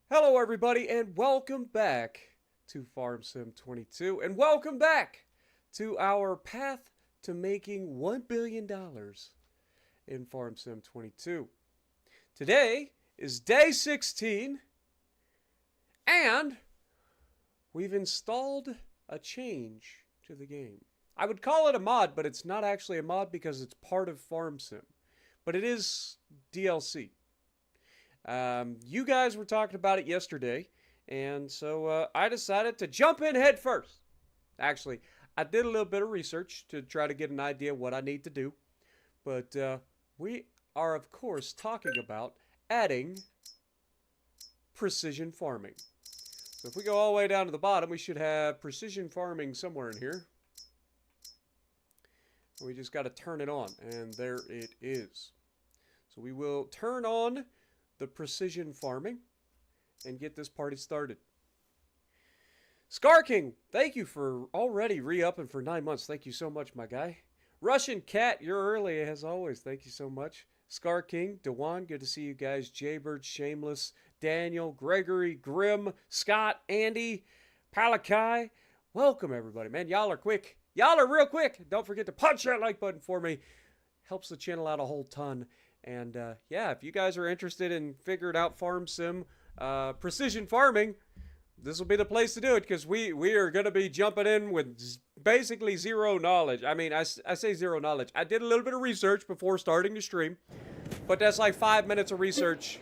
Hello, everybody, and welcome back to Farm Sim 22, and welcome back to our path to making $1 billion in Farm Sim 22. Today is day 16, and we've installed a change to the game. I would call it a mod, but it's not actually a mod because it's part of Farm Sim, but it is DLC. You guys were talking about it yesterday, and so I decided to jump in head first. Actually, I did a little bit of research to try to get an idea what I need to do, but we are, of course, talking about adding precision farming. So if we go all the way down to the bottom, we should have precision farming somewhere in here. We just got to turn it on, and there it is. So we will turn on the precision farming and get this party started. Scar King, thank you for already re-upping for 9 months. Thank you so much, my guy. Russian Cat, you're early as always. Thank you so much. Scar King, Dewan, good to see you guys. Jaybird, Shameless, Daniel, Gregory, Grim, Scott, Andy, Palakai. Welcome, everybody, man. Y'all are quick. Y'all are real quick. Don't forget to punch that like button for me. Helps the channel out a whole ton. And yeah, if you guys are interested in figuring out Farm Sim, precision farming, this will be the place to do it because we are going to be jumping in with basically zero knowledge. I mean, I say zero knowledge. I did a little bit of research before starting to stream, but that's like 5 minutes of research.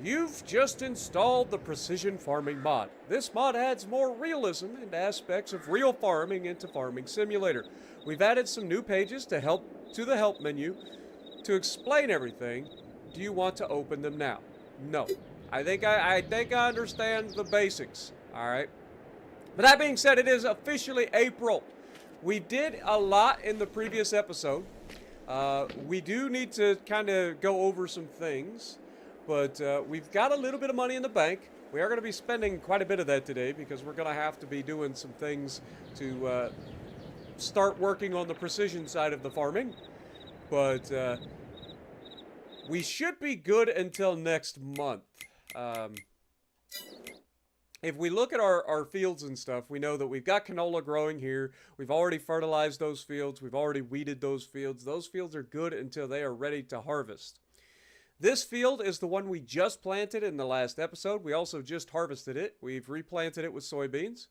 You've just installed the Precision Farming mod. This mod adds more realism and aspects of real farming into Farming Simulator. We've added some new pages to the help menu. To explain everything, do you want to open them now? No. I think I understand the basics. Alright. But that being said, it is officially April. We did a lot in the previous episode. We do need to kind of go over some things. But we've got a little bit of money in the bank. We are going to be spending quite a bit of that today because we're going to have to be doing some things to start working on the precision side of the farming. But we should be good until next month. If we look at our fields and stuff, we know that we've got canola growing here. We've already fertilized those fields. We've already weeded those fields. Those fields are good until they are ready to harvest. This field is the one we just planted in the last episode. We also just harvested it. We've replanted it with soybeans.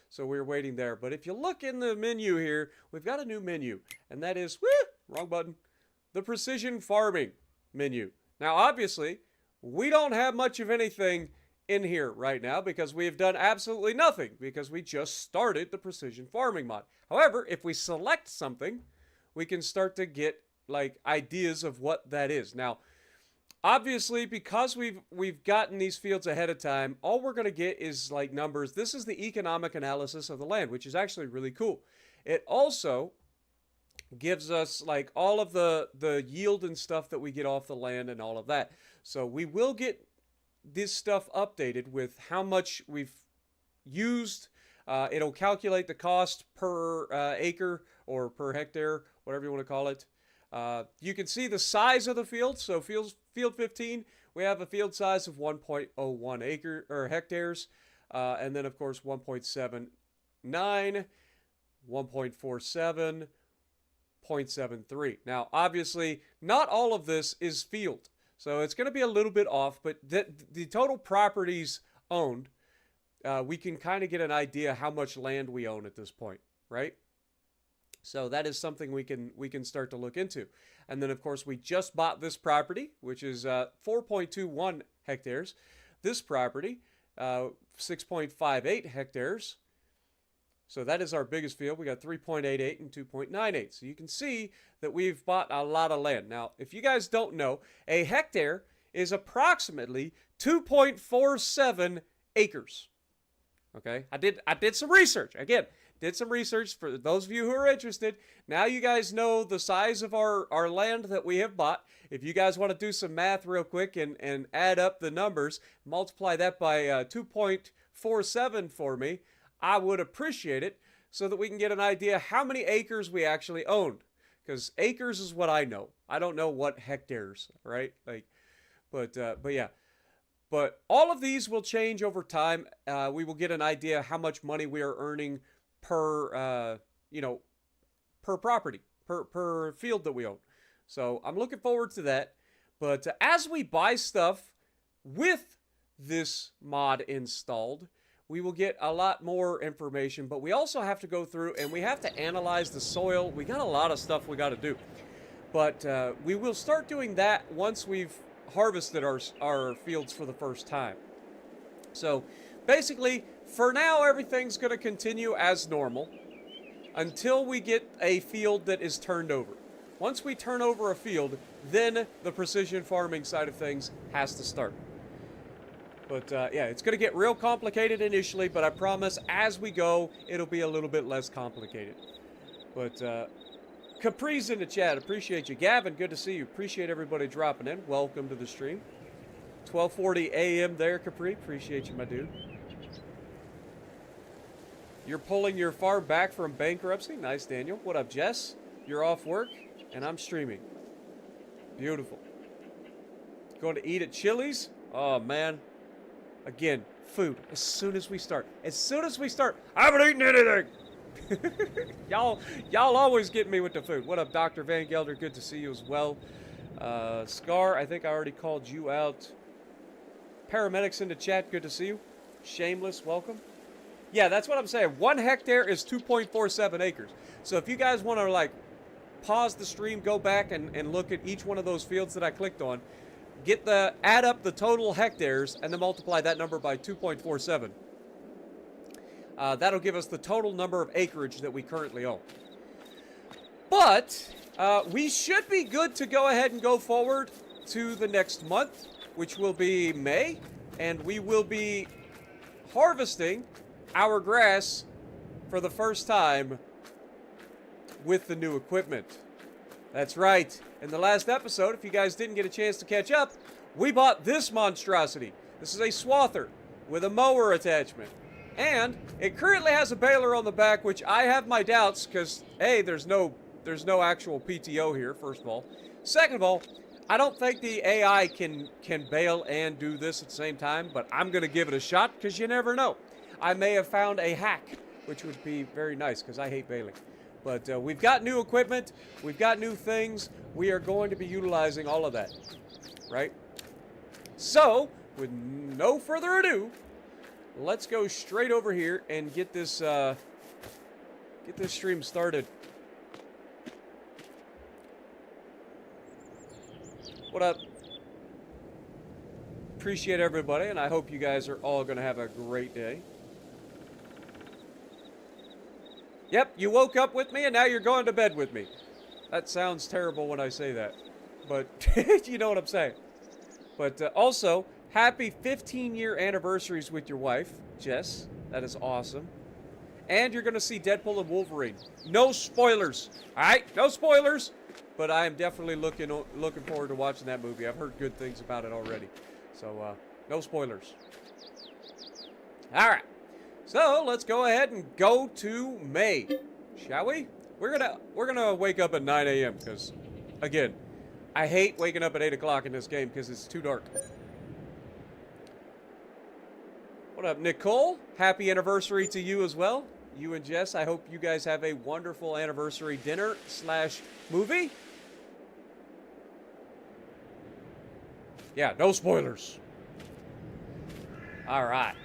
So we're waiting there. But if you look in the menu here, we've got a new menu. And that is, wrong button, the Precision Farming menu. Now, obviously, we don't have much of anything in here right now because we have done absolutely nothing because we just started the Precision Farming mod. However, if we select something, we can start to get like ideas of what that is. Now, obviously, because we've gotten these fields ahead of time, all we're going to get is like numbers. This is the economic analysis of the land, which is actually really cool. It also gives us like all of the yield and stuff that we get off the land and all of that. So we will get this stuff updated with how much we've used. It'll calculate the cost per acre or per hectare, whatever you want to call it. You can see the size of the field. So field 15, we have a field size of 1.01 acre or hectares, and then of course 1.79, 1.47, 0.73. Now, obviously, not all of this is field, so it's going to be a little bit off. But the total properties owned, we can kind of get an idea how much land we own at this point, right? So that is something we can start to look into. And then, of course, we just bought this property, which is 4.21 hectares. This property, 6.58 hectares. So that is our biggest field. We got 3.88 and 2.98. So you can see that we've bought a lot of land. Now, if you guys don't know, a hectare is approximately 2.47 acres. Okay, I did some research. Again, did some research for those of you who are interested. Now you guys know the size of our land that we have bought. If you guys want to do some math real quick and add up the numbers, multiply that by 2.47 for me, I would appreciate it so that we can get an idea how many acres we actually owned. Because acres is what I know. I don't know what hectares, right? Like, but yeah. But all of these will change over time. We will get an idea how much money we are earning per, per property, per field that we own. So I'm looking forward to that. But as we buy stuff with this mod installed, we will get a lot more information. But we also have to go through and we have to analyze the soil. We got a lot of stuff we got to do. But we will start doing that once we've harvested our fields for the first time. So basically, for now, everything's going to continue as normal until we get a field that is turned over. Once we turn over a field, then the precision farming side of things has to start. But yeah, it's going to get real complicated initially, but I promise as we go, it'll be a little bit less complicated. But Capri's in the chat. Appreciate you. Gavin, good to see you. Appreciate everybody dropping in. Welcome to the stream. 12:40 a.m. there, Capri. Appreciate you, my dude. You're pulling your farm back from bankruptcy. Nice, Daniel. What up, Jess? You're off work, and I'm streaming. Beautiful. Going to eat at Chili's? Oh, man. Again, food. As soon as we start. As soon as we start. I haven't eaten anything. Y'all always get me with the food. What up, Dr. Van Gelder? Good to see you as well. Scar, I think I already called you out. Paramedics in the chat, good to see you. Shameless, welcome. Yeah, that's what I'm saying. 1 hectare is 2.47 acres. So if you guys want to, like, pause the stream, go back and look at each one of those fields that I clicked on, add up the total hectares, and then multiply that number by 2.47. That'll give us the total number of acreage that we currently own. But we should be good to go ahead and go forward to the next month, which will be May, and we will be harvesting our grass for the first time with the new equipment. That's right. In the last episode, if you guys didn't get a chance to catch up, we bought this monstrosity. This is a swather with a mower attachment. And it currently has a baler on the back, which I have my doubts because, A, there's no actual PTO here, first of all. Second of all, I don't think the AI can bale and do this at the same time, but I'm going to give it a shot because you never know. I may have found a hack, which would be very nice because I hate baling. But we've got new equipment. We've got new things. We are going to be utilizing all of that, right? So, with no further ado, let's go straight over here and get this stream started. What up? Appreciate everybody, and I hope you guys are all going to have a great day. Yep, you woke up with me, and now you're going to bed with me. That sounds terrible when I say that, but you know what I'm saying. But also, happy 15-year anniversaries with your wife, Jess. That is awesome. And you're going to see Deadpool and Wolverine. No spoilers. All right, no spoilers. But I am definitely looking forward to watching that movie. I've heard good things about it already. So, no spoilers. All right. So, let's go ahead and go to May. Shall we? We're gonna wake up at 9 a.m. because, again, I hate waking up at 8 o'clock in this game because it's too dark. What up, Nicole? Happy anniversary to you as well. You and Jess, I hope you guys have a wonderful anniversary dinner / movie. Yeah, no spoilers. All right.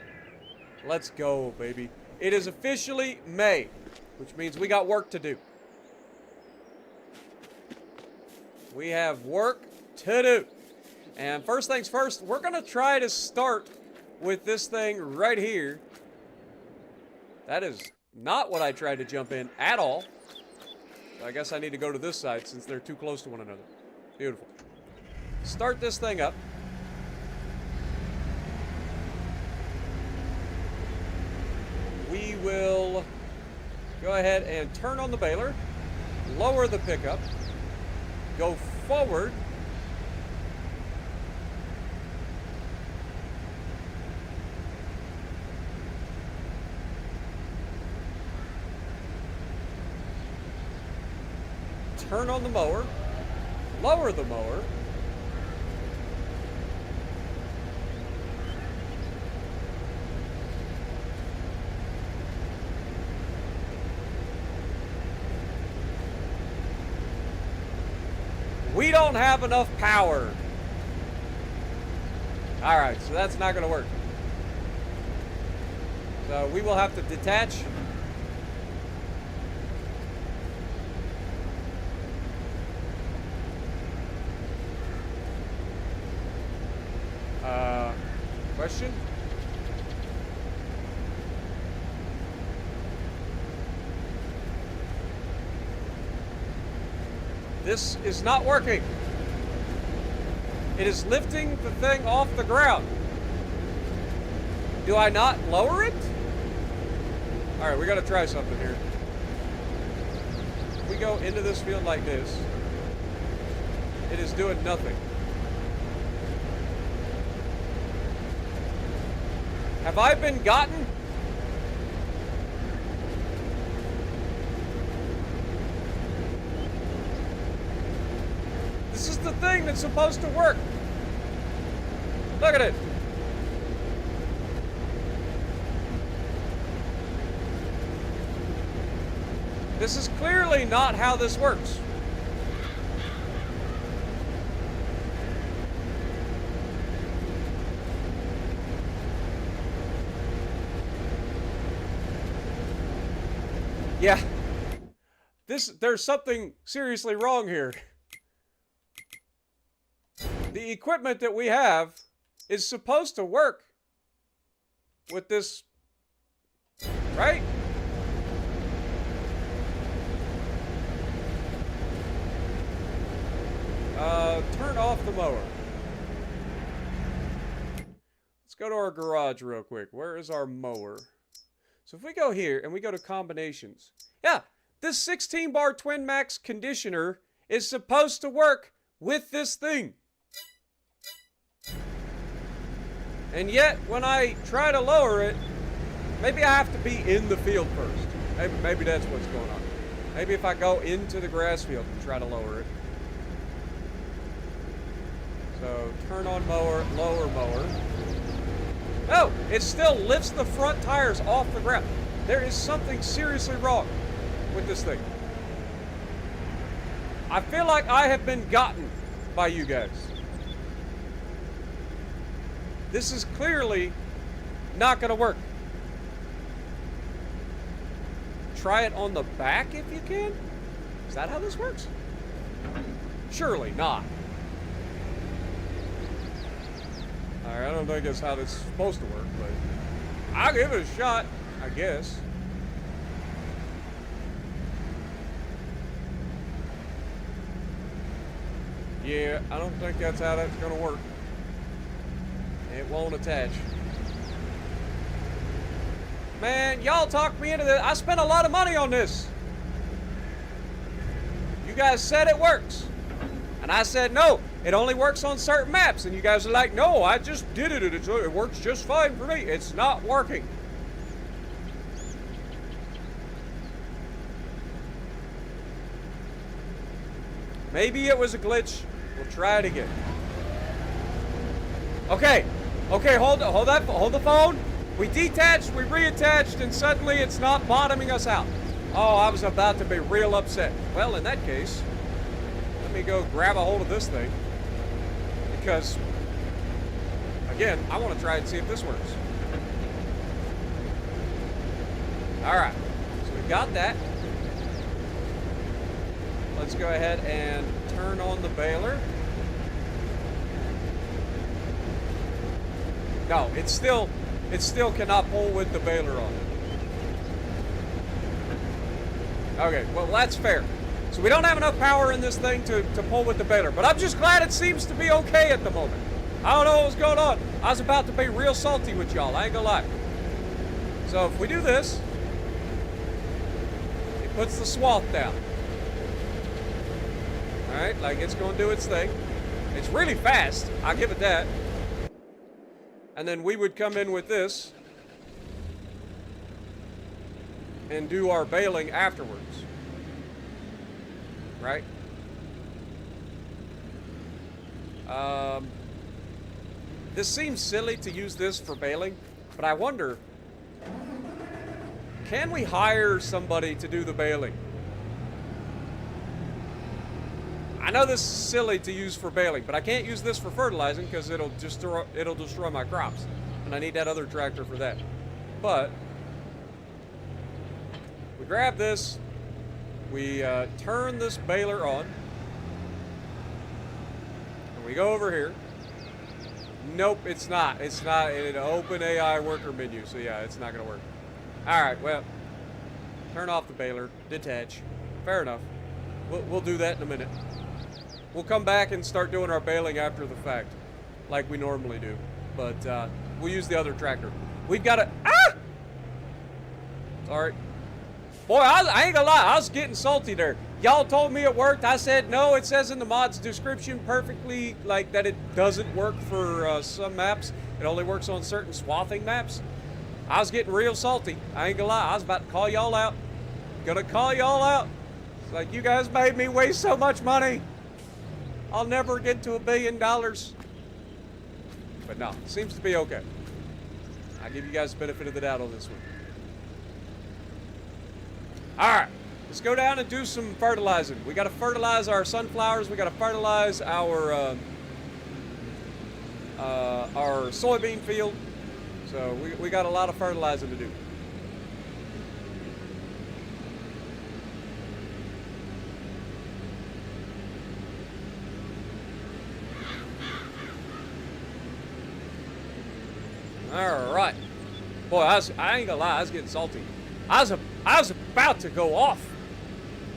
Let's go, baby. It is officially May, which means we got work to do. We have work to do. And first things first, we're going to try to start with this thing right here. That is not what I tried to jump in at all. I guess I need to go to this side since they're too close to one another. Beautiful. Start this thing up. We will go ahead and turn on the baler, lower the pickup, go forward, turn on the mower, lower the mower, We don't have enough power. Alright, so that's not going to work. So we will have to detach. Question? This is not working. It is lifting the thing off the ground. Do I not lower it? Alright, we gotta try something here. If we go into this field like this, it is doing nothing. Have I been gotten? This is the thing that's supposed to work. Look at it. This is clearly not how this works. Yeah. There's something seriously wrong here. The equipment that we have is supposed to work with this, right? Turn off the mower. Let's go to our garage real quick. Where is our mower? So if we go here and we go to combinations. Yeah, this 16 bar Twin Max conditioner is supposed to work with this thing. And yet, when I try to lower it, maybe I have to be in the field first. Maybe that's what's going on. Maybe if I go into the grass field and try to lower it. So, turn on mower, lower mower. No, it still lifts the front tires off the ground. There is something seriously wrong with this thing. I feel like I have been gotten by you guys. This is clearly not going to work. Try it on the back if you can? Is that how this works? Surely not. Alright, I don't think that's how this is supposed to work, but I'll give it a shot, I guess. Yeah, I don't think that's how that's going to work. It won't attach. Man, y'all talked me into this. I spent a lot of money on this. You guys said it works. And I said, no, it only works on certain maps. And you guys are like, no, I just did it. It works just fine for me. It's not working. Maybe it was a glitch. We'll try it again. Okay. Okay, hold the phone. We detached, we reattached, and suddenly it's not bottoming us out. Oh, I was about to be real upset. Well, in that case, let me go grab a hold of this thing. Because, again, I want to try and see if this works. Alright, so we got that. Let's go ahead and turn on the baler. No, it still cannot pull with the baler on it. Okay, well that's fair. So we don't have enough power in this thing to pull with the baler, but I'm just glad it seems to be okay at the moment. I don't know what was going on. I was about to be real salty with y'all, I ain't gonna lie. So if we do this, it puts the swath down. Alright, like it's gonna do its thing. It's really fast, I'll give it that. And then we would come in with this and do our baling afterwards. Right? This seems silly to use this for baling, but I wonder, can we hire somebody to do the baling? I know this is silly to use for baling, but I can't use this for fertilizing because it'll destroy my crops. And I need that other tractor for that. But we grab this, we turn this baler on, and we go over here. Nope, it's not. It's not in an open AI worker menu, so yeah, it's not going to work. Alright, well, turn off the baler, detach. Fair enough. We'll do that in a minute. We'll come back and start doing our baling after the fact, like we normally do. But we'll use the other tractor. We've got to... Ah! Sorry. Boy, I ain't gonna lie, I was getting salty there. Y'all told me it worked. I said, no, it says in the mod's description perfectly, like, that it doesn't work for some maps. It only works on certain swathing maps. I was getting real salty. I ain't gonna lie, I was about to call y'all out. Gonna call y'all out. It's like, you guys made me waste so much money. I'll never get to $1 billion. But no, it seems to be okay. I give you guys the benefit of the doubt on this one. Alright, let's go down and do some fertilizing. We gotta fertilize our sunflowers, we gotta fertilize our soybean field. So we got a lot of fertilizing to do. Alright. Boy, I ain't gonna lie, I was getting salty. I was about to go off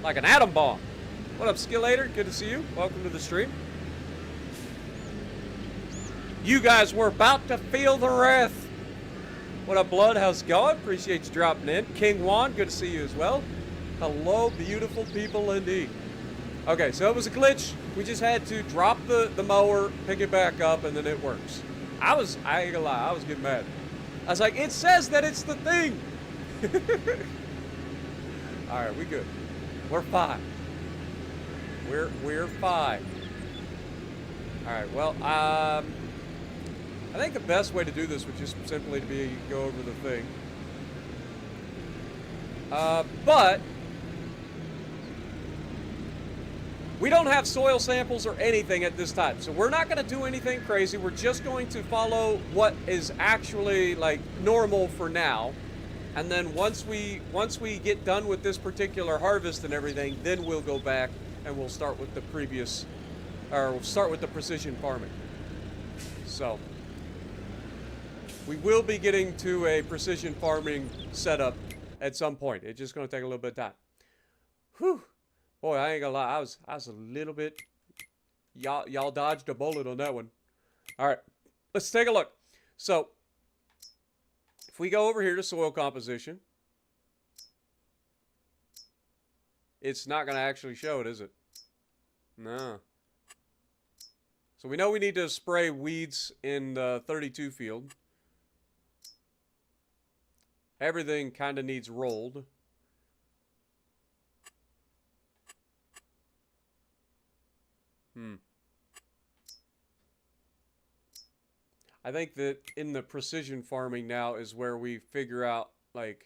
like an atom bomb. What up, Skillator? Good to see you. Welcome to the stream. You guys were about to feel the wrath. What up, Blood? How's it going? Appreciate you dropping in. King Juan, good to see you as well. Hello, beautiful people indeed. Okay, so it was a glitch. We just had to drop the mower, pick it back up, and then it works. I ain't gonna lie, I was getting mad. I was like, it says that it's the thing. Alright, we good. We're fine. We're fine. Alright, well, I think the best way to do this would just simply be go over the thing. But we don't have soil samples or anything at this time, so we're not going to do anything crazy. We're just going to follow what is actually like normal for now. And then once we get done with this particular harvest and everything, then we'll go back and we'll start with the we'll start with the precision farming. So we will be getting to a precision farming setup at some point. It's just going to take a little bit of time. Whew. Boy, I ain't gonna lie, I was a little bit, y'all dodged a bullet on that one. All right, let's take a look. So if we go over here to soil composition, it's not gonna actually show it, is it? No. So we know we need to spray weeds in the 32 field. Everything kind of needs rolled. I think that in the precision farming now is where we figure out, like,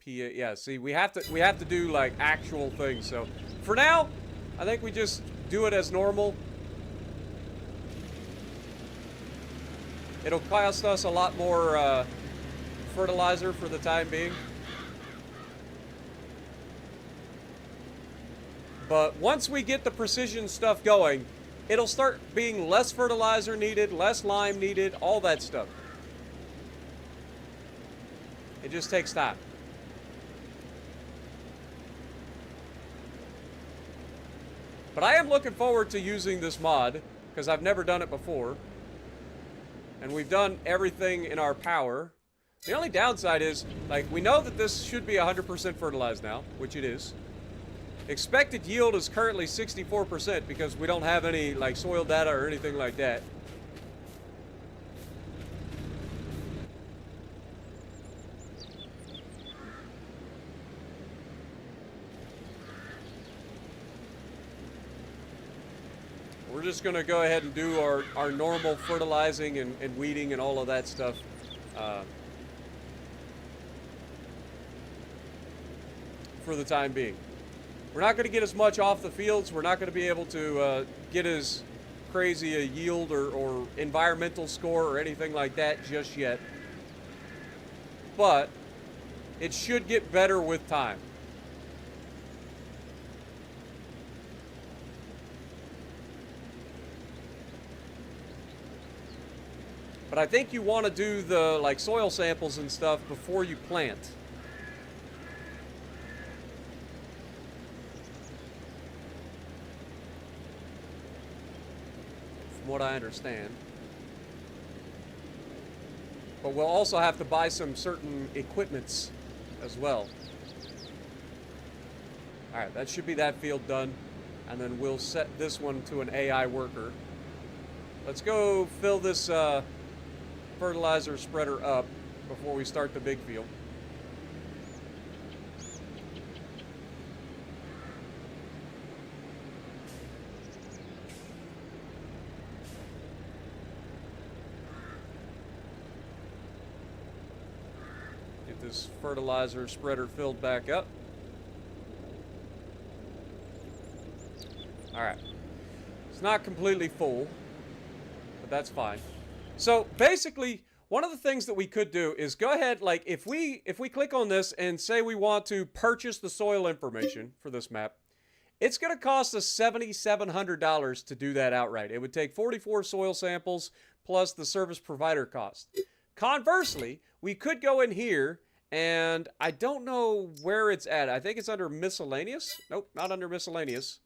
yeah, see, we have to do, like, actual things. So, for now, I think we just do it as normal. It'll cost us a lot more fertilizer for the time being. But once we get the precision stuff going, it'll start being less fertilizer needed, less lime needed, all that stuff. It just takes time. But I am looking forward to using this mod, because I've never done it before. And we've done everything in our power. The only downside is, like, we know that this should be 100% fertilized now, which it is. Expected yield is currently 64% because we don't have any, like, soil data or anything like that. We're just going to go ahead and do our normal fertilizing and weeding and all of that stuff. For the time being. We're not going to get as much off the fields. We're not going to be able to get as crazy a yield or environmental score or anything like that just yet. But it should get better with time. But I think you want to do the like soil samples and stuff before you plant. From what I understand. But we'll also have to buy some certain equipments as well. Alright, that should be that field done. And then we'll set this one to an AI worker. Let's go fill this fertilizer spreader up before we start the big field. Get this fertilizer spreader filled back up. Alright. It's not completely full, but that's fine. So basically, one of the things that we could do is go ahead, like if we click on this and say we want to purchase the soil information for this map, it's going to cost us $7,700 to do that outright. It would take 44 soil samples plus the service provider cost. Conversely, we could go in here and I don't know where it's at. I think it's under miscellaneous. Nope, not under miscellaneous.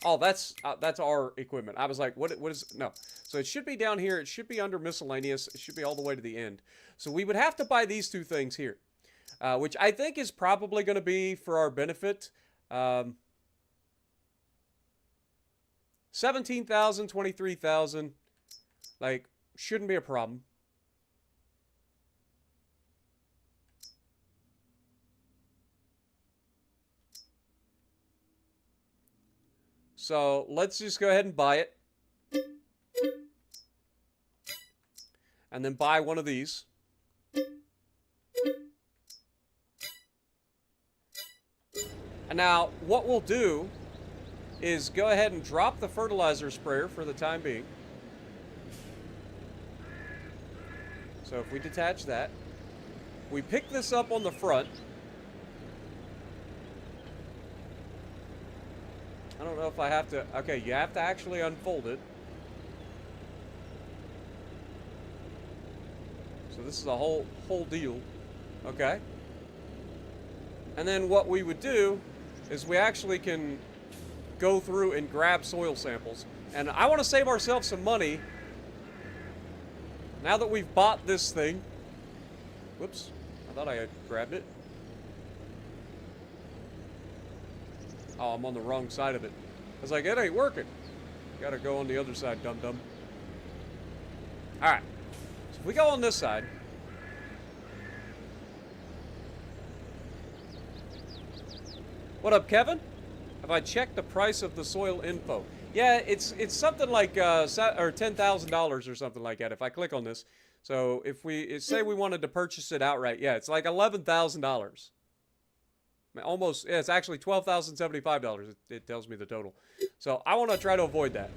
Oh, that's our equipment. I was like, what is... No. So it should be down here. It should be under miscellaneous. It should be all the way to the end. So we would have to buy these two things here, which I think is probably going to be for our benefit. 17,000, 23,000. Like, shouldn't be a problem. So let's just go ahead and buy it. And then buy one of these. And now what we'll do is go ahead and drop the fertilizer sprayer for the time being. So if we detach that, we pick this up on the front. I don't know if I have to... Okay, you have to actually unfold it. So this is a whole deal. Okay. And then what we would do is we actually can go through and grab soil samples. And I want to save ourselves some money. Now that we've bought this thing. Whoops. I thought I had grabbed it. Oh, I'm on the wrong side of it. I was like, it ain't working. Gotta go on the other side, dum-dum. Alright. So if we go on this side. What up, Kevin? Have I checked the price of the soil info? Yeah, it's something like or $10,000 or something like that if I click on this. So if we say we wanted to purchase it outright, yeah, it's like $11,000. Almost, yeah, it's actually $12,075. It tells me the total. So I want to try to avoid that.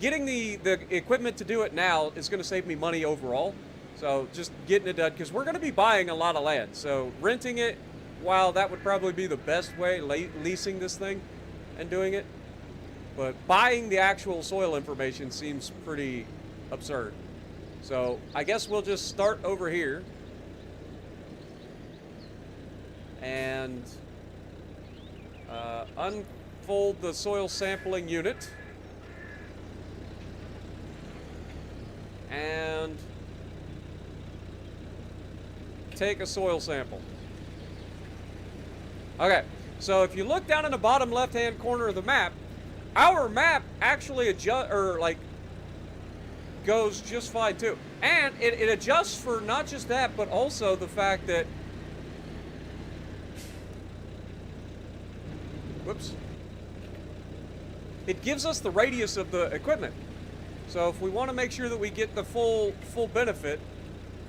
Getting the equipment to do it now is going to save me money overall. So just getting it done, because we're going to be buying a lot of land. So renting it, while that would probably be the best way, leasing this thing and doing it. But buying the actual soil information seems pretty absurd. So I guess we'll just start over here. And unfold the soil sampling unit. And take a soil sample. Okay, so if you look down in the bottom left-hand corner of the map, our map actually goes just fine too. And it adjusts for not just that, but also the fact that... Whoops. It gives us the radius of the equipment. So if we want to make sure that we get the full benefit,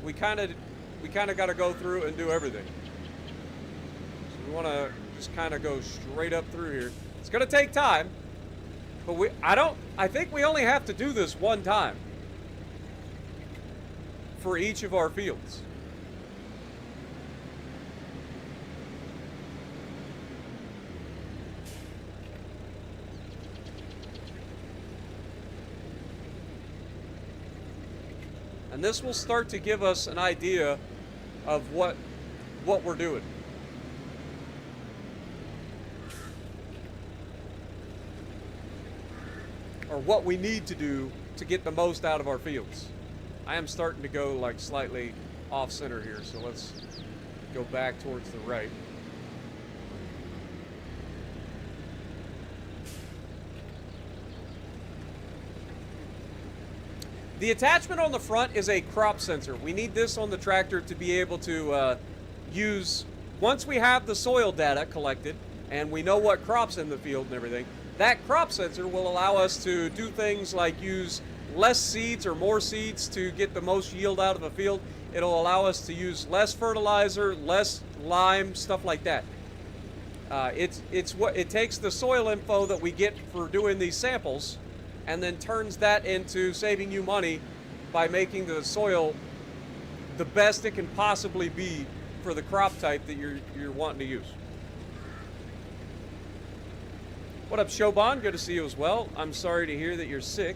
we kind of got to go through and do everything. So we want to just kind of go straight up through here. It's going to take time, but I think we only have to do this one time for each of our fields. And this will start to give us an idea of what we're doing. Or what we need to do to get the most out of our fields. I am starting to go like slightly off center here, so let's go back towards the right. The attachment on the front is a crop sensor. We need this on the tractor to be able to use, once we have the soil data collected and we know what crops in the field and everything, that crop sensor will allow us to do things like use less seeds or more seeds to get the most yield out of a field. It'll allow us to use less fertilizer, less lime, stuff like that. It takes the soil info that we get for doing these samples and then turns that into saving you money by making the soil the best it can possibly be for the crop type that you're wanting to use. What up, Shoban? Good to see you as well. I'm sorry to hear that you're sick,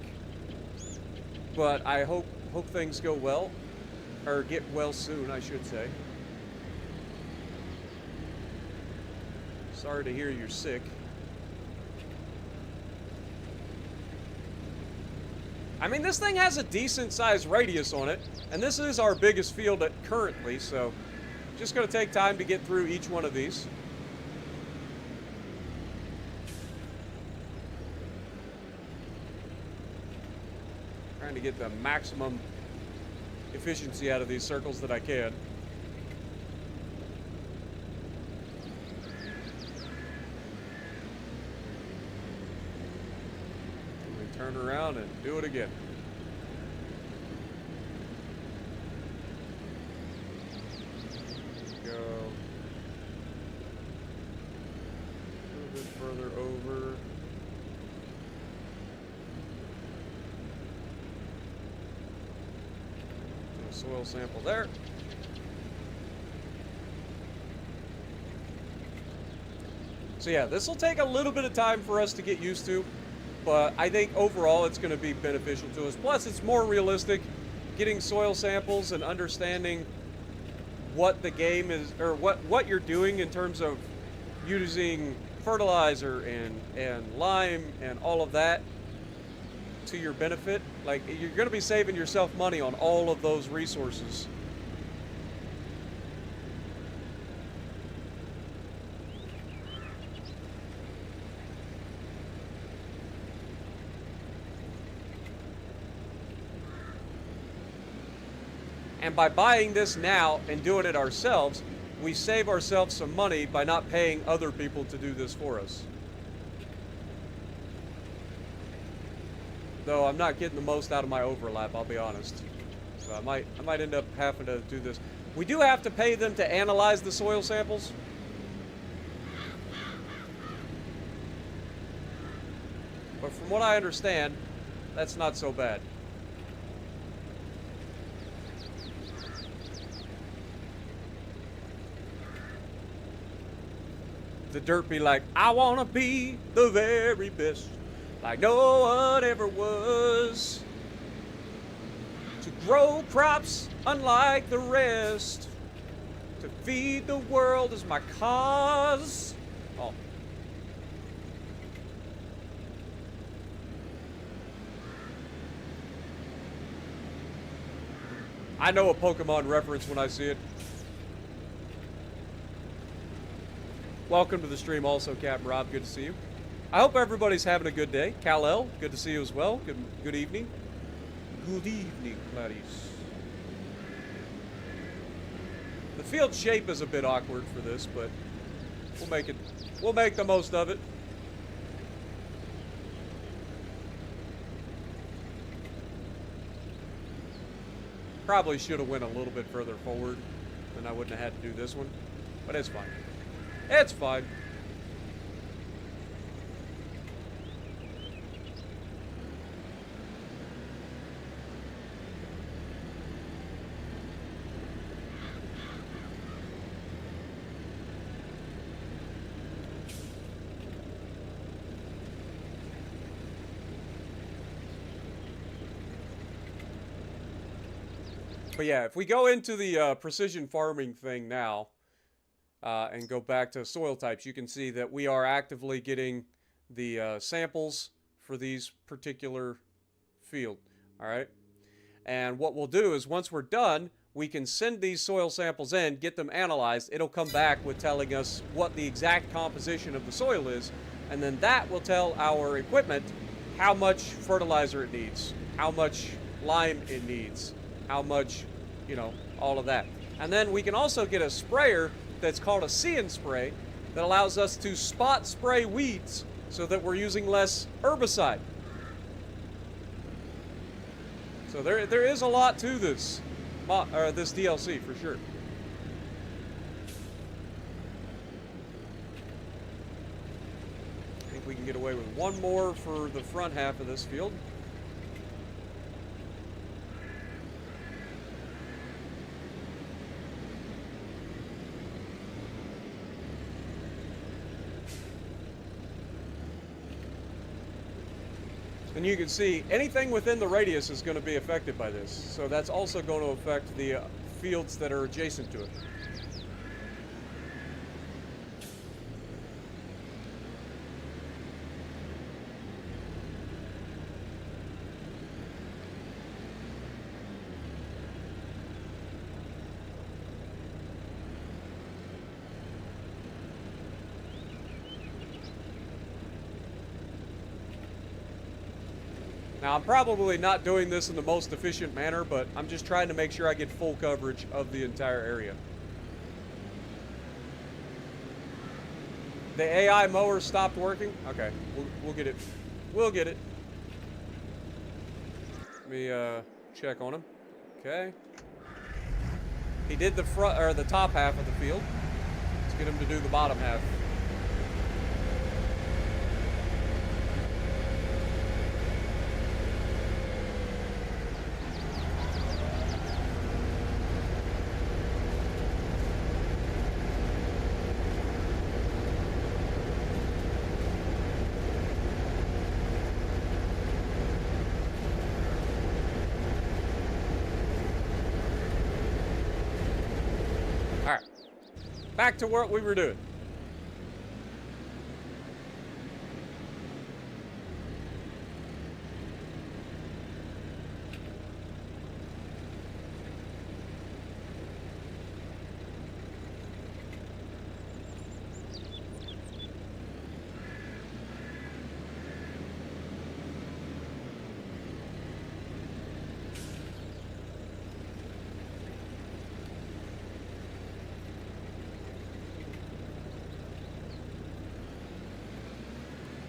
but I hope things go well, or get well soon, I should say. Sorry to hear you're sick. I mean, this thing has a decent sized radius on it, and this is our biggest field currently, so just going to take time to get through each one of these. Trying to get the maximum efficiency out of these circles that I can. Turn around and do it again. Go a little bit further over. Do a soil sample there. So yeah, this will take a little bit of time for us to get used to. But I think overall it's going to be beneficial to us. Plus, it's more realistic getting soil samples and understanding what the game is, or what you're doing in terms of using fertilizer and lime and all of that to your benefit. Like, you're going to be saving yourself money on all of those resources. And by buying this now and doing it ourselves, we save ourselves some money by not paying other people to do this for us. Though I'm not getting the most out of my overlap, I'll be honest. So I might end up having to do this. We do have to pay them to analyze the soil samples. But from what I understand, that's not so bad. The dirt be like, I wanna be the very best, like no one ever was. To grow crops unlike the rest, to feed the world is my cause. Oh. I know a Pokemon reference when I see it. Welcome to the stream also, Captain Rob. Good to see you. I hope everybody's having a good day. Kal-El, good to see you as well. Good evening. Good evening, ladies. The field shape is a bit awkward for this, but we'll make the most of it. Probably should have went a little bit further forward, then I wouldn't have had to do this one. But it's fine. It's fine. But yeah, if we go into the precision farming thing now, and go back to soil types, you can see that we are actively getting the samples for these particular field. All right. And what we'll do is once we're done, we can send these soil samples in, get them analyzed. It'll come back with telling us what the exact composition of the soil is. And then that will tell our equipment how much fertilizer it needs, how much lime it needs, how much, you know, all of that. And then we can also get a sprayer that's called a see and spray that allows us to spot spray weeds so that we're using less herbicide. So there is a lot to this this DLC for sure. I think we can get away with one more for the front half of this field. And you can see anything within the radius is going to be affected by this. So that's also going to affect the fields that are adjacent to it. Now, I'm probably not doing this in the most efficient manner, but I'm just trying to make sure I get full coverage of the entire area. The AI mower stopped working? Okay, we'll get it. We'll get it. Let me check on him. Okay. He did the front or the top half of the field. Let's get him to do the bottom half. Back to what we were doing.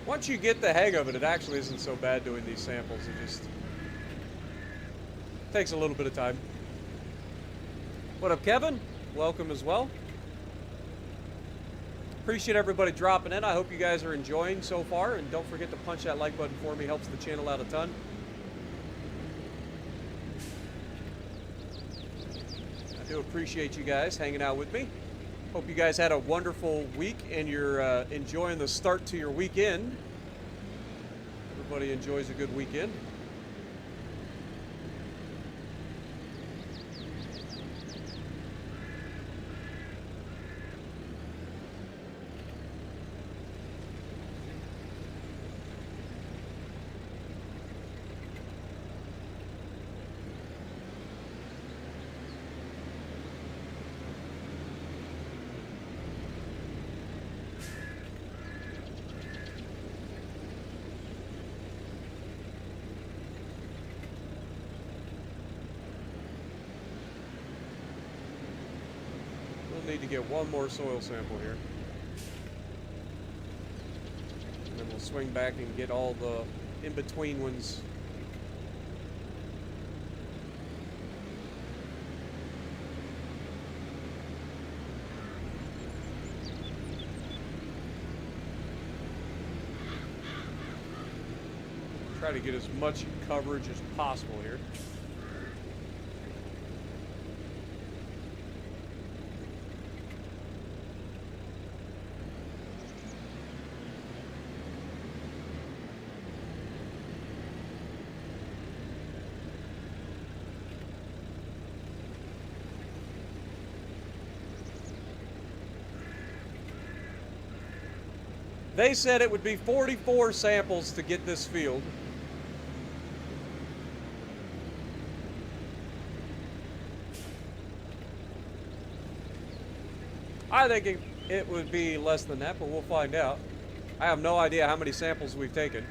Once you get the hang of it, it actually isn't so bad doing these samples. It just takes a little bit of time. What up, Kevin? Welcome as well. Appreciate everybody dropping in. I hope you guys are enjoying so far. And don't forget to punch that like button for me. Helps the channel out a ton. I do appreciate you guys hanging out with me. Hope you guys had a wonderful week and you're enjoying the start to your weekend. Everybody enjoys a good weekend. Need to get one more soil sample here. And then we'll swing back and get all the in-between ones. Try to get as much coverage as possible here. They said it would be 44 samples to get this field. I think it would be less than that, but we'll find out. I have no idea how many samples we've taken.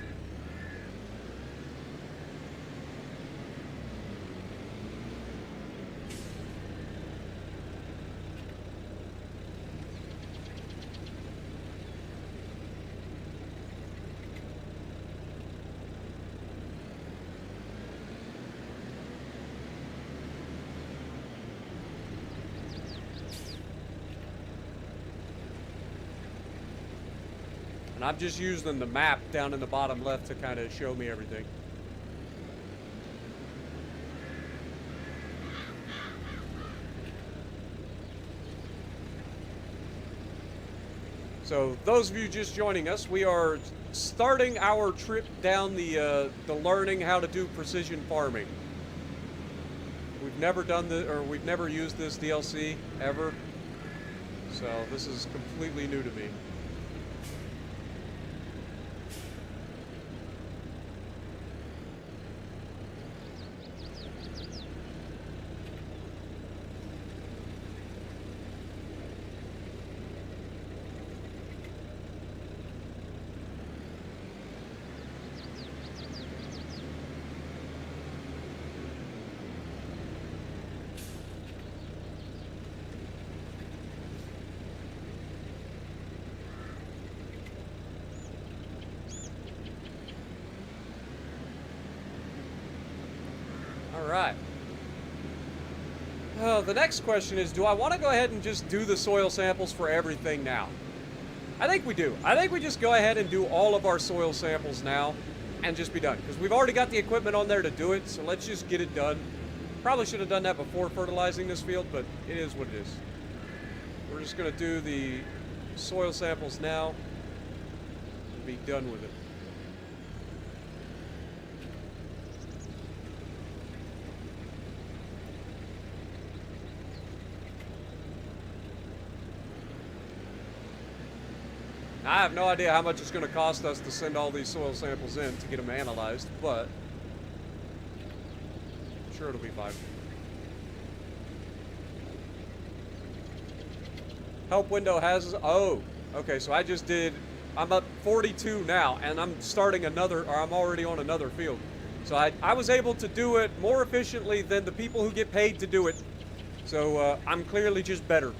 And I'm just using the map down in the bottom left to kind of show me everything. So those of you just joining us, we are starting our trip down the learning how to do precision farming. We've never done we've never used this DLC ever. So this is completely new to me. Alright. The next question is, do I want to go ahead and just do the soil samples for everything now? I think we do. I think we just go ahead and do all of our soil samples now and just be done. Because we've already got the equipment on there to do it, so let's just get it done. Probably should have done that before fertilizing this field, but it is what it is. We're just going to do the soil samples now and be done with it. I have no idea how much it's going to cost us to send all these soil samples in to get them analyzed, but I'm sure it'll be fine. Help window has... Oh, okay, so I just did... I'm up 42 now, and I'm starting another... Or I'm already on another field. So I was able to do it more efficiently than the people who get paid to do it. So I'm clearly just better.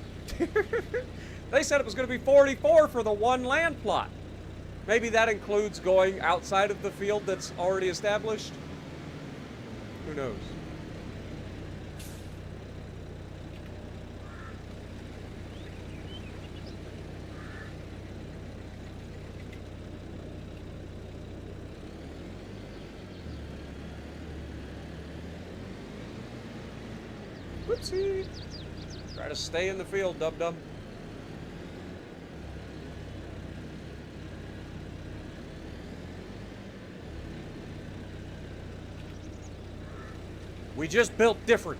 They said it was going to be 44 for the one land plot. Maybe that includes going outside of the field that's already established. Who knows? Whoopsie. Try to stay in the field, dum-dum. We just built different.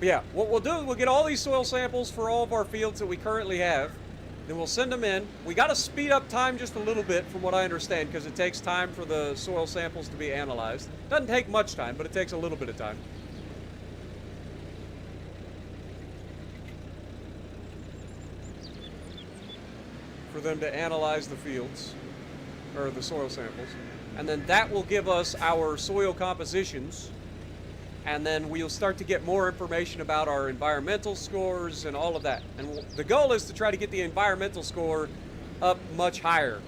But yeah, what we'll do is we'll get all these soil samples for all of our fields that we currently have. Then we'll send them in. We got to speed up time just a little bit from what I understand, because it takes time for the soil samples to be analyzed. Doesn't take much time, but it takes a little bit of time. For them to analyze the fields, or the soil samples. And then that will give us our soil compositions. And then we'll start to get more information about our environmental scores and all of that. And the goal is to try to get the environmental score up much higher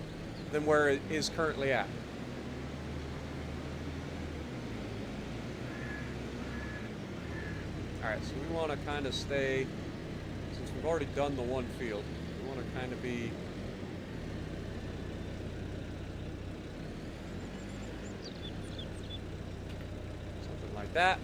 than where it is currently at. Alright, so we want to kind of stay, since we've already done the one field, we want to kind of be like that.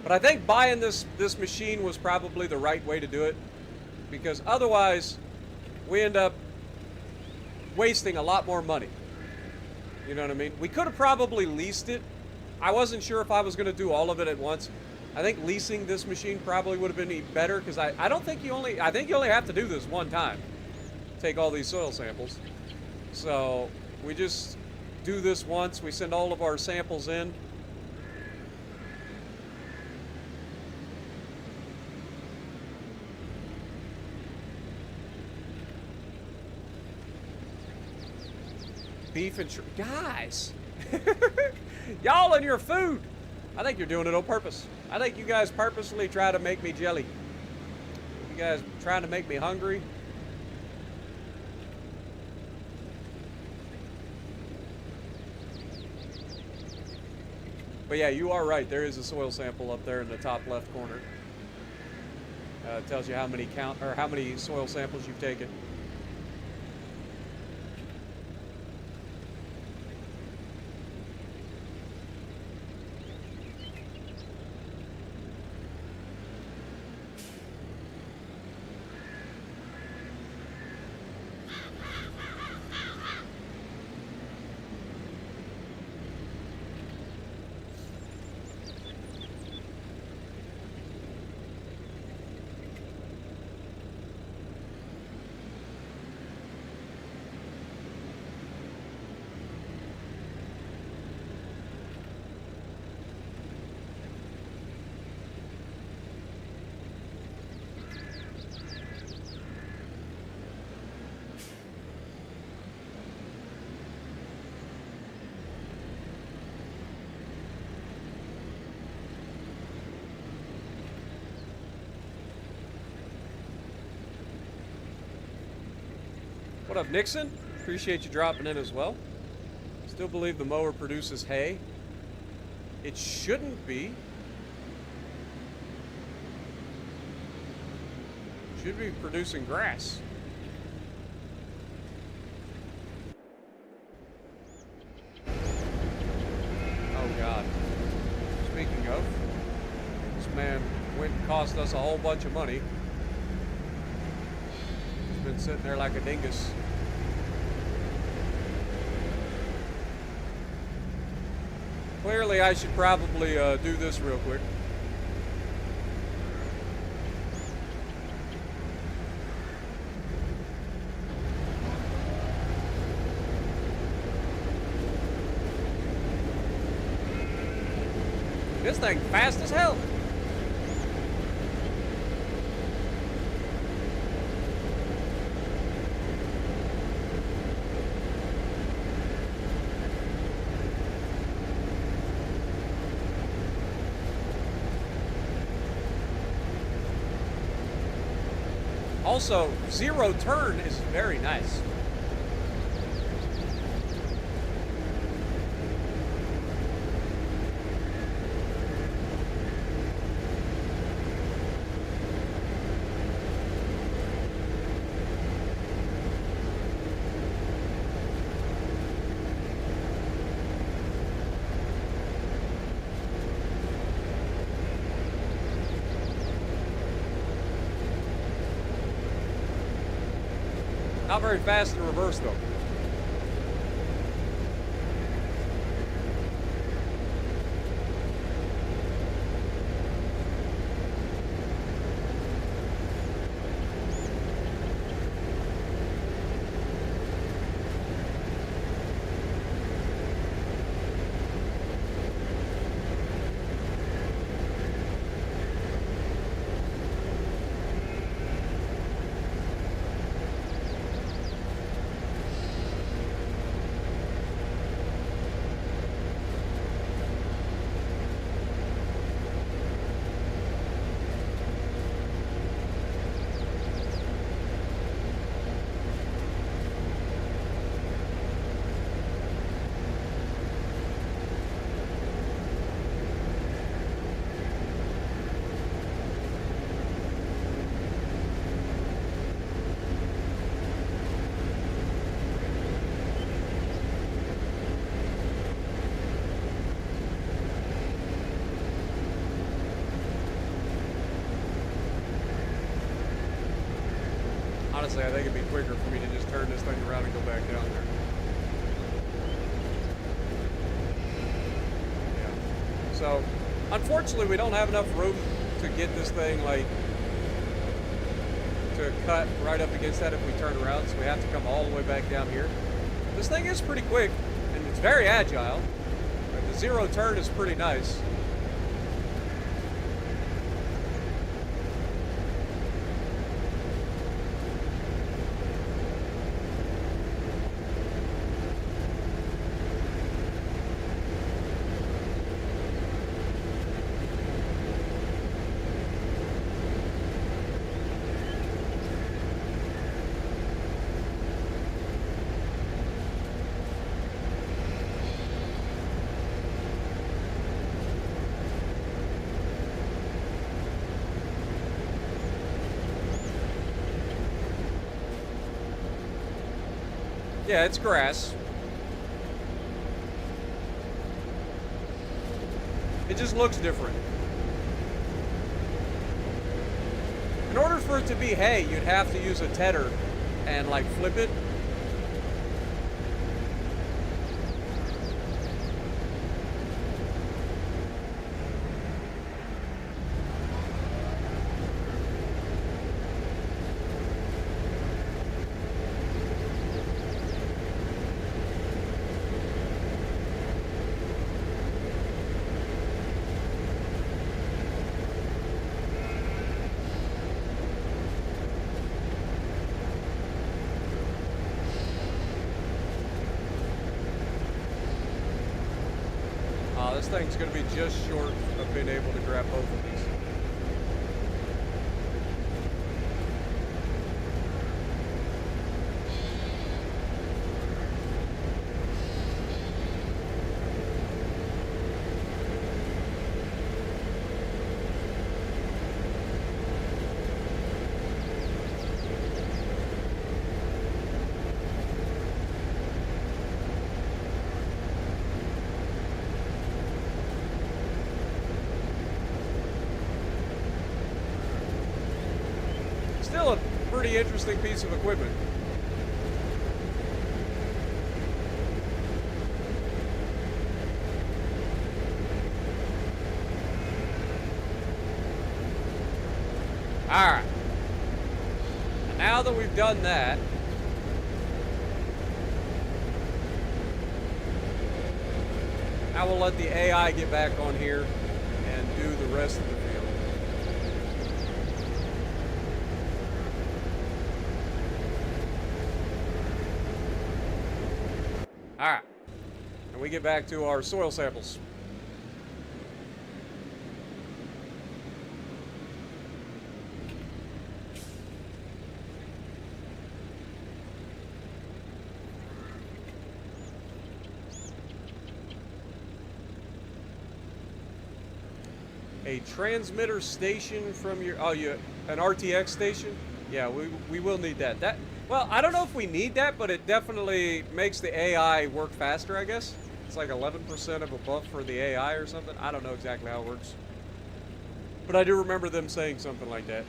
But I think buying this machine was probably the right way to do it, because otherwise we end up wasting a lot more money. You know what I mean? We could have probably leased it. I wasn't sure if I was going to do all of it at once. I think leasing this machine probably would have been better, because I don't think I think you only have to do this one time. Take all these soil samples. So we just do this once. We send all of our samples in. Beef and guys, y'all and your food. I think you're doing it on purpose. I think you guys purposely try to make me jelly. You guys trying to make me hungry. But yeah, you are right. There is a soil sample up there in the top left corner. It tells you how many soil samples you've taken. What up, Nixon? Appreciate you dropping in as well. Still believe the mower produces hay. It shouldn't be. Should be producing grass. Oh God. Speaking of, this man went and cost us a whole bunch of money. He's been sitting there like a dingus. Clearly, I should probably do this real quick. This thing fast as hell. Also, zero turn is very nice. Not very fast in reverse, though. honestly, I think it'd be quicker for me to just turn this thing around and go back down there. Yeah. So, unfortunately, we don't have enough room to get this thing, like, to cut right up against that if we turn around, so we have to come all the way back down here. This thing is pretty quick, and it's very agile. The zero turn is pretty nice. Yeah, it's grass. It just looks different. In order for it to be hay, you'd have to use a tedder and like flip it. This thing's going to be just short of being able to grab both of these. Still a pretty interesting piece of equipment. Alright. Now that we've done that, I will let the AI get back on here and do the rest of the field. Alright, and we get back to our soil samples. A transmitter station from your, oh, an RTX station? Yeah, we will need that. Well, I don't know if we need that, but it definitely makes the AI work faster, I guess. It's like 11% of a buff for the AI or something. I don't know exactly how it works. But I do remember them saying something like that.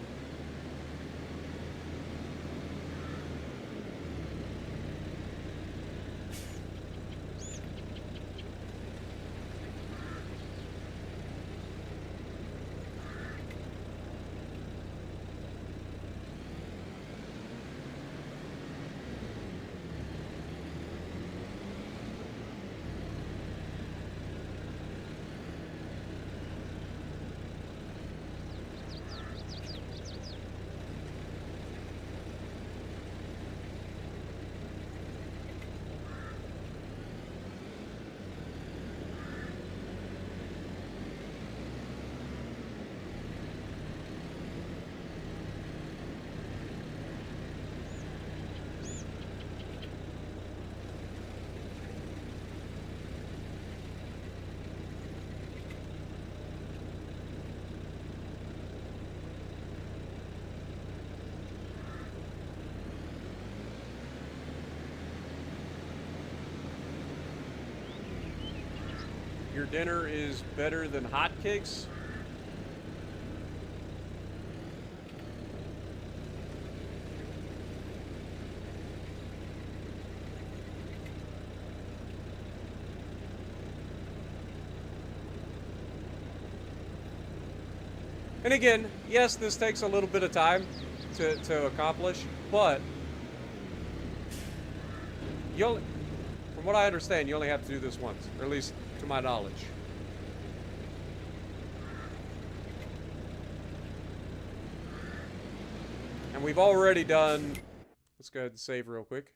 Your dinner is better than hotcakes? And again, yes, this takes a little bit of time to accomplish, but from what I understand, you only have to do this once, or at least to my knowledge. And we've already done, let's go ahead and save real quick.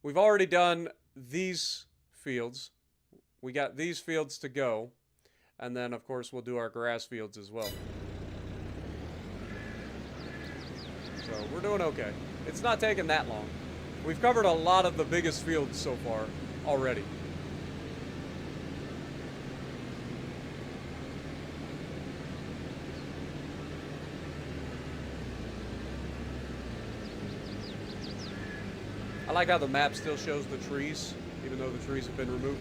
We've already done these fields. We got these fields to go. And then, of course, we'll do our grass fields as well. So, we're doing okay. It's not taking that long. We've covered a lot of the biggest fields so far already. I like how the map still shows the trees, even though the trees have been removed.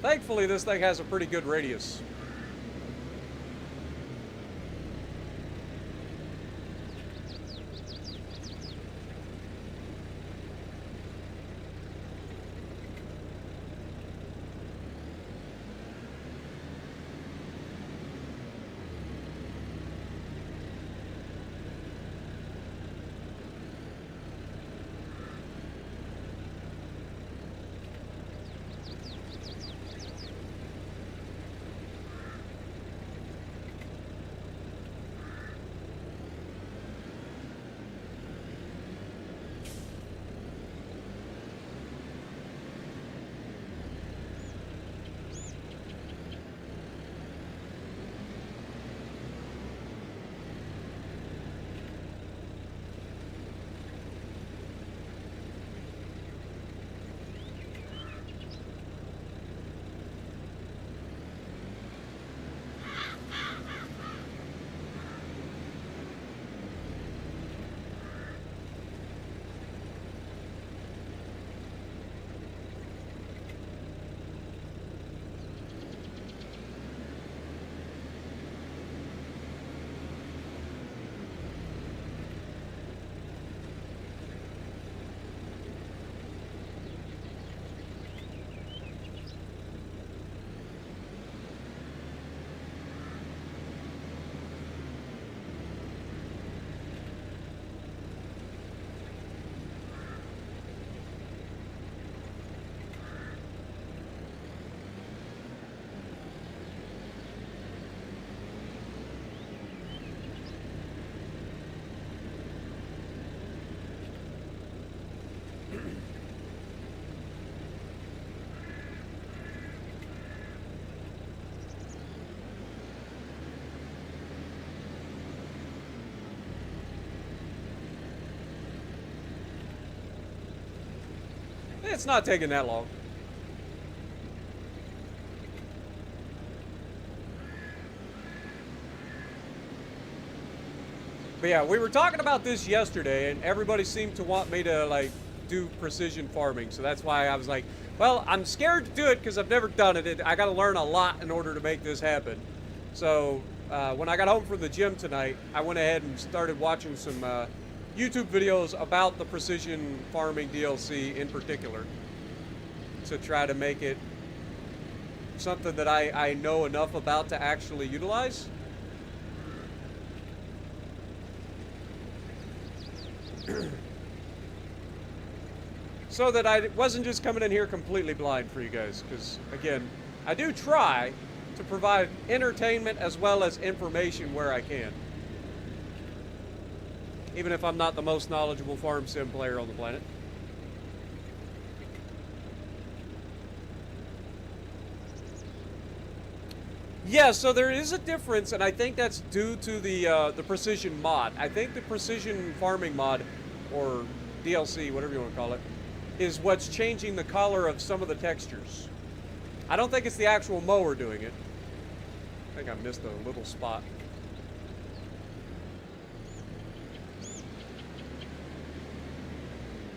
Thankfully, this thing has a pretty good radius. It's not taking that long. But yeah, we were talking about this yesterday, and everybody seemed to want me to, like, do precision farming. So that's why I was like, well, I'm scared to do it because I've never done it. I got to learn a lot in order to make this happen. So when I got home from the gym tonight, I went ahead and started watching some YouTube videos about the precision farming DLC in particular, to try to make it something that I know enough about to actually utilize. So that I wasn't just coming in here completely blind for you guys, because again, I do try to provide entertainment as well as information where I can, even if I'm not the most knowledgeable farm sim player on the planet. Yeah, so there is a difference, and I think that's due to the precision mod. I think the precision farming mod, or DLC, whatever you want to call it, is what's changing the color of some of the textures. I don't think it's the actual mower doing it. I think I missed a little spot.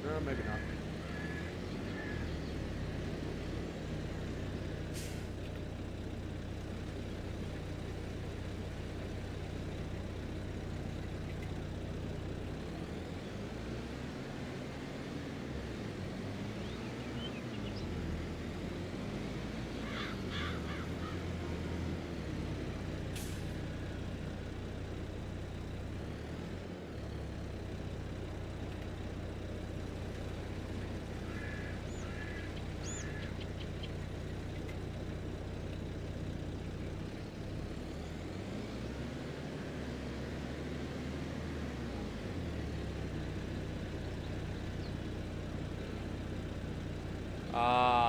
No, maybe not.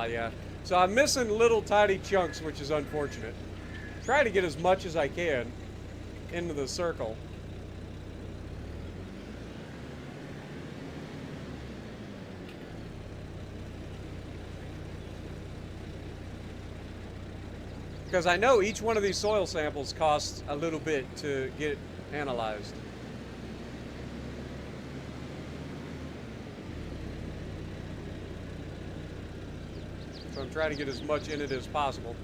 Yeah. So I'm missing little tiny chunks, which is unfortunate. Try to get as much as I can into the circle. Because I know each one of these soil samples costs a little bit to get analyzed. So I'm trying to get as much in it as possible.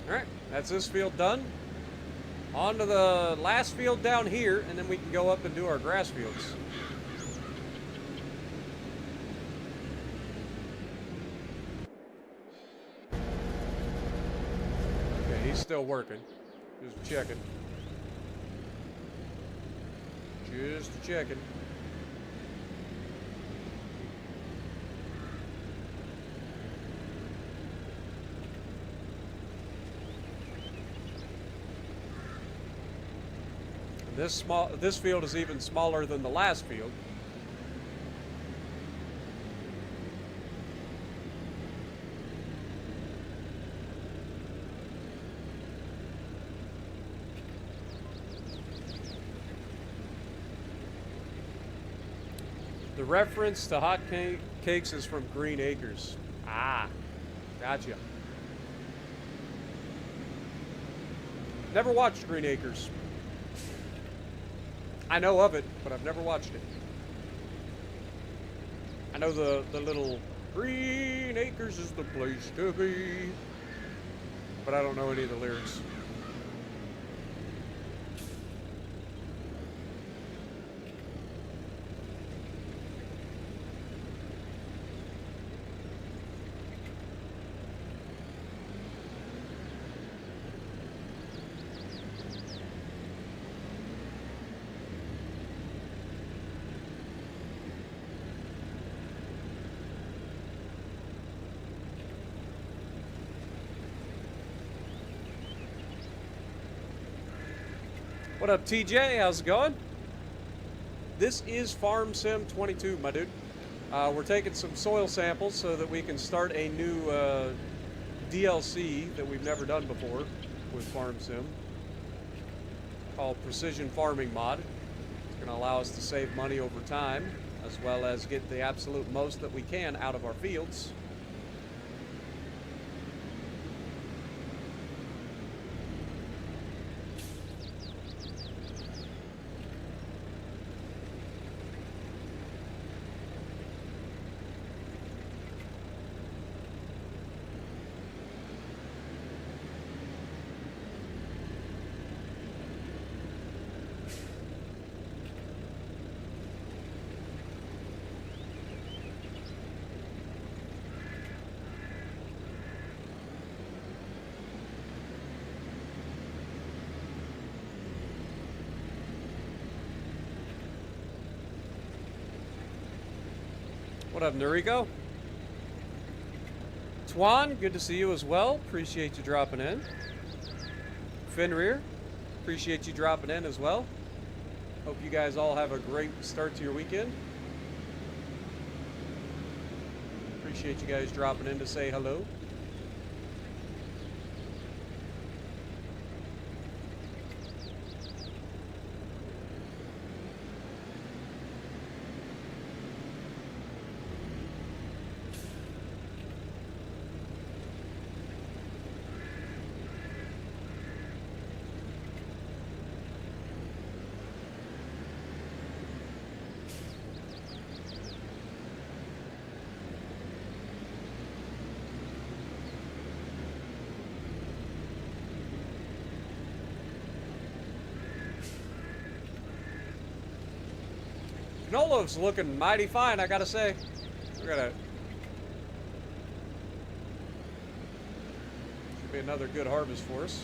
All right, that's this field done. On to the last field down here, and then we can go up and do our grass fields. Okay, he's still working. Just checking. Just checking. This field is even smaller than the last field. The reference to hot cakes is from Green Acres. Ah, gotcha. Never watched Green Acres. I know of it, but I've never watched it. I know the little Green Acres is the place to be, but I don't know any of the lyrics. What up, TJ? How's it going? This is Farm Sim 22, my dude. We're taking some soil samples so that we can start a new DLC that we've never done before with Farm Sim, called Precision Farming Mod. It's going to allow us to save money over time, as well as get the absolute most that we can out of our fields. What up, Noriko? Twan, good to see you as well. Appreciate you dropping in. Fenrir. Appreciate you dropping in as well. Hope you guys all have a great start to your weekend. Appreciate you guys dropping in to say hello. Canolo's looking mighty fine, I gotta say. We're gonna... Should be another good harvest for us.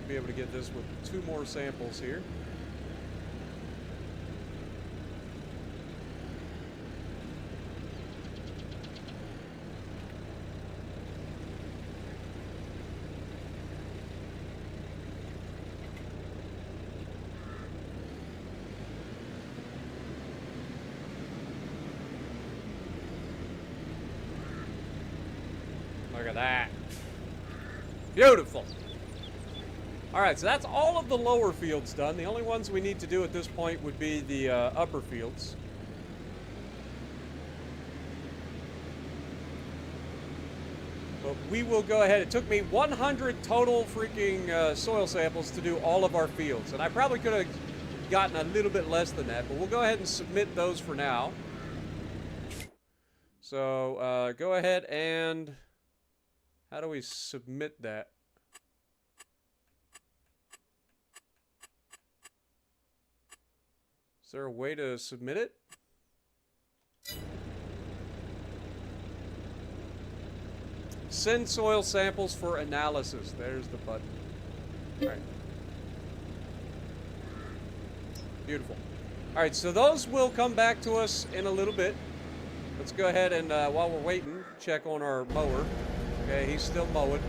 Be able to get this with 2 more samples here. Look at that. Beautiful. Alright, so that's all of the lower fields done. The only ones we need to do at this point would be the upper fields. But we will go ahead. It took me 100 total freaking soil samples to do all of our fields. And I probably could have gotten a little bit less than that, but we'll go ahead and submit those for now. So, go ahead and... How do we submit that? Is there a way to submit it? Send soil samples for analysis. There's the button. All right. Beautiful. All right, so those will come back to us in a little bit. Let's go ahead and, while we're waiting, check on our mower. Okay, he's still mowing.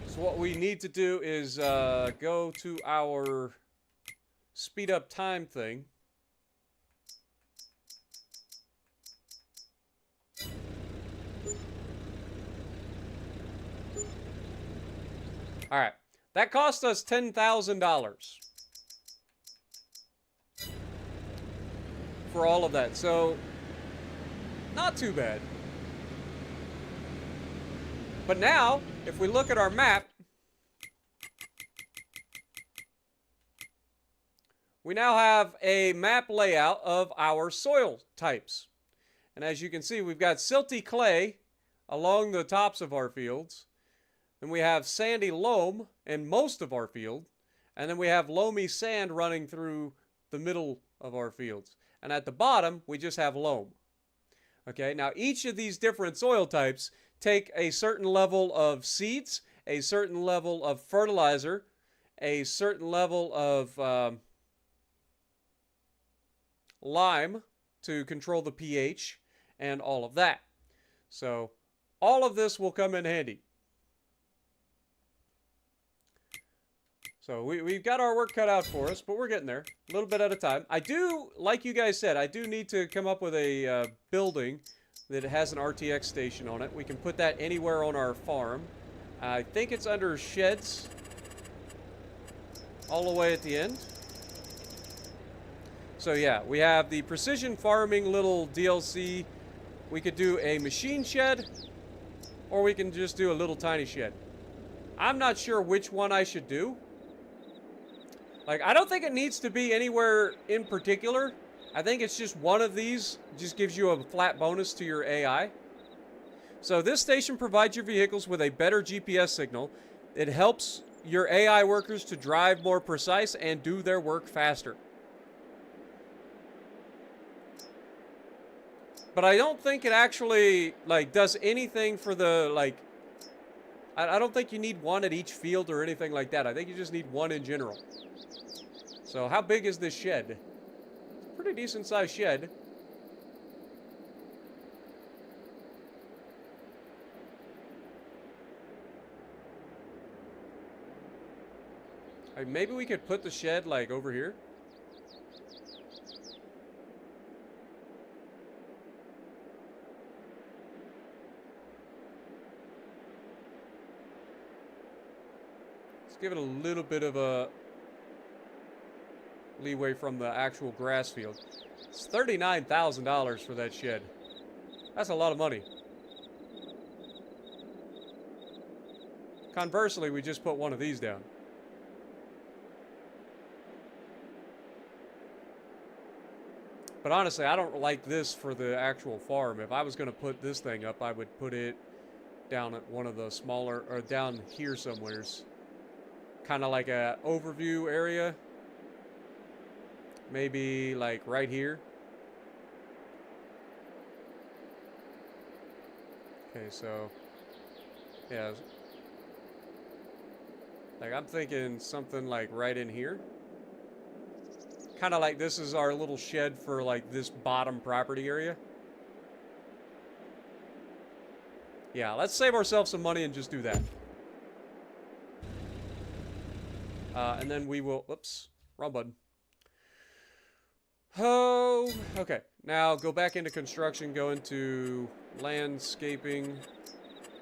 So what we need to do is go to our speed up time thing. All right, that cost us $10,000 for all of that. So not too bad. But now, if we look at our map, we now have a map layout of our soil types. And as you can see, we've got silty clay along the tops of our fields. Then we have sandy loam in most of our field. And then we have loamy sand running through the middle of our fields. And at the bottom, we just have loam. Okay, now each of these different soil types take a certain level of seeds, a certain level of fertilizer, a certain level of lime to control the pH, and all of that. So all of this will come in handy. So we've got our work cut out for us, but we're getting there, a little bit at a time. I do, like you guys said, I do need to come up with a building that has an RTX station on it. We can put that anywhere on our farm. I think it's under sheds, all the way at the end. So yeah, we have the precision farming little DLC. We could do a machine shed, or we can just do a little tiny shed. I'm not sure which one I should do. Like, I don't think it needs to be anywhere in particular. I think it's just one of these just gives you a flat bonus to your AI. So this station provides your vehicles with a better GPS signal. It helps your AI workers to drive more precise and do their work faster. But I don't think it actually, like, does anything for the, like... I don't think you need one at each field or anything like that. I think you just need one in general. So how big is this shed? Pretty decent sized shed. I mean, maybe we could put the shed, like, over here. Let's give it a little bit of a leeway from the actual grass field. It's $39,000 for that shed. That's a lot of money. Conversely, we just put one of these down. But honestly, I don't like this for the actual farm. If I was going to put this thing up, I would put it down at one of the smaller, or down here somewheres. Kind of like a overview area. Maybe like right here. Okay, so yeah, like I'm thinking something like right in here. Kind of like this is our little shed for like this bottom property area. Yeah, let's save ourselves some money and just do that. And then we will, oops, wrong button. Oh, okay. Now go back into construction, go into landscaping,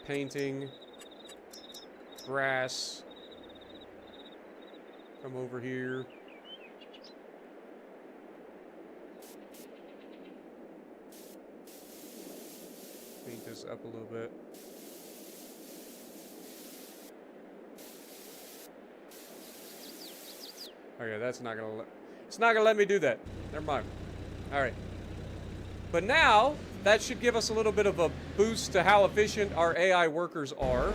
painting, grass. Come over here. Paint this up a little bit. Okay, that's not gonna let... It's not gonna let me do that. Never mind. Alright. But now, that should give us a little bit of a boost to how efficient our AI workers are,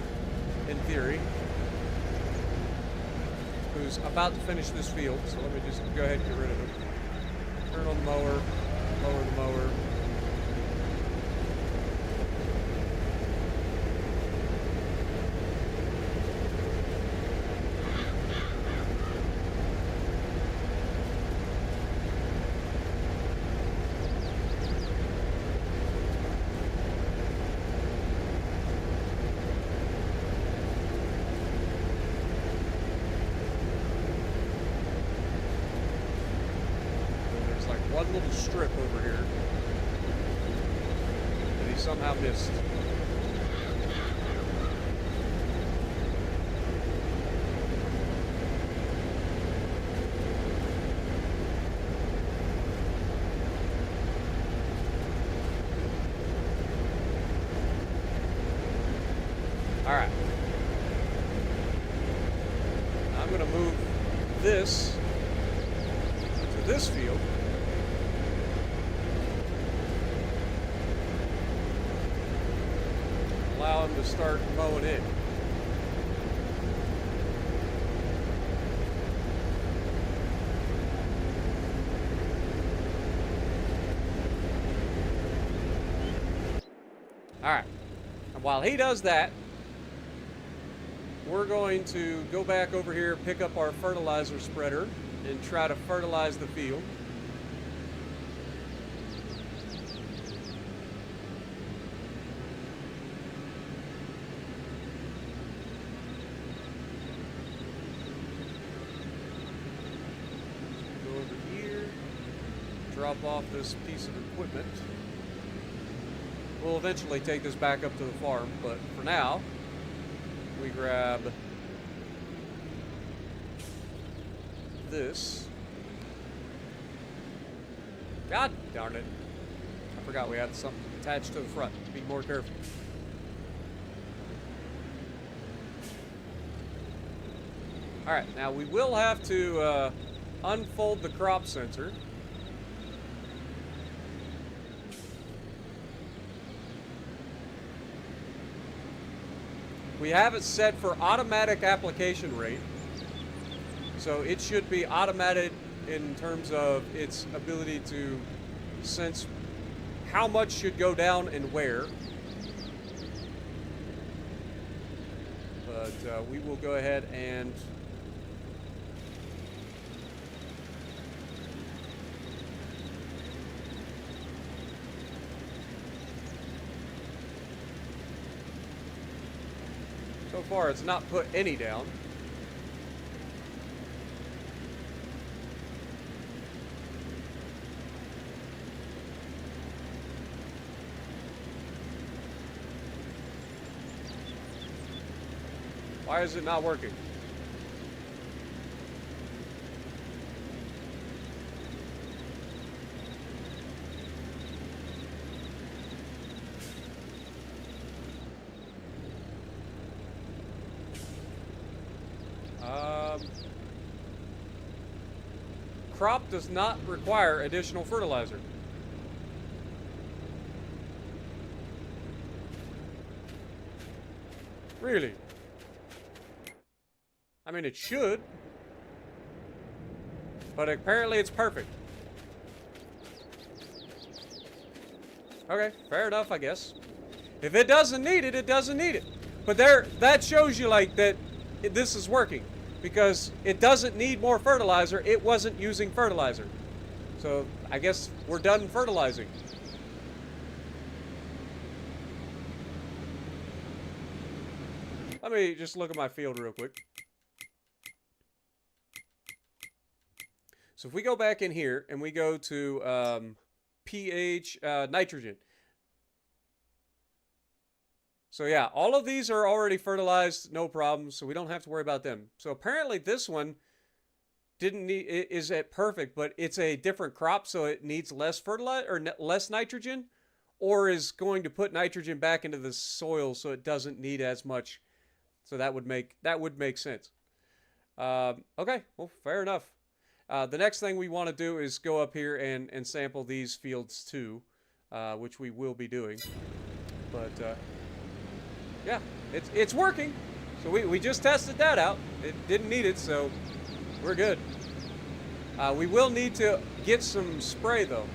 in theory. Who's about to finish this field, so let me just go ahead and get rid of it. Turn on the mower, lower the mower. One little strip over here that he somehow missed. All right. I'm going to move this to this field. Allow him to start mowing in. Alright. And while he does that, we're going to go back over here, pick up our fertilizer spreader, and try to fertilize the field. Drop off this piece of equipment. We'll eventually take this back up to the farm, but for now, we grab this. God darn it. I forgot we had something attached to the front. Be more careful. Alright, now we will have to unfold the crop sensor. We have it set for automatic application rate. So it should be automated in terms of its ability to sense how much should go down and where. But we will go ahead and so far it's not put any down. Why is it not working? Crop does not require additional fertilizer. Really? I mean, it should. But apparently it's perfect. Okay, fair enough, I guess. If it doesn't need it, it doesn't need it. But that shows you, like, that this is working. Because it doesn't need more fertilizer. It wasn't using fertilizer. So, I guess we're done fertilizing. Let me just look at my field real quick. So if we go back in here and we go to pH, nitrogen. So yeah, all of these are already fertilized, no problem, so we don't have to worry about them. So apparently this one is at perfect, but it's a different crop, so it needs less fertilizer or less nitrogen, or is going to put nitrogen back into the soil so it doesn't need as much. So that would make sense. Okay, well, fair enough. The next thing we want to do is go up here and sample these fields too, which we will be doing. But yeah, it's working. So we just tested that out. It didn't need it, so we're good. We will need to get some spray though.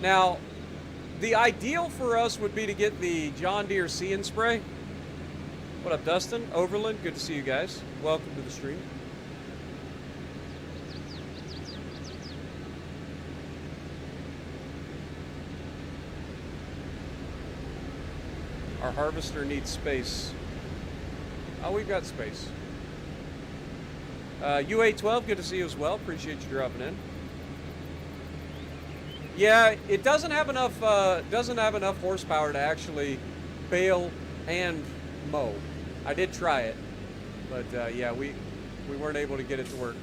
Now, the ideal for us would be to get the John Deere See and Spray. What up, Dustin? Overland, good to see you guys. Welcome to the stream. Our harvester needs space. Oh, we've got space. UA12, good to see you as well. Appreciate you dropping in. Yeah, it doesn't have enough horsepower to actually bale and mow. I did try it, but yeah, we weren't able to get it to work.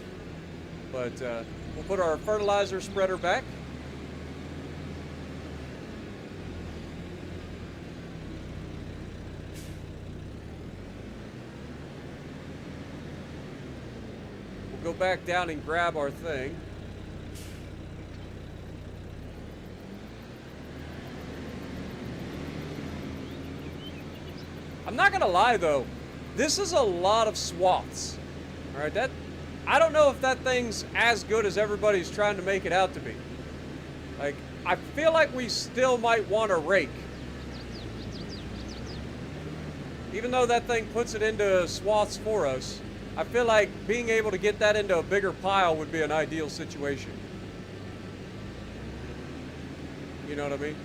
But we'll put our fertilizer spreader back. We'll go back down and grab our thing. I'm not gonna lie though, this is a lot of swaths. All right, I don't know if that thing's as good as everybody's trying to make it out to be. Like, I feel like we still might want a rake. Even though that thing puts it into swaths for us, I feel like being able to get that into a bigger pile would be an ideal situation. You know what I mean?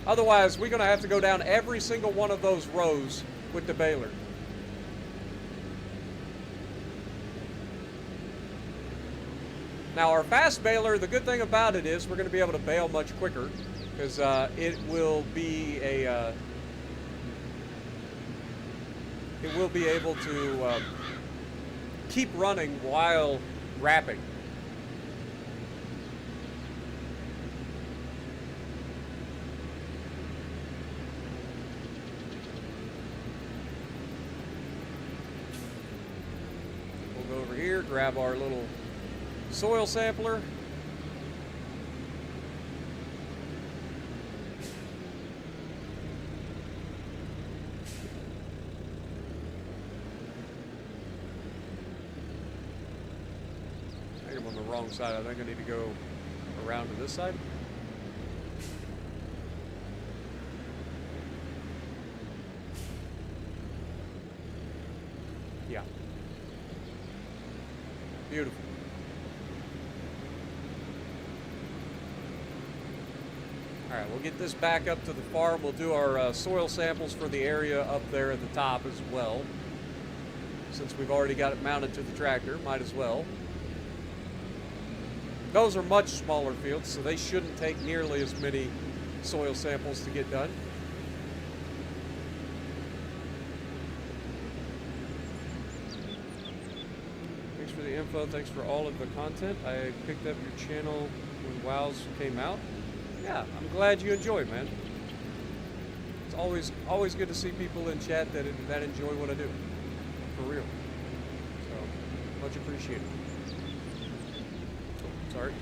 Otherwise, we're going to have to go down every single one of those rows with the baler. Now, our fast baler, the good thing about it is we're going to be able to bale much quicker because it will be able to keep running while wrapping. here, grab our little soil sampler. I think I'm on the wrong side. I think I need to go around to this side. Yeah. Beautiful. Alright, we'll get this back up to the farm. We'll do our soil samples for the area up there at the top as well. Since we've already got it mounted to the tractor, might as well. Those are much smaller fields, so they shouldn't take nearly as many soil samples to get done. Thanks for the info. Thanks for all of the content. I picked up your channel when WoWs came out. Yeah, I'm glad you enjoy, man. It's always good to see people in chat that enjoy what I do. For real. So, much appreciated. Sorry.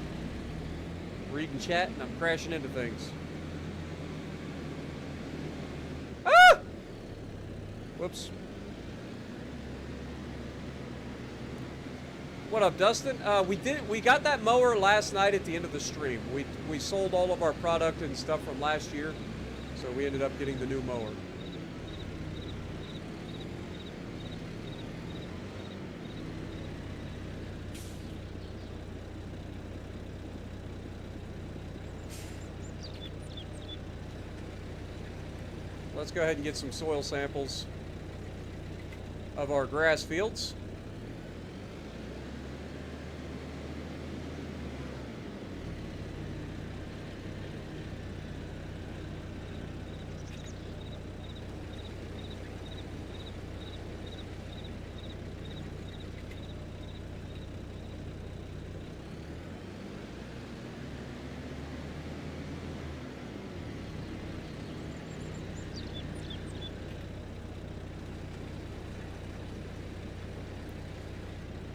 Reading chat and I'm crashing into things. Ah! Whoops. What up, Dustin? We got that mower last night at the end of the stream. We sold all of our product and stuff from last year, so we ended up getting the new mower. Let's go ahead and get some soil samples of our grass fields.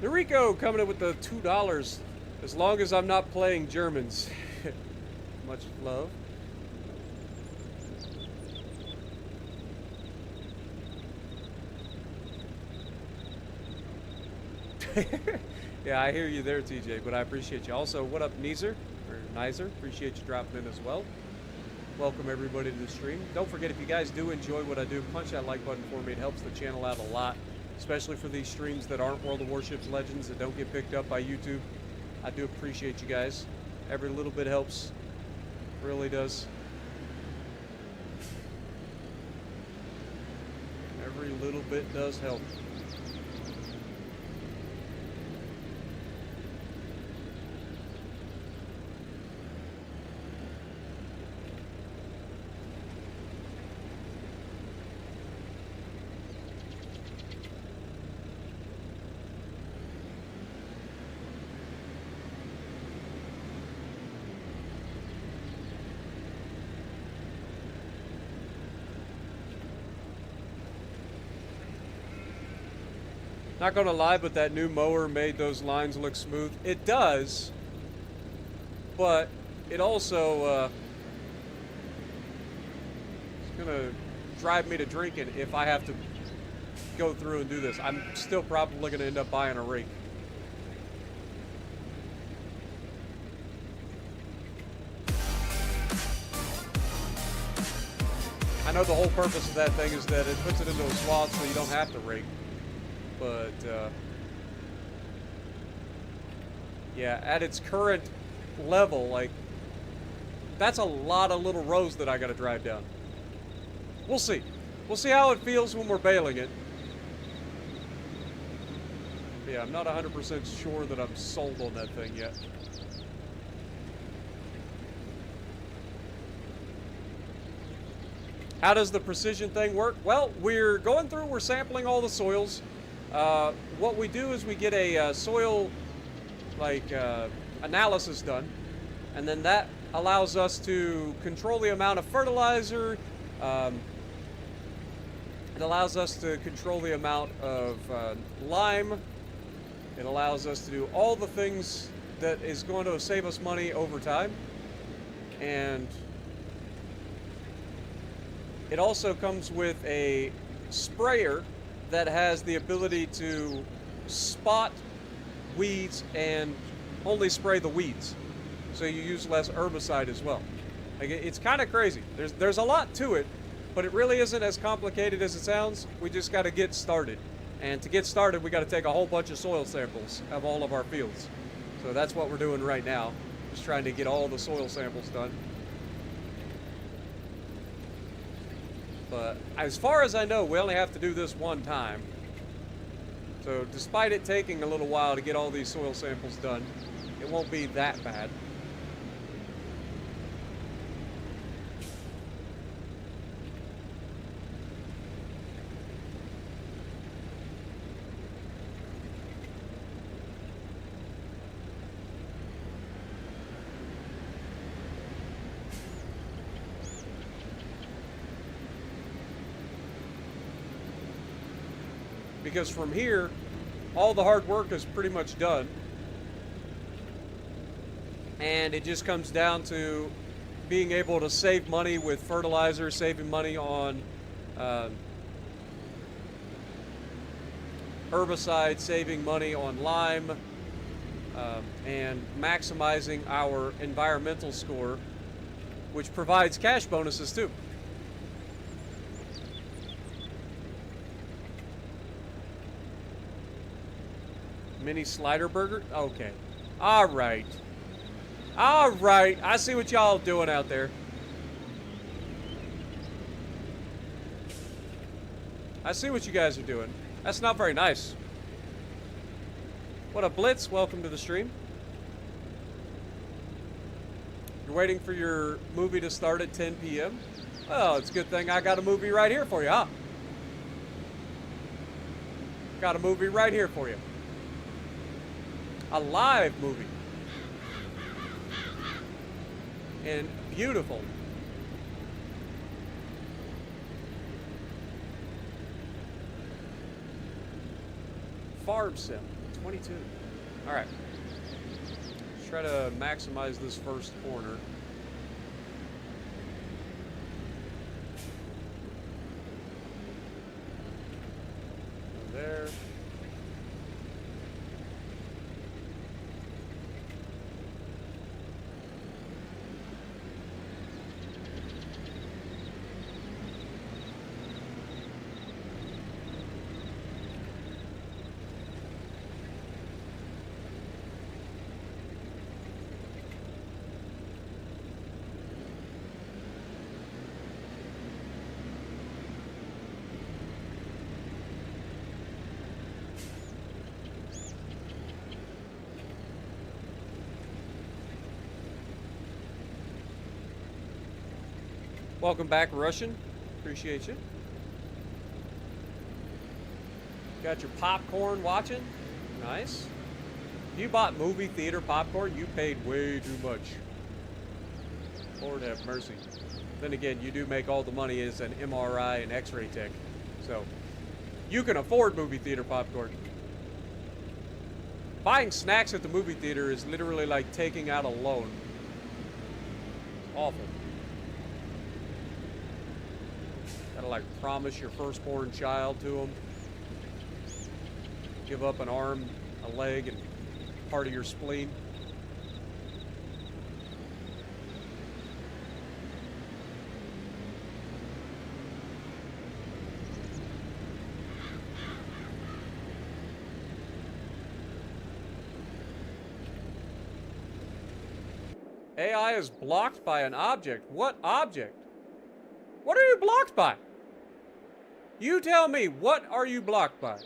Rico coming in with the $2. As long as I'm not playing Germans. Much love. Yeah, I hear you there, TJ, but I appreciate you. Also, what up, Neezer? Or Nizer? Appreciate you dropping in as well. Welcome everybody to the stream. Don't forget, if you guys do enjoy what I do, punch that like button for me. It helps the channel out a lot. Especially for these streams that aren't World of Warships Legends, that don't get picked up by YouTube. I do appreciate you guys. Every little bit helps. Really does. Every little bit does help. Not gonna lie, but that new mower made those lines look smooth. It does, but it also it's gonna drive me to drinking if I have to go through and do this. I'm still probably gonna end up buying a rake. I know the whole purpose of that thing is that it puts it into a swath so you don't have to rake. But, yeah, at its current level, like, that's a lot of little rows that I gotta drive down. We'll see. We'll see how it feels when we're baling it. But yeah, I'm not 100% sure that I'm sold on that thing yet. How does the precision thing work? Well, we're going through, we're sampling all the soils. What we do is we get a soil analysis done, and then that allows us to control the amount of fertilizer. It allows us to control the amount of lime It allows us to do all the things that is going to save us money over time. And it also comes with a sprayer that has the ability to spot weeds and only spray the weeds. So you use less herbicide as well. Like, it's kind of crazy. There's a lot to it, but it really isn't as complicated as it sounds. We just got to get started. And to get started, we got to take a whole bunch of soil samples of all of our fields. So that's what we're doing right now. Just trying to get all the soil samples done. But as far as I know, we only have to do this one time. So despite it taking a little while to get all these soil samples done, it won't be that bad. Because from here, all the hard work is pretty much done. And it just comes down to being able to save money with fertilizer, saving money on herbicide, saving money on lime, and maximizing our environmental score, which provides cash bonuses too. Mini slider burger? Okay. Alright. Alright. I see what y'all doing out there. I see what you guys are doing. That's not very nice. What up, Blitz? Welcome to the stream. You're waiting for your movie to start at 10 p.m.? Well, it's a good thing I got a movie right here for you, huh? Got a movie right here for you. A live movie. And beautiful. Farm sim, 22. All right. Let's try to maximize this first corner. There. Welcome back, Russian. Appreciate you. Got your popcorn watching. Nice. If you bought movie theater popcorn, you paid way too much. Lord have mercy. Then again, you do make all the money as an MRI and X-ray tech. So, you can afford movie theater popcorn. Buying snacks at the movie theater is literally like taking out a loan. It's awful. Gotta like promise your firstborn child to them. Give up an arm, a leg, and part of your spleen. AI is blocked by an object. What object? What are you blocked by? You tell me, what are you blocked by?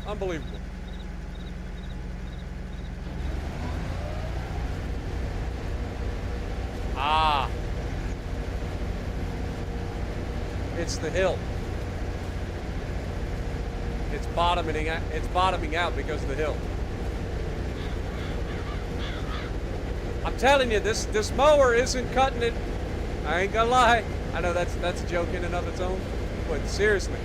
Unbelievable. Ah. It's the hill. It's bottoming out because of the hill. I'm telling you, this mower isn't cutting it. I ain't gonna lie. I know that's a joke in and of its own, but seriously.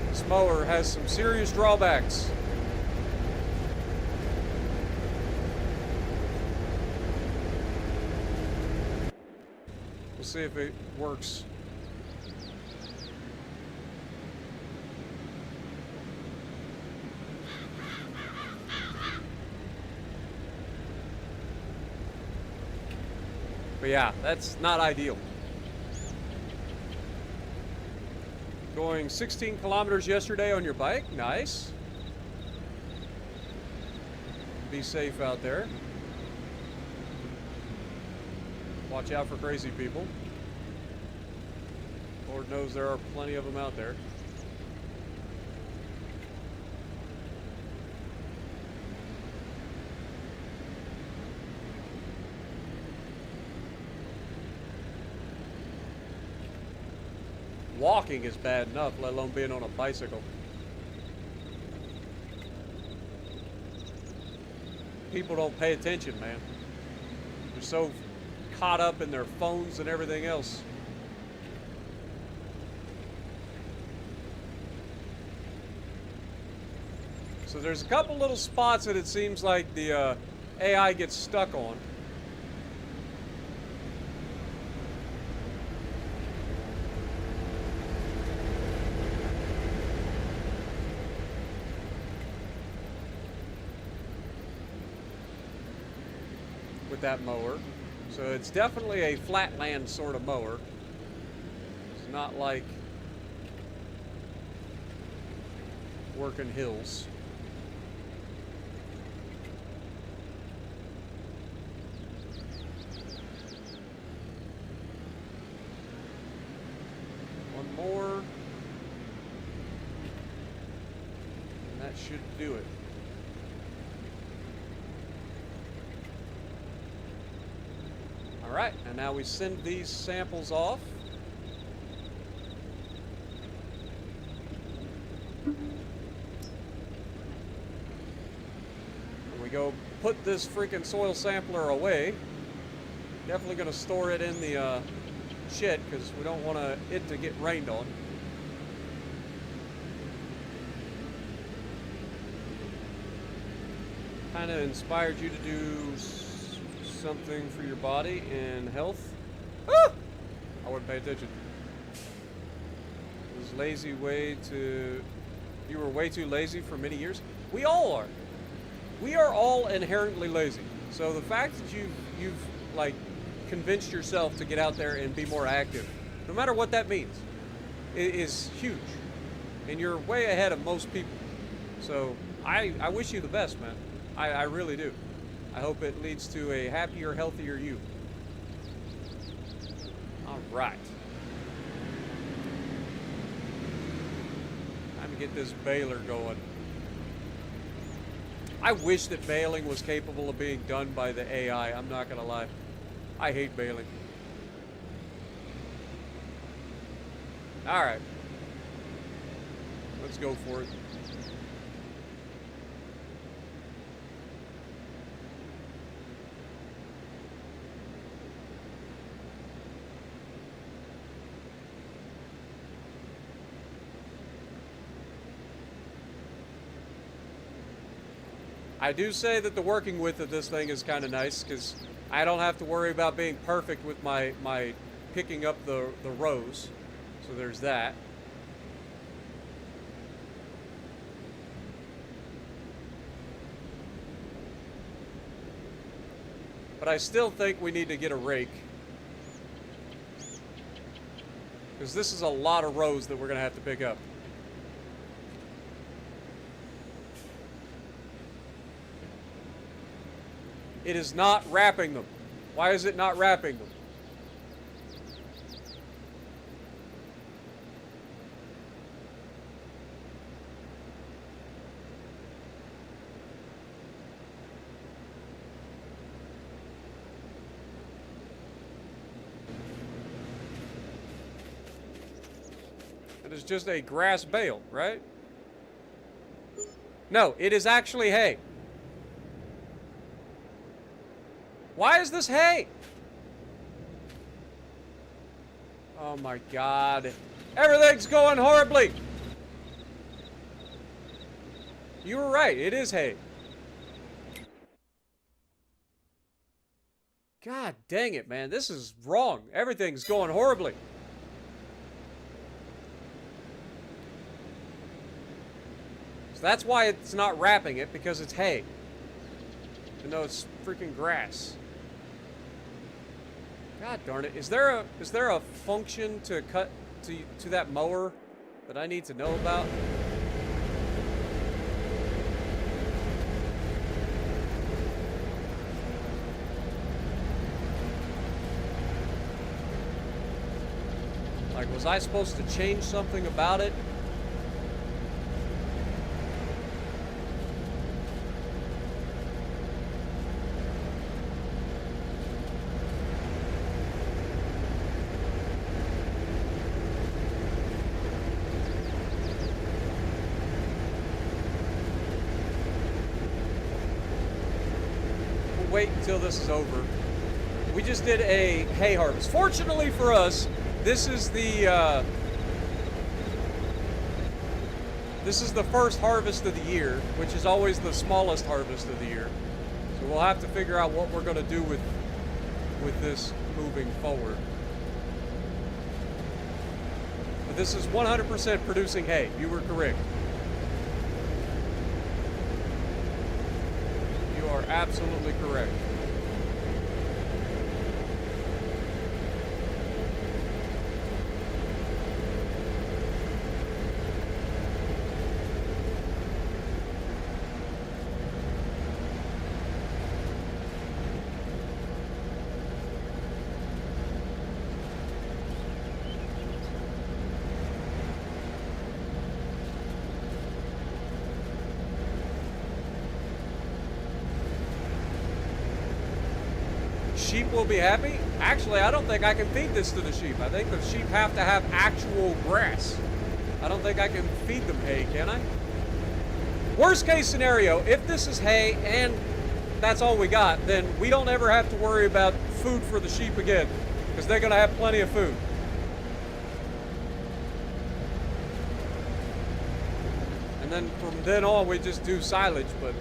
This mower has some serious drawbacks. We'll see if it works. But yeah, that's not ideal. Going 16 kilometers yesterday on your bike. Nice. Be safe out there. Watch out for crazy people. Lord knows there are plenty of them out there. Walking is bad enough, let alone being on a bicycle. People don't pay attention, man. They're so caught up in their phones and everything else. So there's a couple little spots that it seems like the AI gets stuck on. With that mower. So it's definitely a flatland sort of mower. It's not like working hills. One more. And that should do it. Alright, and now we send these samples off. And we go put this freaking soil sampler away. Definitely going to store it in the shed because we don't want it to get rained on. Kind of inspired you to do something for your body and health. Ah! I wouldn't pay attention. It was lazy way to... You were way too lazy for many years. We all are. We are all inherently lazy. So the fact that you've like convinced yourself to get out there and be more active, no matter what that means, is huge. And you're way ahead of most people. So I wish you the best, man. I really do. I hope it leads to a happier, healthier you. All right. Time to get this baler going. I wish that baling was capable of being done by the AI. I'm not gonna lie. I hate baling. All right. Let's go for it. I do say that the working width of this thing is kind of nice because I don't have to worry about being perfect with my picking up the rows. So there's that. But I still think we need to get a rake. Because this is a lot of rows that we're going to have to pick up. It is not wrapping them. Why is it not wrapping them? It is just a grass bale, right? No, it is actually hay. Why is this hay? Oh my god. Everything's going horribly. You were right. It is hay. God dang it, man. This is wrong. Everything's going horribly. So that's why it's not wrapping it, because it's hay. Even though it's freaking grass. God darn it. Is there a function to cut to that mower that I need to know about? Like, was I supposed to change something about it? We'll wait until this is over. We just did a hay harvest. Fortunately for us, this is the first harvest of the year, which is always the smallest harvest of the year. So we'll have to figure out what we're going to do with this moving forward. But this is 100% producing hay. You were correct. You are absolutely correct. Sheep will be happy? Actually, I don't think I can feed this to the sheep. I think the sheep have to have actual grass. I don't think I can feed them hay, can I? Worst case scenario, if this is hay and that's all we got, then we don't ever have to worry about food for the sheep again, because they're going to have plenty of food. And then from then on, we just do silage, but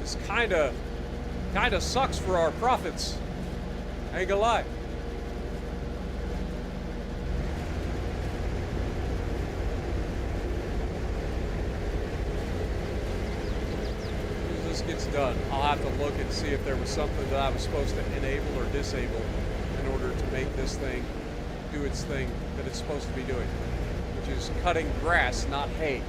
it's kind of sucks for our profits. I ain't gonna lie. As this gets done, I'll have to look and see if there was something that I was supposed to enable or disable in order to make this thing do its thing that it's supposed to be doing, which is cutting grass, not hay.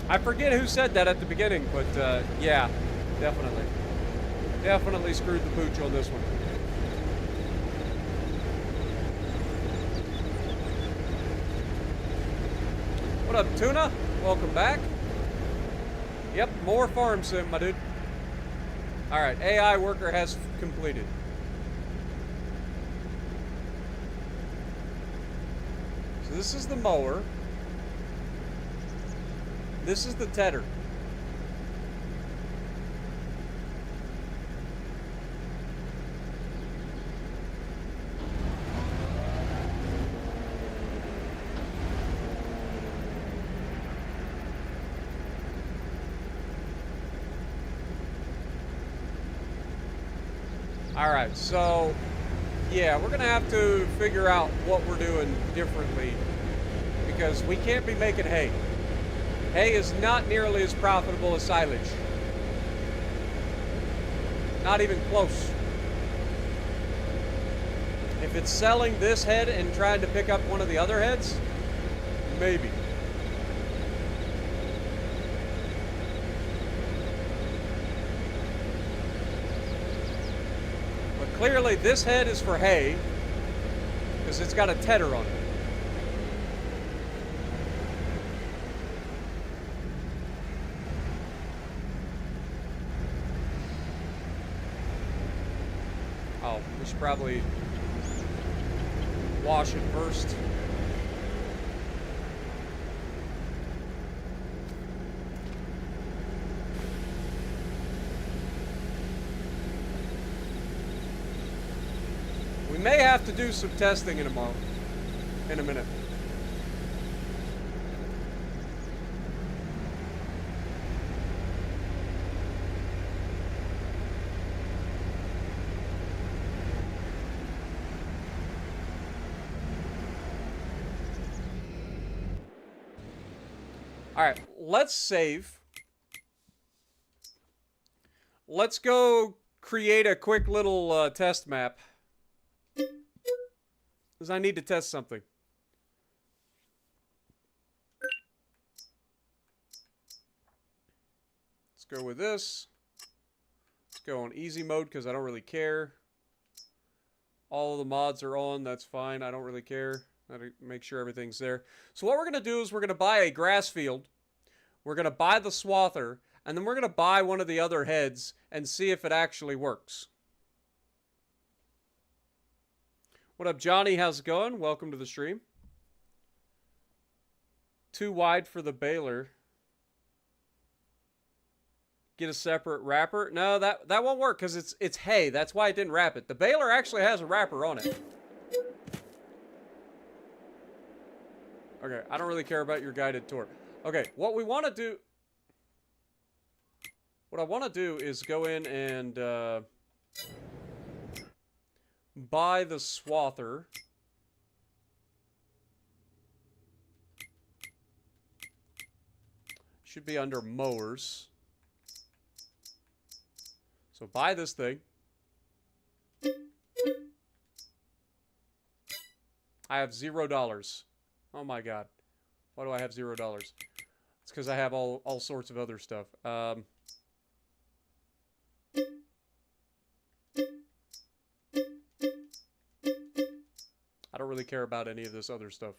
I forget who said that at the beginning, but yeah, definitely. Definitely screwed the pooch on this one. What up, Tuna? Welcome back. Yep, more farm sim, my dude. Alright, AI worker has completed. So this is the mower. This is the tedder. Alright, so yeah, we're gonna have to figure out what we're doing differently, because we can't be making hay. Hay is not nearly as profitable as silage. Not even close. If it's selling this head and trying to pick up one of the other heads, maybe. But clearly this head is for hay, because it's got a tedder on it. Oh, we should probably wash it first. We may have to do some testing in a minute. Alright, let's save. Let's go create a quick little test map. Because I need to test something. Let's go with this. Let's go on easy mode because I don't really care. All of the mods are on, that's fine. I don't really care. I gotta make sure everything's there. So what we're going to do is we're going to buy a grass field. We're going to buy the swather. And then we're going to buy one of the other heads and see if it actually works. What up, Johnny? How's it going? Welcome to the stream. Too wide for the baler. Get a separate wrapper. No, that won't work because it's hay. That's why it didn't wrap it. The baler actually has a wrapper on it. Okay, I don't really care about your guided tour. Okay, what we want to do... What I want to do is go in and buy the swather. Should be under mowers. So buy this thing. I have $0. Oh my god. Why do I have $0? It's because I have all sorts of other stuff. I don't really care about any of this other stuff.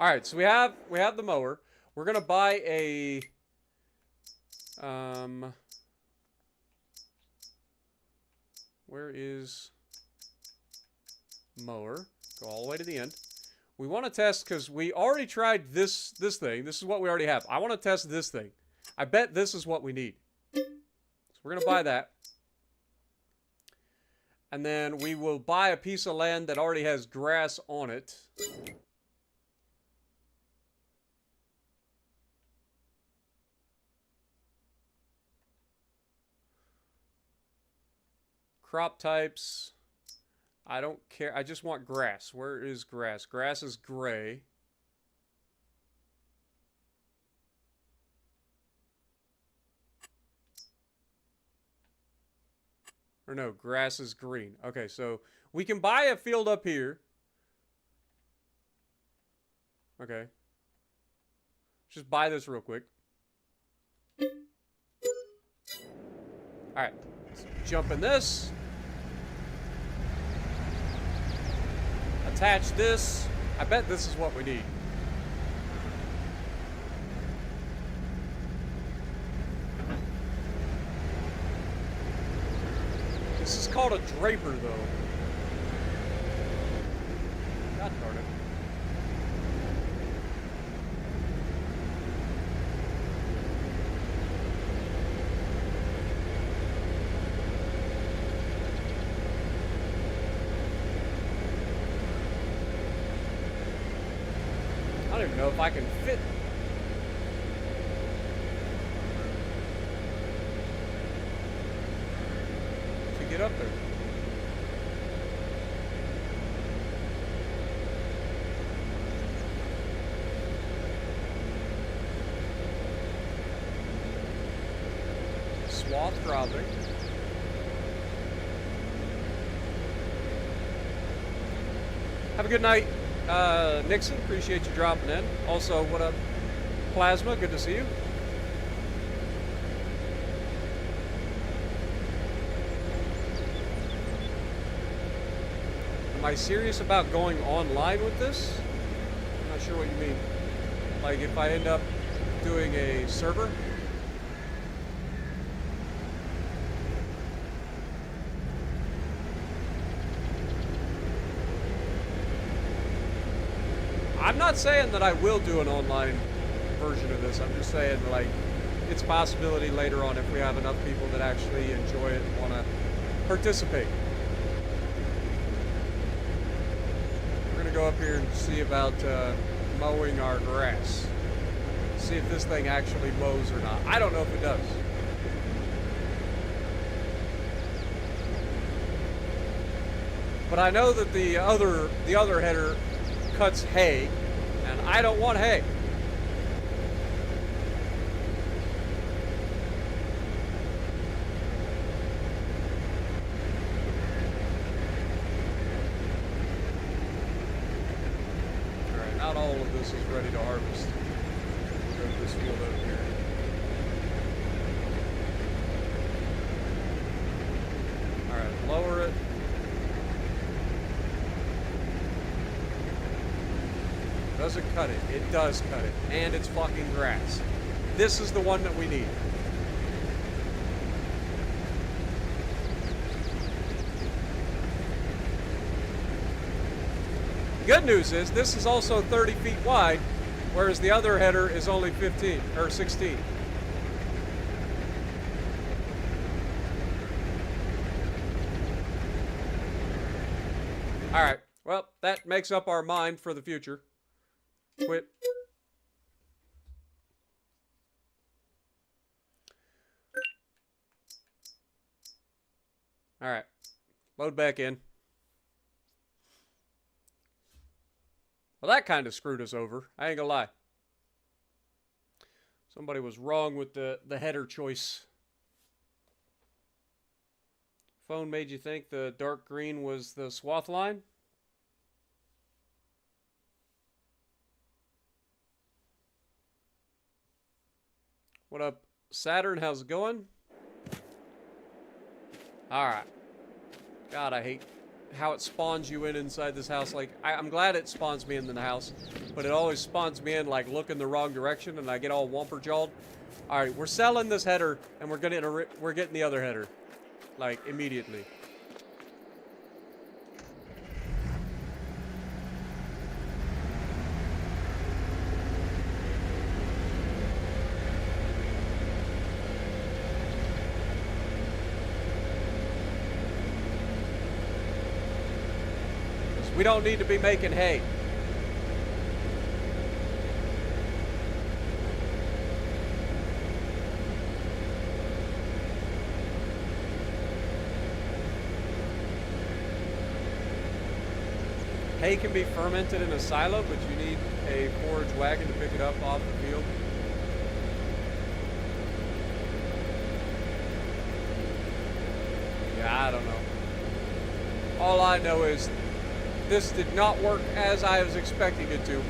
All right, so we have the mower. We're gonna buy a where is mower? Go all the way to the end. We want to test because we already tried this thing. This is what we already have. I want to test this thing. I bet this is what we need. So we're gonna buy that. And then we will buy a piece of land that already has grass on it. Crop types. I don't care. I just want grass. Where is grass? Grass is gray. Or no, grass is green. Okay, so we can buy a field up here. Okay. Just buy this real quick. Alright. Let's jump in this. Attach this. I bet this is what we need. This is called a draper, though. God darn it. I don't even know if I can fit. To get up there. Swath cropping. Have a good night. Nixon, appreciate you dropping in. Also, what up, Plasma? Good to see you. am I serious about going online with this? I'm not sure what you mean. Like if I end up doing a server? I'm not saying that I will do an online version of this. I'm just saying, like, it's a possibility later on if we have enough people that actually enjoy it and want to participate. We're going to go up here and see about mowing our grass. See if this thing actually mows or not. I don't know if it does. But I know that the other header cuts hay, and I don't want hay. Alright, not all of this is ready to harvest. We'll go to this field over here. Alright, lower it. Doesn't cut it. It does cut it. And it's fucking grass. This is the one that we need. The good news is this is also 30 feet wide, whereas the other header is only 15 or 16. All right. Well, that makes up our mind for the future. Quit. All right. Load back in. Well, that kind of screwed us over. I ain't gonna lie. Somebody was wrong with the header choice. Phone made you think the dark green was the swath line? What up, Saturn? How's it going? Alright. God, I hate how it spawns you inside this house. Like, I'm glad it spawns me in the house, but it always spawns me in, like, looking the wrong direction, and I get all whomper-jawed. Alright, we're selling this header, and we're getting the other header. Like, immediately. We don't need to be making hay. Hay can be fermented in a silo, but you need a forage wagon to pick it up off the field. Yeah, I don't know. All I know is this did not work as I was expecting it to.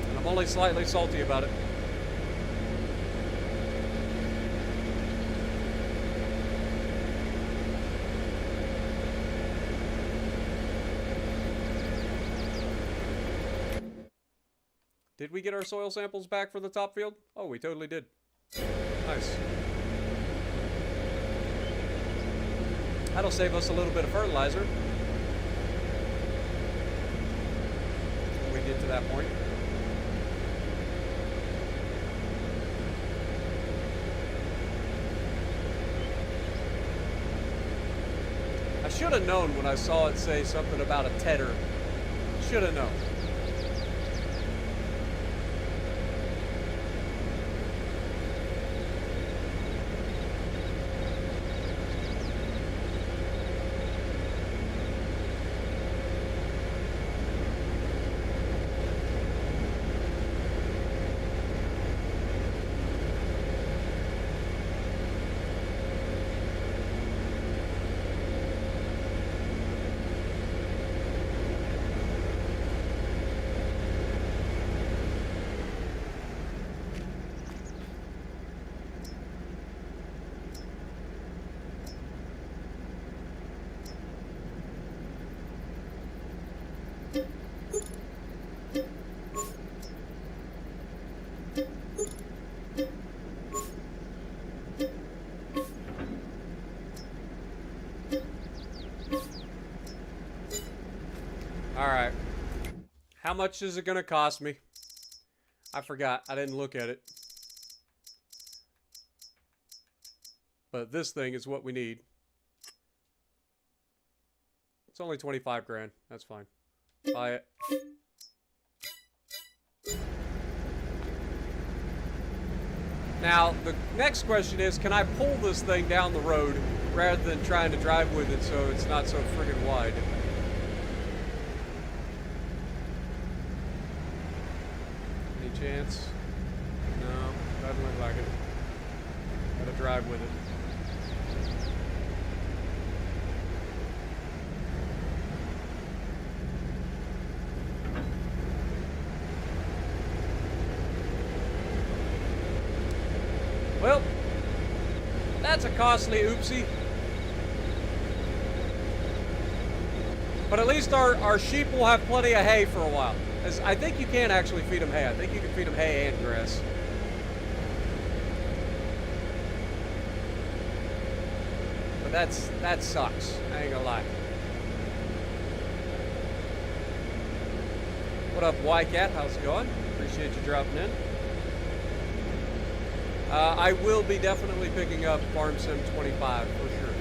And I'm only slightly salty about it. Did we get our soil samples back for the top field? Oh, we totally did. Nice. That'll save us a little bit of fertilizer when we get to that point. I should have known when I saw it say something about a tedder. Should have known. much is it going to cost me? I forgot. I didn't look at it. But this thing is what we need. It's only 25 grand. That's fine. Buy it. Now, the next question is, can I pull this thing down the road rather than trying to drive with it so it's not so friggin' wide? Any chance? No, doesn't look like it. Gotta drive with it. Well, that's a costly oopsie. But at least our sheep will have plenty of hay for a while. As I think you can actually feed them hay. I think you can feed them hay and grass. But that sucks. I ain't gonna lie. What up, Y-Cat? How's it going? Appreciate you dropping in. I will be definitely picking up Farm Sim 25 for sure.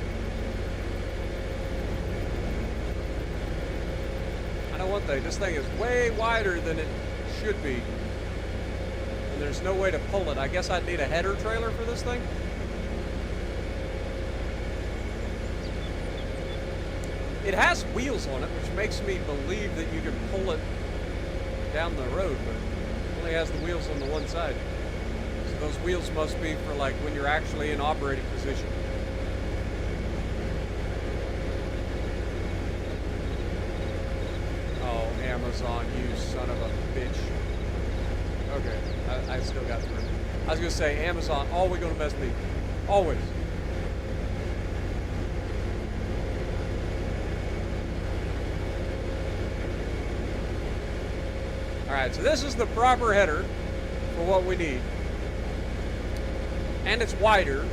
I know one thing, this thing is way wider than it should be. And there's no way to pull it. I guess I'd need a header trailer for this thing. It has wheels on it, which makes me believe that you can pull it down the road, but it only has the wheels on the one side. Those wheels must be for like when you're actually in operating position. Oh, Amazon, you son of a bitch. Okay, I still got through. I was gonna say, Amazon, always gonna mess me. Always. Alright, so this is the proper header for what we need. And it's wider,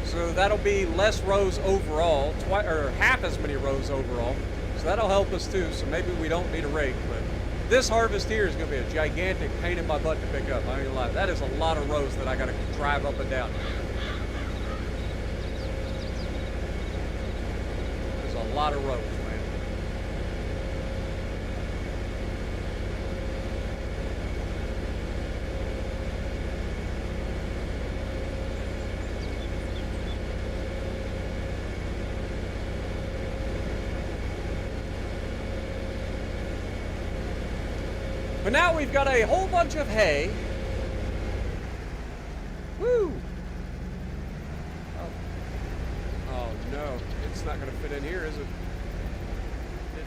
so that'll be less rows overall, or half as many rows overall. So that'll help us too, so maybe we don't need a rake. But this harvest here is going to be a gigantic pain in my butt to pick up. I ain't gonna lie. That is a lot of rows that I got to drive up and down. There's a lot of rows, man. But now we've got a whole bunch of hay. Woo! Oh no, it's not going to fit in here, is it?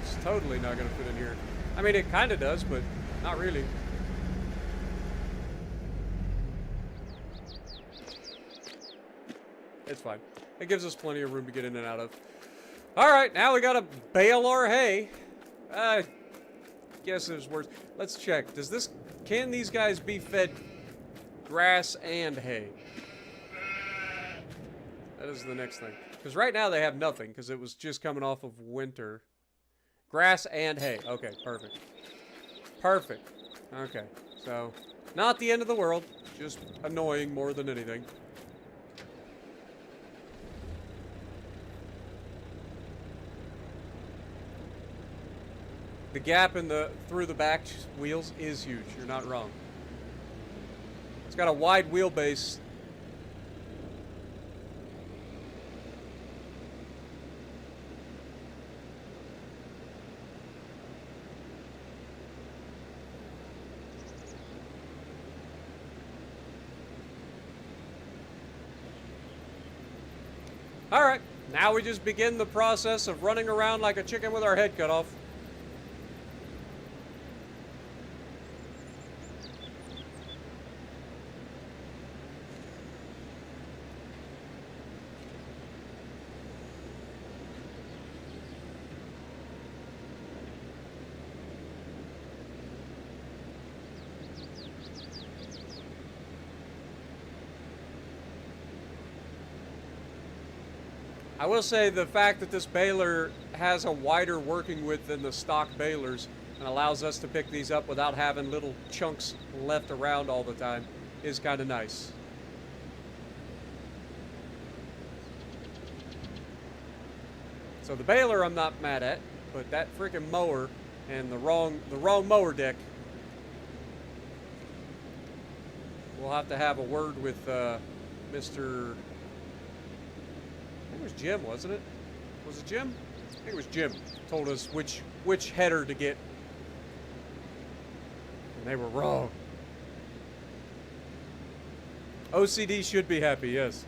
It's totally not going to fit in here. I mean, it kind of does, but not really. It's fine. It gives us plenty of room to get in and out of. Alright, now we got to bale our hay. Guess there's worse. Let's check. Can these guys be fed grass and hay? That is the next thing. Because right now they have nothing, because it was just coming off of winter. Grass and hay. Okay, perfect. Perfect. Okay, so not the end of the world. Just annoying more than anything. The gap in through the back wheels is huge. You're not wrong. It's got a wide wheelbase. All right, now we just begin the process of running around like a chicken with our head cut off. I will say the fact that this baler has a wider working width than the stock balers and allows us to pick these up without having little chunks left around all the time is kind of nice. So the baler I'm not mad at, but that freaking mower and the wrong mower deck, we'll have to have a word with Mr. I think it was Jim, wasn't it? Was it Jim? I think it was Jim. Told us which header to get. And they were wrong. OCD should be happy, yes.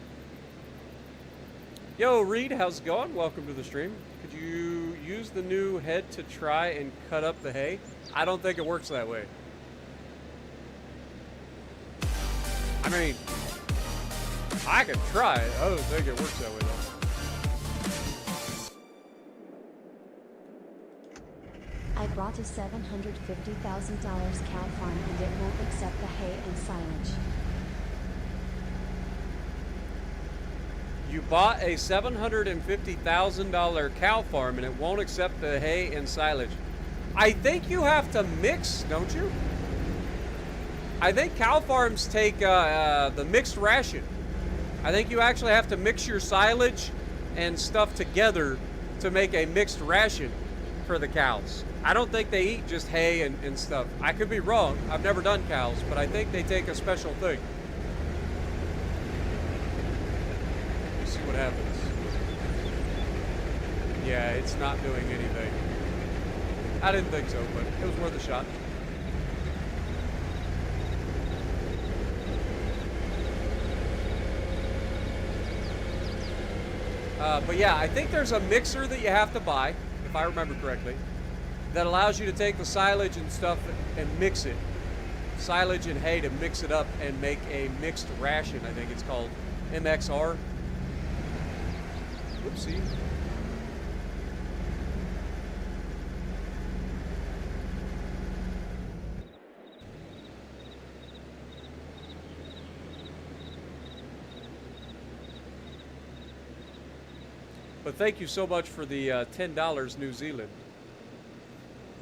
Yo, Reed, how's it going? Welcome to the stream. Could you use the new head to try and cut up the hay? I don't think it works that way. I mean, I could try it. I don't think it works that way, though. I bought a $750,000 cow farm and it won't accept the hay and silage. You bought a $750,000 cow farm and it won't accept the hay and silage. I think you have to mix, don't you? I think cow farms take the mixed ration. I think you actually have to mix your silage and stuff together to make a mixed ration for the cows. I don't think they eat just hay and stuff. I could be wrong. I've never done cows, but I think they take a special thing. Let's see what happens. Yeah, it's not doing anything. I didn't think so, but it was worth a shot. But yeah, I think there's a mixer that you have to buy, if I remember correctly, that allows you to take the silage and stuff and mix it. Silage and hay to mix it up and make a mixed ration. I think it's called MXR. Whoopsie. But thank you so much for the $10 New Zealand.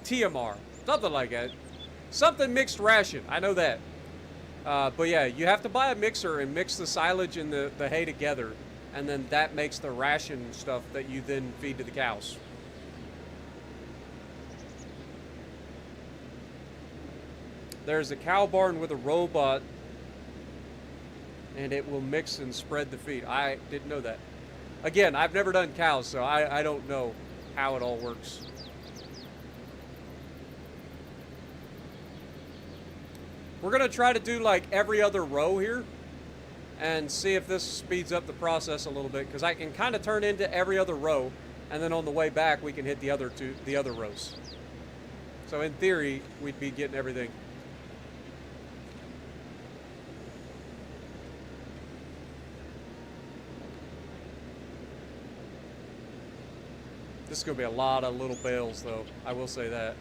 TMR, something like that. Something mixed ration, I know that. But yeah, you have to buy a mixer and mix the silage and the hay together. And then that makes the ration stuff that you then feed to the cows. There's a cow barn with a robot. And it will mix and spread the feed. I didn't know that. Again, I've never done cows, so I don't know how it all works. We're going to try to do like every other row here and see if this speeds up the process a little bit, because I can kind of turn into every other row, and then on the way back we can hit the other rows. So in theory, we'd be getting everything. This is going to be a lot of little bales, though. I will say that.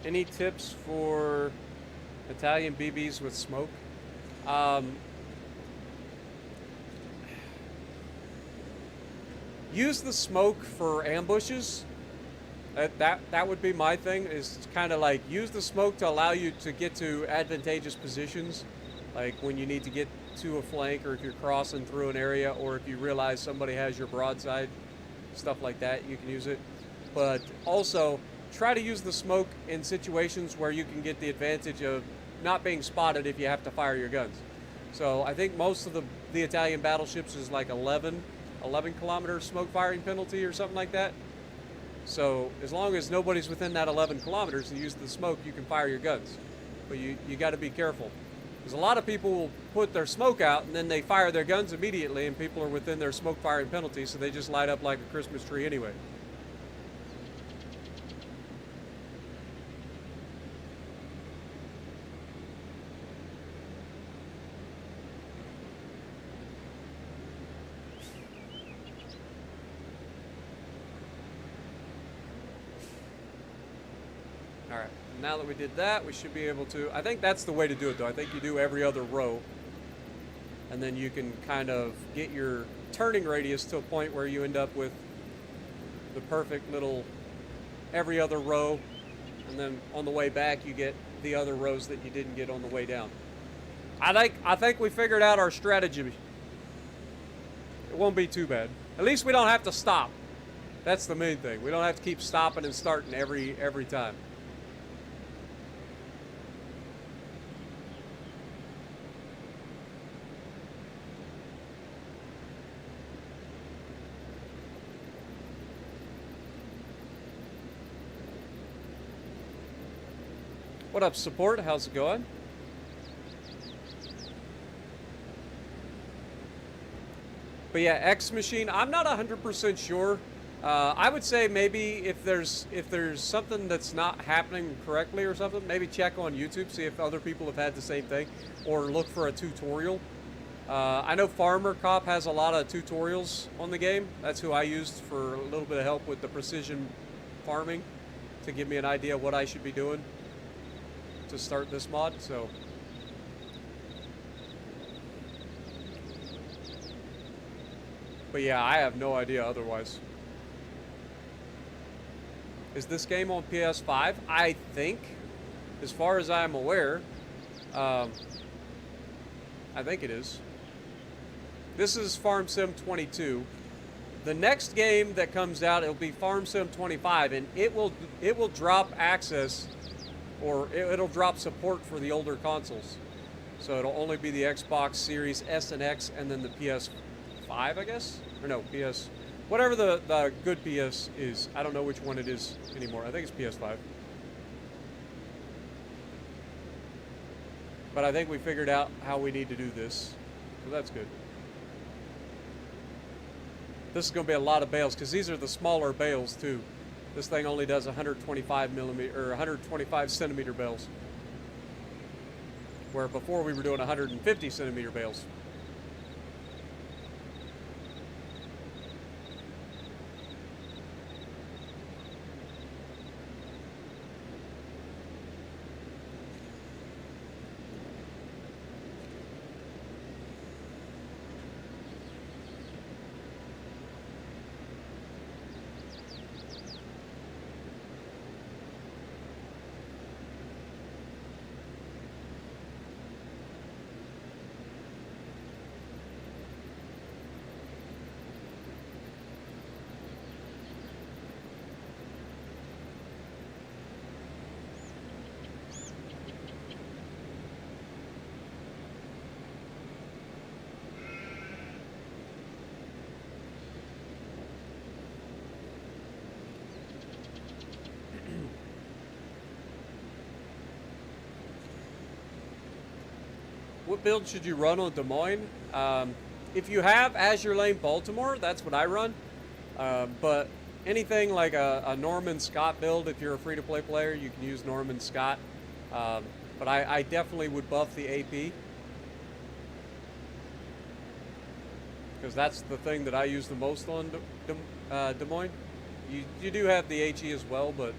Any tips for Italian BBs with smoke? Use the smoke for ambushes. That would be my thing, is kind of like use the smoke to allow you to get to advantageous positions, like when you need to get to a flank, or if you're crossing through an area, or if you realize somebody has your broadside, stuff like that, you can use it. But also try to use the smoke in situations where you can get the advantage of not being spotted if you have to fire your guns. So I think most of the Italian battleships is like 11 kilometer smoke firing penalty or something like that. So as long as nobody's within that 11 kilometers and use the smoke, you can fire your guns. But you got to be careful, because a lot of people will put their smoke out and then they fire their guns immediately, and people are within their smoke firing penalty, so they just light up like a Christmas tree anyway. Alright, now that we did that, we should be able to... I think that's the way to do it, though. I think you do every other row. And then you can kind of get your turning radius to a point where you end up with the perfect little every other row. And then on the way back, you get the other rows that you didn't get on the way down. I think we figured out our strategy. It won't be too bad. At least we don't have to stop. That's the main thing. We don't have to keep stopping and starting every time. What up, support? How's it going? But yeah, X machine, I'm not 100% sure. I would say maybe if there's something that's not happening correctly or something, maybe check on YouTube, see if other people have had the same thing, or look for a tutorial. I know Farmer Cop has a lot of tutorials on the game. That's who I used for a little bit of help with the precision farming to give me an idea of what I should be doing to start this mod. So but yeah, I have no idea otherwise. Is this game on PS5? I think, as far as I'm aware, I think it is. This is Farm Sim 22. The next game that comes out, it'll be Farm Sim 25, and it will drop access, or it'll drop support for the older consoles. So it'll only be the Xbox Series S and X, and then the PS5, I guess? Or no, PS... Whatever the good PS is. I don't know which one it is anymore. I think it's PS5. But I think we figured out how we need to do this. So that's good. This is going to be a lot of bales, because these are the smaller bales, too. This thing only does 125 millimeter, or 125 centimeter bales. Where before we were doing 150 centimeter bales. What build should you run on Des Moines? If you have Azure Lane Baltimore, that's what I run. But anything like a Norman Scott build, if you're a free-to-play player, you can use Norman Scott. But I definitely would buff the AP. Because that's the thing that I use the most on Des Moines. You do have the HE as well, but...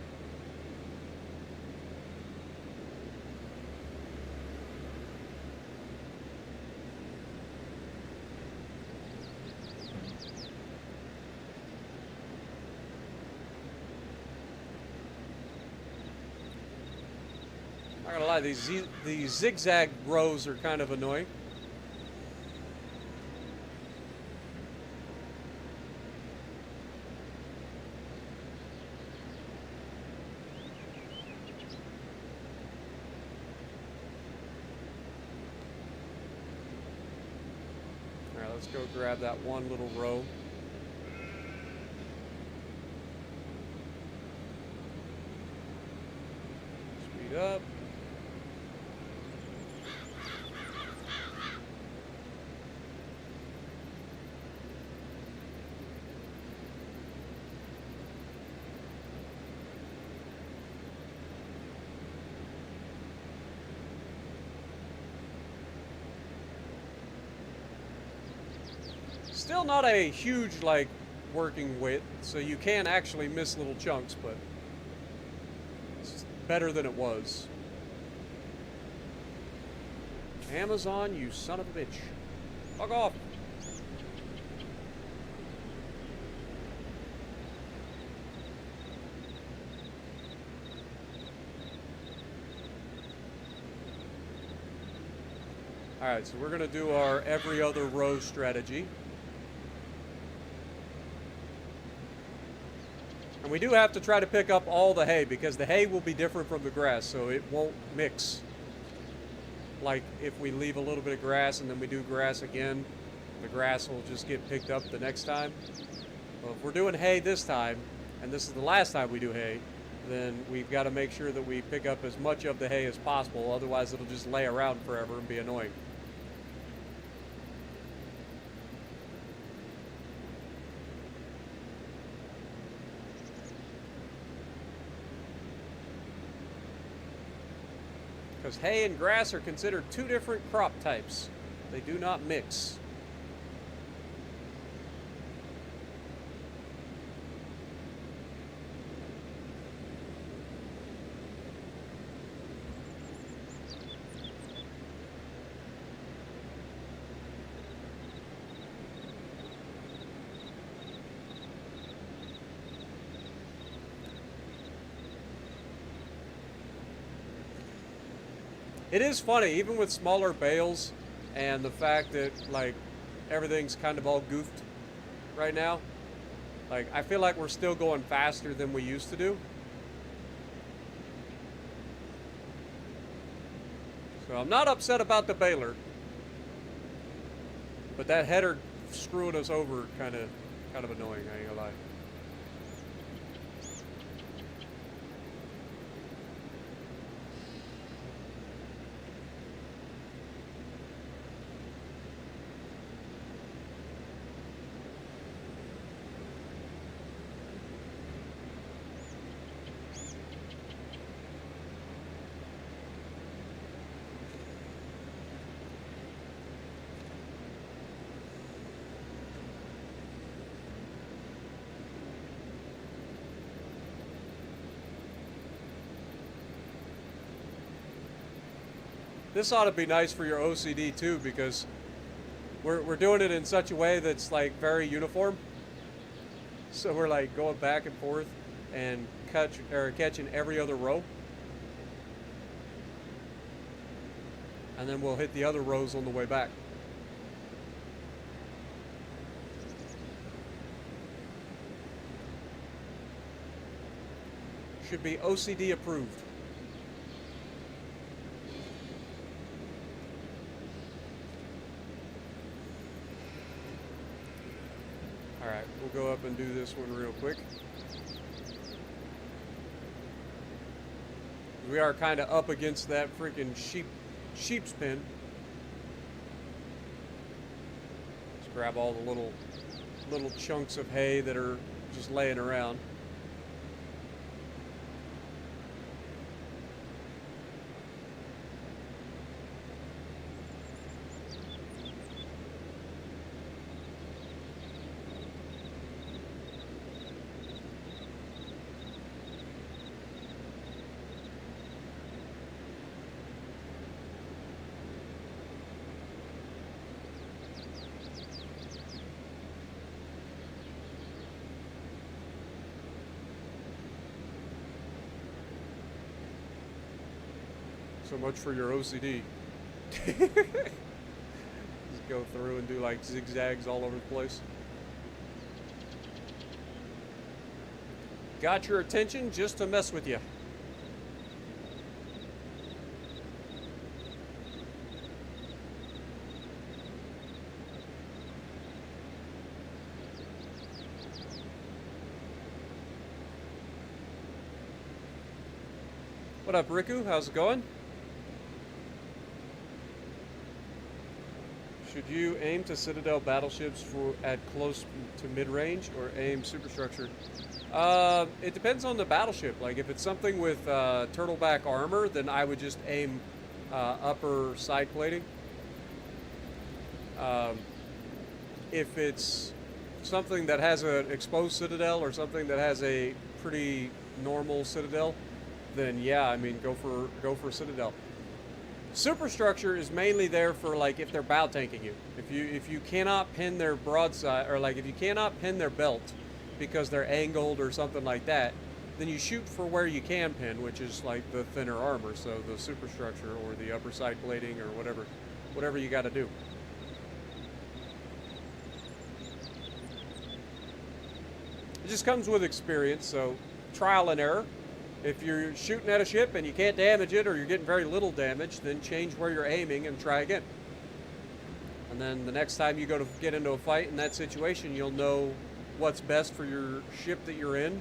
Not gonna lie, these zigzag rows are kind of annoying. Alright, let's go grab that one little row. Speed up. Still not a huge, like, working width, so you can actually miss little chunks, but better than it was. Amazon, you son of a bitch. Fuck off. Alright, so we're going to do our every other row strategy. And we do have to try to pick up all the hay, because the hay will be different from the grass, so it won't mix. Like, if we leave a little bit of grass and then we do grass again, the grass will just get picked up the next time. Well, if we're doing hay this time, and this is the last time we do hay, then we've got to make sure that we pick up as much of the hay as possible, otherwise it'll just lay around forever and be annoying. Because hay and grass are considered two different crop types. They do not mix. It is funny, even with smaller bales and the fact that, like, everything's kind of all goofed right now. Like, I feel like we're still going faster than we used to do. So I'm not upset about the baler. But that header screwing us over kind of annoying, I ain't gonna lie. This ought to be nice for your OCD too, because we're doing it in such a way that's like very uniform. So we're like going back and forth and catching every other row. And then we'll hit the other rows on the way back. Should be OCD approved. Alright, we'll go up and do this one real quick. We are kind of up against that freaking sheep's pen. Let's grab all the little chunks of hay that are just laying around. So much for your OCD. Just go through and do like zigzags all over the place. Got your attention just to mess with you. What up, Riku? How's it going? Should you aim to Citadel battleships at close to mid-range or aim superstructure? It depends on the battleship. Like, if it's something with turtleback armor, then I would just aim upper side plating. If it's something that has an exposed citadel or something that has a pretty normal citadel, then yeah, I mean, go for Citadel. Superstructure is mainly there for, like, if they're bow tanking you. If you cannot pin their broadside, or like if you cannot pin their belt because they're angled or something like that, then you shoot for where you can pin, which is like the thinner armor, so the superstructure or the upper side plating or whatever you got to do. It just comes with experience, so trial and error. If you're shooting at a ship and you can't damage it, or you're getting very little damage, then change where you're aiming and try again. And then the next time you go to get into a fight in that situation, you'll know what's best for your ship that you're in,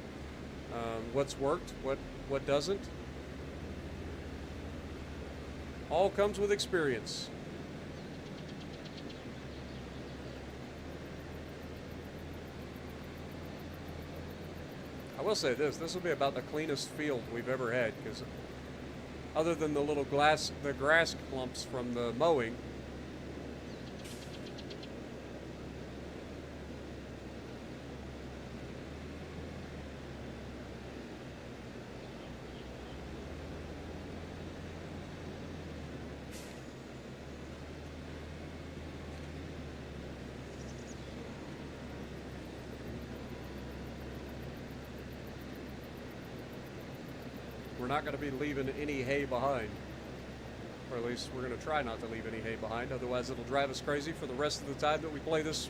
what's worked, what doesn't. All comes with experience. I will say this will be about the cleanest field we've ever had, because other than the little grass clumps from the mowing, we're not going to be leaving any hay behind. Or at least we're going to try not to leave any hay behind, otherwise it'll drive us crazy for the rest of the time that we play this.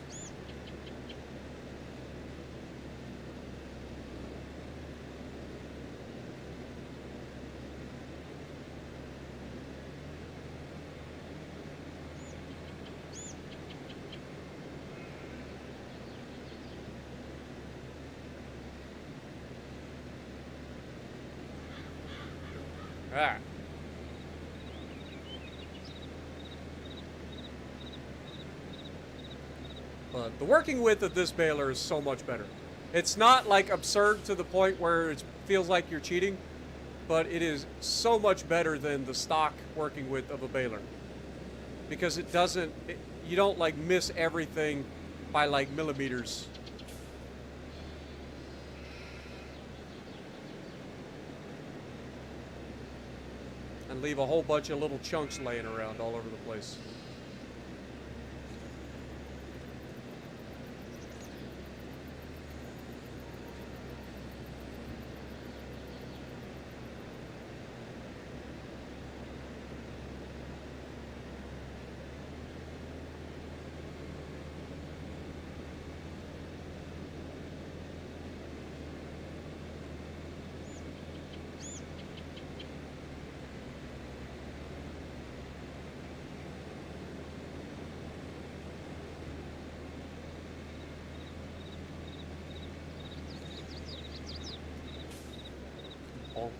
Ah. But the working width of this baler is so much better. It's not like absurd to the point where it feels like you're cheating, but it is so much better than the stock working width of a baler. Because it doesn't, you don't like miss everything by like millimeters. And leave a whole bunch of little chunks laying around all over the place. Bonk.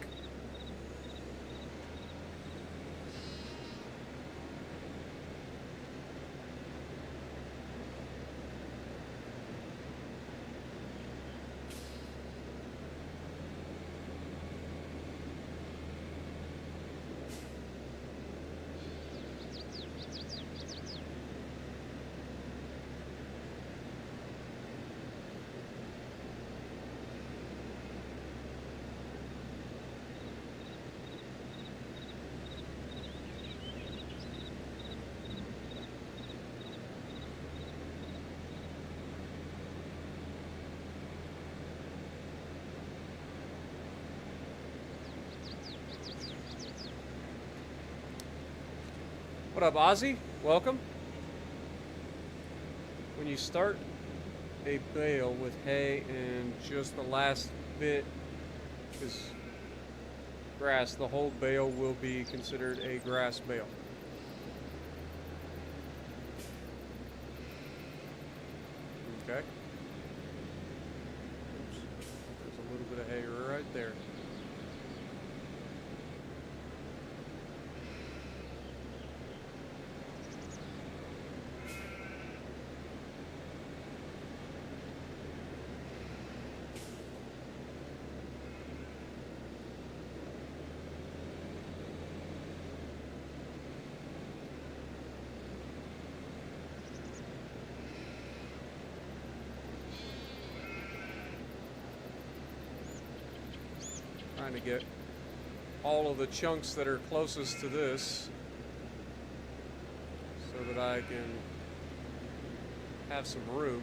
What up, Ozzy? Welcome. When you start a bale with hay and just the last bit is grass, the whole bale will be considered a grass bale. Okay. Oops. There's a little bit of hay right there. Trying to get all of the chunks that are closest to this so that I can have some room.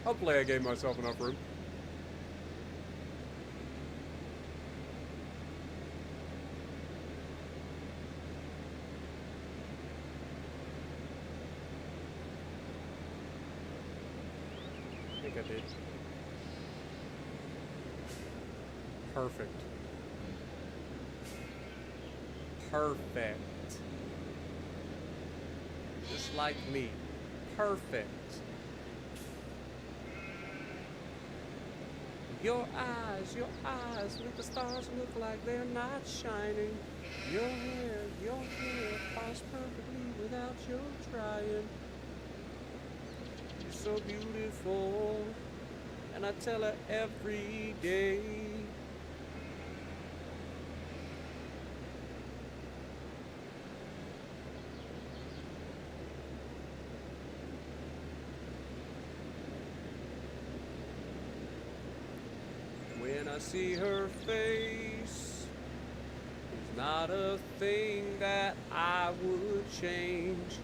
Hopefully I gave myself enough room. I think I did. Perfect. Perfect. Just like me. Perfect. Your eyes make the stars look like they're not shining. Your hair falls perfectly without your trying. You're so beautiful, and I tell her every day. When I see her face, there's not a thing that I would change,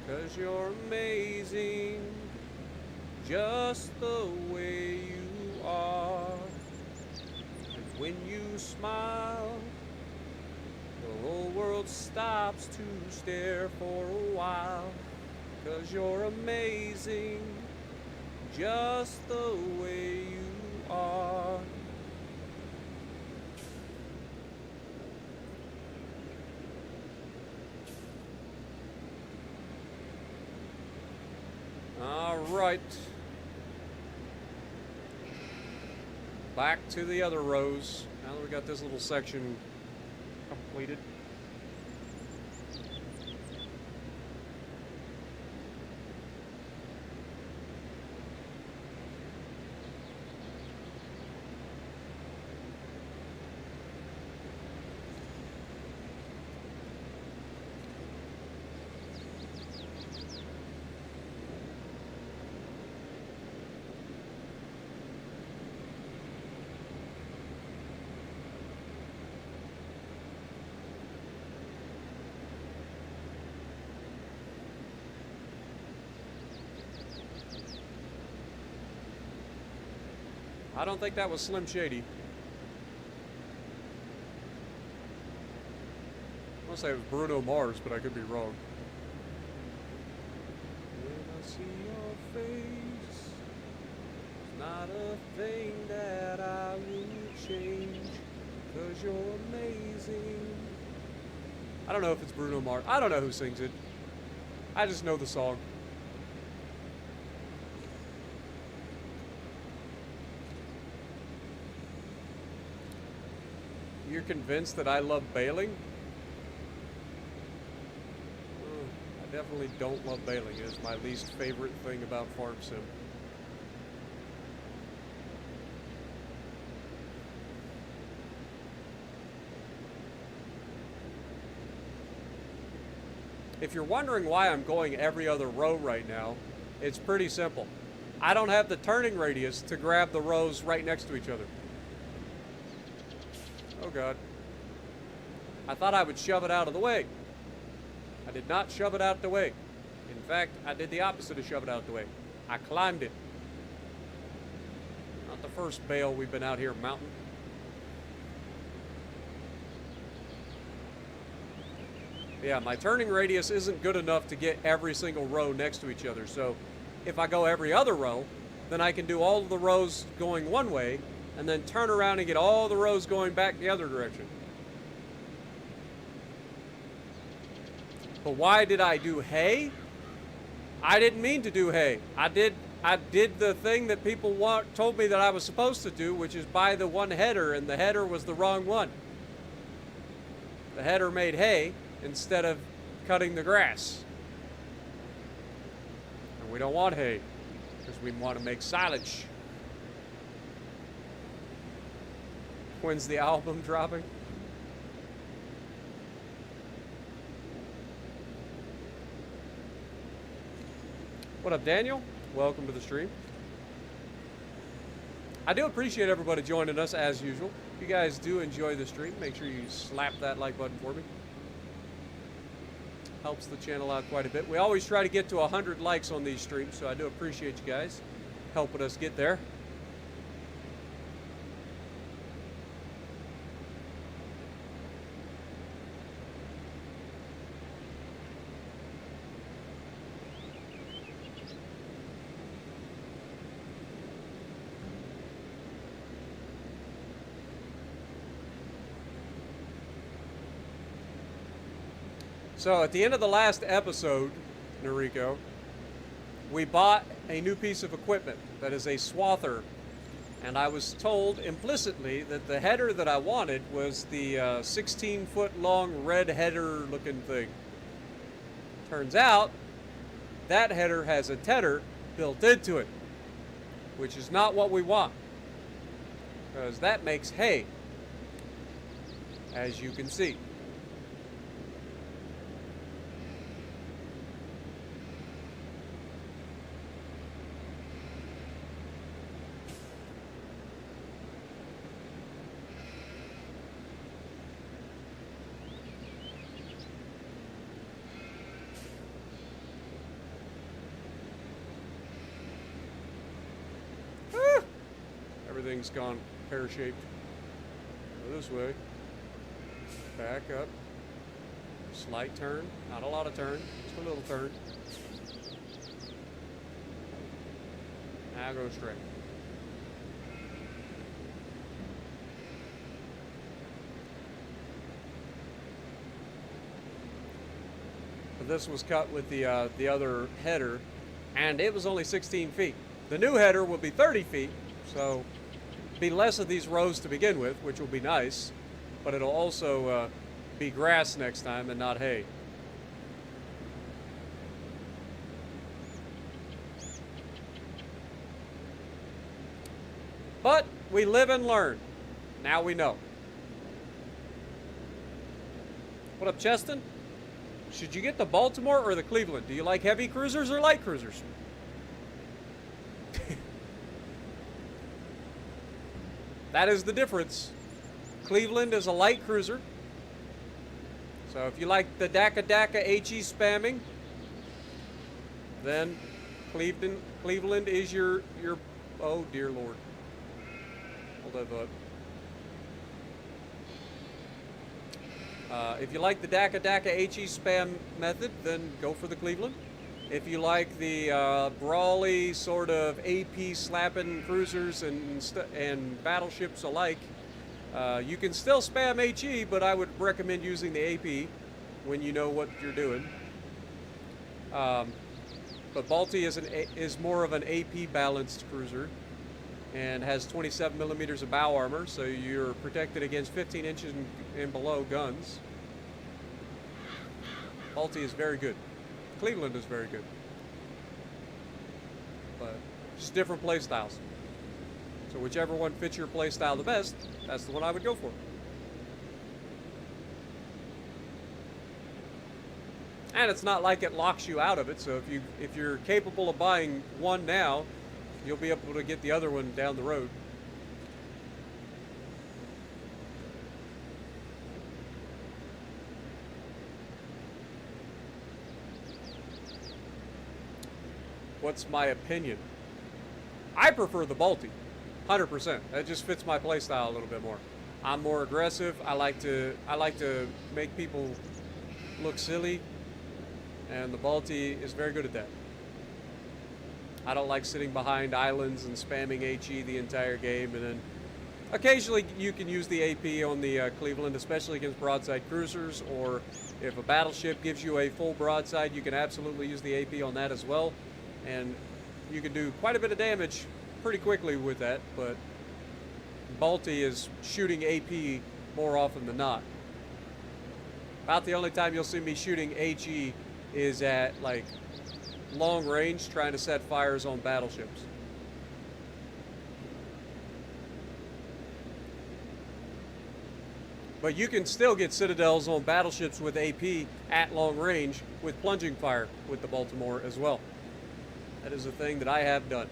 'cause you're amazing, just the way you are. And when you smile, the whole world stops to stare for a while, 'cause you're amazing, just the way you are. All right. Back to the other rows. Now that we got this little section completed. I don't think that was Slim Shady. I want to say it was Bruno Mars, but I could be wrong. When I see your face, it's not a thing that I would change, 'cause you're amazing. I don't know if it's Bruno Mars. I don't know who sings it. I just know the song. You're convinced that I love bailing? I definitely don't love bailing. It is my least favorite thing about Farm Sim. If you're wondering why I'm going every other row right now, it's pretty simple. I don't have the turning radius to grab the rows right next to each other. Oh God. I thought I would shove it out of the way. I did not shove it out of the way. In fact, I did the opposite of shove it out of the way. I climbed it. Not the first bail we've been out here mountain. Yeah, my turning radius isn't good enough to get every single row next to each other. So if I go every other row, then I can do all of the rows going one way and then turn around and get all the rows going back the other direction. But why did I do hay? I didn't mean to do hay. I did the thing that people told me that I was supposed to do, which is buy the one header, and the header was the wrong one. The header made hay instead of cutting the grass. And we don't want hay, because we want to make silage. When's the album dropping? What up, Daniel? Welcome to the stream. I do appreciate everybody joining us as usual. If you guys do enjoy the stream, make sure you slap that like button for me. Helps the channel out quite a bit. We always try to get to 100 likes on these streams, so I do appreciate you guys helping us get there. So at the end of the last episode, Noriko, we bought a new piece of equipment that is a swather. And I was told implicitly that the header that I wanted was the 16-foot long red header looking thing. Turns out that header has a tedder built into it, which is not what we want, because that makes hay, as you can see. Everything's gone pear-shaped. Go this way. Back up. Slight turn. Not a lot of turn. Just a little turn. Now go straight. But this was cut with the other header, and it was only 16 feet. The new header will be 30 feet, so be less of these rows to begin with, which will be nice, but it'll also be grass next time and not hay. But we live and learn. Now we know. What up, Cheston? Should you get the Baltimore or the Cleveland? Do you like heavy cruisers or light cruisers? That is the difference. Cleveland is a light cruiser. So if you like the DACA HE spamming, then Cleveland is your oh dear Lord. Hold that thought. If you like the DACA HE spam method, then go for the Cleveland. If you like the brawly sort of AP slapping cruisers and battleships alike, you can still spam HE, but I would recommend using the AP when you know what you're doing. But Balti is more of an AP balanced cruiser and has 27 millimeters of bow armor, so you're protected against 15 inches and below guns. Balti is very good. Cleveland is very good, but just different play styles. So whichever one fits your play style the best, that's the one I would go for. And it's not like it locks you out of it. So if you're capable of buying one now, you'll be able to get the other one down the road. What's my opinion? I prefer the Balti, 100%. That just fits my playstyle a little bit more. I'm more aggressive. I like to make people look silly, and the Balti is very good at that. I don't like sitting behind islands and spamming HE the entire game, and then occasionally you can use the AP on the Cleveland, especially against broadside cruisers, or if a battleship gives you a full broadside, you can absolutely use the AP on that as well, and you can do quite a bit of damage pretty quickly with that, but Balti is shooting AP more often than not. About the only time you'll see me shooting HE is at, like, long range, trying to set fires on battleships. But you can still get citadels on battleships with AP at long range with plunging fire with the Baltimore as well. That is a thing that I have done.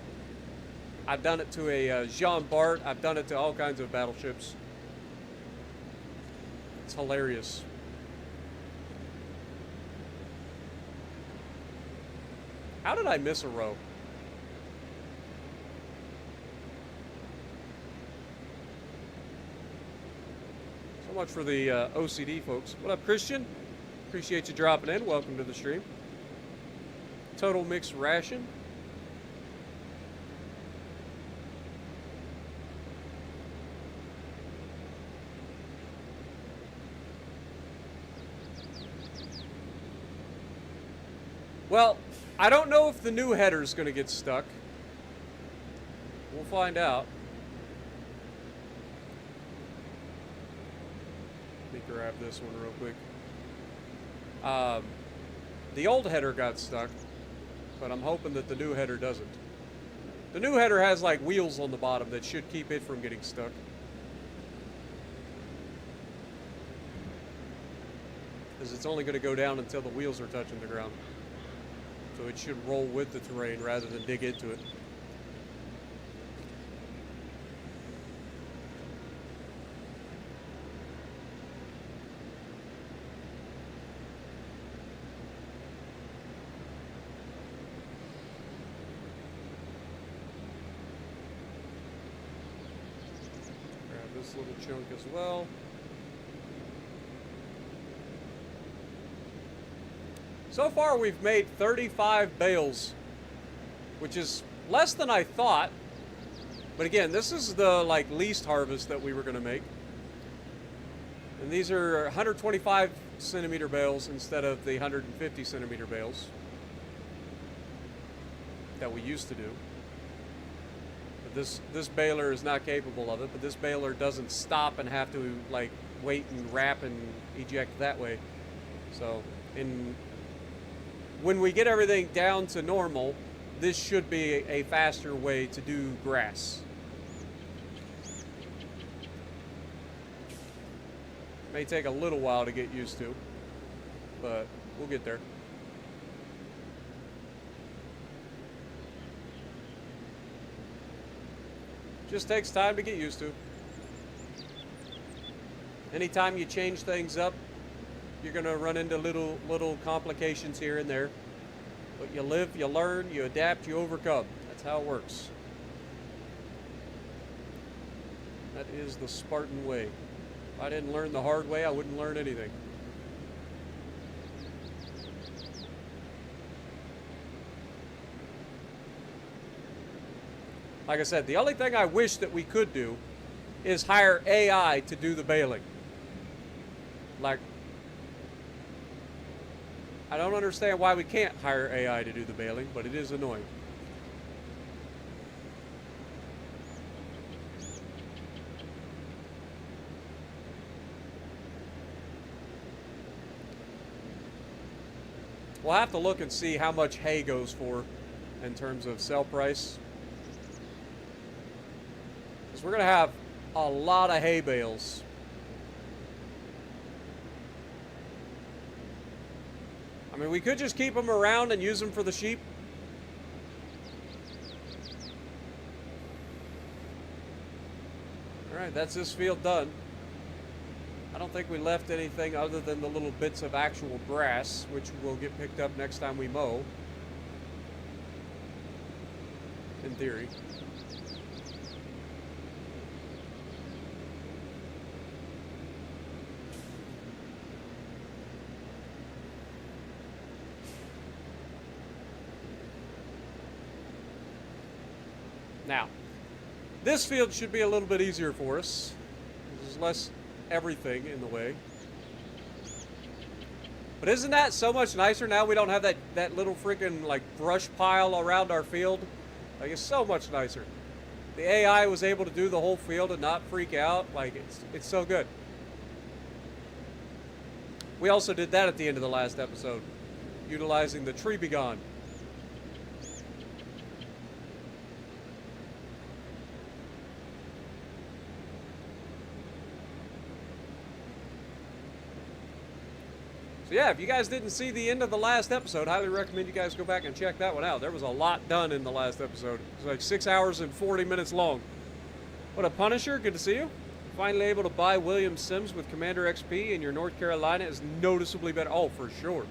I've done it to a Jean Bart. I've done it to all kinds of battleships. It's hilarious. How did I miss a row? So much for the OCD folks. What up, Christian? Appreciate you dropping in. Welcome to the stream. Total mixed ration. Well, I don't know if the new header is going to get stuck. We'll find out. Let me grab this one real quick. The old header got stuck, but I'm hoping that the new header doesn't. The new header has like wheels on the bottom that should keep it from getting stuck. Because it's only going to go down until the wheels are touching the ground. So it should roll with the terrain rather than dig into it. Grab this little chunk as well. So far, we've made 35 bales, which is less than I thought. But again, this is the least harvest that we were going to make. And these are 125 centimeter bales instead of the 150 centimeter bales that we used to do. But this baler is not capable of it, but this baler doesn't stop and have to wait and wrap and eject that way. So when we get everything down to normal, this should be a faster way to do grass. May take a little while to get used to, but we'll get there. Just takes time to get used to. Anytime you change things up, you're going to run into little complications here and there. But you live, you learn, you adapt, you overcome. That's how it works. That is the Spartan way. If I didn't learn the hard way, I wouldn't learn anything. Like I said, the only thing I wish that we could do is hire AI to do the bailing. I don't understand why we can't hire AI to do the bailing, but it is annoying. We'll have to look and see how much hay goes for in terms of sell price. Because we're going to have a lot of hay bales. I mean, we could just keep them around and use them for the sheep. All right, that's this field done. I don't think we left anything other than the little bits of actual grass, which will get picked up next time we mow. In theory. Now, this field should be a little bit easier for us. There's less everything in the way. But isn't that so much nicer now we don't have that little freaking like brush pile around our field? Like, it's so much nicer. The AI was able to do the whole field and not freak out. Like, it's so good. We also did that at the end of the last episode, utilizing the tree begone. So yeah, if you guys didn't see the end of the last episode, highly recommend you guys go back and check that one out. There was a lot done in the last episode. It was like 6 hours and 40 minutes long. What a Punisher, good to see you. Finally able to buy William Sims with Commander XP, and your North Carolina is noticeably better. Oh, for sure.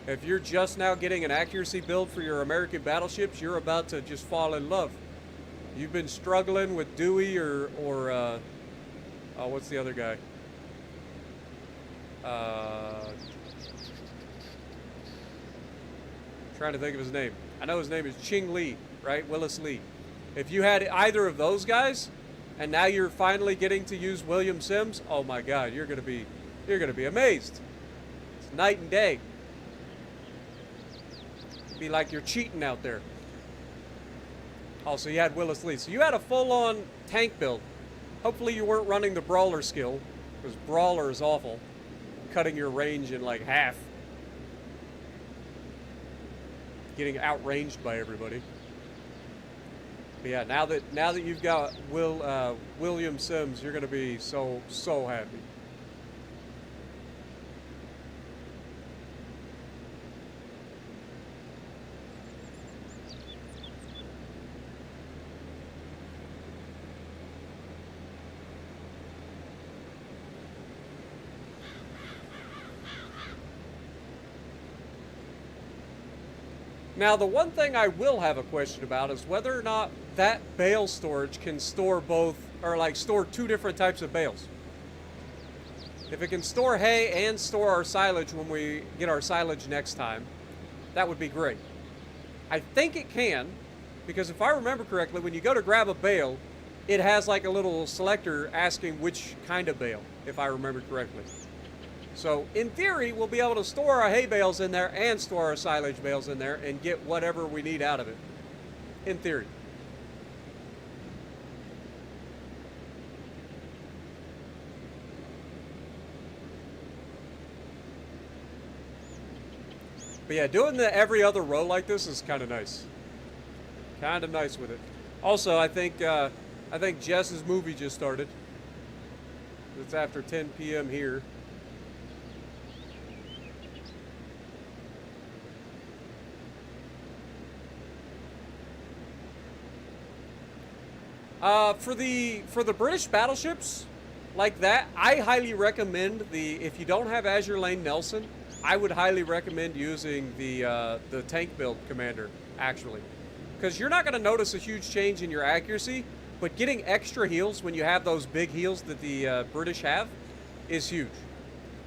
If you're just now getting an accuracy build for your American battleships, you're about to just fall in love. You've been struggling with Dewey or what's the other guy? Trying to think of his name. I know his name is Ching Lee, right? Willis Lee. If you had either of those guys, and now you're finally getting to use William Sims, oh my God, you're gonna be amazed. It's night and day. It'd be like you're cheating out there. Also, you had Willis Lee, so you had a full-on tank build. Hopefully, you weren't running the brawler skill, because brawler is awful, cutting your range in like half. Getting outranged by everybody. But yeah, now that you've got William Sims, you're gonna be so happy. Now, the one thing I will have a question about is whether or not that bale storage can store both, or like store two different types of bales. If it can store hay and store our silage when we get our silage next time, that would be great. I think it can, because if I remember correctly, when you go to grab a bale, it has like a little selector asking which kind of bale, if I remember correctly. So, in theory, we'll be able to store our hay bales in there and store our silage bales in there and get whatever we need out of it. In theory. But yeah, doing the every other row like this is kind of nice. Kind of nice with it. Also, I think Jess's movie just started. It's after 10 p.m. here. For the British battleships like that, I highly recommend if you don't have Azure Lane Nelson, I would highly recommend using the tank build commander, actually. Because you're not going to notice a huge change in your accuracy, but getting extra heals when you have those big heals that the British have is huge.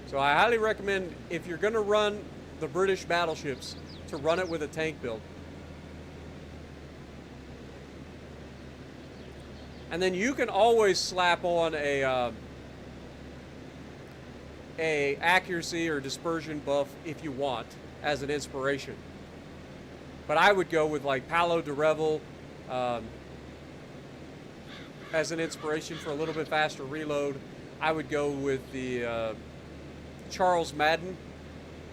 So I highly recommend, if you're going to run the British battleships, to run it with a tank build. And then you can always slap on a accuracy or dispersion buff if you want as an inspiration. But I would go with like Paolo de Revel as an inspiration for a little bit faster reload. I would go with the Charles Madden,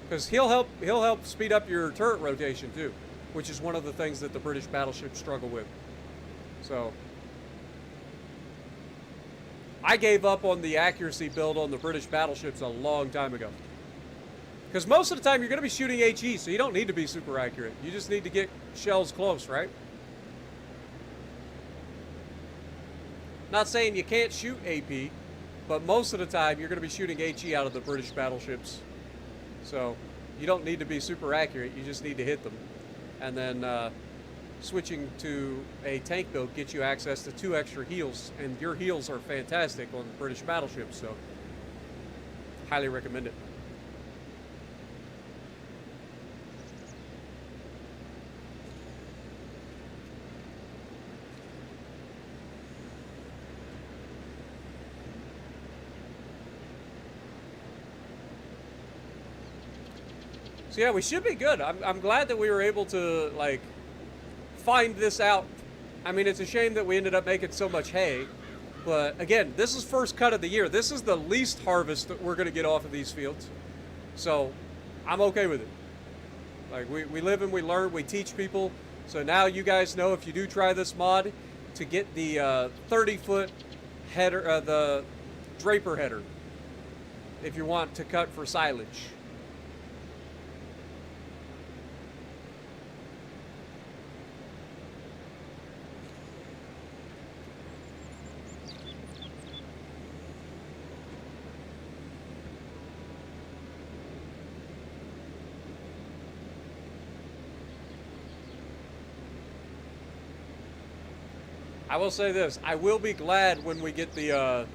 because he'll help speed up your turret rotation too, which is one of the things that the British battleships struggle with. So I gave up on the accuracy build on the British battleships a long time ago. Because most of the time you're going to be shooting HE, so you don't need to be super accurate. You just need to get shells close, right? Not saying you can't shoot AP, but most of the time you're going to be shooting HE out of the British battleships. So you don't need to be super accurate, you just need to hit them. And then switching to a tank build gets you access to 2 extra heals, and your heals are fantastic on the British battleships, so highly recommend it. So yeah, we should be good. I'm glad that we were able to, like, find this out. I mean, it's a shame that we ended up making so much hay. But again, this is first cut of the year. This is the least harvest that we're going to get off of these fields. So I'm okay with it. Like, we live and we learn, we teach people. So now you guys know, if you do try this mod, to get the 30-foot header, the draper header, if you want to cut for silage. I will say this, I will be glad when we get the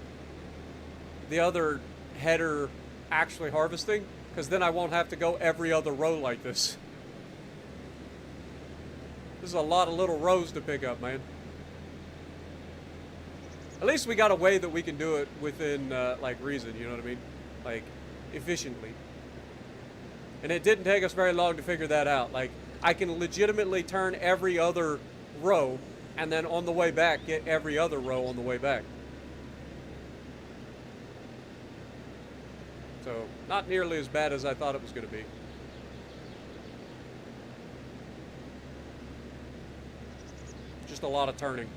other header actually harvesting, because then I won't have to go every other row like this. This is a lot of little rows to pick up, man. At least we got a way that we can do it within, like, reason, you know what I mean? Like, efficiently. And it didn't take us very long to figure that out. Like, I can legitimately turn every other row, and then on the way back, get every other row on the way back. So, not nearly as bad as I thought it was going to be. Just a lot of turning.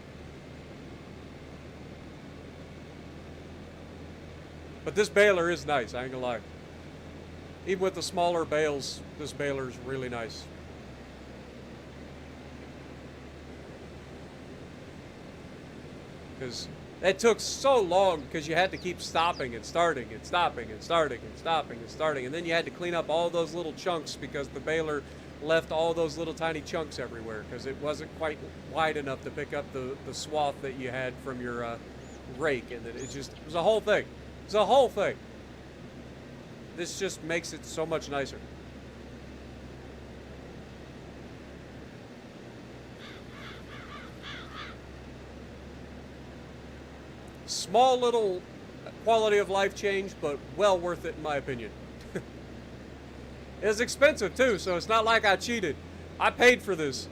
But this baler is nice, I ain't gonna lie. Even with the smaller bales, this baler is really nice. Because it took so long, because you had to keep stopping and starting and stopping and starting and stopping and starting. And then you had to clean up all those little chunks because the baler left all those little tiny chunks everywhere because it wasn't quite wide enough to pick up the swath that you had from your rake. And then it was a whole thing. It's a whole thing. This just makes it so much nicer. Small little quality of life change, but well worth it in my opinion. It's expensive too, so it's not like I cheated. I paid for this.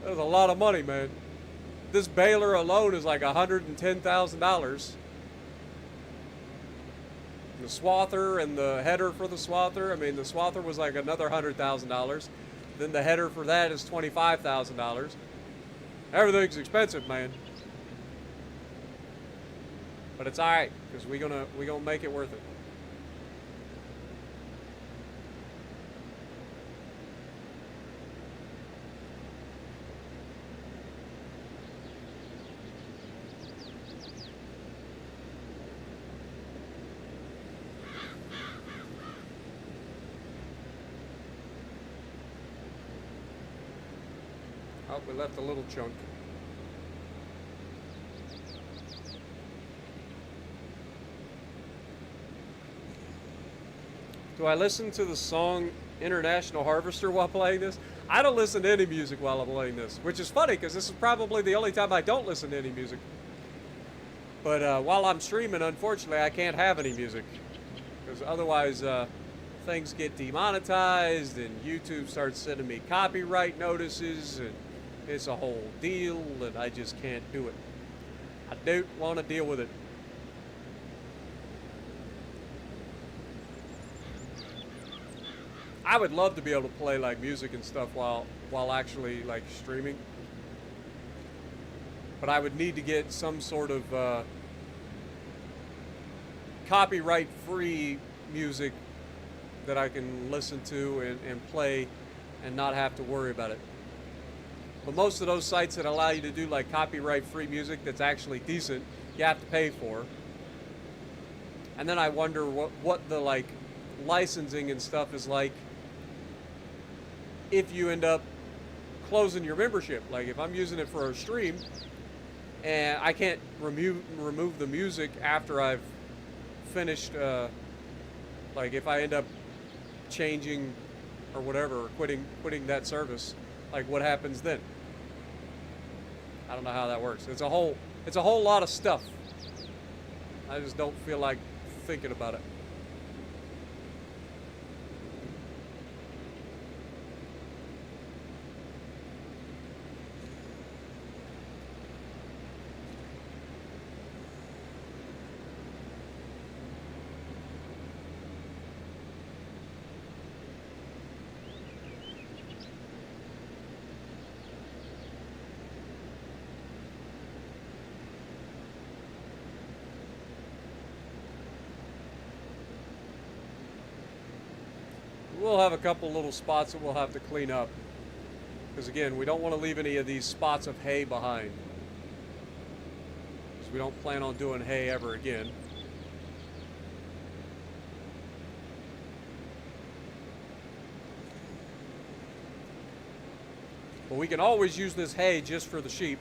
That was a lot of money, man. This baler alone is like $110,000. The swather and the header for the swather, I mean, the swather was like another $100,000. Then the header for that is $25,000. Everything's expensive, man. But it's alright, because we gonna make it worth it. Oh, we left a little chunk. Do I listen to the song International Harvester while playing this? I don't listen to any music while I'm playing this, which is funny because this is probably the only time I don't listen to any music. But while I'm streaming, unfortunately, I can't have any music because otherwise things get demonetized and YouTube starts sending me copyright notices and it's a whole deal and I just can't do it. I don't want to deal with it. I would love to be able to play like music and stuff while actually like streaming. But I would need to get some sort of copyright-free music that I can listen to and play and not have to worry about it. But most of those sites that allow you to do like copyright-free music that's actually decent, you have to pay for. And then I wonder what the like licensing and stuff is like if you end up closing your membership. Like if I'm using it for a stream and I can't remove the music after I've finished, like if I end up changing or whatever, or quitting that service, like what happens then? I don't know how that works. It's a whole lot of stuff. I just don't feel like thinking about it. we'll have a couple little spots that we'll have to clean up. Because again, we don't want to leave any of these spots of hay behind. Because we don't plan on doing hay ever again. But we can always use this hay just for the sheep.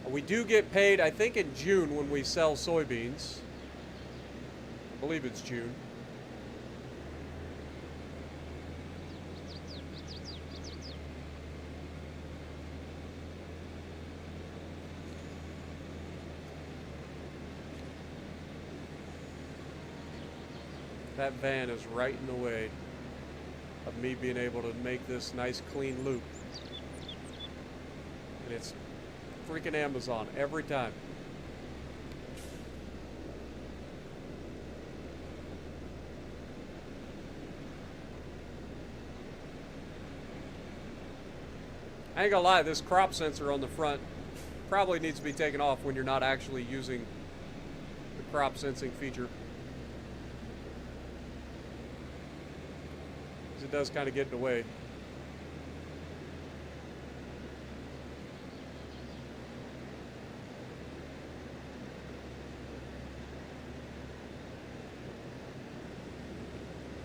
We do get paid, I think, in June when we sell soybeans. I believe it's June. That van is right in the way of me being able to make this nice clean loop. And it's freaking Amazon every time. I ain't gonna lie, this crop sensor on the front probably needs to be taken off when you're not actually using the crop sensing feature. Because it does kind of get in the way.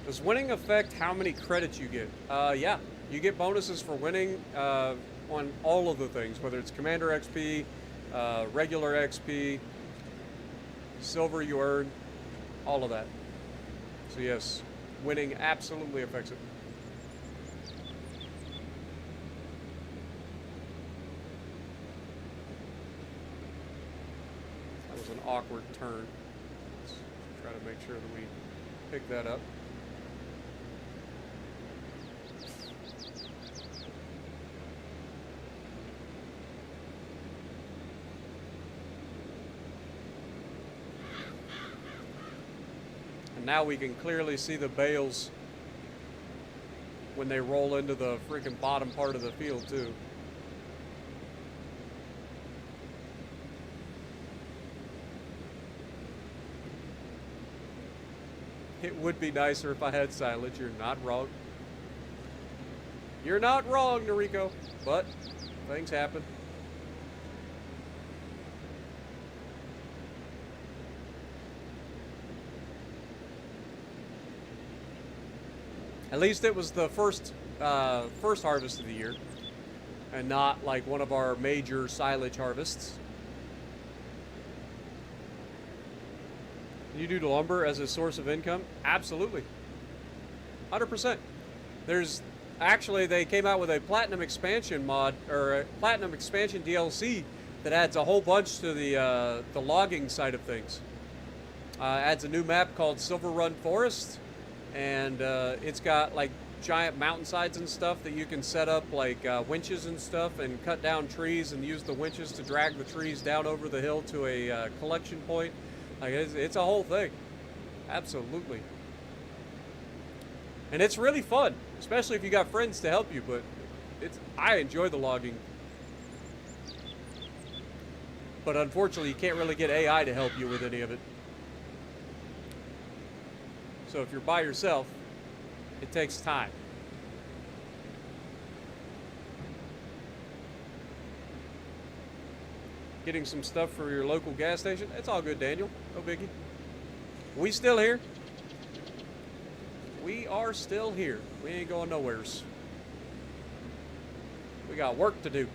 Does winning affect how many credits you get? Yeah, you get bonuses for winning on all of the things, whether it's Commander XP, regular XP, silver you earn, all of that. So yes, winning absolutely affects it. That was an awkward turn. Let's try to make sure that we pick that up. And now we can clearly see the bales when they roll into the freaking bottom part of the field too. It would be nicer if I had silage. You're not wrong. You're not wrong, Noriko. But things happen. At least it was the first harvest of the year, and not like one of our major silage harvests. You do lumber as a source of income? Absolutely. 100%. There's actually, they came out with a platinum expansion mod, or a platinum expansion DLC that adds a whole bunch to the logging side of things. Adds a new map called Silver Run Forest, and it's got like giant mountainsides and stuff that you can set up like winches and stuff and cut down trees and use the winches to drag the trees down over the hill to a collection point. Like it's a whole thing. Absolutely. And it's really fun, especially if you got friends to help you, but I enjoy the logging. But unfortunately, you can't really get AI to help you with any of it. So if you're by yourself, it takes time. Getting some stuff for your local gas station, it's all good, Daniel. No biggie. We still here. We are still here. We ain't going nowheres. We got work to do.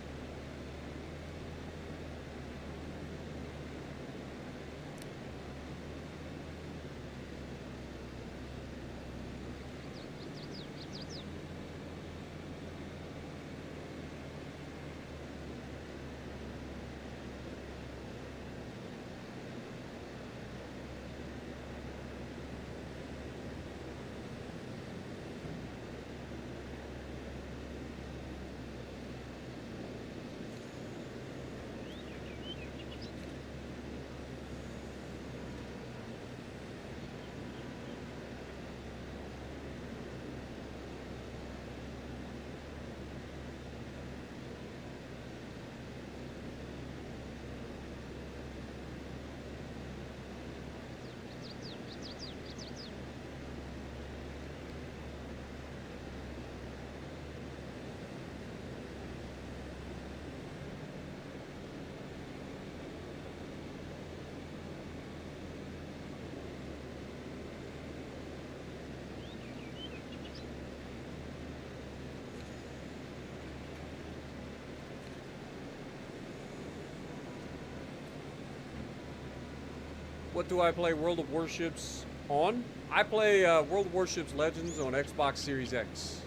What do I play World of Warships on? I play World of Warships Legends on Xbox Series X.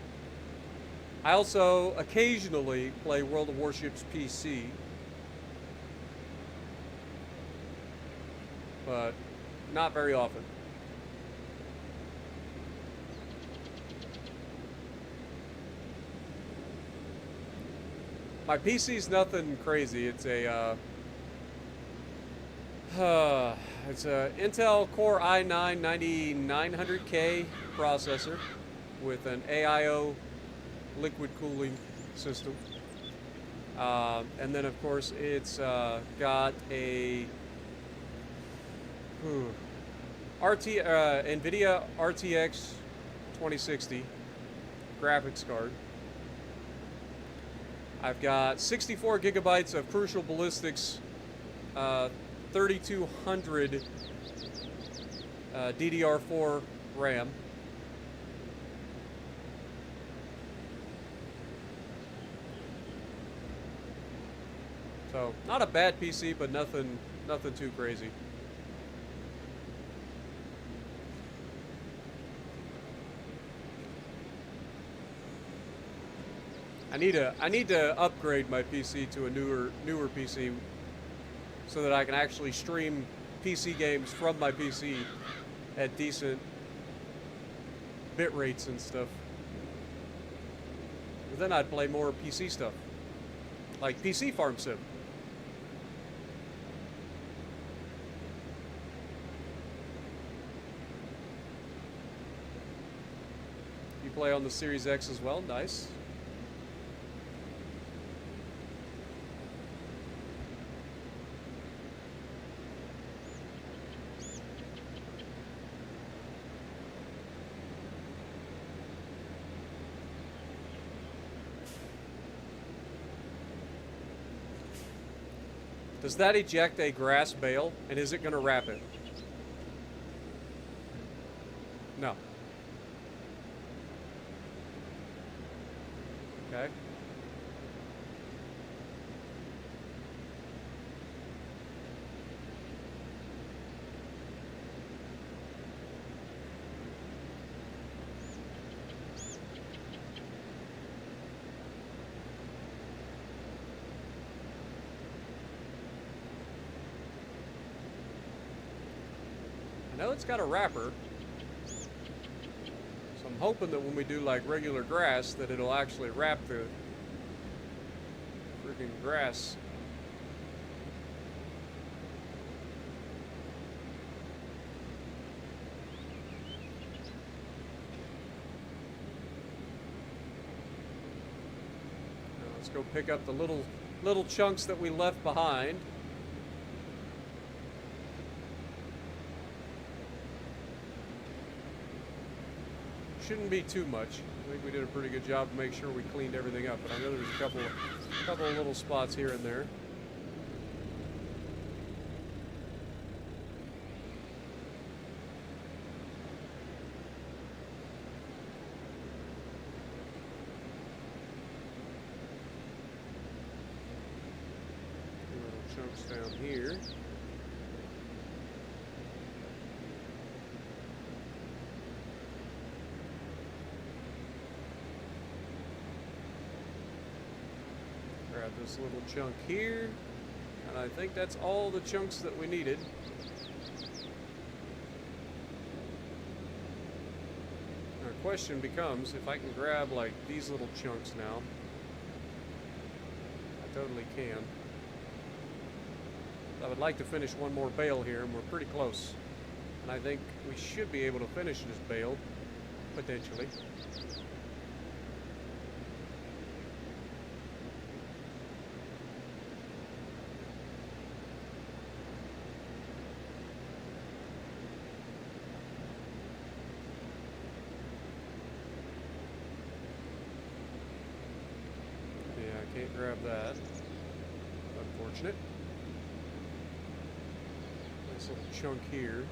I also occasionally play World of Warships PC, but not very often. My PC's nothing crazy. It's a Intel Core i9 9900K processor with an AIO liquid cooling system. And then, of course, it's got a NVIDIA RTX 2060 graphics card. I've got 64 gigabytes of Crucial Ballistics 3200 DDR4 RAM. So, not a bad PC, but nothing too crazy. I need to upgrade my PC to a newer PC so that I can actually stream PC games from my PC at decent bit rates and stuff. But then I'd play more PC stuff, like PC Farm Sim. You play on the Series X as well? Nice. Does that eject a grass bale, and is it going to wrap it? No. Okay. I know it's got a wrapper, so I'm hoping that when we do like regular grass that it'll actually wrap the freaking grass. Now let's go pick up the little chunks that we left behind. Shouldn't be too much. I think we did a pretty good job to make sure we cleaned everything up, but I know there's a couple of little spots here and there. Little chunks down here. Grab this little chunk here, and I think that's all the chunks that we needed. Our question becomes, if I can grab like these little chunks now. I totally can. I would like to finish one more bale here, and we're pretty close. And I think we should be able to finish this bale, potentially. Can't grab that. Unfortunate. Nice little chunk here.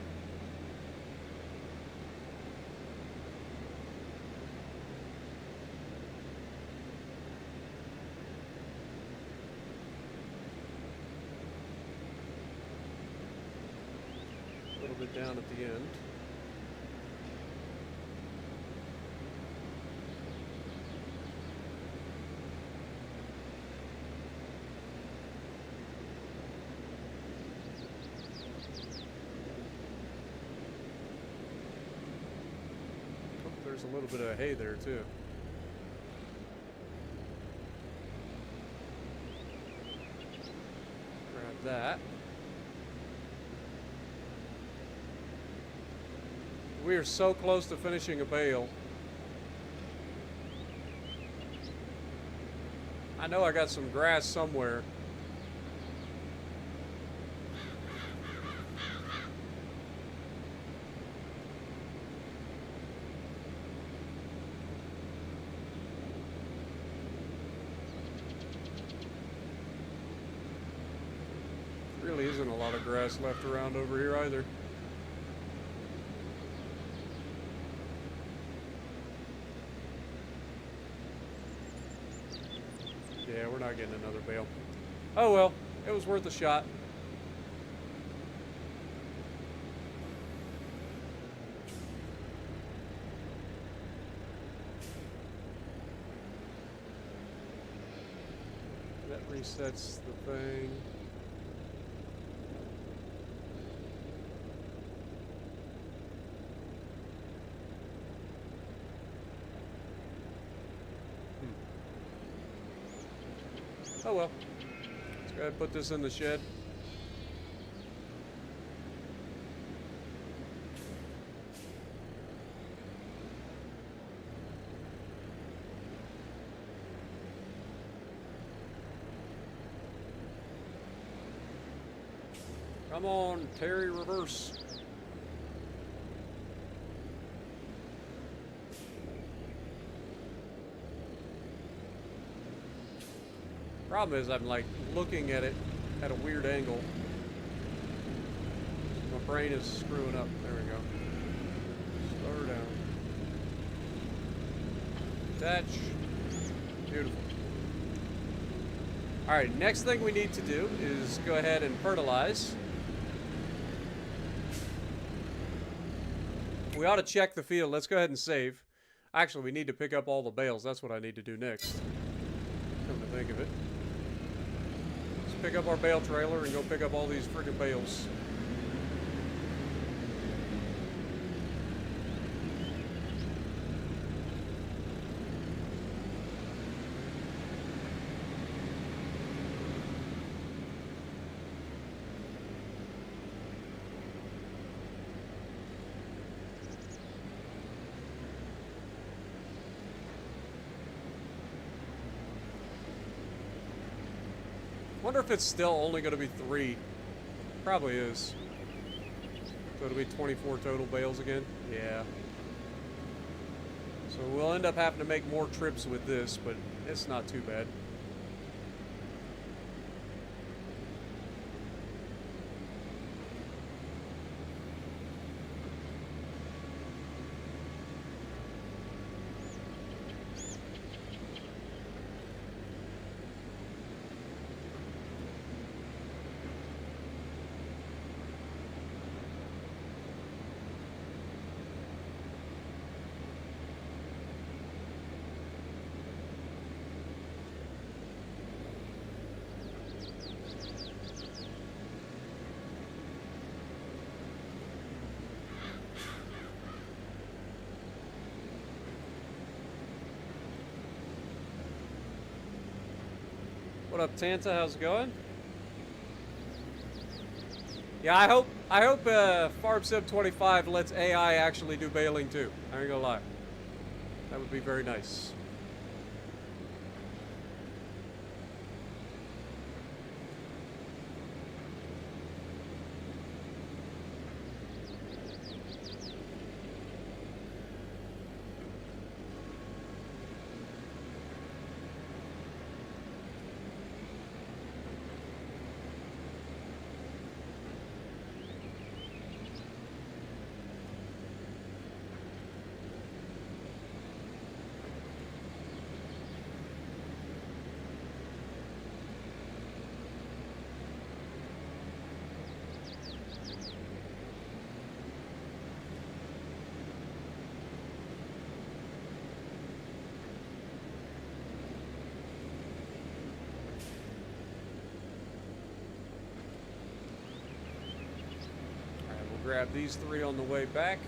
little bit down at the end. Oh, there's a little bit of hay there too. Grab that. We are so close to finishing a bale. I know I got some grass somewhere. Really isn't a lot of grass left around over here either. Yeah, we're not getting another bale. Oh well, it was worth a shot. That resets the thing. Oh well. Let's go ahead and put this in the shed. Come on, Terry, reverse. Problem is, I'm like looking at it at a weird angle. My brain is screwing up. There we go. Slow her down. Attach. Beautiful. Alright, next thing we need to do is go ahead and fertilize. We ought to check the field. Let's go ahead and save. Actually, we need to pick up all the bales. That's what I need to do next. Come to think of it. Pick up our bale trailer and go pick up all these friggin' bales. Wonder if it's still only going to be 3. Probably is. So it'll be 24 total bales again? Yeah. So we'll end up having to make more trips with this, but it's not too bad. What up, Tanta? How's it going? Yeah, I hope FarmSim 25 lets AI actually do baling too. I ain't gonna lie. That would be very nice. grab these 3 on the way back.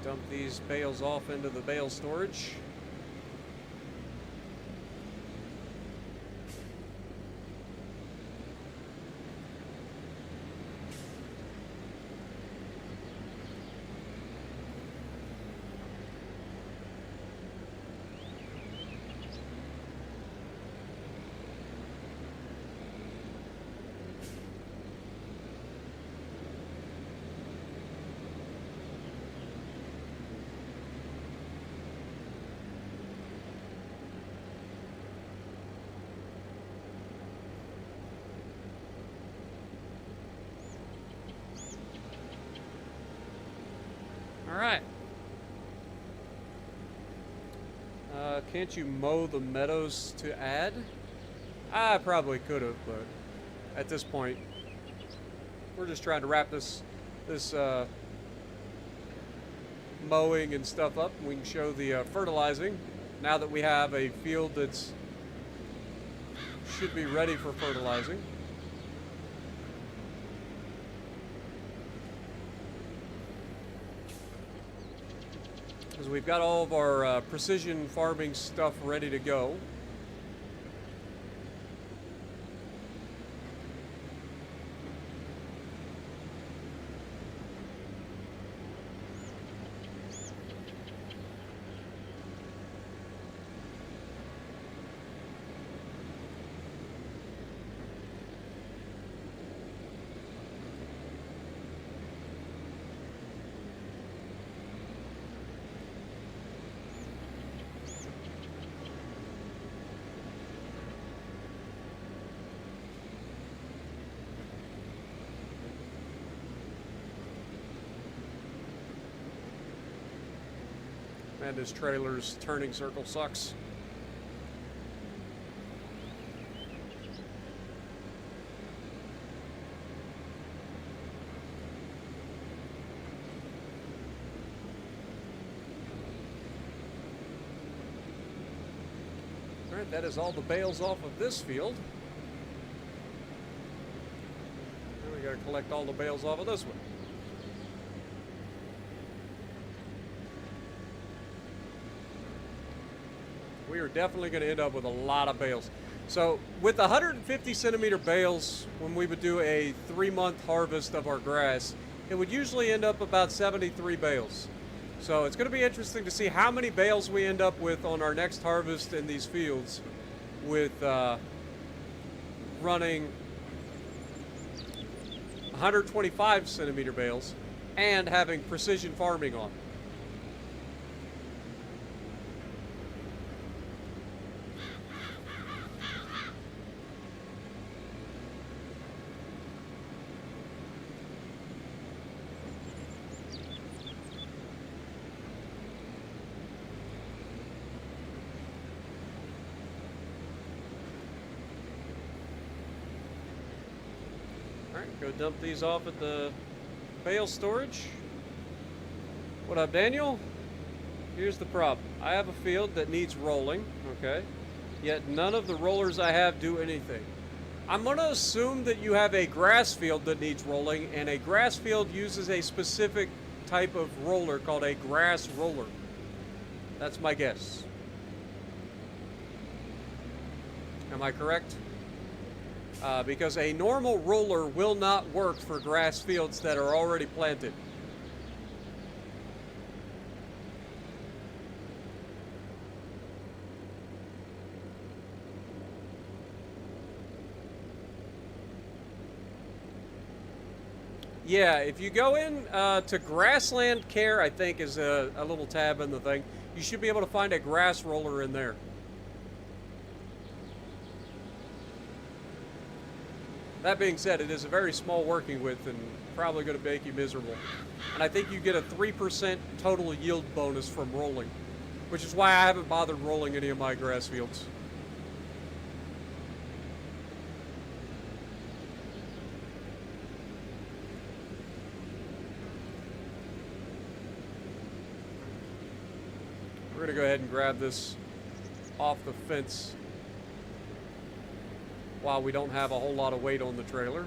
Dump these bales off into the bale storage. Alright. Can't you mow the meadows to add? I probably could have, but at this point, we're just trying to wrap this mowing and stuff up. We can show the fertilizing now that we have a field that's should be ready for fertilizing. Because we've got all of our precision farming stuff ready to go. Man, this trailer's turning circle sucks. Alright, that is all the bales off of this field. Now we gotta collect all the bales off of this one. We are definitely going to end up with a lot of bales. So with 150 centimeter bales, when we would do a 3-month harvest of our grass, it would usually end up about 73 bales. So it's going to be interesting to see how many bales we end up with on our next harvest in these fields with running 125 centimeter bales and having precision farming on. Alright, go dump these off at the bale storage. What up, Daniel? Here's the problem. I have a field that needs rolling, okay? Yet none of the rollers I have do anything. I'm going to assume that you have a grass field that needs rolling, and a grass field uses a specific type of roller called a grass roller. That's my guess. Am I correct? Because a normal roller will not work for grass fields that are already planted. Yeah, if you go in to grassland care, I think is a little tab in the thing, you should be able to find a grass roller in there. That being said, it is a very small working width and probably going to make you miserable. And I think you get a 3% total yield bonus from rolling, which is why I haven't bothered rolling any of my grass fields. We're going to go ahead and grab this off the fence while we don't have a whole lot of weight on the trailer.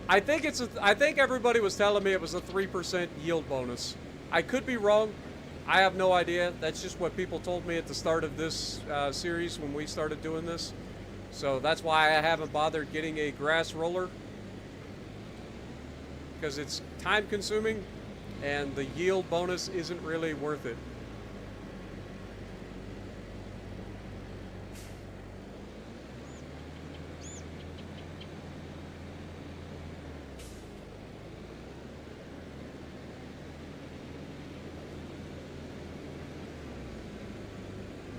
I think I think everybody was telling me it was a 3% yield bonus. I could be wrong. I have no idea. That's just what people told me at the start of this series when we started doing this. So that's why I haven't bothered getting a grass roller, because it's time consuming and the yield bonus isn't really worth it.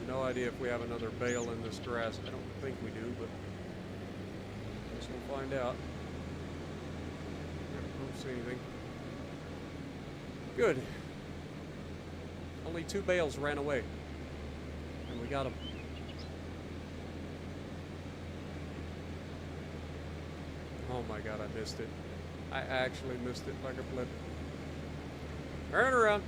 No idea if we have another bale in this grass. I don't think we do, but I guess we'll find out. I don't see anything. Good. Only 2 bales ran away. And we got them. Oh my god, I missed it. I actually missed it like a blip. Turn around.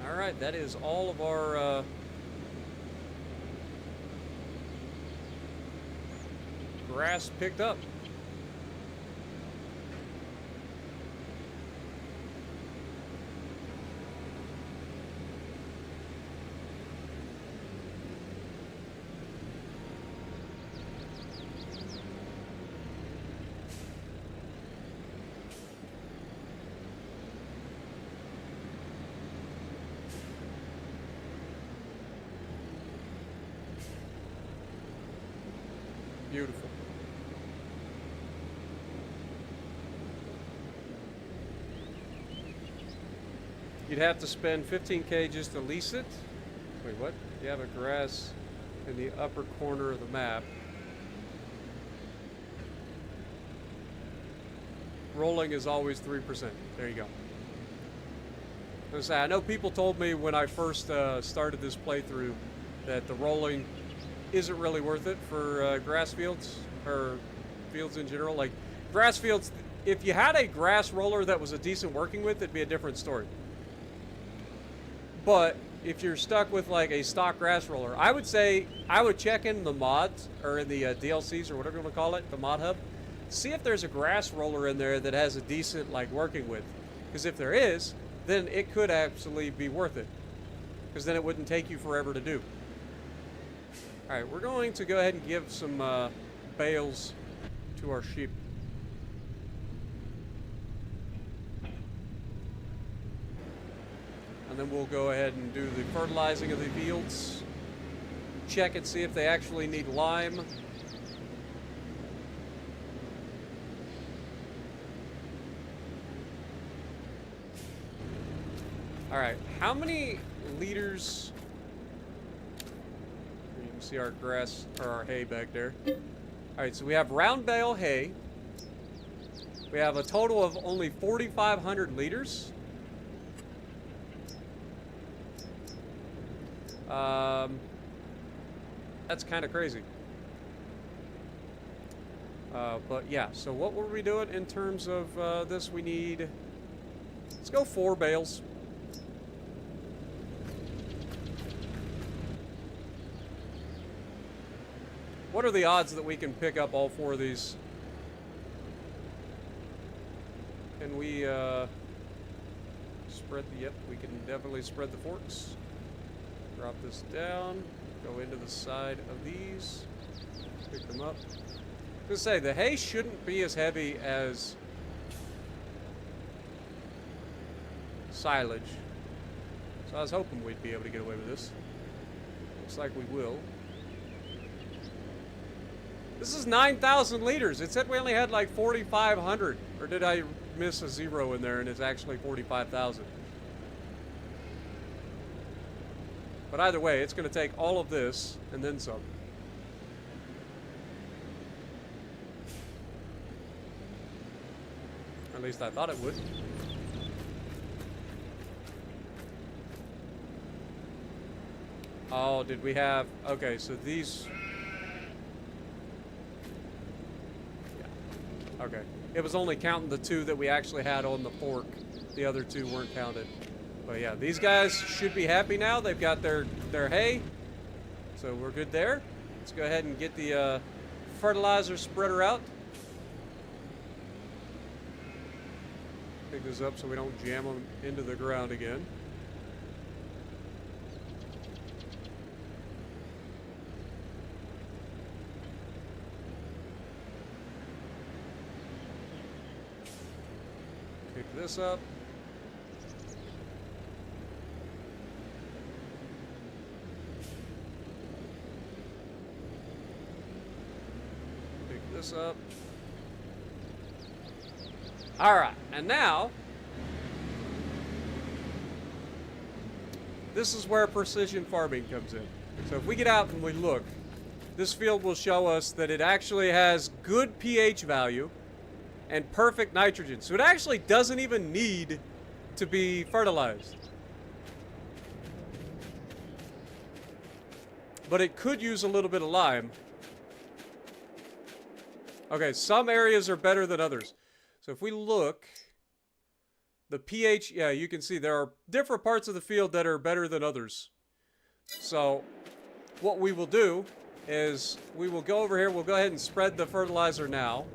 Alright, that is all of our grass picked up. Beautiful. You'd have to spend 15K just to lease it. Wait, what? You have a grass in the upper corner of the map. Rolling is always 3%. There you go. I know people told me when I first started this playthrough that the rolling isn't really worth it for grass fields, or fields in general. Like, grass fields, if you had a grass roller that was a decent working with, it'd be a different story. But if you're stuck with like a stock grass roller, I would say I would check in the mods, or in the DLCs, or whatever you want to call it, the mod hub. See if there's a grass roller in there that has a decent like working width. Because if there is, then it could absolutely be worth it. Because then it wouldn't take you forever to do. Alright, we're going to go ahead and give some bales to our sheep. And then we'll go ahead and do the fertilizing of the fields. Check and see if they actually need lime. Alright, how many liters... You can see our grass, or our hay back there. Alright, so we have round bale hay. We have a total of only 4,500 liters. That's kind of crazy. But yeah, so what were we doing in terms of this? We need... Let's go 4 bales. What are the odds that we can pick up all 4 of these? Can we spread the... Yep, we can definitely spread the forks. Drop this down. Go into the side of these. Pick them up. I was gonna say, the hay shouldn't be as heavy as silage. So I was hoping we'd be able to get away with this. Looks like we will. This is 9,000 liters. It said we only had like 4,500. Or did I miss a 0 in there and it's actually 45,000? But either way, it's going to take all of this and then some. At least I thought it would. Oh, did we have... Okay, so these... Yeah. Okay. It was only counting the 2 that we actually had on the fork. The other 2 weren't counted. But yeah, these guys should be happy now. They've got their hay. So we're good there. Let's go ahead and get the fertilizer spreader out. Pick this up so we don't jam them into the ground again. Pick this up. Pick this up. All right, and now this is where precision farming comes in. So if we get out and we look, this field will show us that it actually has good pH value and perfect nitrogen. So it actually doesn't even need to be fertilized. But it could use a little bit of lime. Okay, some areas are better than others. So if we look, the pH, yeah, you can see there are different parts of the field that are better than others. So what we will do is we will go over here, we'll go ahead and spread the fertilizer now.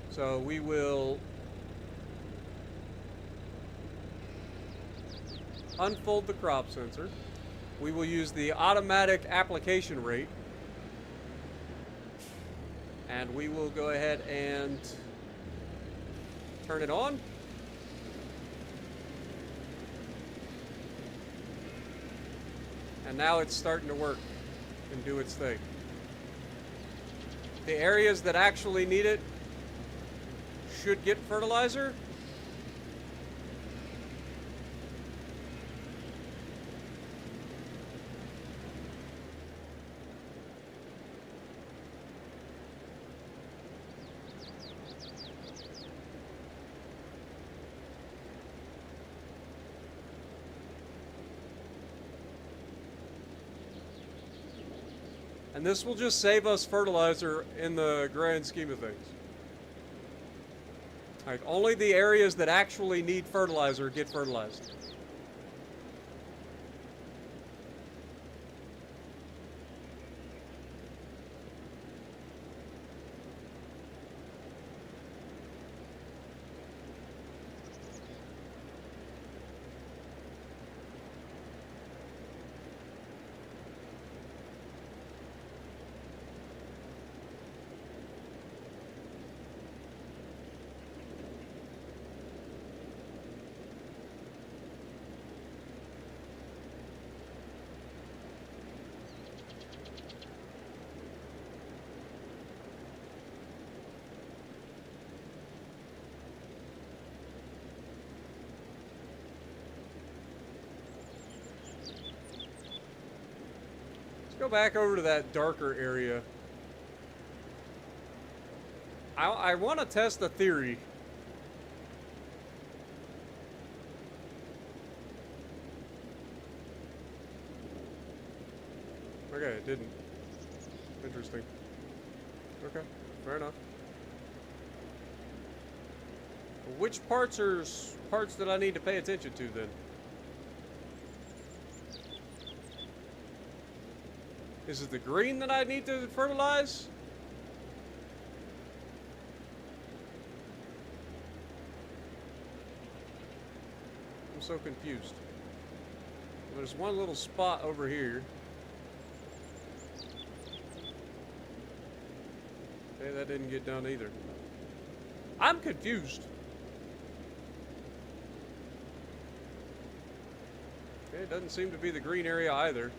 So we will unfold the crop sensor. We will use the automatic application rate. And we will go ahead and turn it on. And now it's starting to work and do its thing. The areas that actually need it should get fertilizer. And this will just save us fertilizer in the grand scheme of things. Like, only the areas that actually need fertilizer get fertilized. Go back over to that darker area. I want to test a theory. Okay, it didn't. Interesting. Okay, fair enough. Which parts are parts that I need to pay attention to then? Is it the green that I need to fertilize? I'm so confused. There's one little spot over here. Okay, that didn't get done either. I'm confused. Okay, it doesn't seem to be the green area either.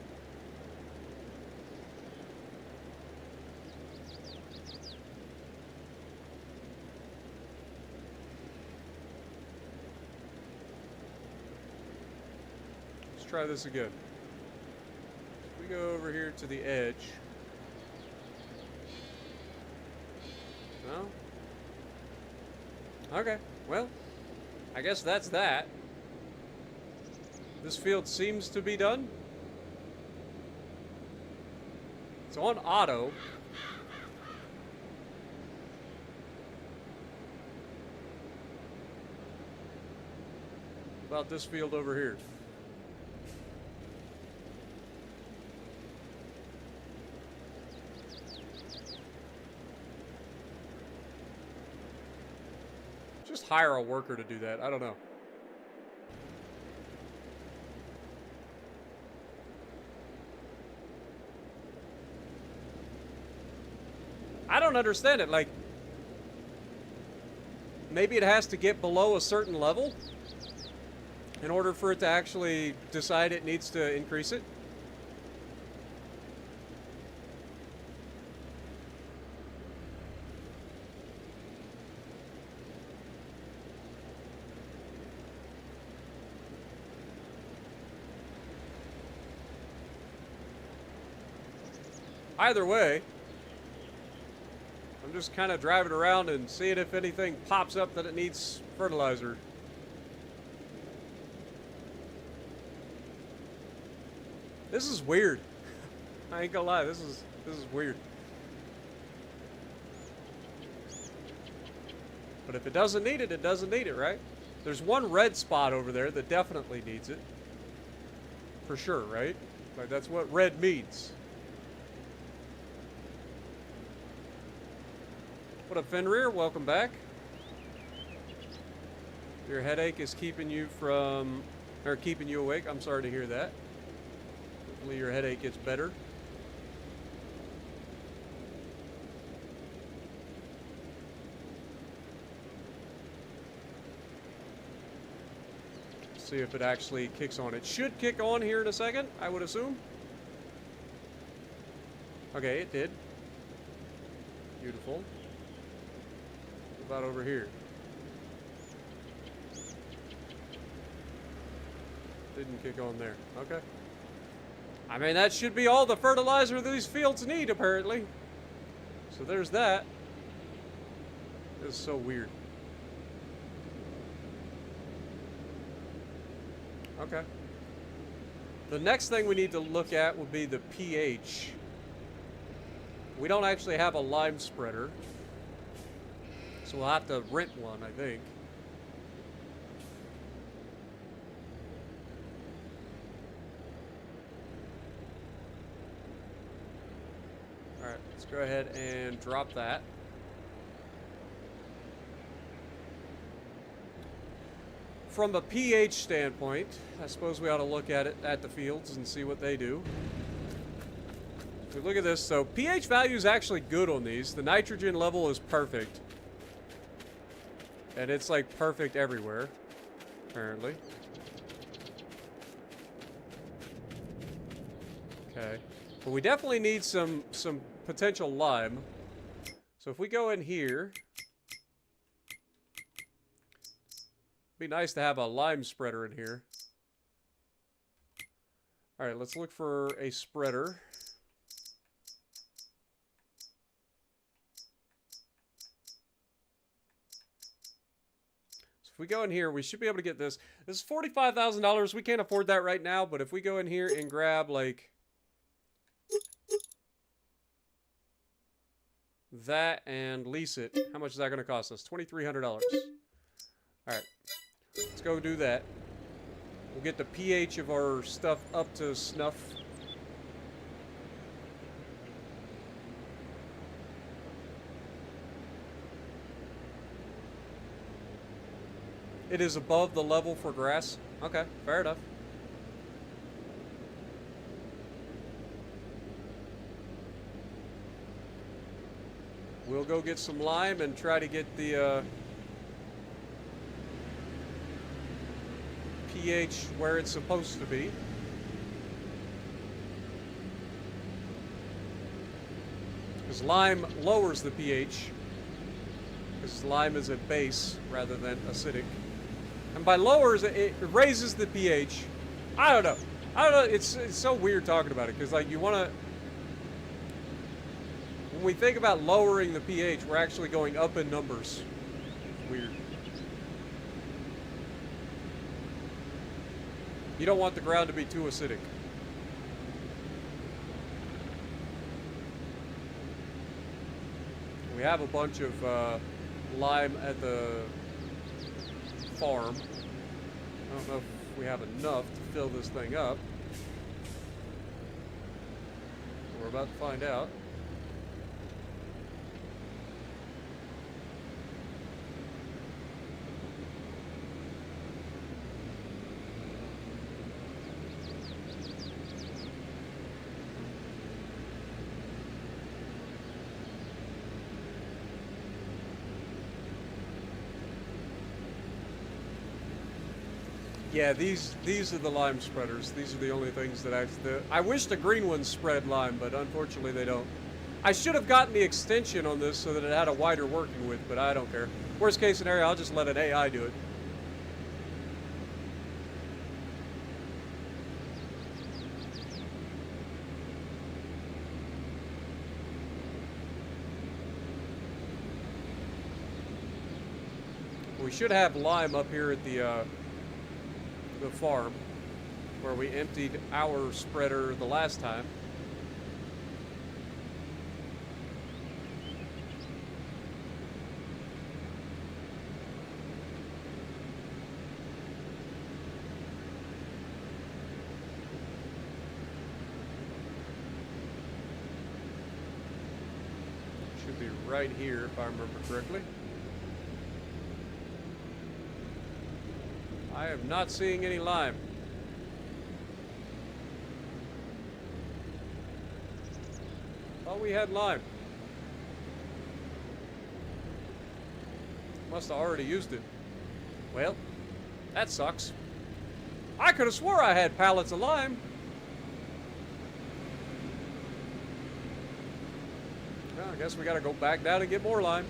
Try this again. We go over here to the edge. No? Okay, well, I guess that's that. This field seems to be done. It's on auto. About this field over here. hire a worker to do that. I don't know. I don't understand it. Like, maybe it has to get below a certain level in order for it to actually decide it needs to increase it. Either way, I'm just kind of driving around and seeing if anything pops up that it needs fertilizer. This is weird. I ain't gonna lie, this is weird. But if it doesn't need it, it doesn't need it, right? There's one red spot over there that definitely needs it. For sure, right? Like, that's what red means. What up, Fenrir? Welcome back. Your headache is keeping you from, or keeping you awake. I'm sorry to hear that. Hopefully your headache gets better. Let's see if it actually kicks on. It should kick on here in a second, I would assume. Okay, it did. Beautiful. What about over here? Didn't kick on there. Okay. I mean, that should be all the fertilizer these fields need, apparently. So there's that. This is so weird. Okay. The next thing we need to look at would be the pH. We don't actually have a lime spreader, so we'll have to rent one, I think. Alright, let's go ahead and drop that. From a pH standpoint, I suppose we ought to look at it at the fields and see what they do. If we look at this, so pH value is actually good on these. The nitrogen level is perfect. And it's like perfect everywhere, apparently. Okay. But we definitely need some potential lime. So if we go in here, it'd be nice to have a lime spreader in here. All right, let's look for a spreader. So if we go in here, we should be able to get this. This is $45,000. We can't afford that right now, but if we go in here and grab like that and lease it, how much is that going to cost us? $2,300. All right, let's go do that. We'll get the pH of our stuff up to snuff. It is above the level for grass. Okay, fair enough. We'll go get some lime and try to get the pH where it's supposed to be. Because lime lowers the pH. Because lime is a base rather than acidic. And by lowers, it raises the pH. I don't know. It's so weird talking about it. Because like you want to... When we think about lowering the pH, we're actually going up in numbers. It's weird. You don't want the ground to be too acidic. We have a bunch of lime at the farm. I don't know if we have enough to fill this thing up. We're about to find out. Yeah, these are the lime spreaders. These are the only things that I wish the green ones spread lime, but unfortunately they don't. I should have gotten the extension on this so that it had a wider working width, but I don't care. Worst case scenario, I'll just let an AI do it. We should have lime up here at the farm where we emptied our spreader the last time. Should be right here if I remember correctly. I am not seeing any lime. Thought we had lime. Must have already used it. Well, that sucks. I could have swore I had pallets of lime. Well, I guess we gotta go back down and get more lime.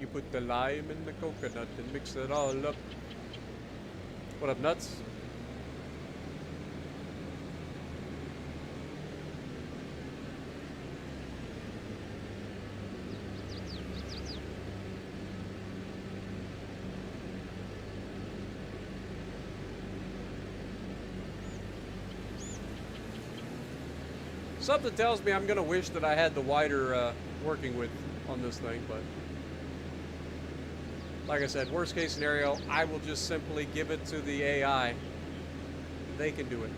You put the lime in the coconut and mix it all up. What up, nuts? Something tells me I'm gonna wish that I had the wider working width on this thing, but like I said, worst case scenario, I will just simply give it to the AI. They can do it.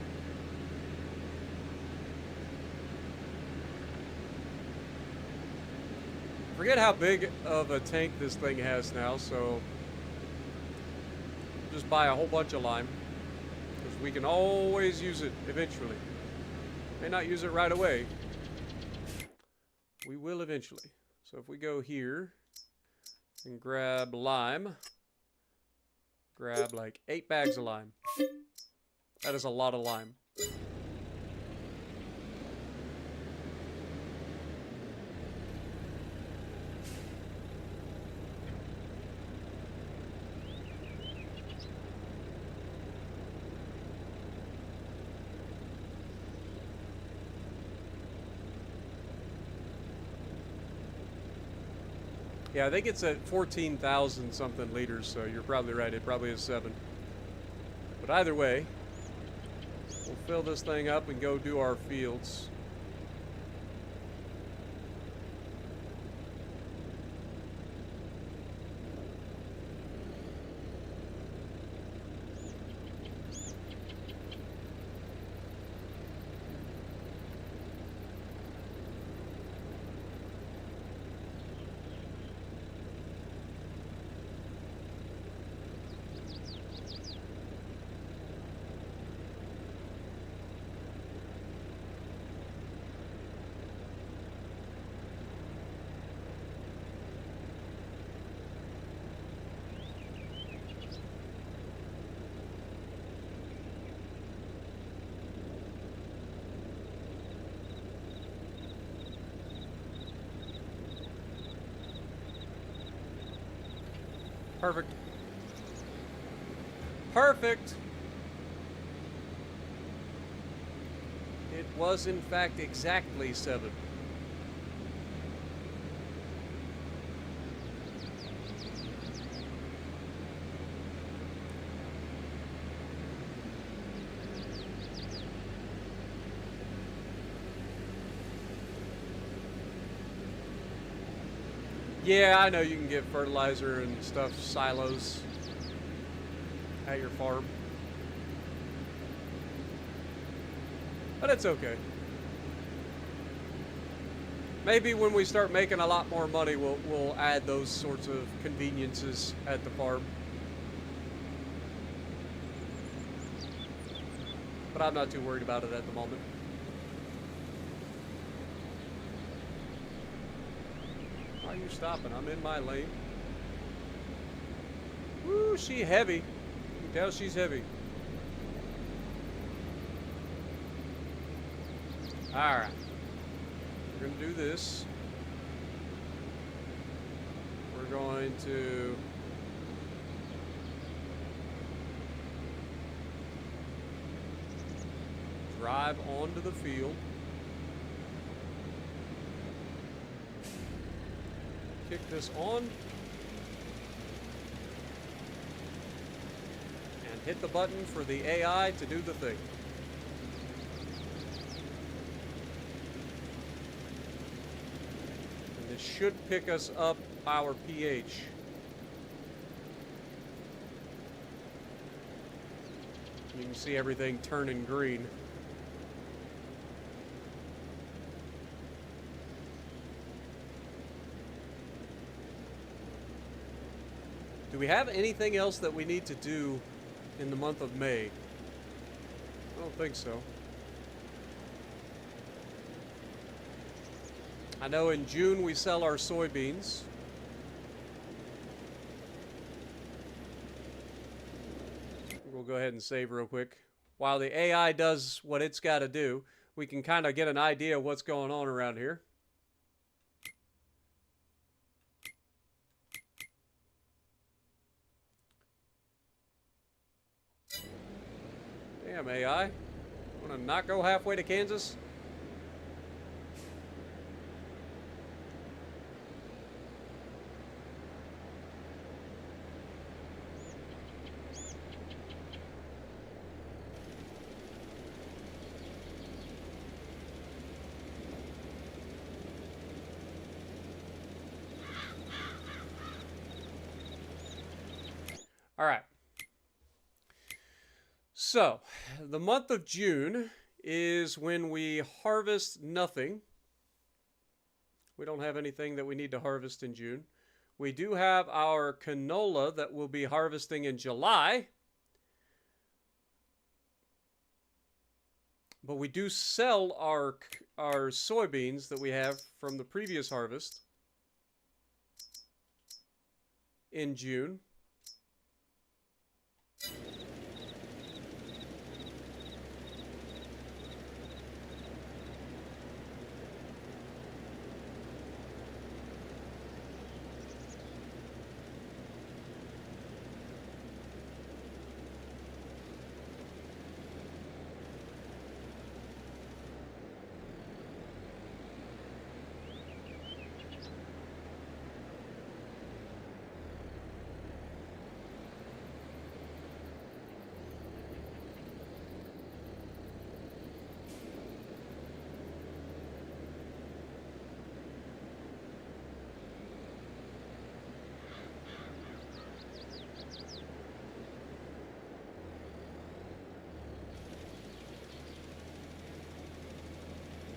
Forget how big of a tank this thing has now, so just buy a whole bunch of lime, because we can always use it eventually. May not use it right away. We will eventually. So if we go here and grab lime, grab like 8 bags of lime. That is a lot of lime. Yeah, I think it's at 14,000 something liters, so you're probably right. It probably is 7. But either way, we'll fill this thing up and go do our fields. Perfect. Perfect! It was, in fact, exactly 7. Yeah, I know you can get fertilizer and stuff, silos, at your farm. But it's okay. Maybe when we start making a lot more money, we'll add those sorts of conveniences at the farm. but I'm not too worried about it at the moment. Why are you stopping? I'm in my lane. Woo, she heavy. You can tell she's heavy. Alright. We're going to do this. We're going to... drive onto the field. Kick this on. And hit the button for the AI to do the thing. And this should pick us up our pH. You can see everything turning green. Do we have anything else that we need to do in the month of May? I don't think so. I know in June we sell our soybeans. We'll go ahead and save real quick. While the AI does what it's got to do, we can kind of get an idea of what's going on around here. Damn, AI. Want to not go halfway to Kansas? All right. So, the month of June is when we harvest nothing. We don't have anything that we need to harvest in June. We do have our canola that we'll be harvesting in July. But we do sell our soybeans that we have from the previous harvest in June.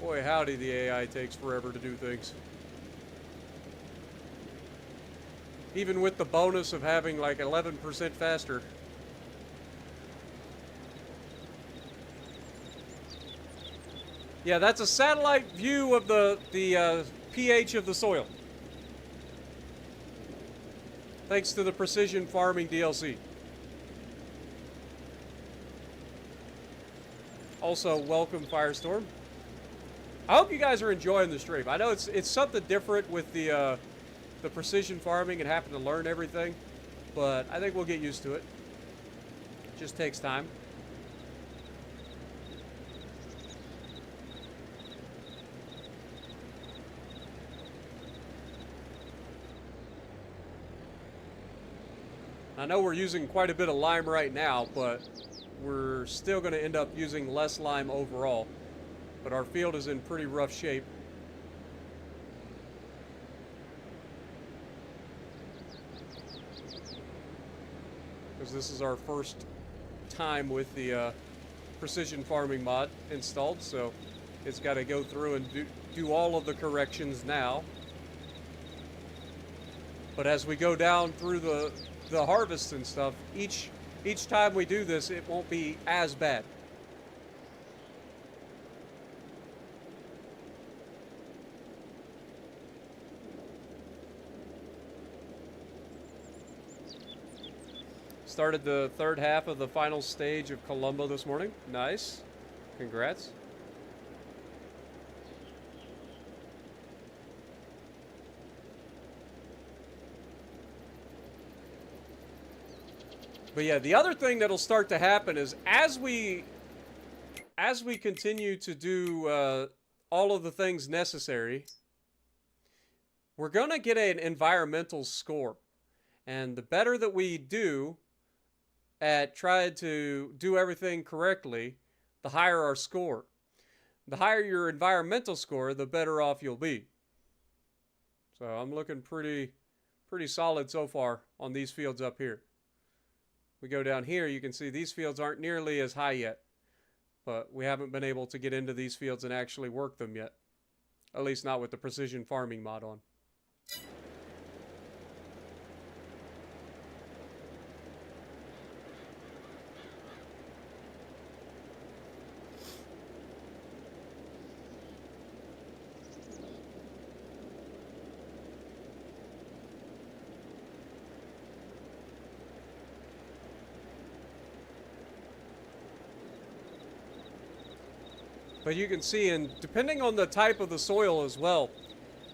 Boy, howdy, the AI takes forever to do things. Even with the bonus of having like 11% faster. Yeah, that's a satellite view of the pH of the soil. Thanks to the Precision Farming DLC. Also, welcome Firestorm. I hope you guys are enjoying the stream. I know it's something different with the precision farming and having to learn everything, but I think we'll get used to it. It just takes time. I know we're using quite a bit of lime right now, but we're still going to end up using less lime overall. But our field is in pretty rough shape. Because this is our first time with the precision farming mod installed, so it's got to go through and do all of the corrections now. But as we go down through the harvest and stuff, each time we do this, it won't be as bad. Started the third half of the final stage of Colombo this morning. Nice. Congrats. But yeah, the other thing that'll start to happen is as we continue to do all of the things necessary, we're going to get an environmental score. And the better that we do at trying to do everything correctly, the higher our score. The higher your environmental score, the better off you'll be. So I'm looking pretty solid so far on these fields up here. We go down here, you can see these fields aren't nearly as high yet. But we haven't been able to get into these fields and actually work them yet. At least not with the precision farming mod on. But you can see, and depending on the type of the soil as well,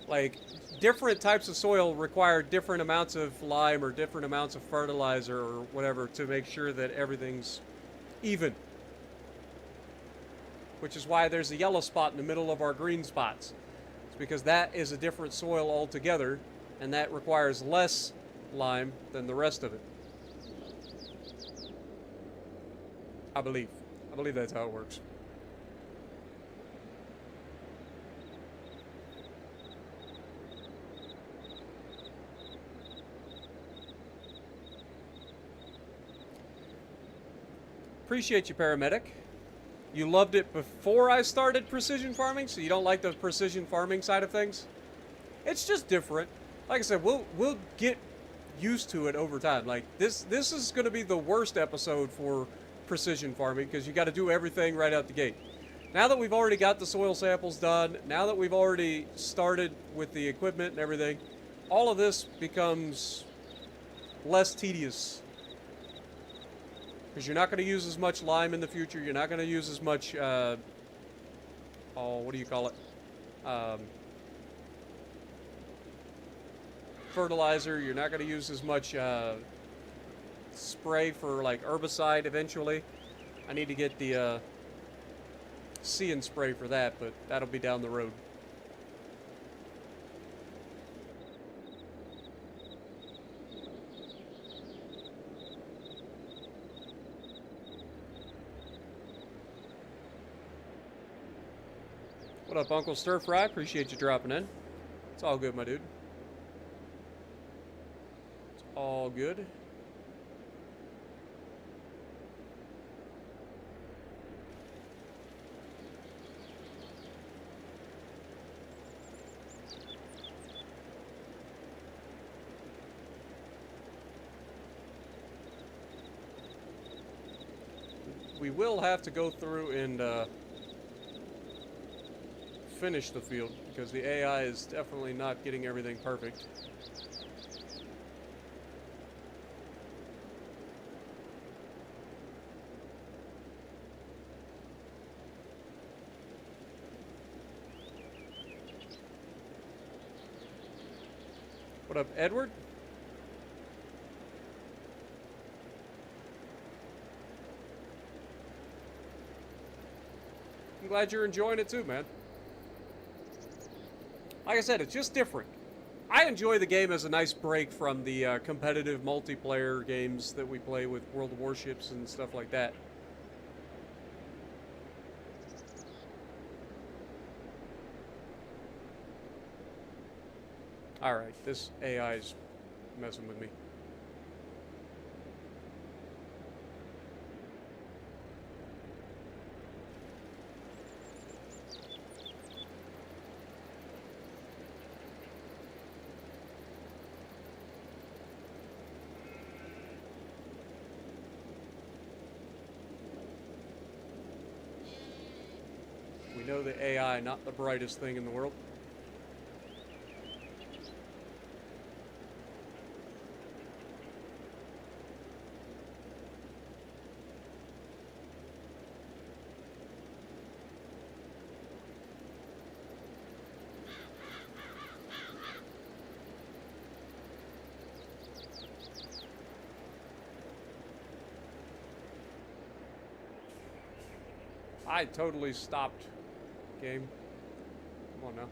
like different types of soil require different amounts of lime or different amounts of fertilizer or whatever to make sure that everything's even. Which is why there's a yellow spot in the middle of our green spots. It's because that is a different soil altogether, and that requires less lime than the rest of it. I believe that's how it works. Appreciate you, paramedic. You loved it before I started precision farming, so you don't like the precision farming side of things? It's just different. Like I said, we'll get used to it over time. Like this is going to be the worst episode for precision farming because you got to do everything right out the gate. Now that we've already got the soil samples done, now that we've already started with the equipment and everything, all of this becomes less tedious. Because you're not going to use as much lime in the future. You're not going to use as much, what do you call it? Fertilizer. You're not going to use as much spray for, like, herbicide eventually. I need to get the See and spray for that, but that'll be down the road. What up, Uncle Stir Fry? Appreciate you dropping in. It's all good, my dude. It's all good. We will have to go through and finish the field because the AI is definitely not getting everything perfect. What up, Edward? I'm glad you're enjoying it too, man. Like I said, it's just different. I enjoy the game as a nice break from the competitive multiplayer games that we play with World of Warships and stuff like that. Alright, this AI is messing with me. We know the AI, not the brightest thing in the world. I totally stopped. Game. Come on now.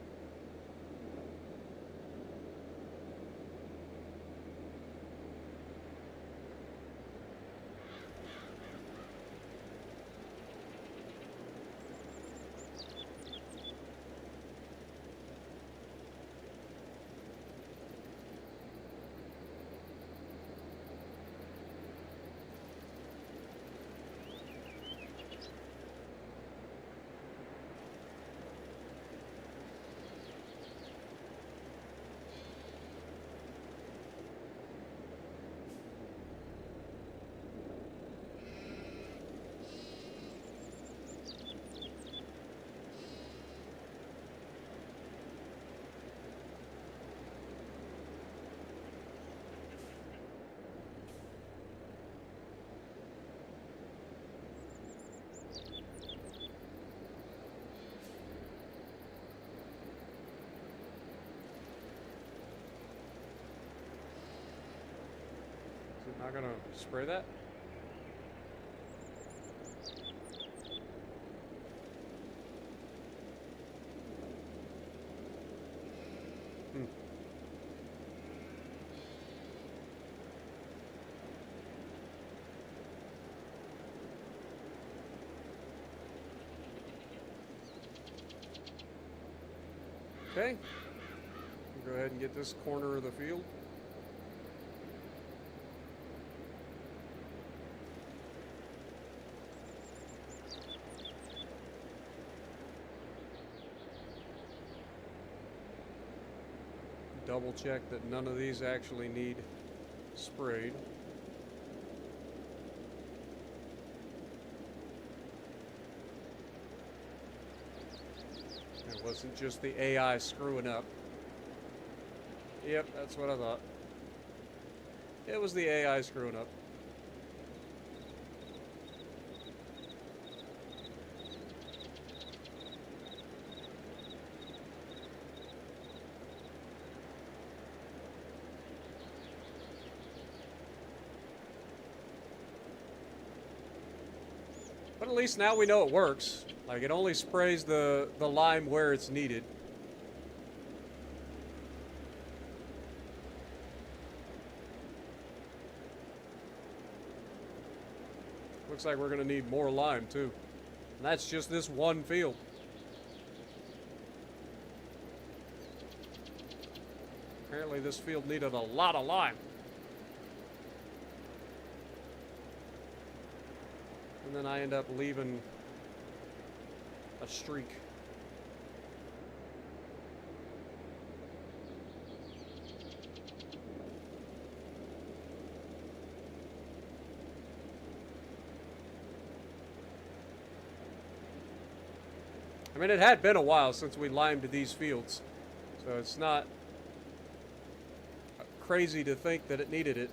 Is it not gonna spray that? Okay. Go ahead and get this corner of the field. Double check that none of these actually need sprayed. It wasn't just the AI screwing up. Yep, that's what I thought. It was the AI screwing up. But at least now we know it works. Like, it only sprays the lime where it's needed. Looks like we're going to need more lime, too. And that's just this one field. Apparently this field needed a lot of lime. And then I end up leaving a streak. I mean, it had been a while since we limed these fields, so it's not crazy to think that it needed it.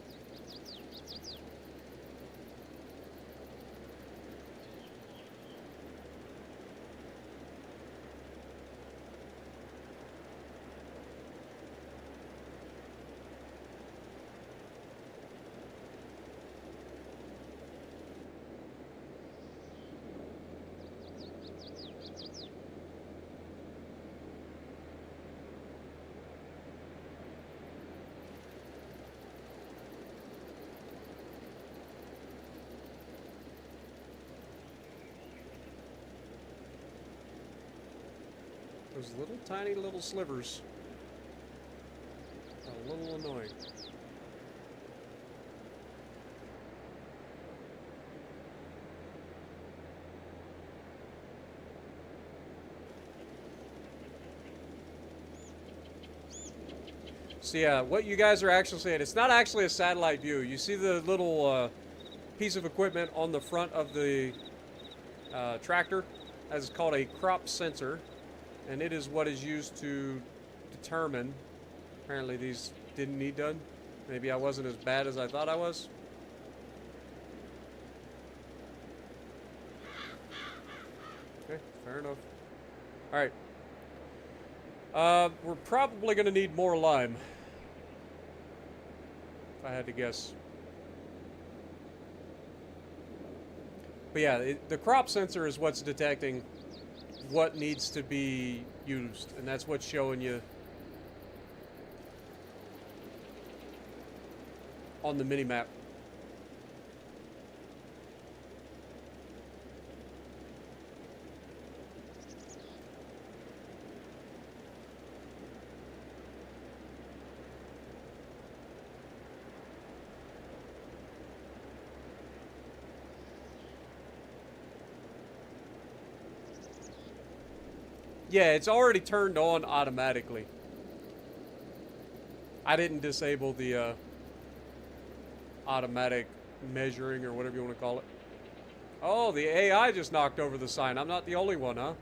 Those little tiny little slivers. A little annoying. So yeah, what you guys are actually saying, it's not actually a satellite view. You see the little piece of equipment on the front of the tractor? That's called a crop sensor. And it is what is used to determine. Apparently these didn't need done. Maybe I wasn't as bad as I thought I was. Okay, fair enough. Alright. We're probably going to need more lime. If I had to guess. But yeah, the crop sensor is what's detecting what needs to be used, and that's what's showing you on the mini-map. Yeah, it's already turned on automatically. I didn't disable the automatic measuring or whatever you want to call it. Oh, the AI just knocked over the sign. I'm not the only one, huh?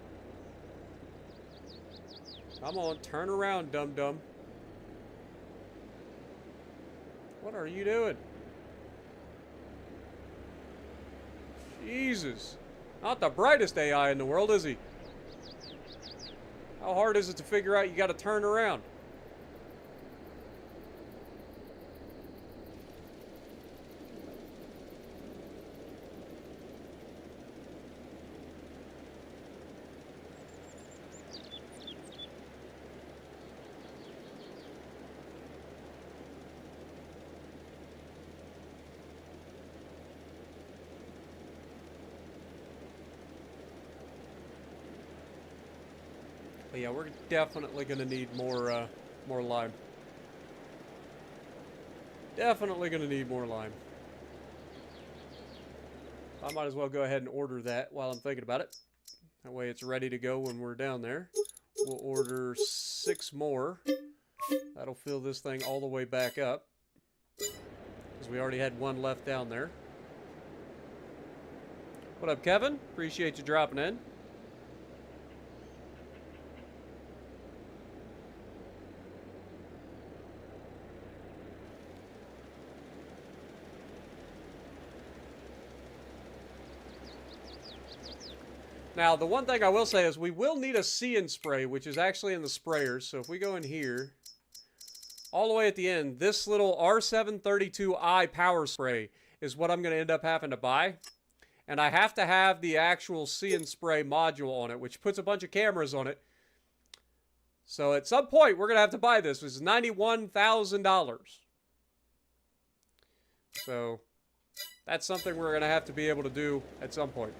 Come on, turn around, dum-dum. What are you doing? Jesus. Not the brightest AI in the world, is he? How hard is it to figure out you got to turn around? But yeah, we're definitely going to need more lime. Definitely going to need more lime. I might as well go ahead and order that while I'm thinking about it. That way it's ready to go when we're down there. We'll order 6 more. That'll fill this thing all the way back up, because we already had 1 left down there. What up, Kevin? Appreciate you dropping in. Now, the one thing I will say is we will need a See and Spray, which is actually in the sprayers. So if we go in here, all the way at the end, this little R732i power spray is what I'm going to end up having to buy. And I have to have the actual See and Spray module on it, which puts a bunch of cameras on it. So at some point, we're going to have to buy this. This is $91,000. So that's something we're going to have to be able to do at some point.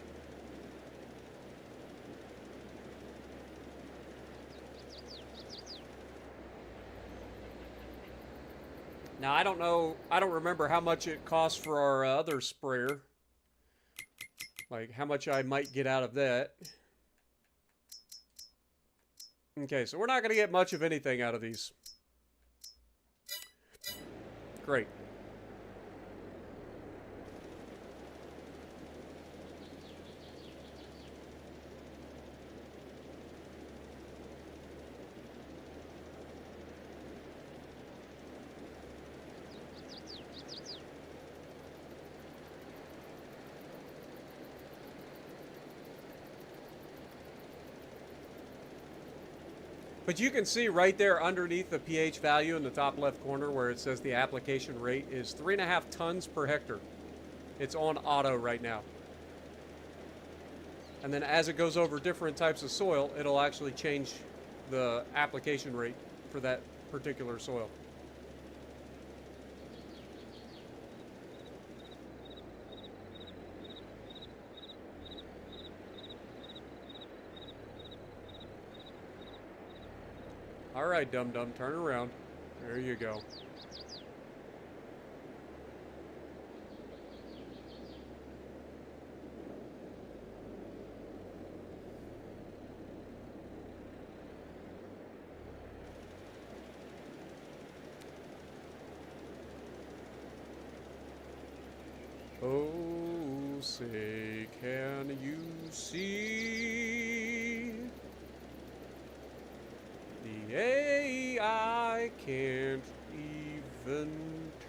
Now, I don't know, I don't remember how much it costs for our other sprayer. Like, how much I might get out of that. Okay, so we're not going to get much of anything out of these. Great. But you can see right there underneath the pH value in the top left corner where it says the application rate is 3.5 tons per hectare. It's on auto right now. And then as it goes over different types of soil, it'll actually change the application rate for that particular soil. All right, dum-dum, turn around. There you go. Oh, say, can you see? The AI can't even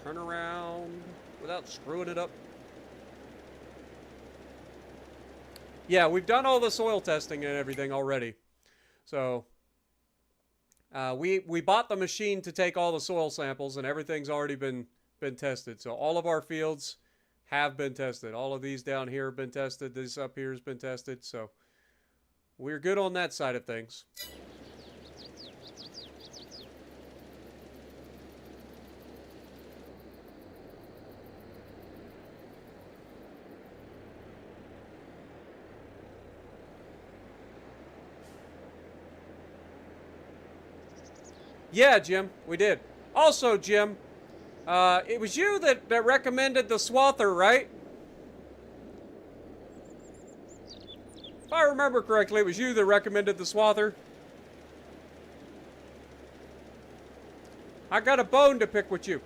turn around without screwing it up. Yeah, we've done all the soil testing and everything already. So, we bought the machine to take all the soil samples, and everything's already been tested. So all of our fields have been tested. All of these down here have been tested. This up here has been tested. So we're good on that side of things. Yeah, Jim, we did. Also, Jim, it was you that recommended the swather, right? If I remember correctly, it was you that recommended the swather. I got a bone to pick with you.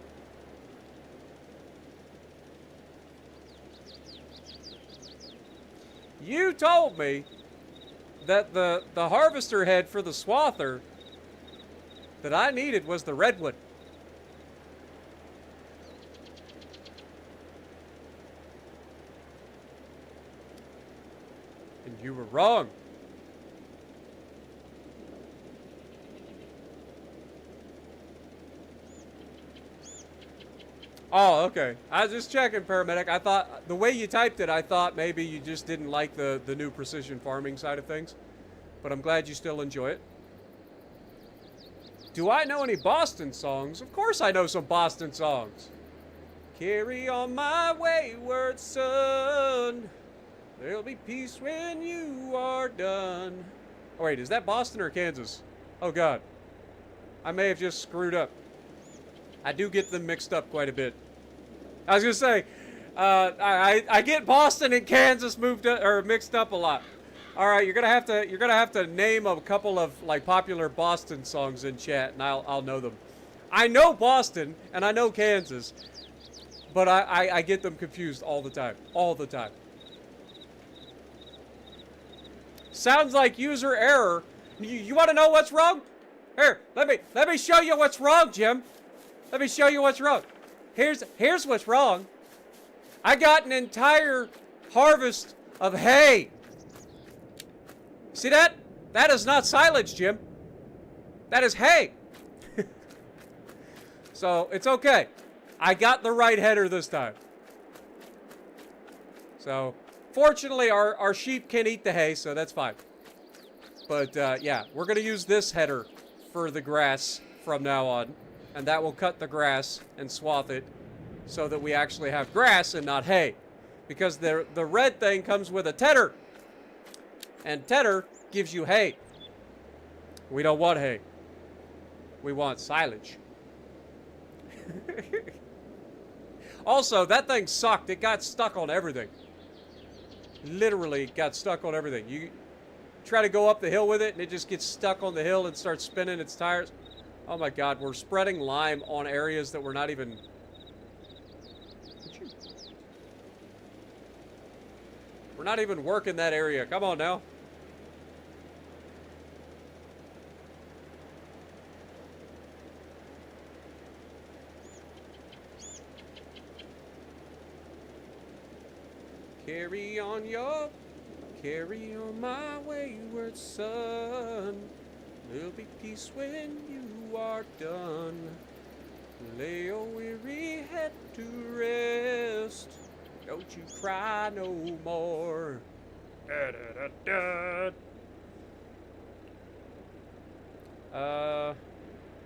You told me that the harvester head for the swather that I needed was the redwood. And you were wrong. Oh, okay. I was just checking, paramedic. I thought, the way you typed it, I thought maybe you just didn't like the new precision farming side of things. But I'm glad you still enjoy it. Do I know any Boston songs? Of course I know some Boston songs. Carry on my wayward son. There'll be peace when you are done. Oh, wait, is that Boston or Kansas? Oh, God. I may have just screwed up. I do get them mixed up quite a bit. I was going to say, I get Boston and Kansas mixed up a lot. All right, you're gonna have to name a couple of like popular Boston songs in chat, and I'll know them. I know Boston and I know Kansas, but I get them confused all the time, all the time. Sounds like user error. You want to know what's wrong? Here, let me show you what's wrong, Jim. Let me show you what's wrong. Here's what's wrong. I got an entire harvest of hay. See that? That is not silage, Jim. That is hay. So, it's okay. I got the right header this time. So, fortunately, our sheep can eat the hay, so that's fine. But, yeah, we're going to use this header for the grass from now on. And that will cut the grass and swath it so that we actually have grass and not hay. Because the red thing comes with a tedder. And tedder gives you hay. We don't want hay. We want silage. Also, that thing sucked. It got stuck on everything. Literally got stuck on everything. You try to go up the hill with it, and it just gets stuck on the hill and starts spinning its tires. Oh my God, we're spreading lime on areas that we're not even... We're not even working that area. Come on now. Carry on my wayward son. There'll be peace when you are done. Lay your weary head to rest. Don't you cry no more. Da, da, da, da.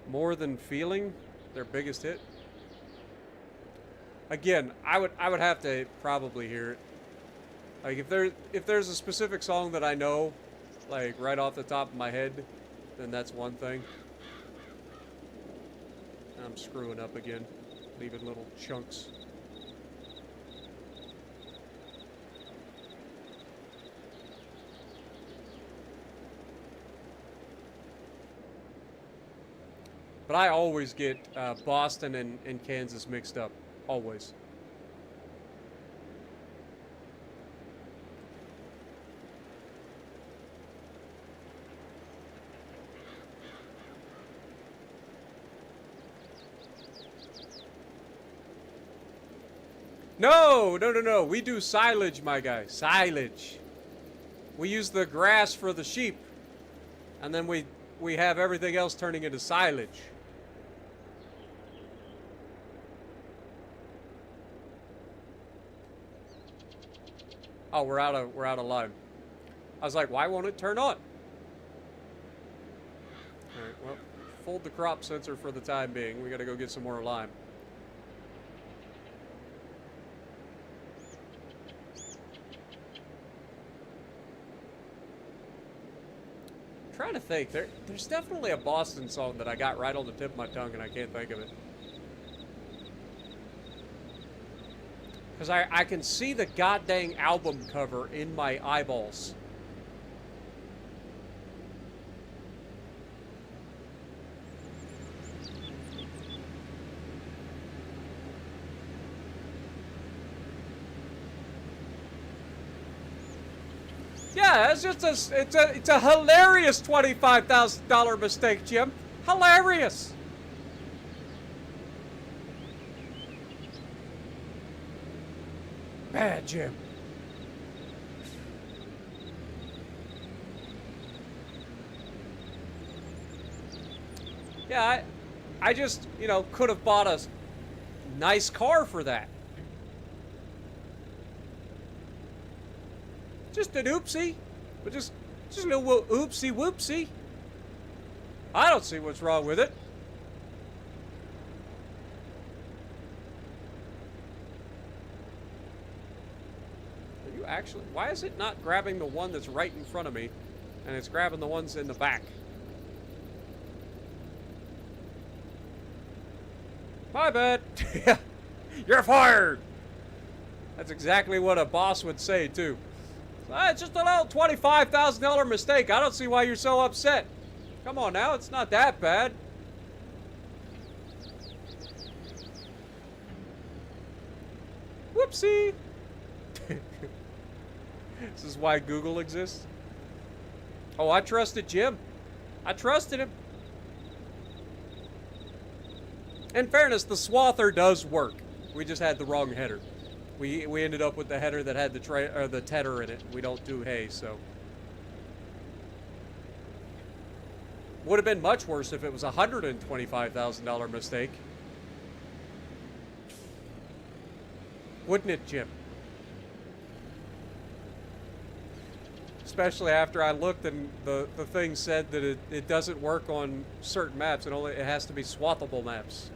More Than Feeling, their biggest hit. Again, I would have to probably hear it. Like if there's a specific song that I know, like right off the top of my head, then that's one thing. I'm screwing up again, leaving little chunks. But I always get Boston and Kansas mixed up. Always. No. We do silage, my guy. Silage. We use the grass for the sheep. And then we have everything else turning into silage. Oh, we're out of lime. I was like, why won't it turn on? Alright, well, fold the crop sensor for the time being. We gotta go get some more lime. I'm trying to think. There's definitely a Boston song that I got right on the tip of my tongue and I can't think of it. Because I can see the goddamn album cover in my eyeballs. Yeah, it's just it's a hilarious $25,000 mistake, Jim. Hilarious. Bad, Jim. Yeah, I just, you know, could have bought a nice car for that. Just an oopsie. But just a little oopsie whoopsie. I don't see what's wrong with it. Are you actually... Why is it not grabbing the one that's right in front of me, and it's grabbing the ones in the back? My bad. You're fired. That's exactly what a boss would say, too. It's just a little $25,000 mistake. I don't see why you're so upset. Come on now, it's not that bad. Whoopsie. This is why Google exists. Oh, I trusted Jim. I trusted him. In fairness, the swather does work. We just had the wrong header. We ended up with the header that had the tedder in it. We don't do hay, so. Would have been much worse if it was a $125,000 mistake. Wouldn't it, Jim? Especially after I looked and the thing said that it doesn't work on certain maps. It has to be swathable maps.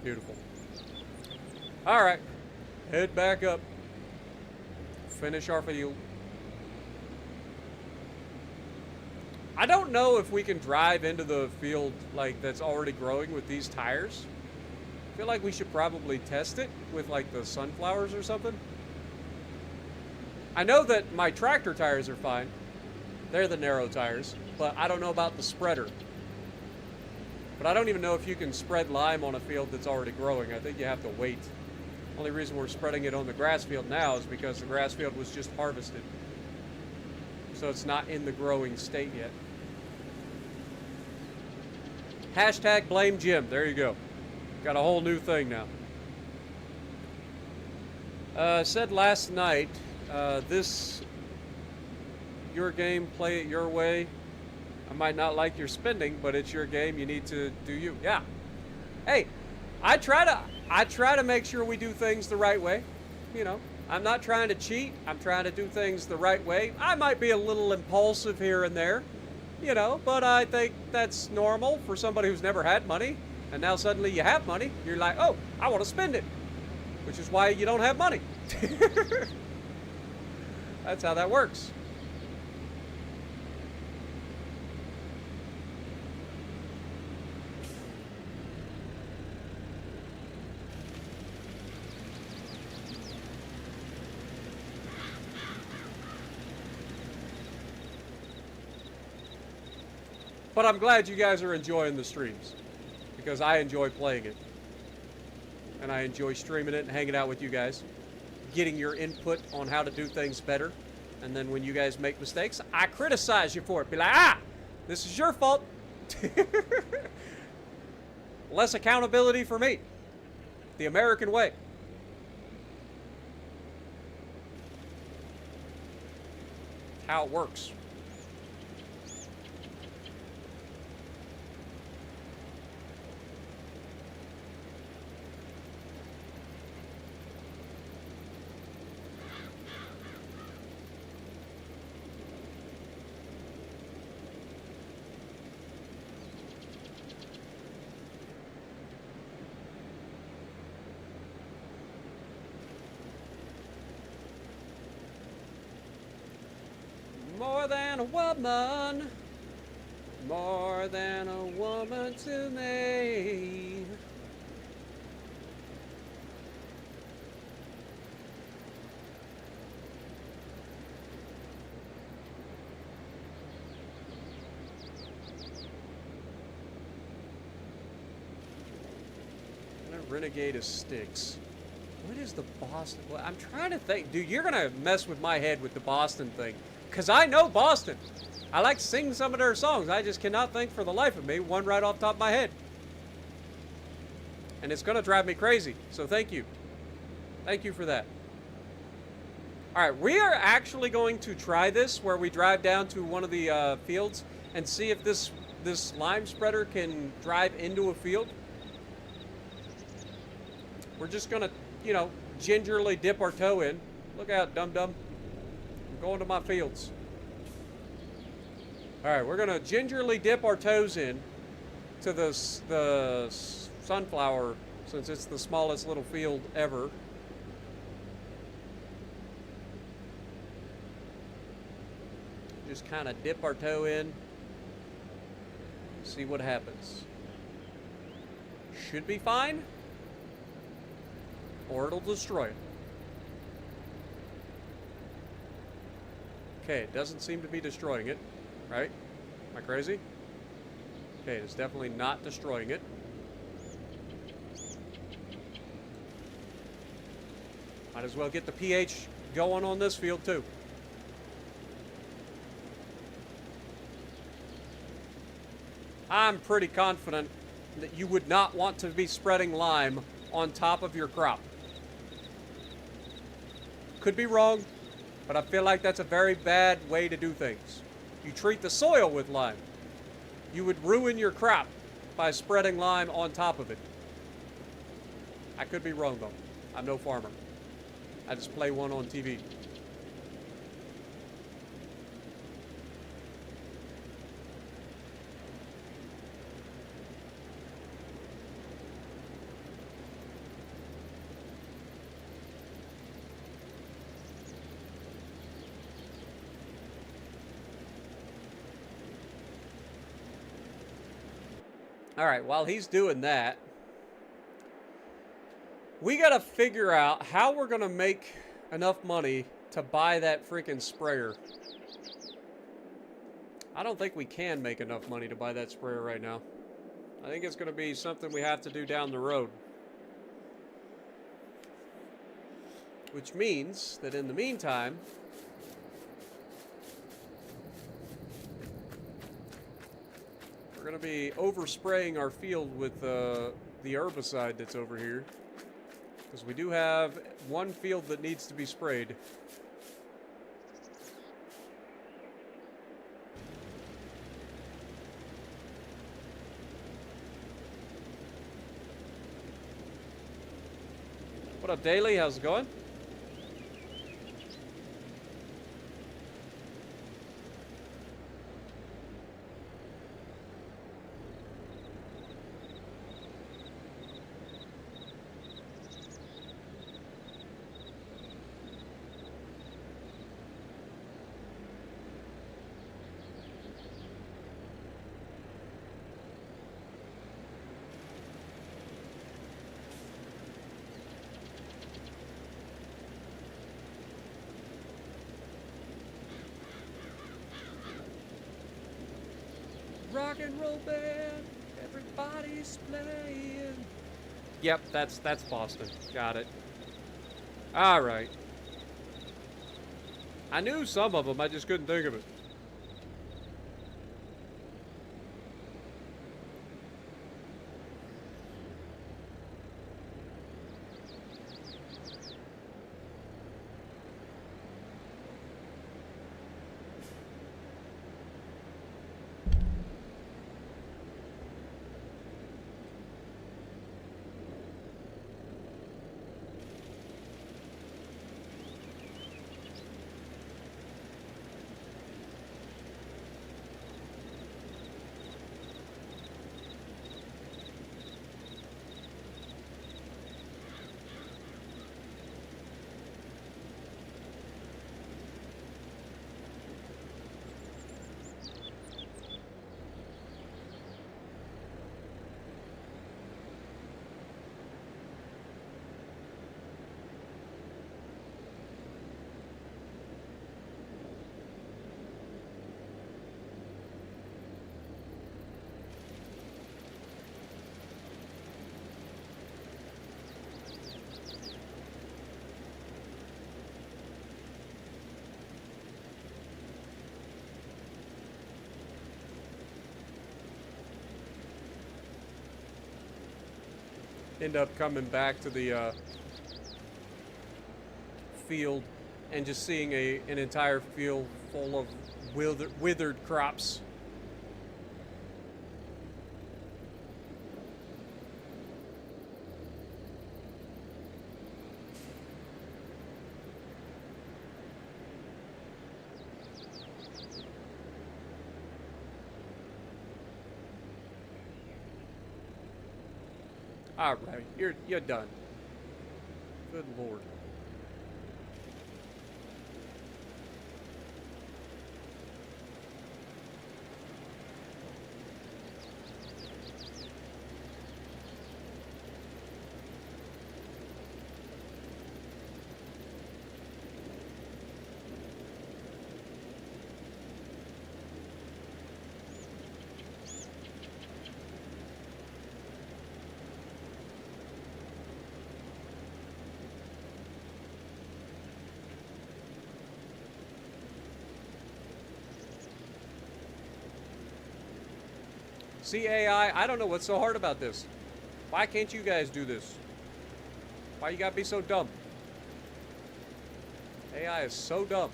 Beautiful. All right, head back up. Finish our field. I don't know if we can drive into the field like that's already growing with these tires. I feel like we should probably test it with like the sunflowers or something. I know that my tractor tires are fine. They're the narrow tires, but I don't know about the spreader. But I don't even know if you can spread lime on a field that's already growing. I think you have to wait. Only reason we're spreading it on the grass field now is because the grass field was just harvested. So it's not in the growing state yet. Hashtag blame Jim. There you go. Got a whole new thing now. Said last night, your game, play it your way. I might not like your spending, but it's your game. You need to do you. Yeah. Hey, I try to make sure we do things the right way. You know, I'm not trying to cheat. I'm trying to do things the right way. I might be a little impulsive here and there, you know, but I think that's normal for somebody who's never had money. And now suddenly you have money. You're like, oh, I want to spend it, which is why you don't have money. That's how that works. But I'm glad you guys are enjoying the streams, because I enjoy playing it. And I enjoy streaming it and hanging out with you guys, getting your input on how to do things better. And then when you guys make mistakes, I criticize you for it. Be like, this is your fault. Less accountability for me. The American way. How it works. More than a woman. More than a woman to me. Renegade of Sticks. What is the Boston? Well, I'm trying to think. Dude, you're going to mess with my head with the Boston thing. Because I know Boston. I like to sing some of their songs. I just cannot think for the life of me one right off the top of my head. And it's going to drive me crazy. So thank you. Thank you for that. Alright, we are actually going to try this where we drive down to one of the fields and see if this lime spreader can drive into a field. We're just going to, you know, gingerly dip our toe in. Look out, dum-dum. I'm going to my fields. Alright, we're going to gingerly dip our toes in to the sunflower, since it's the smallest little field ever. Just kind of dip our toe in. See what happens. Should be fine. Or it'll destroy it. Okay, it doesn't seem to be destroying it, right? Am I crazy? Okay, it's definitely not destroying it. Might as well get the pH going on this field too. I'm pretty confident that you would not want to be spreading lime on top of your crop. Could be wrong, but I feel like that's a very bad way to do things. You treat the soil with lime. You would ruin your crop by spreading lime on top of it. I could be wrong though. I'm no farmer. I just play one on TV. Alright, while he's doing that, we gotta figure out how we're gonna make enough money to buy that freaking sprayer. I don't think we can make enough money to buy that sprayer right now. I think it's gonna be something we have to do down the road. Which means that in the meantime, we're going to be overspraying our field with the herbicide that's over here. Because we do have one field that needs to be sprayed. What up, Daily? How's it going? Rock and roll band, everybody's playing. Yep, that's Boston. Got it. All right. I knew some of them, I just couldn't think of it. end up coming back to the field and just seeing an entire field full of withered crops. All right, you're done. Good Lord. See, AI, I don't know what's so hard about this. Why can't you guys do this? Why you gotta be so dumb? AI is so dumb.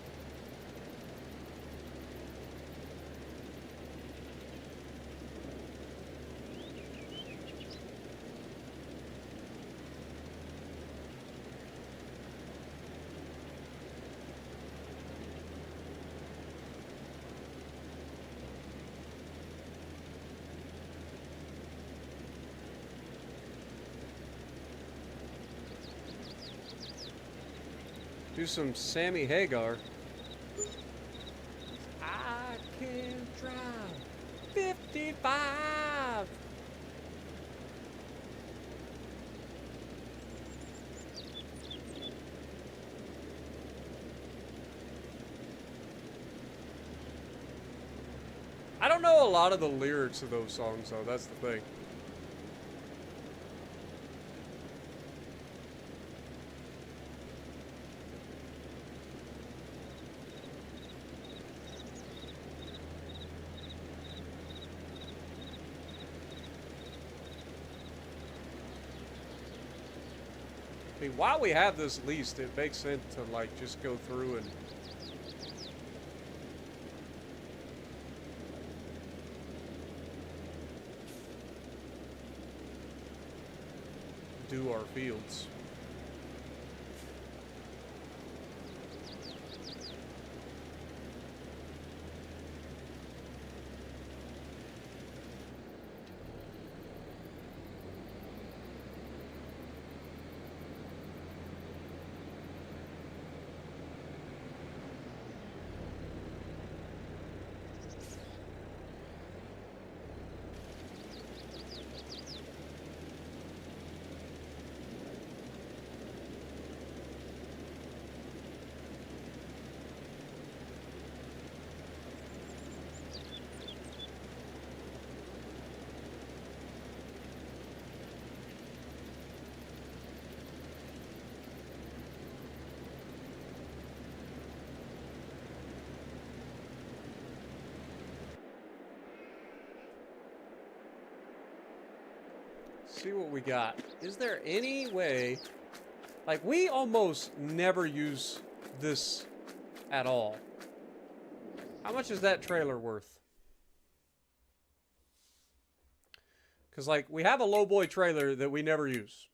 Do some Sammy Hagar. I can drive 55. I don't know a lot of the lyrics of those songs, though. That's the thing. I mean, while we have this leased, it makes sense to, like, just go through and do our fields. See what we got. Is there any way... Like, we almost never use this at all. How much is that trailer worth? Because, like, we have a lowboy trailer that we never use.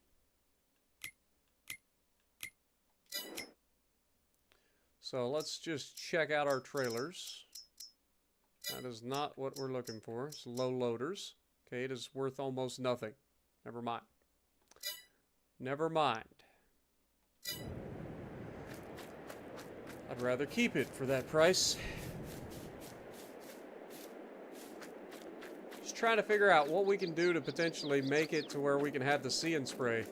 So let's just check out our trailers. That is not what we're looking for. It's low loaders. Okay, it is worth almost nothing. Never mind. Never mind. I'd rather keep it for that price. Just trying to figure out what we can do to potentially make it to where we can have the See and Spray.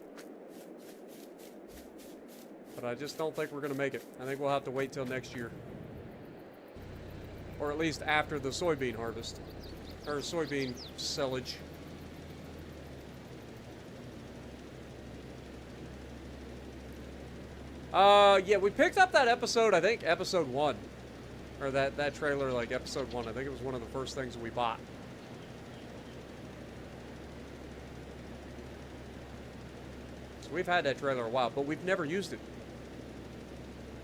But I just don't think we're going to make it. I think we'll have to wait till next year. Or at least after the soybean harvest. Or soybean silage. Yeah, we picked up that episode, I think, episode 1. Or that trailer, like, episode 1. I think it was one of the first things we bought. So we've had that trailer a while, but we've never used it.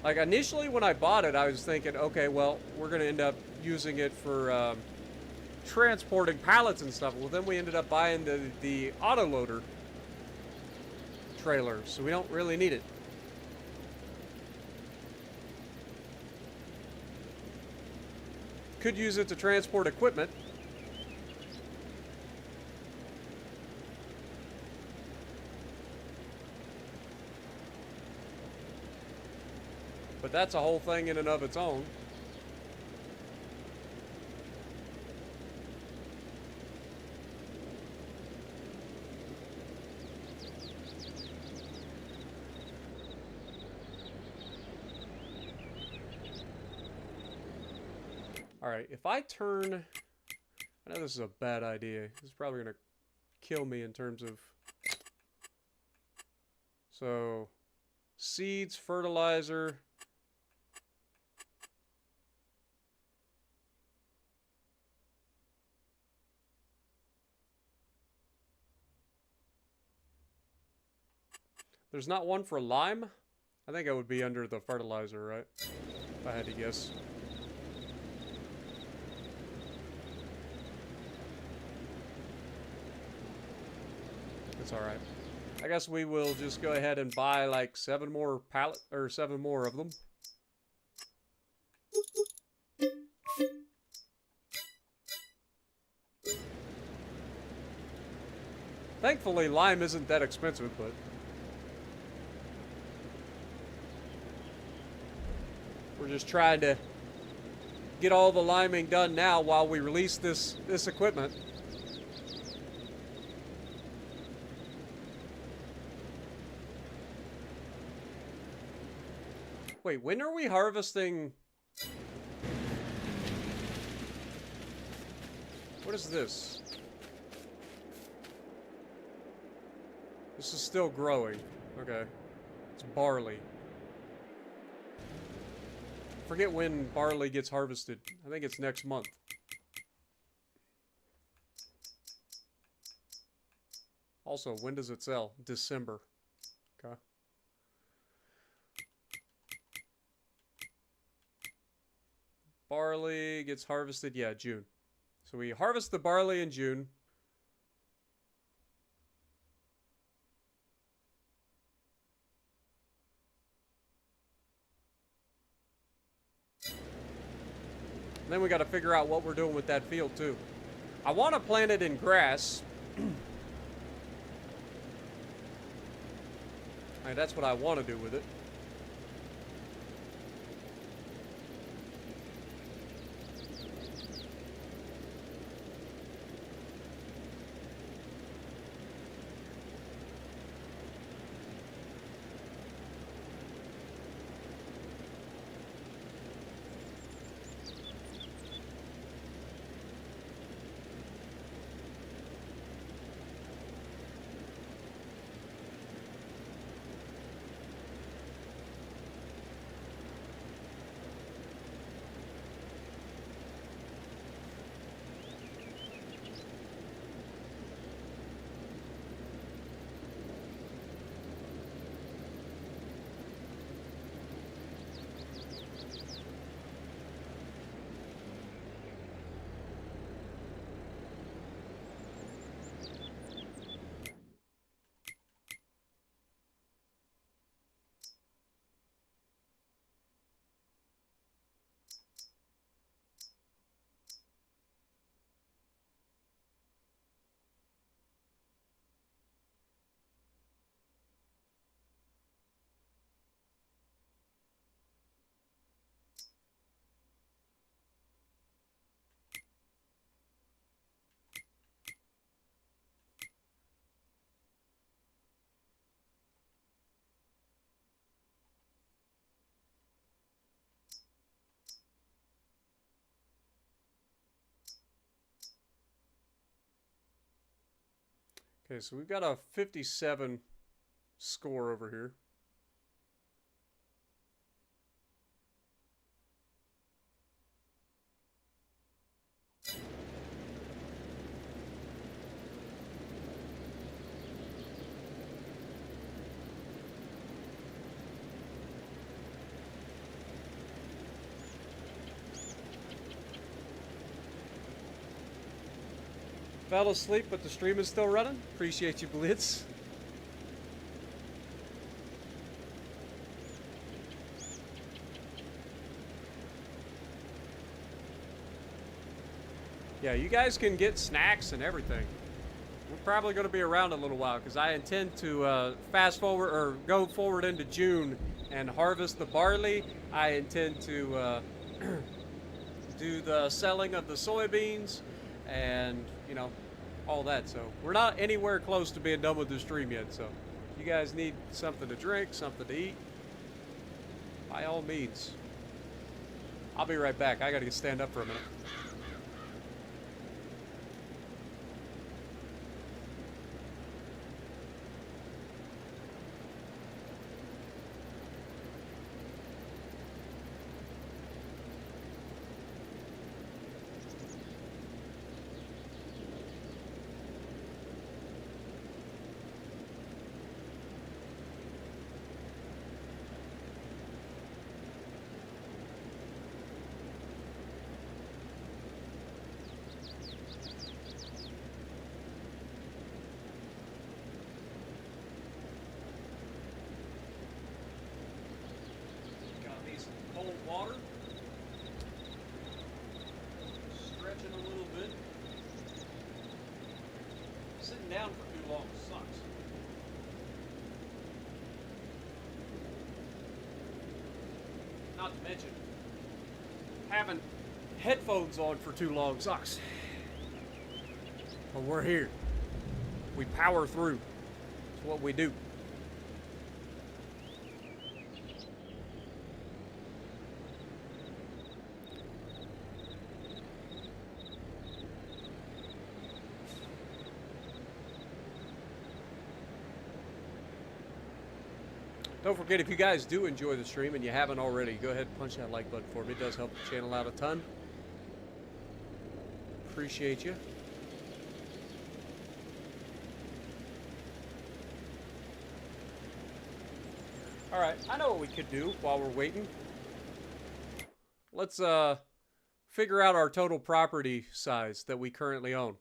Like, initially when I bought it, I was thinking, okay, well, we're going to end up using it for transporting pallets and stuff. Well, then we ended up buying the autoloader trailer, so we don't really need it. Could use it to transport equipment. But that's a whole thing in and of its own. Alright, if I turn... I know this is a bad idea. This is probably going to kill me in terms of... So, seeds, fertilizer... There's not one for lime? I think it would be under the fertilizer, right? If I had to guess. It's alright. I guess we will just go ahead and buy like 7 more of them. Thankfully, lime isn't that expensive, but... We're just trying to get all the liming done now while we release this equipment. Wait, when are we harvesting? What is this? This is still growing. Okay. It's barley. Forget when barley gets harvested. I think it's next month. Also, when does it sell? December. Okay. Barley gets harvested, yeah, June. So we harvest the barley in June. And then we got to figure out what we're doing with that field too. I want to plant it in grass. That's what I want to do with it. Okay, so we've got a 57 score over here. Fell asleep, but the stream is still running. Appreciate you, Blitz. Yeah, you guys can get snacks and everything. We're probably going to be around a little while because I intend to fast forward or go forward into June and harvest the barley. I intend to do the selling of the soybeans and, you know, all that. So we're not anywhere close to being done with the stream yet. So if you guys need something to drink, something to eat, by all means. I'll be right back. I got to stand up for a minute. Cold water. Stretching a little bit. Sitting down for too long sucks. Not to mention, having headphones on for too long sucks. But we're here. We power through. It's what we do. Don't forget, if you guys do enjoy the stream and you haven't already, go ahead and punch that like button for me. It does help the channel out a ton. Appreciate you. Alright, I know what we could do while we're waiting. Let's figure out our total property size that we currently own.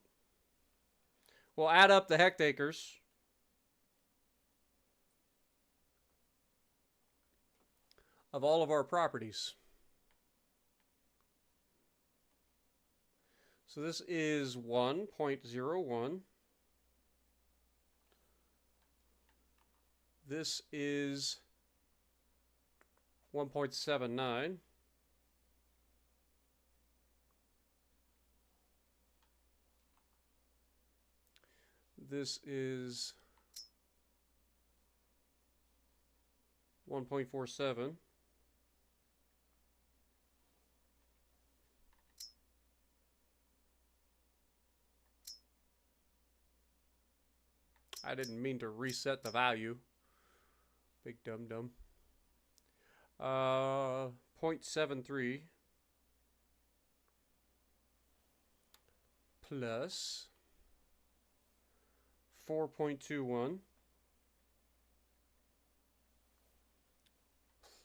We'll add up the hectares. Of all of our properties. So this is 1.01. This is 1.79. This is 1.47. I didn't mean to reset the value. Big dum-dum. 0.73 plus 4.21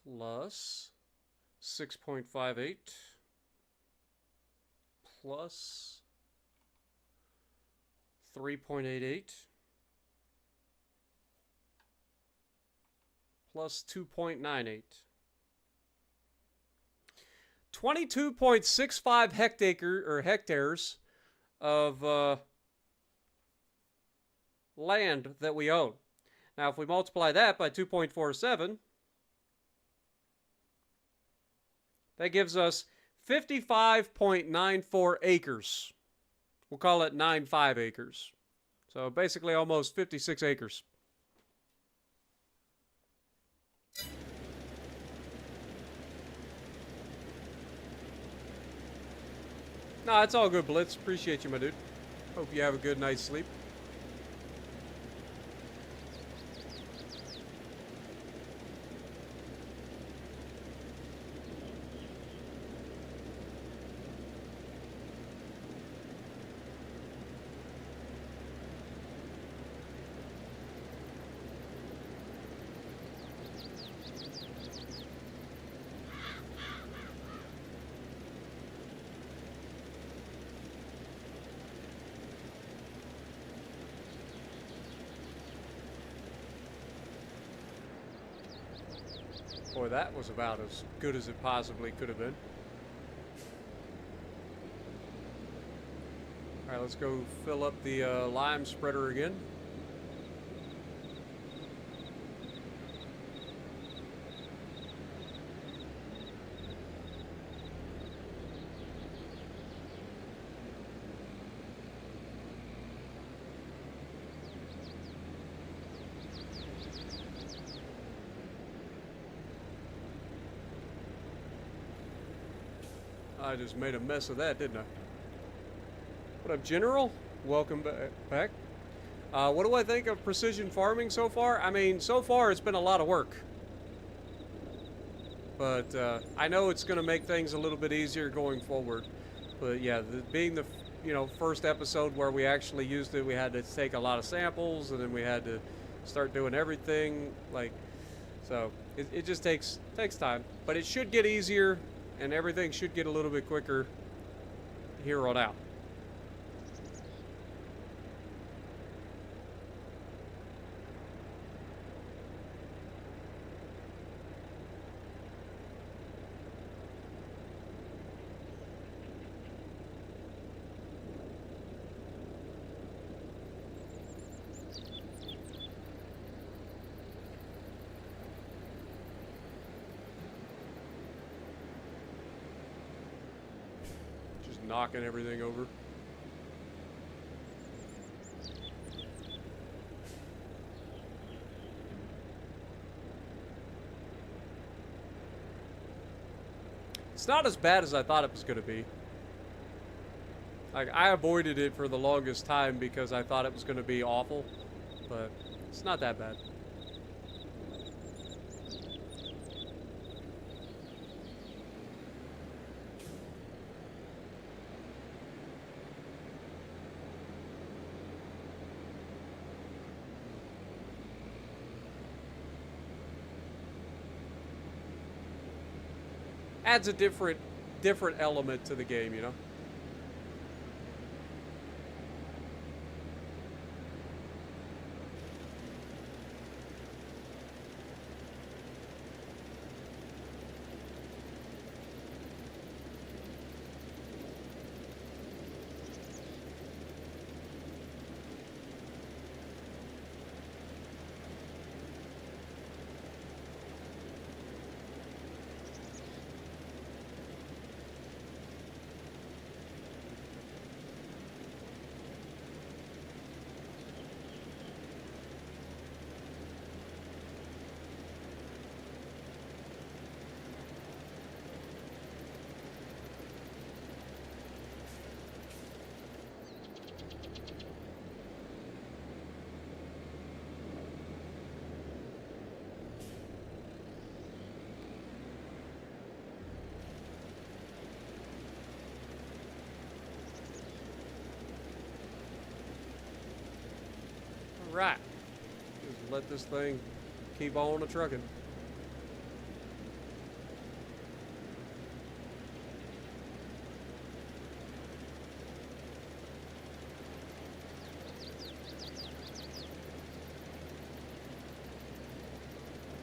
plus 6.58 plus 3.88 plus 2.98. 22.65 hectares of land that we own. Now, if we multiply that by 2.47, that gives us 55.94 acres. We'll call it 95 acres. So basically almost 56 acres. No, it's all good, Blitz. Appreciate you, my dude. Hope you have a good night's sleep. Boy, that was about as good as it possibly could have been. Alright, let's go fill up the lime spreader again. I just made a mess of that, didn't I? What up, General? Welcome back. What do I think of precision farming so far? I mean, so far it's been a lot of work. But I know it's going to make things a little bit easier going forward. But yeah, being the first episode where we actually used it, we had to take a lot of samples, and then we had to start doing everything. So it just takes time. But it should get easier, and everything should get a little bit quicker here on out. Knocking everything over. It's not as bad as I thought it was going to be. Like, I avoided it for the longest time because I thought it was going to be awful, but it's not that bad. Adds a different element to the game, you know? Right. Just let this thing keep on a-trucking.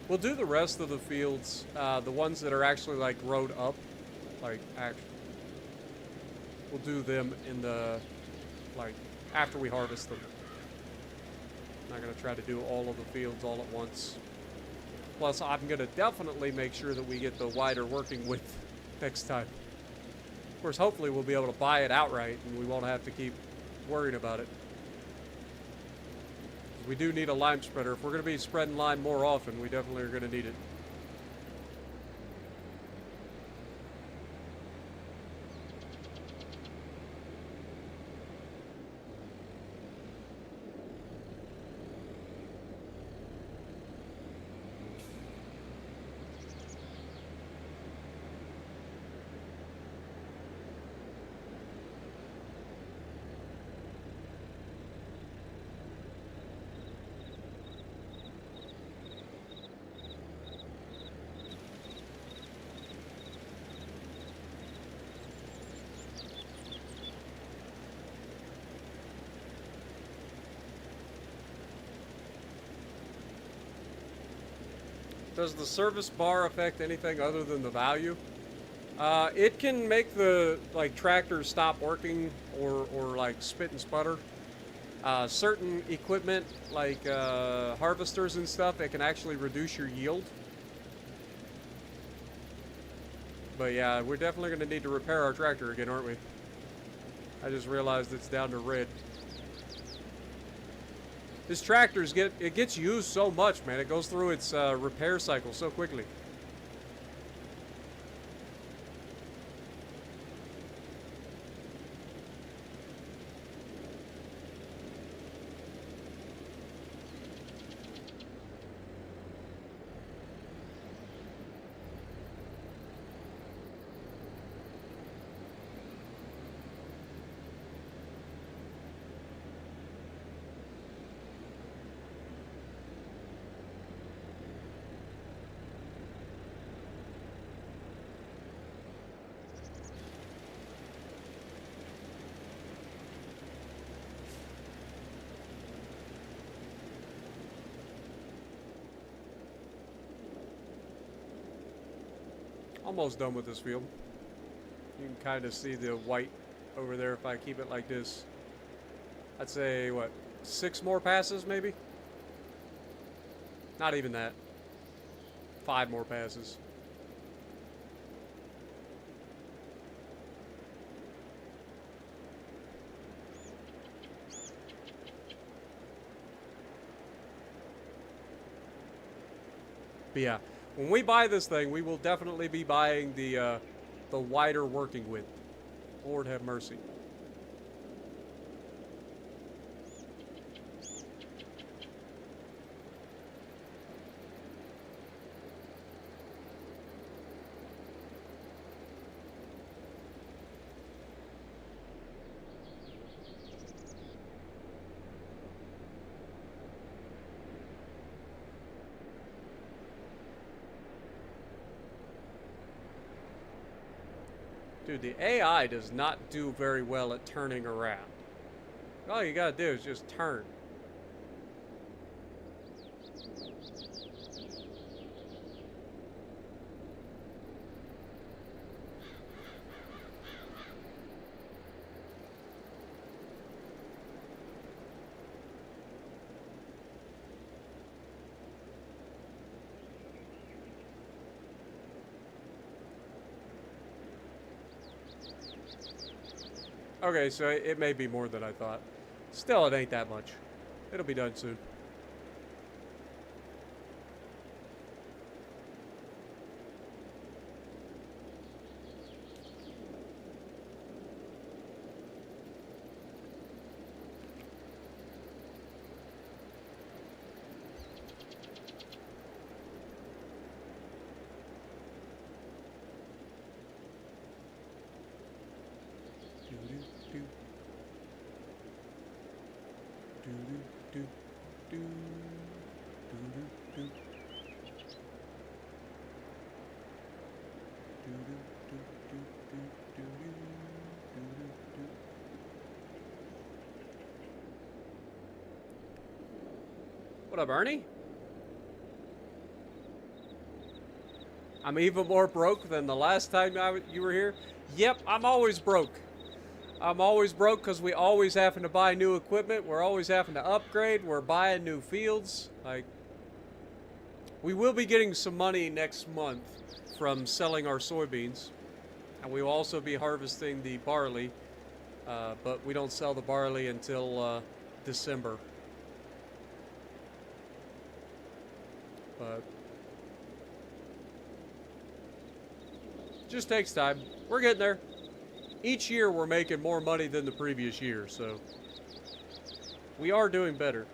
We'll do the rest of the fields, the ones that are actually like road up, we'll do them in the, after we harvest them. I'm not going to try to do all of the fields all at once. Plus, I'm going to definitely make sure that we get the wider working width next time. Of course, hopefully we'll be able to buy it outright and we won't have to keep worrying about it. We do need a lime spreader. If we're going to be spreading lime more often, we definitely are going to need it. Does the service bar affect anything other than the value? It can make the tractor stop working or like spit and sputter. Certain equipment like harvesters and stuff, it can actually reduce your yield. But yeah, we're definitely going to need to repair our tractor again, aren't we? I just realized it's down to red. This tractor's it gets used so much, man. It goes through its repair cycle so quickly. Almost done with this field. You can kind of see the white over there if I keep it like this. I'd say, what, 6 more passes maybe? Not even that. 5 more passes. But yeah. When we buy this thing, we will definitely be buying the wider working width. Lord have mercy. Dude, the AI does not do very well at turning around. All you gotta do is just turn. Okay, so it may be more than I thought. Still, it ain't that much. It'll be done soon. What up, Ernie? I'm even more broke than the last time you were here. Yep, I'm always broke. I'm always broke because we always having to buy new equipment. We're always having to upgrade. We're buying new fields. Like, we will be getting some money next month from selling our soybeans. And we will also be harvesting the barley. But we don't sell the barley until December. But just takes time. We're getting there. Each year we're making more money than the previous year, so we are doing better.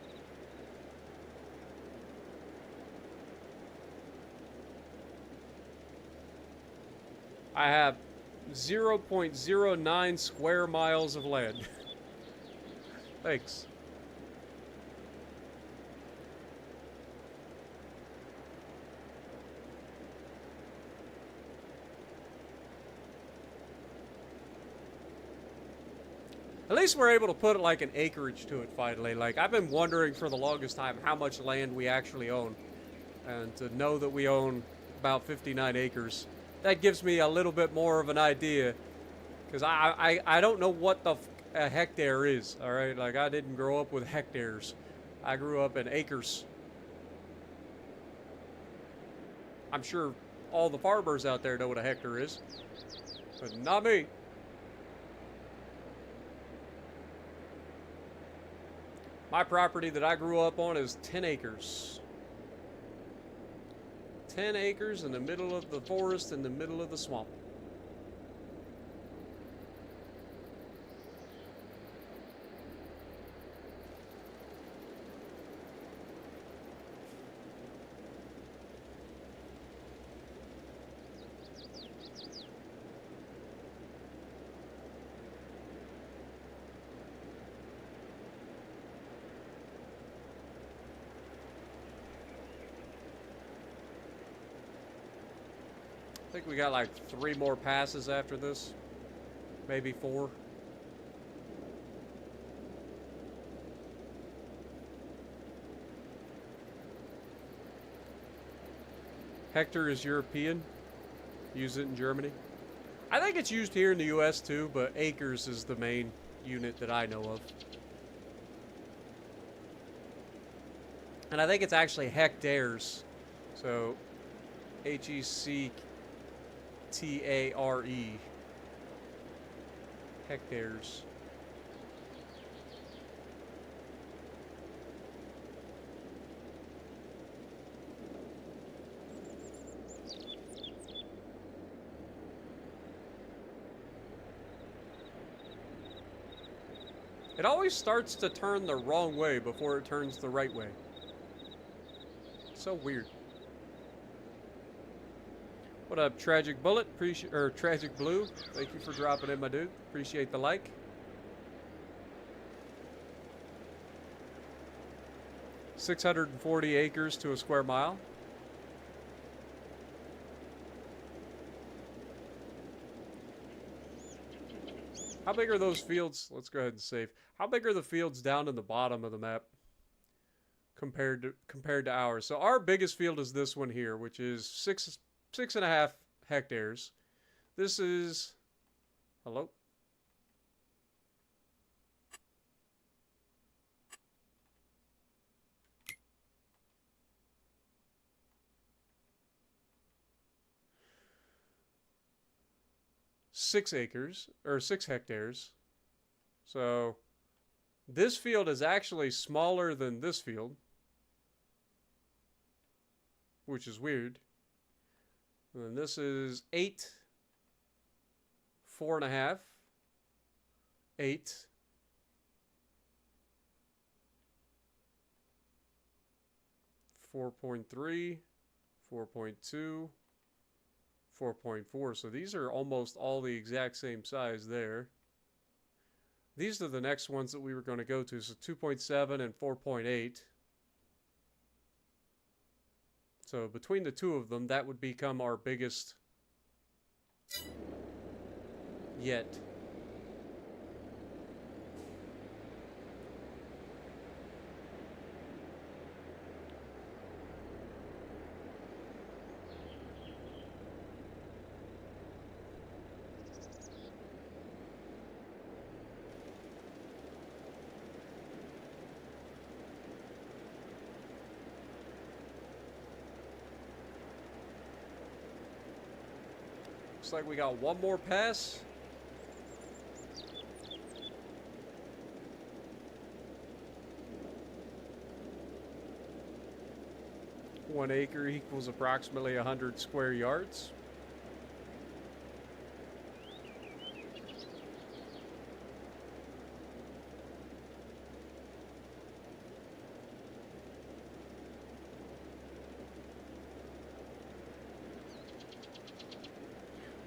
I have 0.09 square miles of land. Thanks. At least we're able to put like an acreage to it finally. Like, I've been wondering for the longest time how much land we actually own. and to know that we own about 59 acres, that gives me a little bit more of an idea, because I don't know what the a hectare is. All right, like I didn't grow up with hectares. I grew up in acres. I'm sure all the farmers out there know what a hectare is, but not me. My property that I grew up on is 10 acres. 10 acres in the middle of the forest, in the middle of the swamp. I think we got like 3 more passes after this. Maybe 4. Hector is European. Use it in Germany. I think it's used here in the US too, but acres is the main unit that I know of. And I think it's actually hectares. So HECTARE. Hectares. It always starts to turn the wrong way before it turns the right way. So weird. What up, Tragic Bullet? Tragic Blue. Thank you for dropping in, my dude. Appreciate the like. $640 acres to a square mile. How big are those fields? Let's go ahead and save. How big are the fields down in the bottom of the map compared to ours? So our biggest field is this one here, which is 6.5 hectares. This is, hello? Six hectares. So this field is actually smaller than this field, which is weird. And then this is 8, 4.5, 8, 4.3, 4.2, 4.4. So these are almost all the exact same size there. These are the next ones that we were going to go to. So 2.7 and 4.8. So between the two of them, that would become our biggest yet. Looks like we got one more pass. One acre equals approximately 100 square yards.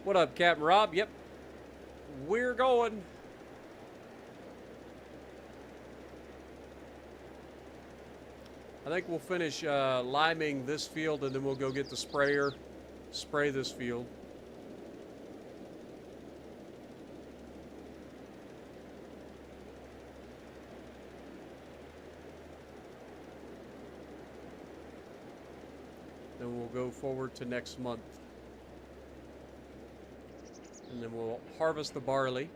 What up, Captain Rob? Yep. We're going. I think we'll finish liming this field and then we'll go get the sprayer, spray this field. go forward to next month. And then we'll harvest the barley.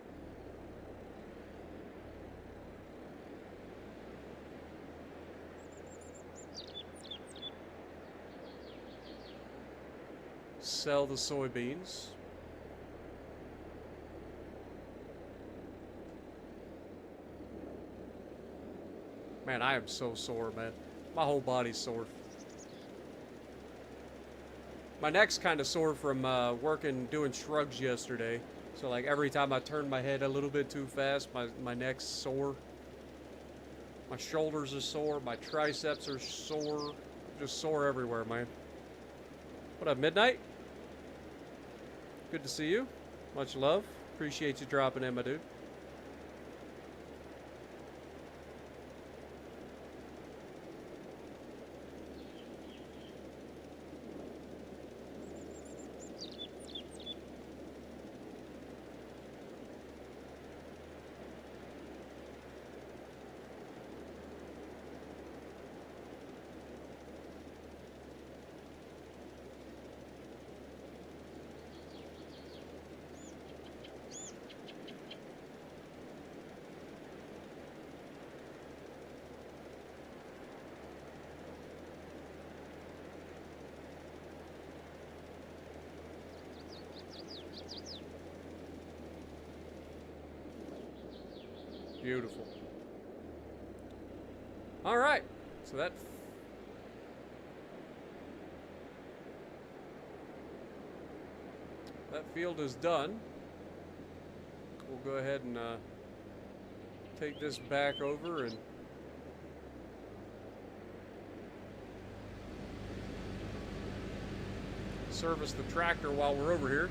Sell the soybeans. Man, I am so sore, man. My whole body's sore. My neck's kind of sore from doing shrugs yesterday. So like every time I turn my head a little bit too fast, my neck's sore. My shoulders are sore, my triceps are sore. Just sore everywhere, man. What up, Midnight? Good to see you. Much love. Appreciate you dropping in, my dude. Beautiful. All right, so that field is done. We'll go ahead and take this back over and service the tractor while we're over here.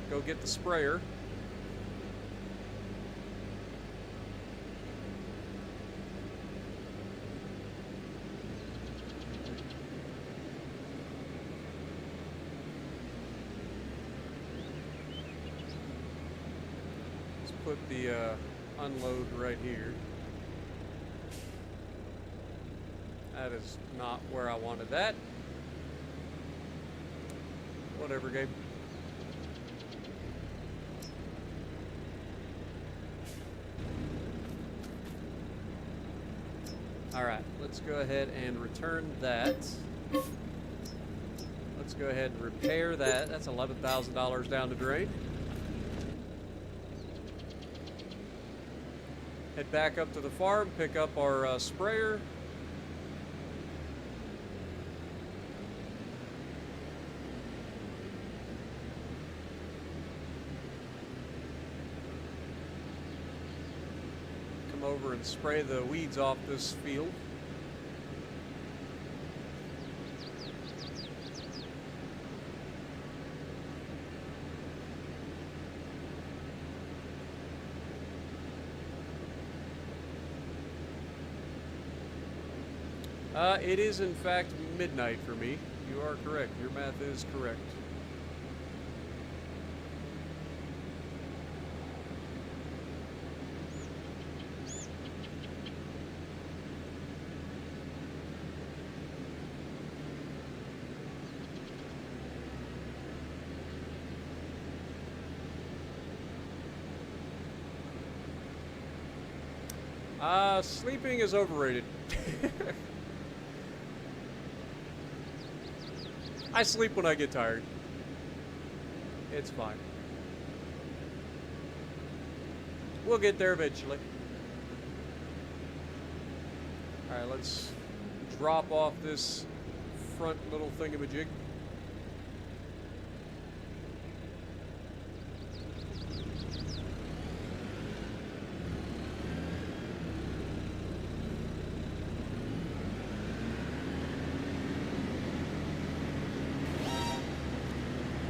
Go get the sprayer. Put the unload right here. That is not where I wanted that. Whatever, Gabe. Alright, let's go ahead and return that. Let's go ahead and repair that. That's $11,000 down the drain. Head back up to the farm, pick up our sprayer. Come over and spray the weeds off this field. It is in fact midnight for me. You are correct. Your math is correct. Sleeping is overrated. I sleep when I get tired. It's fine. We'll get there eventually. Alright, let's drop off this front little thingamajig.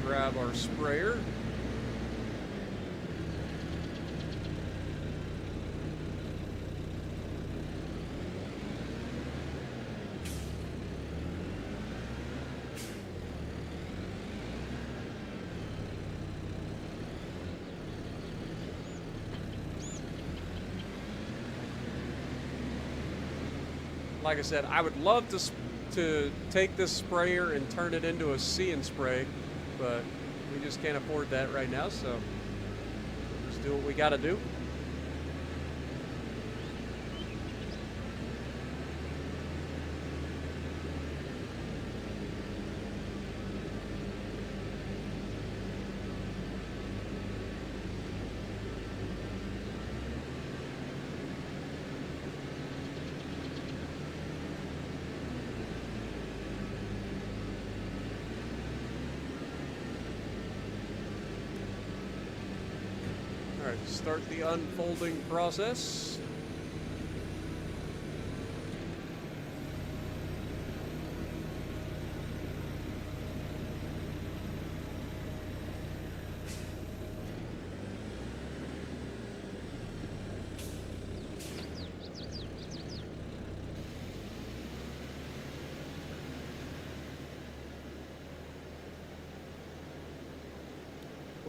Grab our sprayer. Like I said, I would love to to take this sprayer and turn it into a see and spray, but we just can't afford that right now, so we'll just do what we gotta do. Alright, start the unfolding process.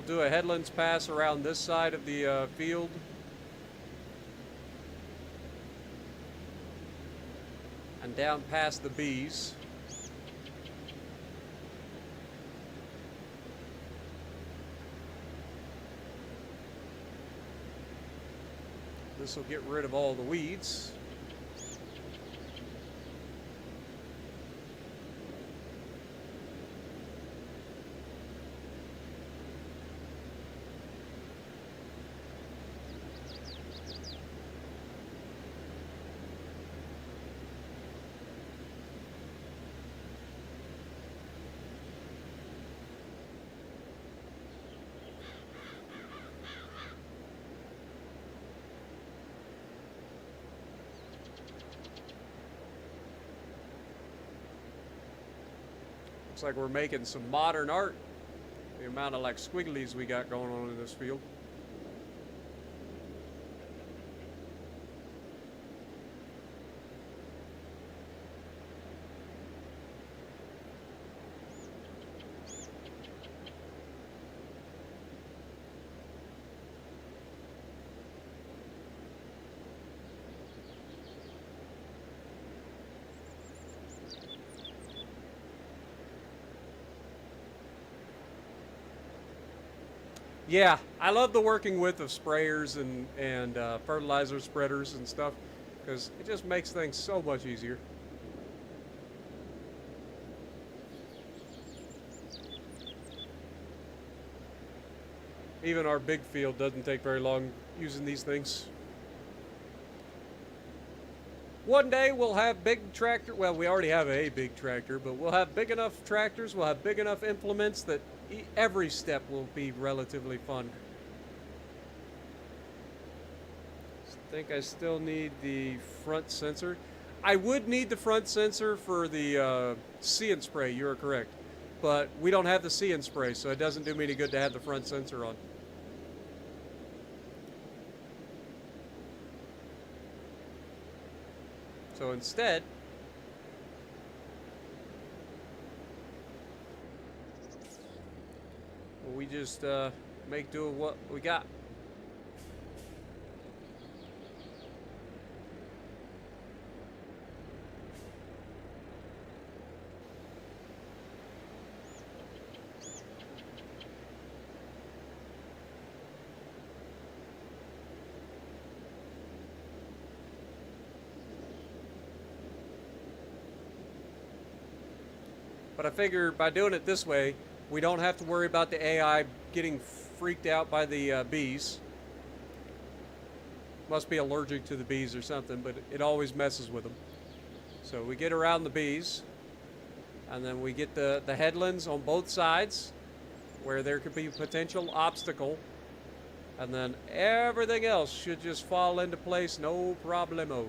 We'll do a headlands pass around this side of the field. And down past the bees. This will get rid of all the weeds. Looks like we're making some modern art. The amount of like squigglies we got going on in this field. Yeah, I love the working with of sprayers and fertilizer spreaders and stuff, because it just makes things so much easier. Even our big field doesn't take very long using these things. One day we'll have big tractor, well, we already have a big tractor, but we'll have big enough tractors, we'll have big enough implements that every step will be relatively fun. I think I still need the front sensor. I would need the front sensor for the see and spray, you're correct. But we don't have the see and spray, so it doesn't do me any good to have the front sensor on. So instead, we just make do with what we got. But I figure by doing it this way, we don't have to worry about the AI getting freaked out by the bees. Must be allergic to the bees or something, but it always messes with them. So we get around the bees, and then we get the headlands on both sides, where there could be a potential obstacle, and then everything else should just fall into place, no problemo.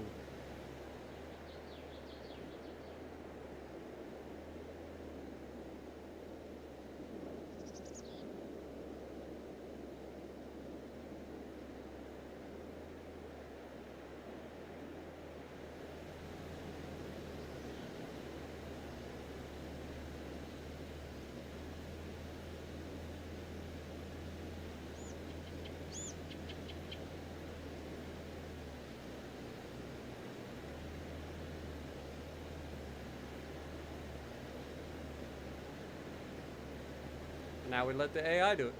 now we let the AI do it.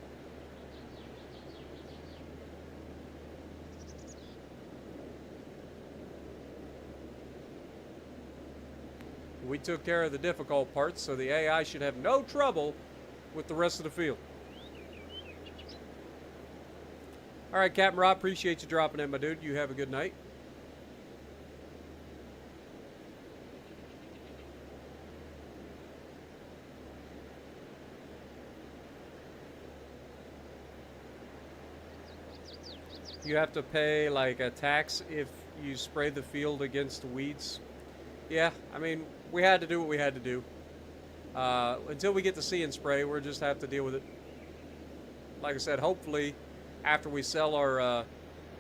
We took care of the difficult parts, so the AI should have no trouble with the rest of the field. All right, Captain Rob, appreciate you dropping in, my dude. You have a good night. You have to pay like a tax if you spray the field against weeds. Yeah, I mean, we had to do what we had to do. Until we get to see and spray, we'll just have to deal with it. Like I said, hopefully, after we sell our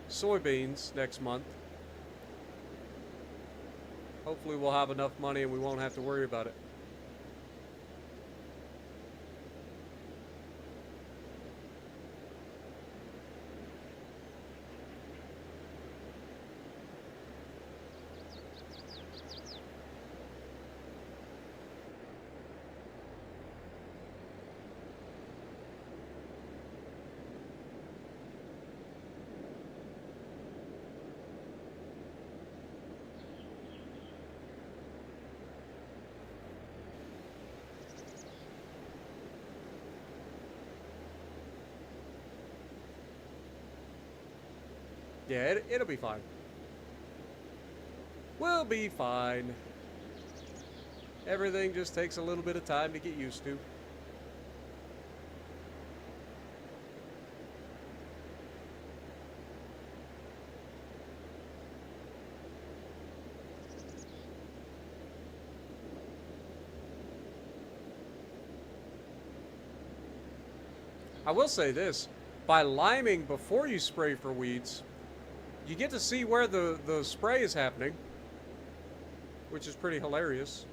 soybeans next month, hopefully we'll have enough money and we won't have to worry about it. Yeah, it'll be fine. We'll be fine. Everything just takes a little bit of time to get used to. I will say this, by liming before you spray for weeds, you get to see where the spray is happening, which is pretty hilarious.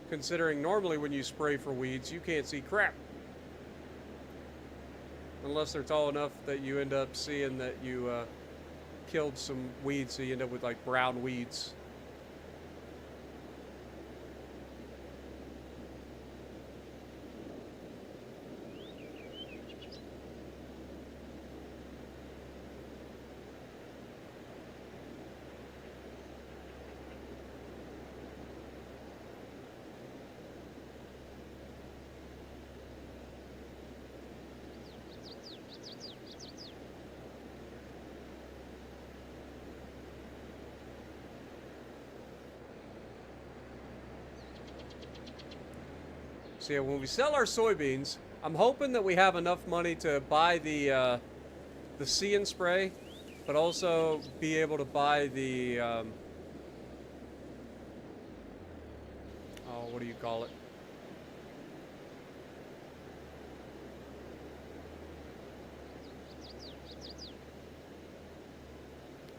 Considering normally when you spray for weeds, you can't see crap. Unless they're tall enough that you end up seeing that you killed some weeds, so you end up with like brown weeds. So yeah, when we sell our soybeans, I'm hoping that we have enough money to buy the See and Spray, but also be able to buy the oh, what do you call it?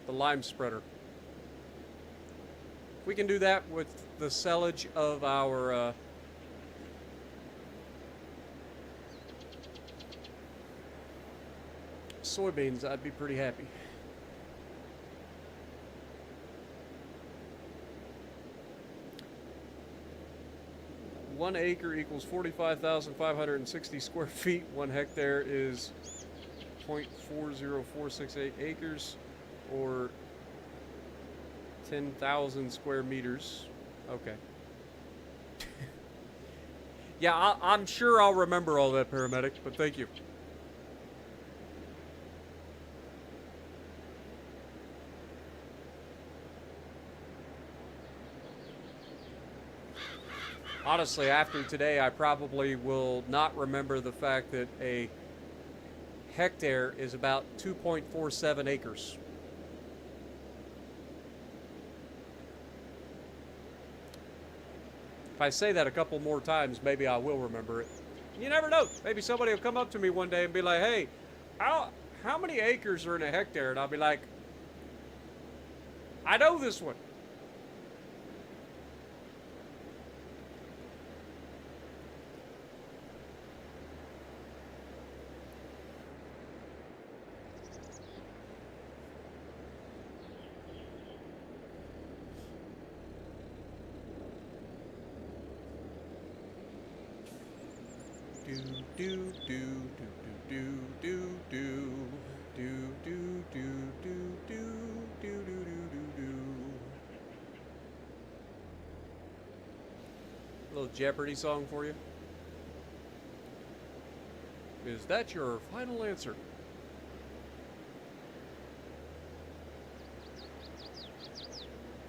The lime spreader. If we can do that with the sellage of our soybeans, I'd be pretty happy. One acre equals 45,560 square feet. 1 hectare is 0.40468 acres, or 10,000 square meters. Okay. Yeah, I'm sure I'll remember all that, paramedic, but thank you. Honestly, after today, I probably will not remember the fact that a hectare is about 2.47 acres. If I say that a couple more times, maybe I will remember it. You never know. Maybe somebody will come up to me one day and be like, hey, how many acres are in a hectare? And I'll be like, I know this one. do do do do do do do do do do do do do do do do. A little Jeopardy song for you. Is that your final answer?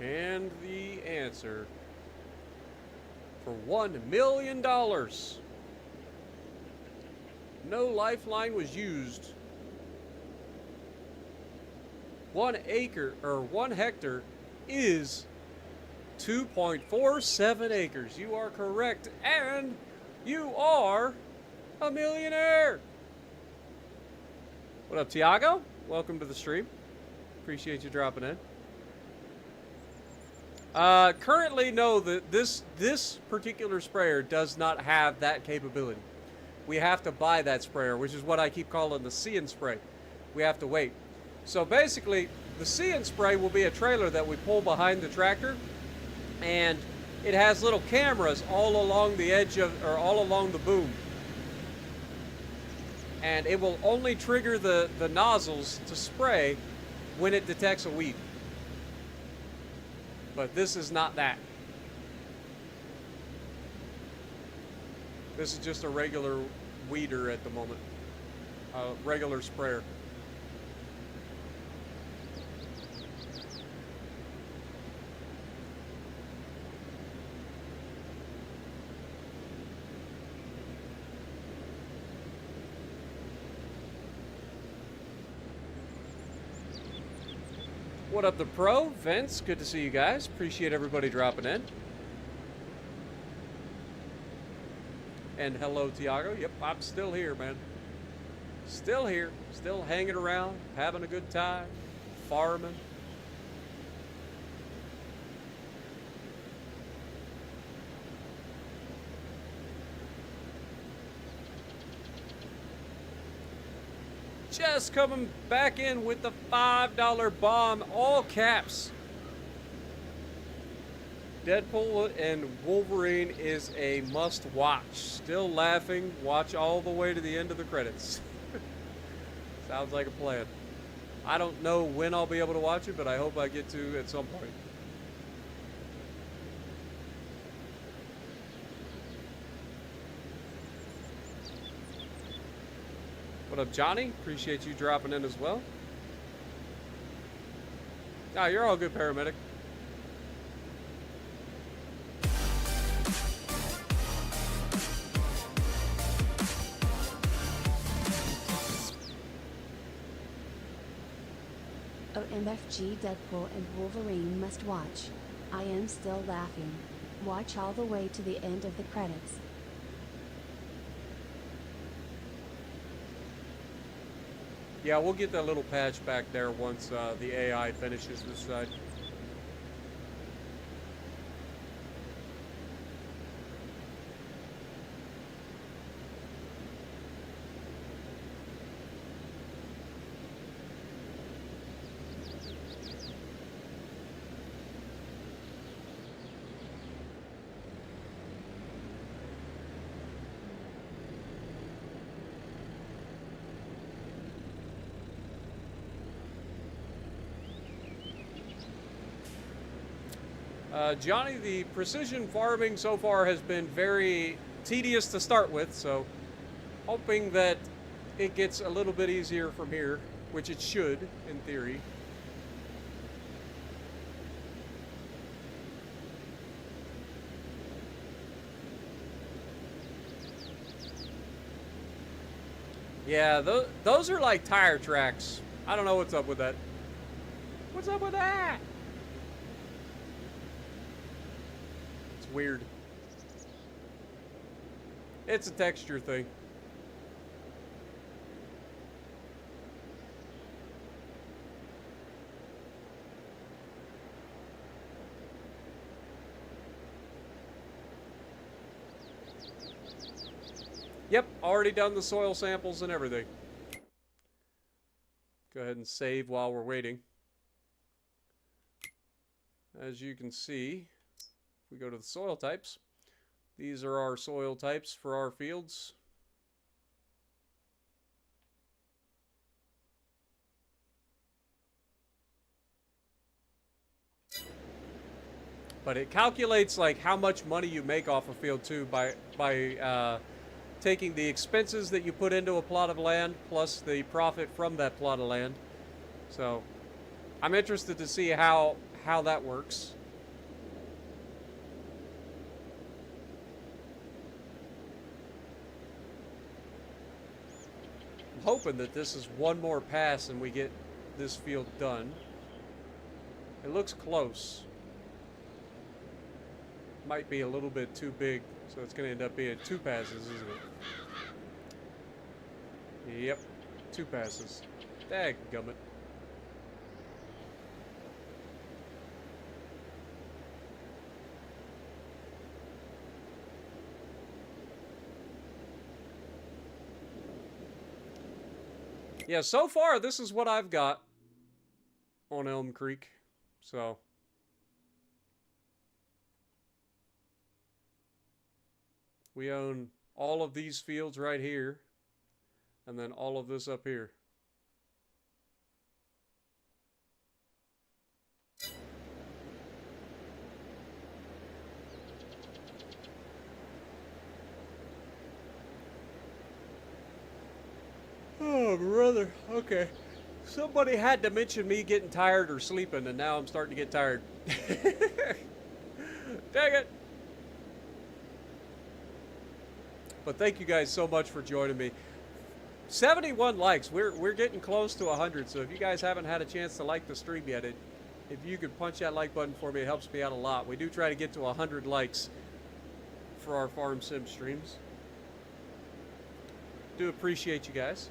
And the answer for $1 million. No lifeline was used. 1 acre or 1 hectare is 2.47 acres. You are correct, and you are a millionaire. What up, Tiago? Welcome to the stream. Appreciate you dropping in. Currently, no, this particular sprayer does not have that capability. We have to buy that sprayer, which is what I keep calling the See and Spray. We have to wait. So basically, the See and Spray will be a trailer that we pull behind the tractor, and it has little cameras all along the edge of, or all along the boom. And it will only trigger the nozzles to spray when it detects a weed. But this is not that. This is just a regular weeder at the moment. A regular sprayer. What up, the pro? Vince, good to see you guys. Appreciate everybody dropping in. And hello, Tiago. Yep, I'm still here, man. Still here. Still hanging around, having a good time, farming. Just coming back in with the $5 bomb, all caps. Deadpool and Wolverine is a must watch. Still laughing. Watch all the way to the end of the credits. Sounds like a plan. I don't know when I'll be able to watch it, but I hope I get to at some point. What up, Johnny? Appreciate you dropping in as well. Ah, you're all good, paramedic. OMFG Deadpool and Wolverine must watch. I am still laughing. Watch all the way to the end of the credits. Yeah, we'll get that little patch back there once the AI finishes this side. Johnny, the precision farming so far has been very tedious to start with, so hoping that it gets a little bit easier from here, which it should, in theory. Yeah, those are like tire tracks. I don't know what's up with that. What's up with that? Weird. It's a texture thing. Yep, already done the soil samples and everything. Go ahead and save while we're waiting. As you can see, if we go to the soil types, these are our soil types for our fields. But it calculates like how much money you make off a field too by taking the expenses that you put into a plot of land plus the profit from that plot of land. So I'm interested to see how that works. I'm hoping that this is one more pass and we get this field done. It looks close. Might be a little bit too big, so it's going to end up being 2 passes, isn't it? Yep, 2 passes. Dadgummit. Yeah, so far this is what I've got on Elm Creek, so... We own all of these fields right here, and then all of this up here. Oh, brother. Okay. Somebody had to mention me getting tired or sleeping, and now I'm starting to get tired. Dang it. But thank you guys so much for joining me. 71 likes. We're getting close to 100. So if you guys haven't had a chance to like the stream yet, if you could punch that like button for me, it helps me out a lot. We do try to get to 100 likes for our farm sim streams. Do appreciate you guys.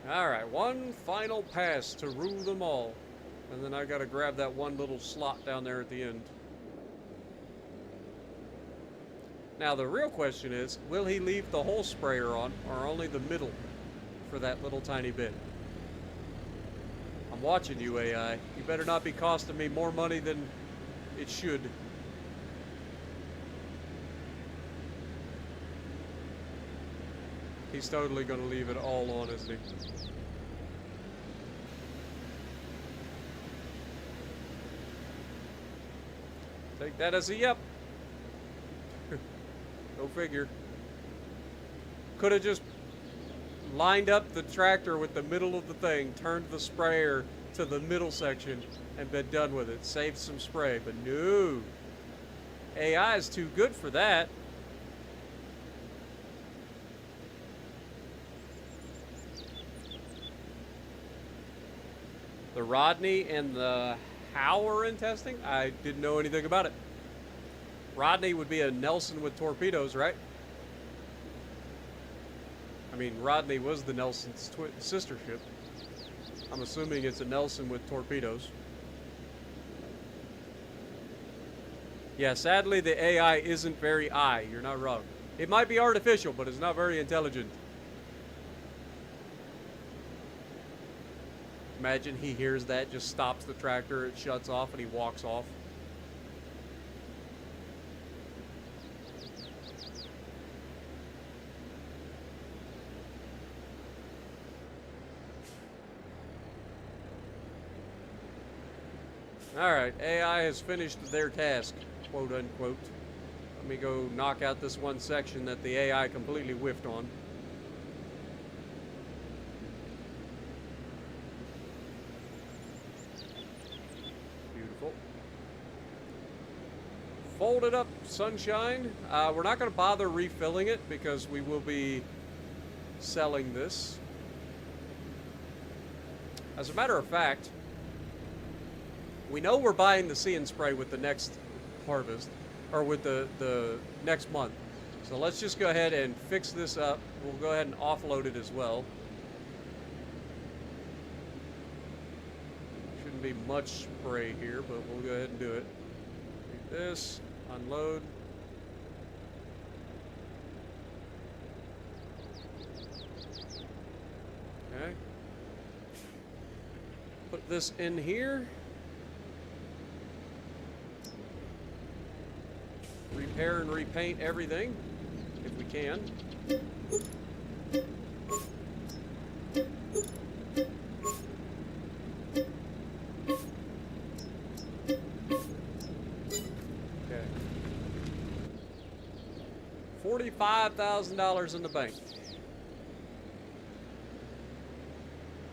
All right, one final pass to rule them all, and then I got to grab that one little slot down there at the end. Now, the real question is, will he leave the whole sprayer on, or only the middle for that little tiny bit? I'm watching you, AI. You better not be costing me more money than it should. He's totally going to leave it all on, isn't he? Take that as a yep. Go figure. Could have just lined up the tractor with the middle of the thing, turned the sprayer to the middle section, and been done with it. Saved some spray, but no. AI is too good for that. The Rodney and the Howe are in testing? I didn't know anything about it. Rodney would be a Nelson with torpedoes, right? I mean, Rodney was the Nelson's sister ship. I'm assuming it's a Nelson with torpedoes. Yeah, sadly the AI isn't very You're not wrong. It might be artificial, but it's not very intelligent. Imagine he hears that, just stops the tractor, it shuts off, and he walks off. Alright, AI has finished their task, quote unquote. Let me go knock out this one section that the AI completely whiffed on. Beautiful. Fold it up, sunshine. We're not going to bother refilling it because we will be selling this. As a matter of fact, we know we're buying the See and Spray with the next harvest, or with the next month. So let's just go ahead and fix this up. We'll go ahead and offload it as well. Shouldn't be much spray here, but we'll go ahead and do it. Take this, unload. Okay. Put this in here. Repair and repaint everything, if we can. $45,000 in the bank.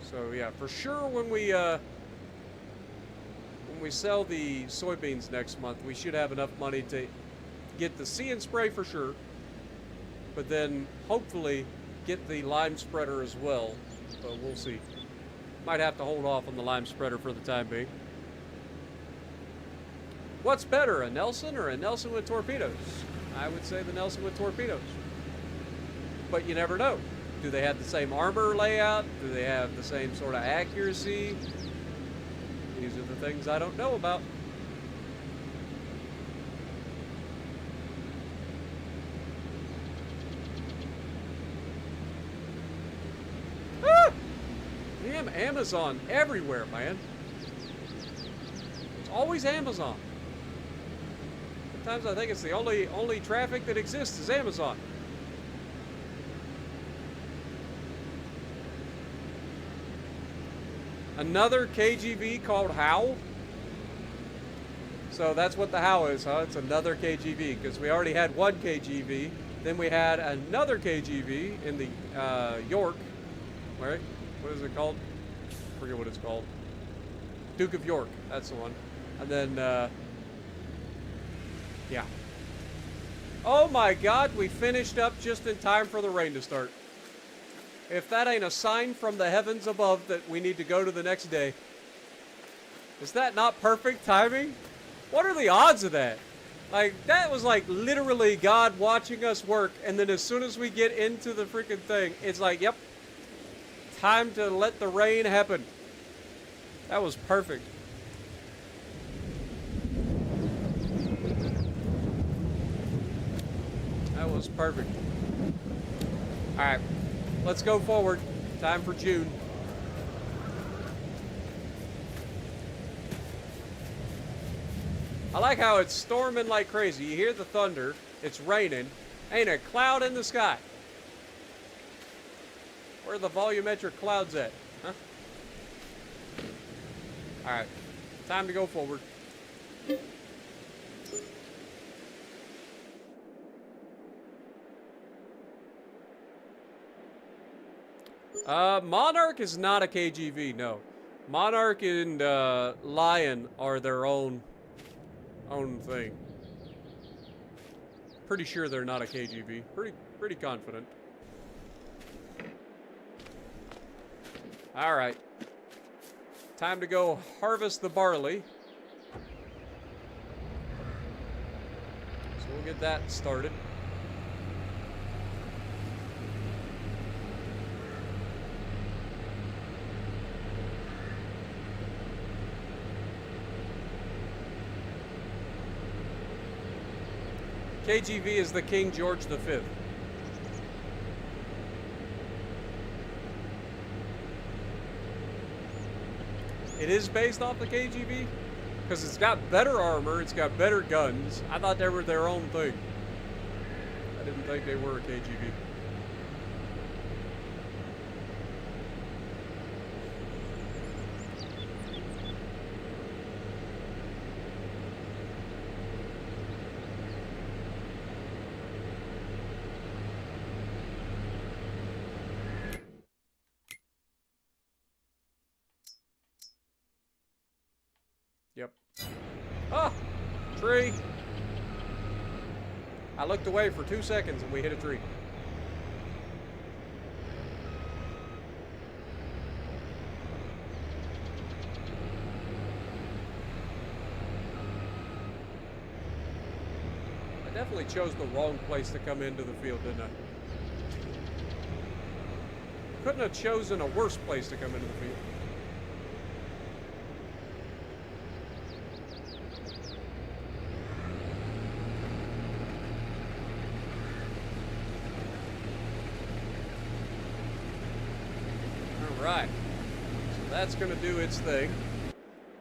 So yeah, for sure when we sell the soybeans next month, we should have enough money to get the See and Spray for sure, but then hopefully get the lime spreader as well. But we'll see. Might have to hold off on the lime spreader for the time being. What's better, a Nelson or a Nelson with torpedoes? I would say the Nelson with torpedoes. But you never know. Do they have the same armor layout? Do they have the same sort of accuracy? These are the things I don't know about. Ah! Damn Amazon everywhere, man. It's always Amazon. Sometimes I think it's the only traffic that exists is Amazon. Another KGV called How? So that's what the How is, huh? It's another KGV, because we already had one KGV. Then we had another KGV in the York, right? What is it called? I forget what it's called. Duke of York, that's the one. And then, yeah. Oh my God, we finished up just in time for the rain to start. If that ain't a sign from the heavens above that we need to go to the next day. Is that not perfect timing? What are the odds of that? Like, that was like literally God watching us work, and then as soon as we get into the freaking thing, it's like, yep, time to let the rain happen. That was perfect. That was perfect. All right. Let's go forward. Time for June. I like how it's storming like crazy. You hear the thunder. It's raining. Ain't a cloud in the sky. Where are the volumetric clouds at? Huh? Alright. Time to go forward. Monarch is not a KGV, no. Monarch and Lion are their own thing. Pretty sure they're not a KGV. Pretty confident. All right. Time to go harvest the barley. So we'll get that started. KGV is the King George V. It is based off the KGV because it's got better armor, it's got better guns. I thought they were their own thing. I didn't think they were a KGV. Yep. Ah! Tree! I looked away for 2 seconds and we hit a tree. I definitely chose the wrong place to come into the field, didn't I? Couldn't have chosen a worse place to come into the field. Right, so that's going to do its thing.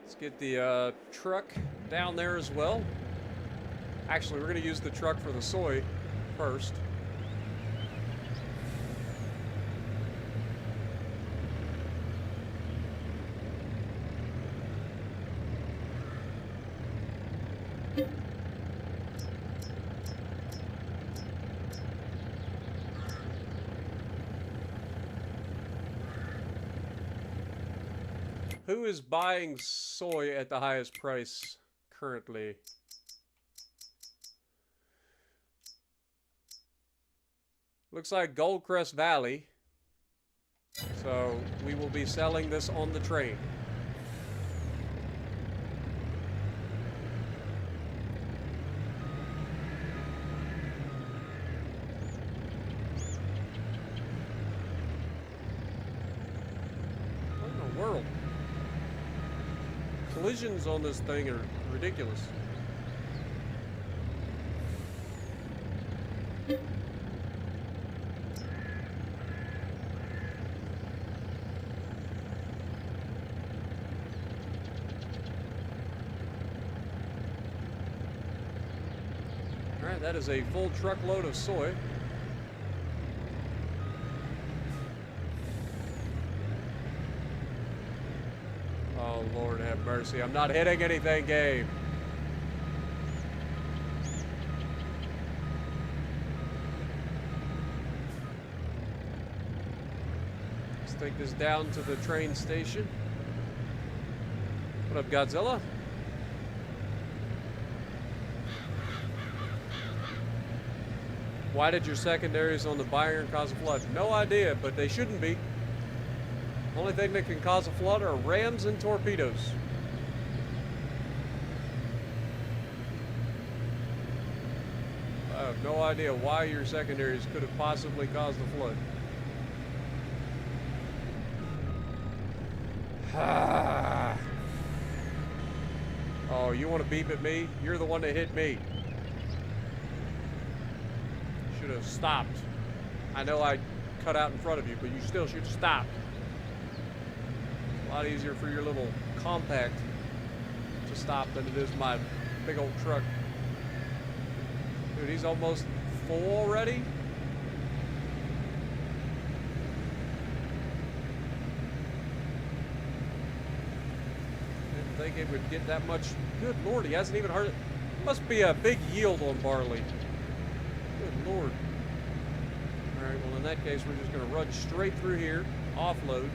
Let's get the truck down there as well. Actually, we're going to use the truck for the soy first. Who is buying soy at the highest price currently? Looks like Goldcrest Valley. So we will be selling this on the train. What in the world? Collisions on this thing are ridiculous. Alright, that is a full truckload of soy. Oh, Lord have mercy. I'm not hitting anything, game. Let's take this down to the train station. What up, Godzilla? Why did your secondaries on the Bayern cause a flood? No idea, but they shouldn't be. Only thing that can cause a flood are rams and torpedoes. I have no idea why your secondaries could have possibly caused a flood. Oh, you want to beep at me? You're the one that hit me. Should have stopped. I know I cut out in front of you, but you still should stop. A lot easier for your little compact to stop than it is my big old truck. Dude, he's almost full already. Didn't think it would get that much. Good Lord, he hasn't even heard it. Must be a big yield on barley. Good Lord. Alright, well in that case we're just going to run straight through here, offload.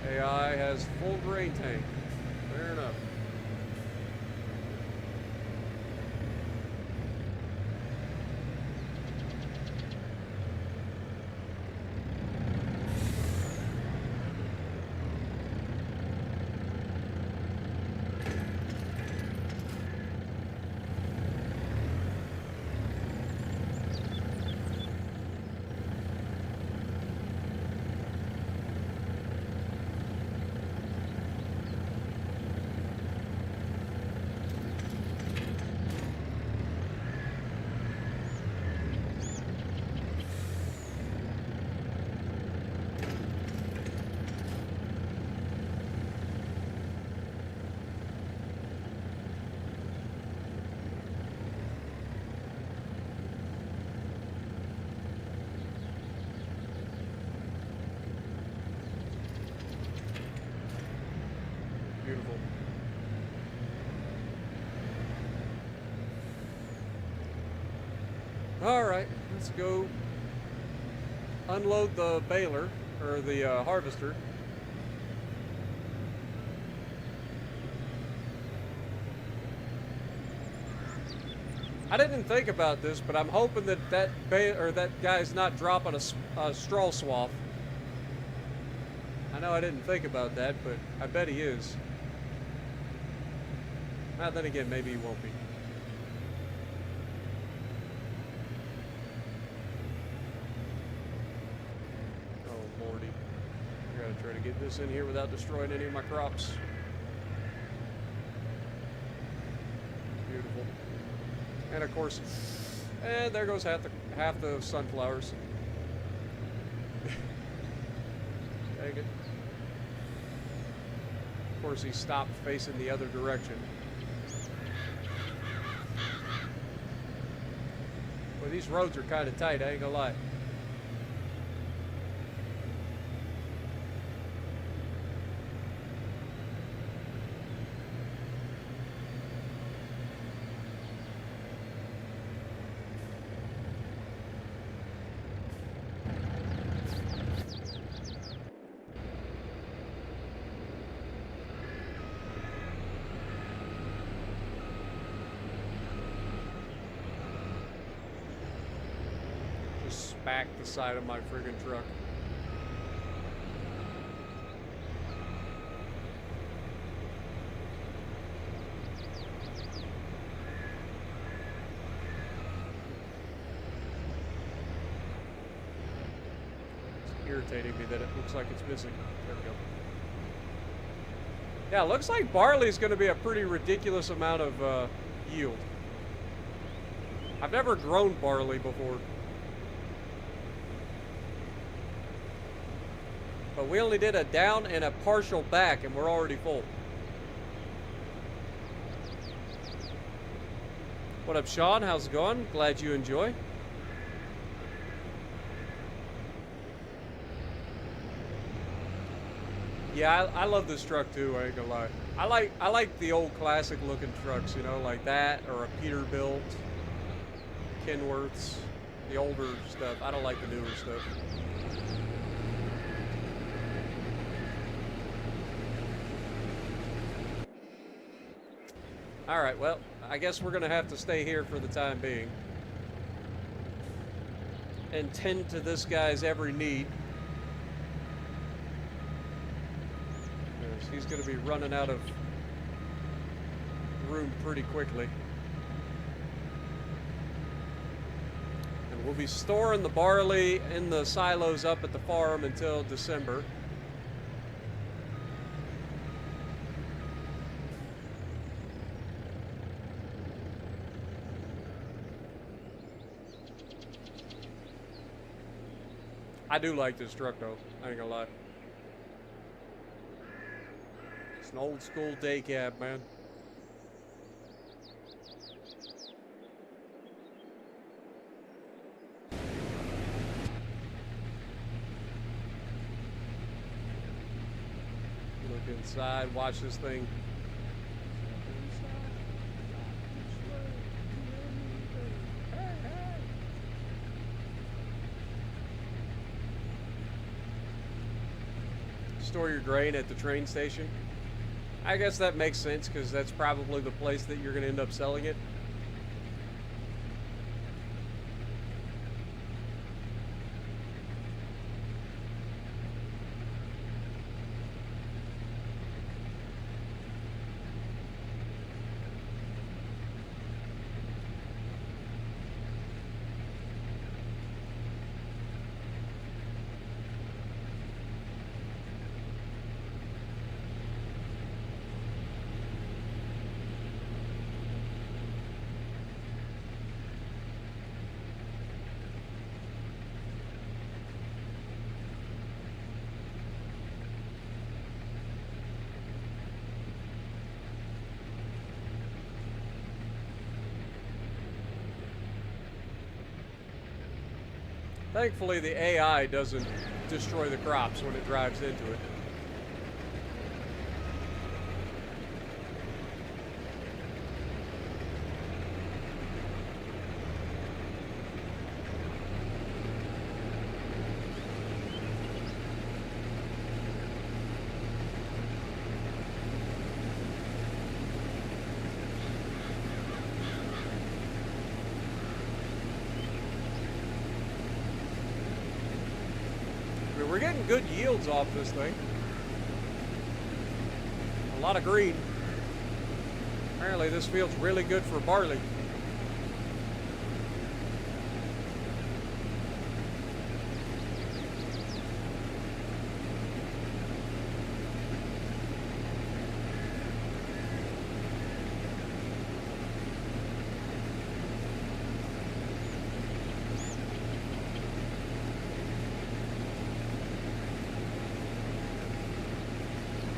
AI has full grain tank. Fair enough. Beautiful. All right, let's go unload the baler, or the harvester. I didn't think about this, but I'm hoping that that guy's not dropping a straw swath. I know I didn't think about that, but I bet he is. Then again, maybe he won't be. Oh, Lordy. I gotta try to get this in here without destroying any of my crops. Beautiful. And of course, and there goes half the sunflowers. Take it. Of course, he stopped facing the other direction. Well, these roads are kind of tight, I ain't gonna lie. back the side of my friggin' truck. It's irritating me that it looks like it's missing. There we go. Yeah, looks like barley's going to be a pretty ridiculous amount of yield. I've never grown barley before. But we only did a down and a partial back, and we're already full. What up, Sean? How's it going? Glad you enjoy. Yeah, I love this truck too, I ain't gonna lie. I like the old classic looking trucks, you know, like that, or a Peterbilt, Kenworths, the older stuff. I don't like the newer stuff. Alright, well, I guess we're gonna have to stay here for the time being. And tend to this guy's every need. He's going to be running out of room pretty quickly. And we'll be storing the barley in the silos up at the farm until December. I do like this truck though, I ain't gonna lie. It's an old school day cab, man. Look inside, watch this thing. Store your grain at the train station. I guess that makes sense because that's probably the place that you're going to end up selling it. Thankfully, the AI doesn't destroy the crops when it drives into it. We're getting good yields off this thing. A lot of green. Apparently this field's really good for barley.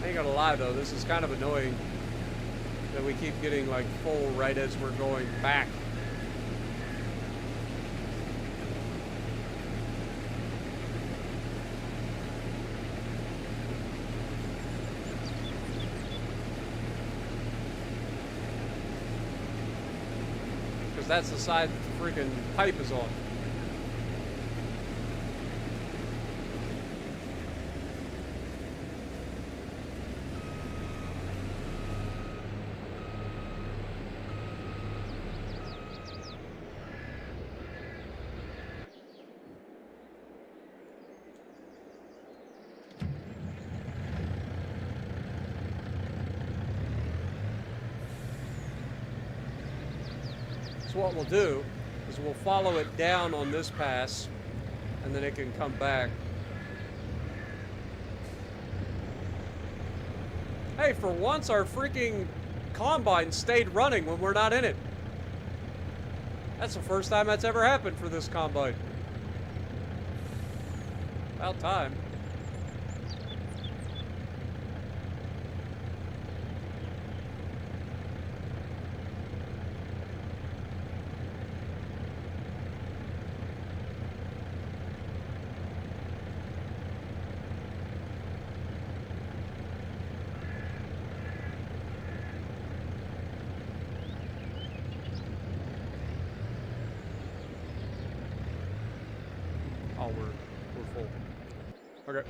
I ain't gonna lie though, this is kind of annoying that we keep getting like full right as we're going back. Because that's the side the freaking pipe is on. So what we'll do is we'll follow it down on this pass, and then it can come back. Hey, for once our freaking combine stayed running when we're not in it. That's the first time that's ever happened for this combine. About time. Oh, we're full. Okay.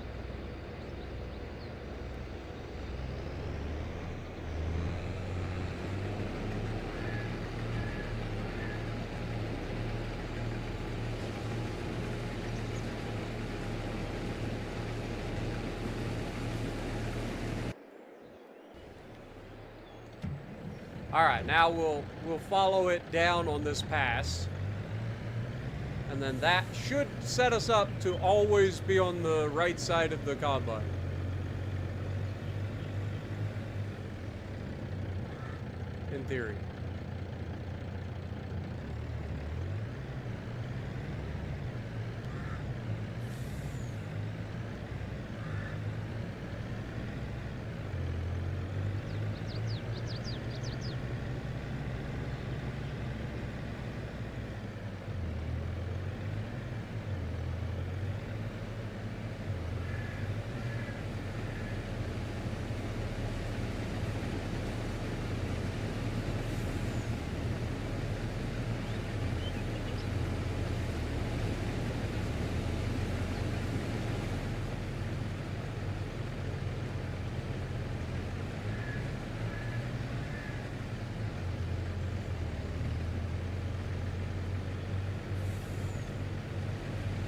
All right, now we'll follow it down on this pass. And then that should set us up to always be on the right side of the combine. In theory.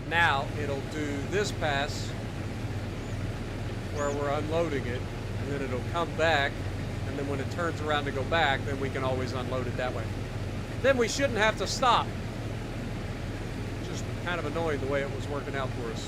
Now it'll do this pass where we're unloading it, and then it'll come back, and then when it turns around to go back, then we can always unload it that way. Then we shouldn't have to stop. Just kind of annoying the way it was working out for us.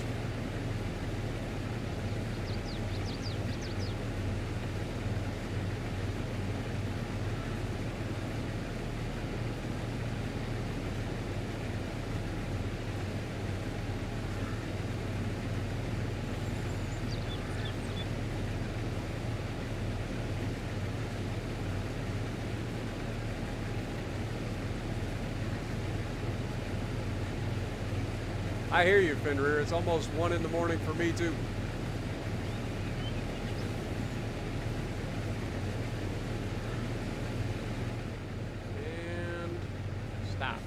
I hear you, Fenrir. It's almost 1 in the morning for me, too. And stop.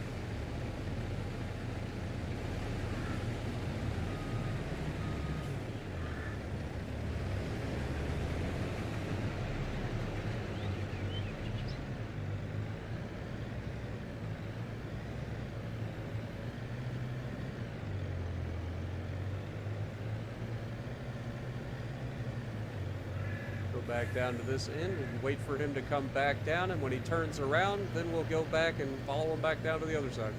Back down to this end and wait for him to come back down, and when he turns around, then we'll go back and follow him back down to the other side.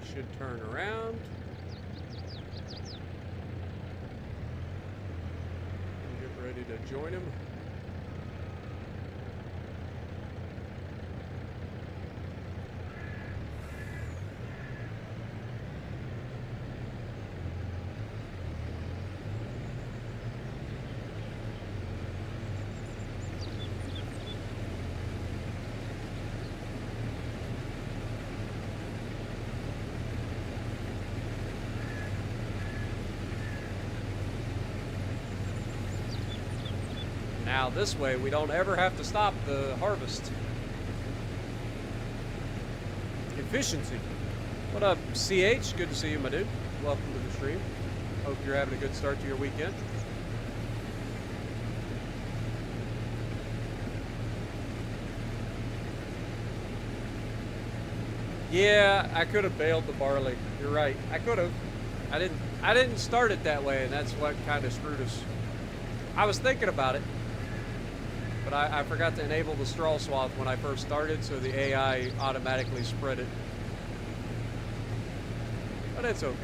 should turn around. And get ready to join him. Now this way we don't ever have to stop the harvest. Efficiency. What up, CH? Good to see you, my dude. Welcome to the stream. Hope you're having a good start to your weekend. Yeah, I could have baled the barley. You're right. I could have. I didn't start it that way, and that's what kind of screwed us. I was thinking about it. But I forgot to enable the straw swath when I first started, so the AI automatically spread it. But it's okay.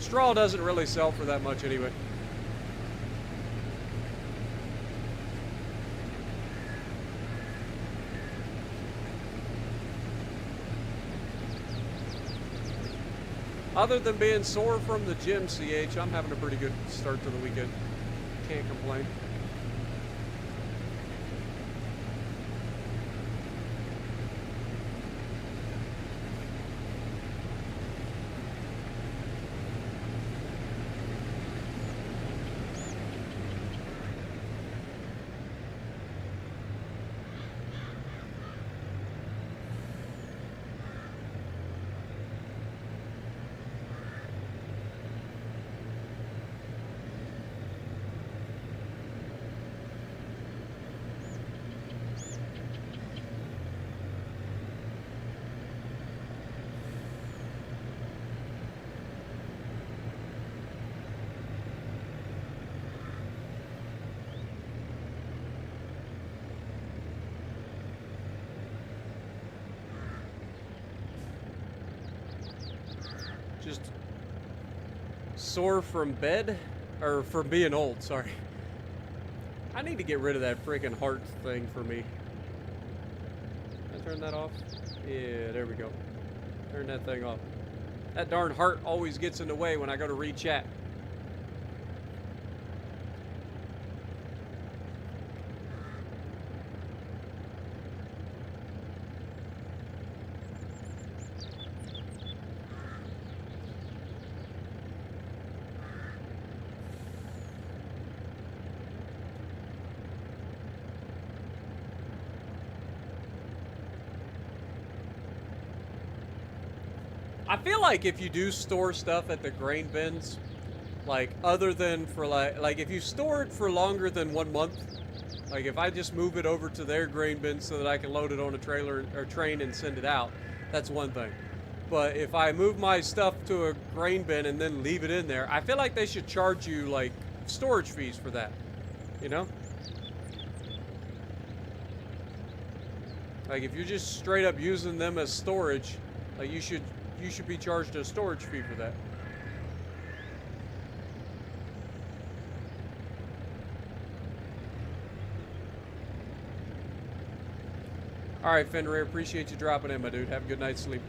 Straw doesn't really sell for that much anyway. Other than being sore from the gym, CH, I'm having a pretty good start to the weekend. Can't complain. Just sore from bed? Or from being old, sorry. I need to get rid of that freaking heart thing for me. Can I turn that off? Yeah, there we go. Turn that thing off. That darn heart always gets in the way when I go to read chat. I feel like if you do store stuff at the grain bins, like other than for like if you store it for longer than 1 month, like if I just move it over to their grain bin so that I can load it on a trailer or train and send it out, that's one thing. But if I move my stuff to a grain bin and then leave it in there, I feel like they should charge you like storage fees for that, you know? Like if you're just straight up using them as storage, like you should be charged a storage fee for that. All right, Fenrir, appreciate you dropping in, my dude. Have a good night's sleep.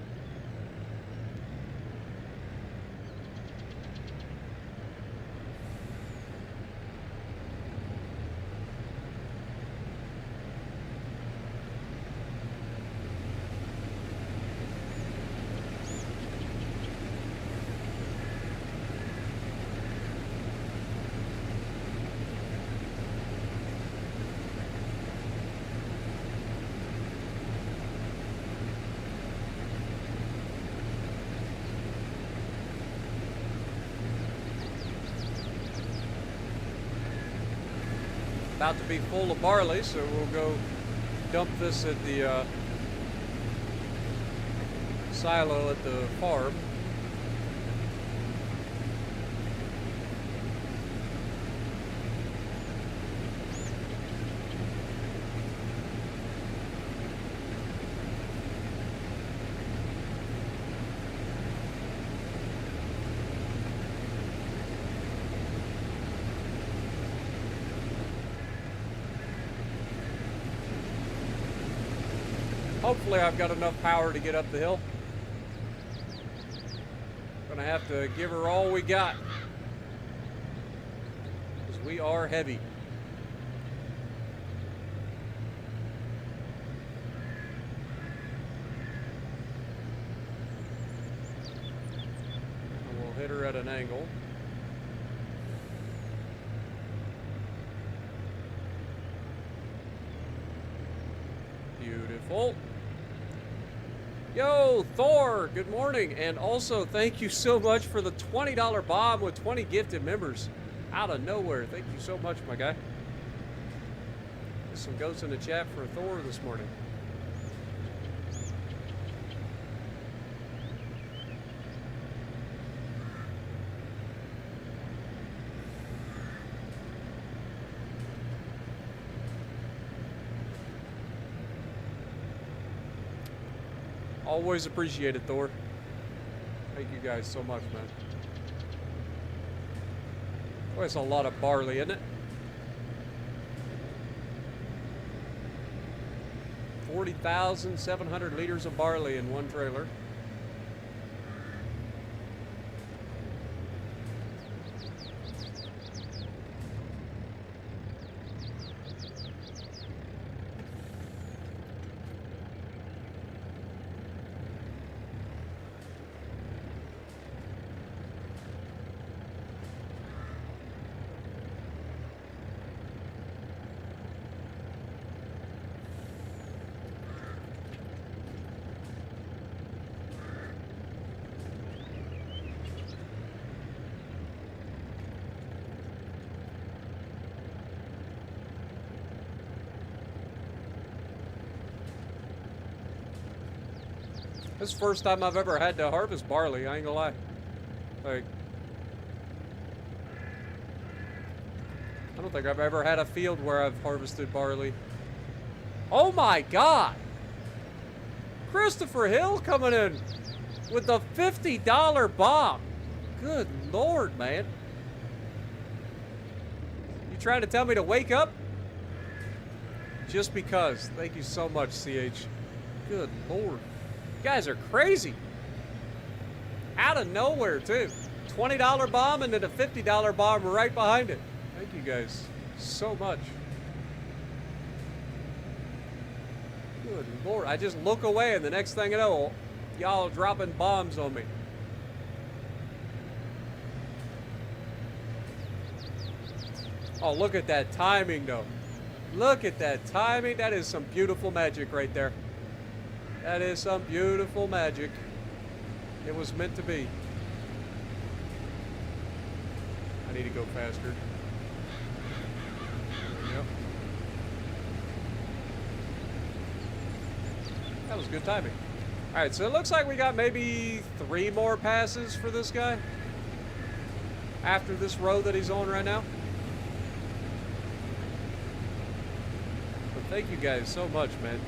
About to be full of barley, so we'll go dump this at the silo at the farm. Hopefully I've got enough power to get up the hill. Gonna have to give her all we got. Because we are heavy. And we'll hit her at an angle. Beautiful. Yo, Thor, good morning. And also, thank you so much for the $20 bomb with 20 gifted members. Out of nowhere. Thank you so much, my guy. There's some ghosts in the chat for Thor this morning. Always appreciate it, Thor. Thank you guys so much, man. Oh, it's a lot of barley, isn't it? 40,700 liters of barley in one trailer. This is the first time I've ever had to harvest barley, I ain't gonna lie. Like, I don't think I've ever had a field where I've harvested barley. Oh my God! Christopher Hill coming in with the $50 bomb. Good Lord, man. You trying to tell me to wake up? Just because. Thank you so much, CH. Good Lord. You guys are crazy. Out of nowhere, too. $20 bomb and then a $50 bomb right behind it. Thank you guys so much. Good Lord. I just look away and the next thing I know, y'all dropping bombs on me. Oh, look at that timing, though. Look at that timing. That is some beautiful magic right there. That is some beautiful magic. It was meant to be. I need to go faster. There we go. That was good timing. All right, so it looks like we got maybe 3 more passes for this guy after this row that he's on right now. But thank you guys so much, man.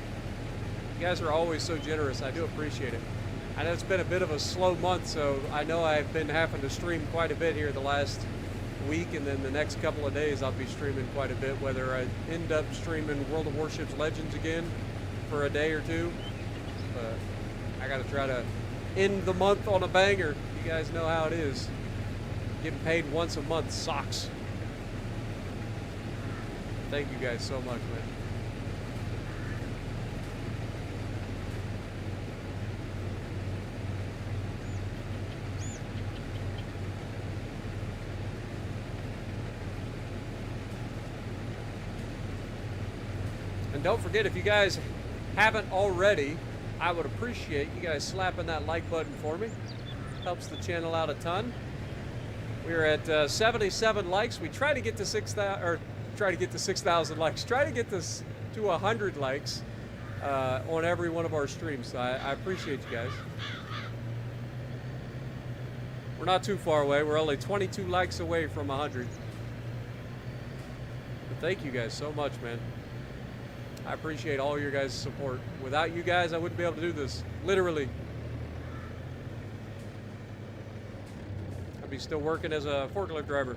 You guys are always so generous. I do appreciate it. I know it's been a bit of a slow month, so I know I've been having to stream quite a bit here the last week, and then the next couple of days I'll be streaming quite a bit, whether I end up streaming World of Warships Legends again for a day or two. But I got to try to end the month on a banger. You guys know how it is. Getting paid once a month sucks. Thank you guys so much, man. And don't forget, if you guys haven't already, I would appreciate you guys slapping that like button for me. Helps the channel out a ton. We're at 77 likes. We try to get to 6,000, or try to get to 6,000 likes. Try to get this to 100 likes on every one of our streams. So I appreciate you guys. We're not too far away. We're only 22 likes away from 100. But thank you guys so much, man. I appreciate all your guys' support. Without you guys, I wouldn't be able to do this. Literally. I'd be still working as a forklift driver.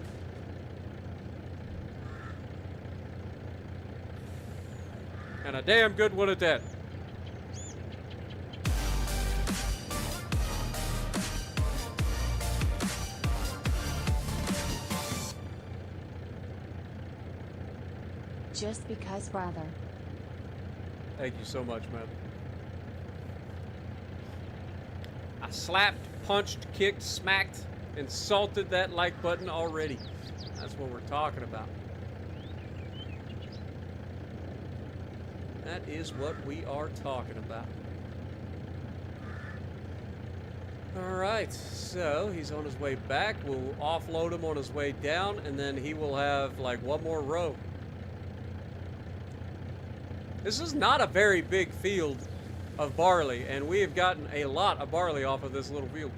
And a damn good one at that. Just because, brother. Thank you so much, man. I slapped, punched, kicked, smacked, and salted that like button already. That's what we're talking about. That is what we are talking about. Alright, so he's on his way back. We'll offload him on his way down, and then he will have like one more row. This is not a very big field of barley, and we have gotten a lot of barley off of this little field.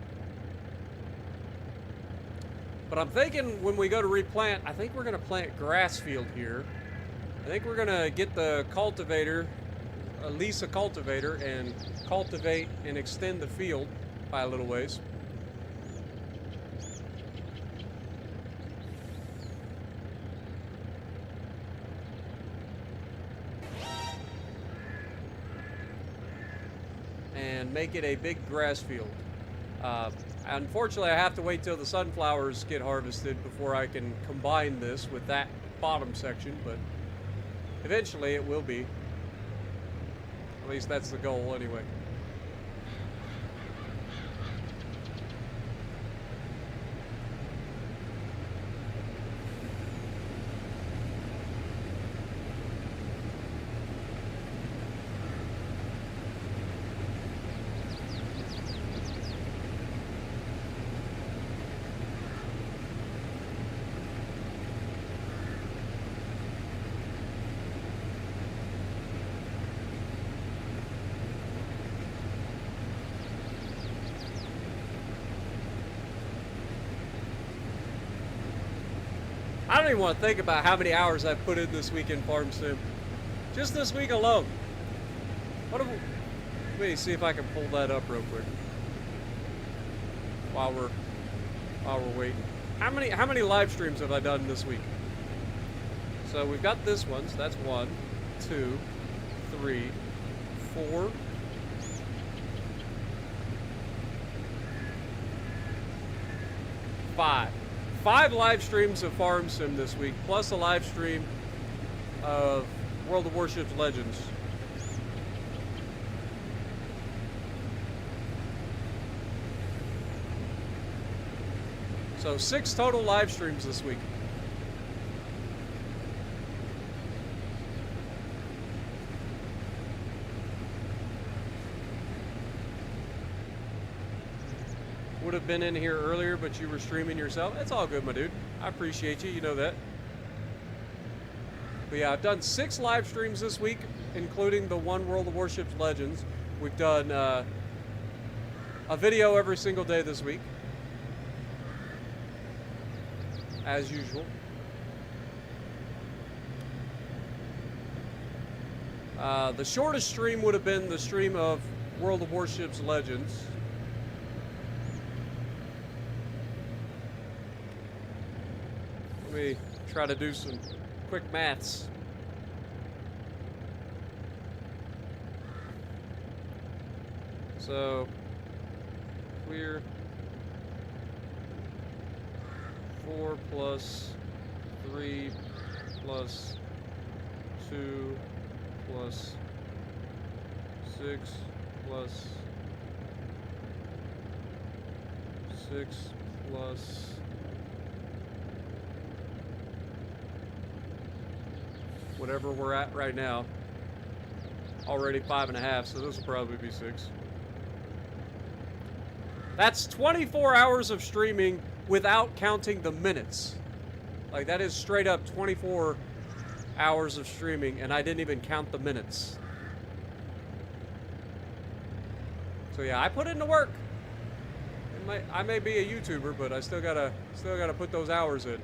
But I'm thinking when we go to replant, I think we're going to plant grass field here. I think we're going to get the cultivator, lease a cultivator, and cultivate and extend the field by a little ways. And make it a big grass field. Unfortunately, I have to wait till the sunflowers get harvested before I can combine this with that bottom section, but eventually it will be. At least that's the goal anyway. I don't even want to think about how many hours I've put in this week in Farm Sim. Just this week alone. Let me see if I can pull that up real quick. While we're waiting. How many live streams have I done this week? So we've got this one, so that's 1, 2, 3, 4. 5 live streams of Farm Sim this week, plus a live stream of World of Warships Legends. So 6 total live streams this week. Would have been in here earlier, but you were streaming yourself. It's all good, my dude. I appreciate you. You know that. But yeah, I've done 6 live streams this week, including the one World of Warships Legends. We've done a video every single day this week, as usual. The shortest stream would have been the stream of World of Warships Legends. Let me try to do some quick maths. So, clear 4 plus 3 plus 2 plus 6 plus 6 plus whatever we're at right now. Already 5.5, so this will probably be 6. That's 24 hours of streaming without counting the minutes. Like, that is straight up 24 hours of streaming, and I didn't even count the minutes. So yeah, I put in the work. I may be a YouTuber, but I still gotta put those hours in.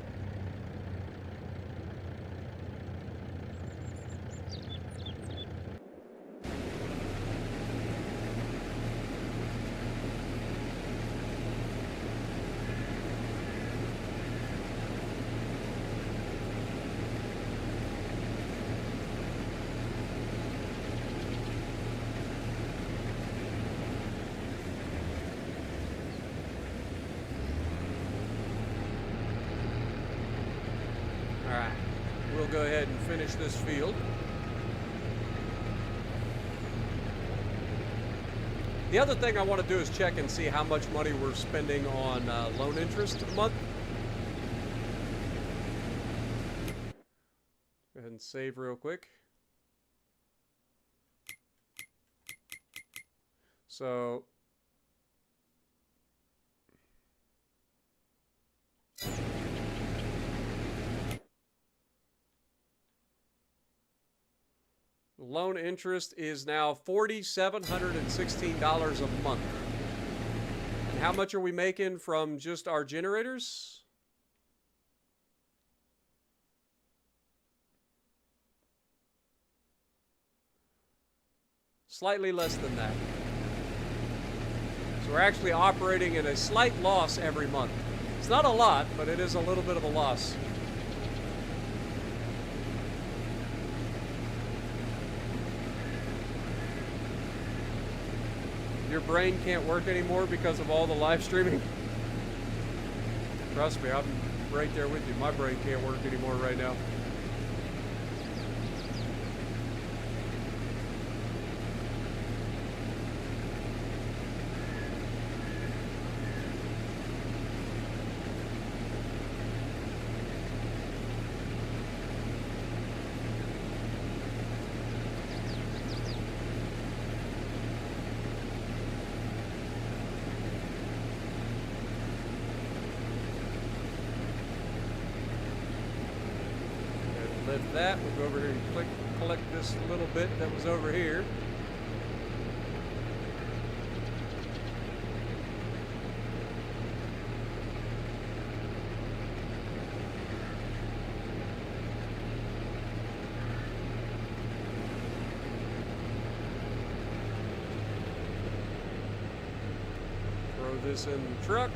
we'll go ahead and finish this field. The other thing I want to do is check and see how much money we're spending on loan interest a month. Go ahead and save real quick. So loan interest is now $4,716 a month. And how much are we making from just our generators? Slightly less than that. So we're actually operating at a slight loss every month. It's not a lot, but it is a little bit of a loss. Your brain can't work anymore because of all the live streaming? Trust me, I'm right there with you. My brain can't work anymore right now. Lift that. We'll go over here and collect this little bit that was over here. Throw this in the truck.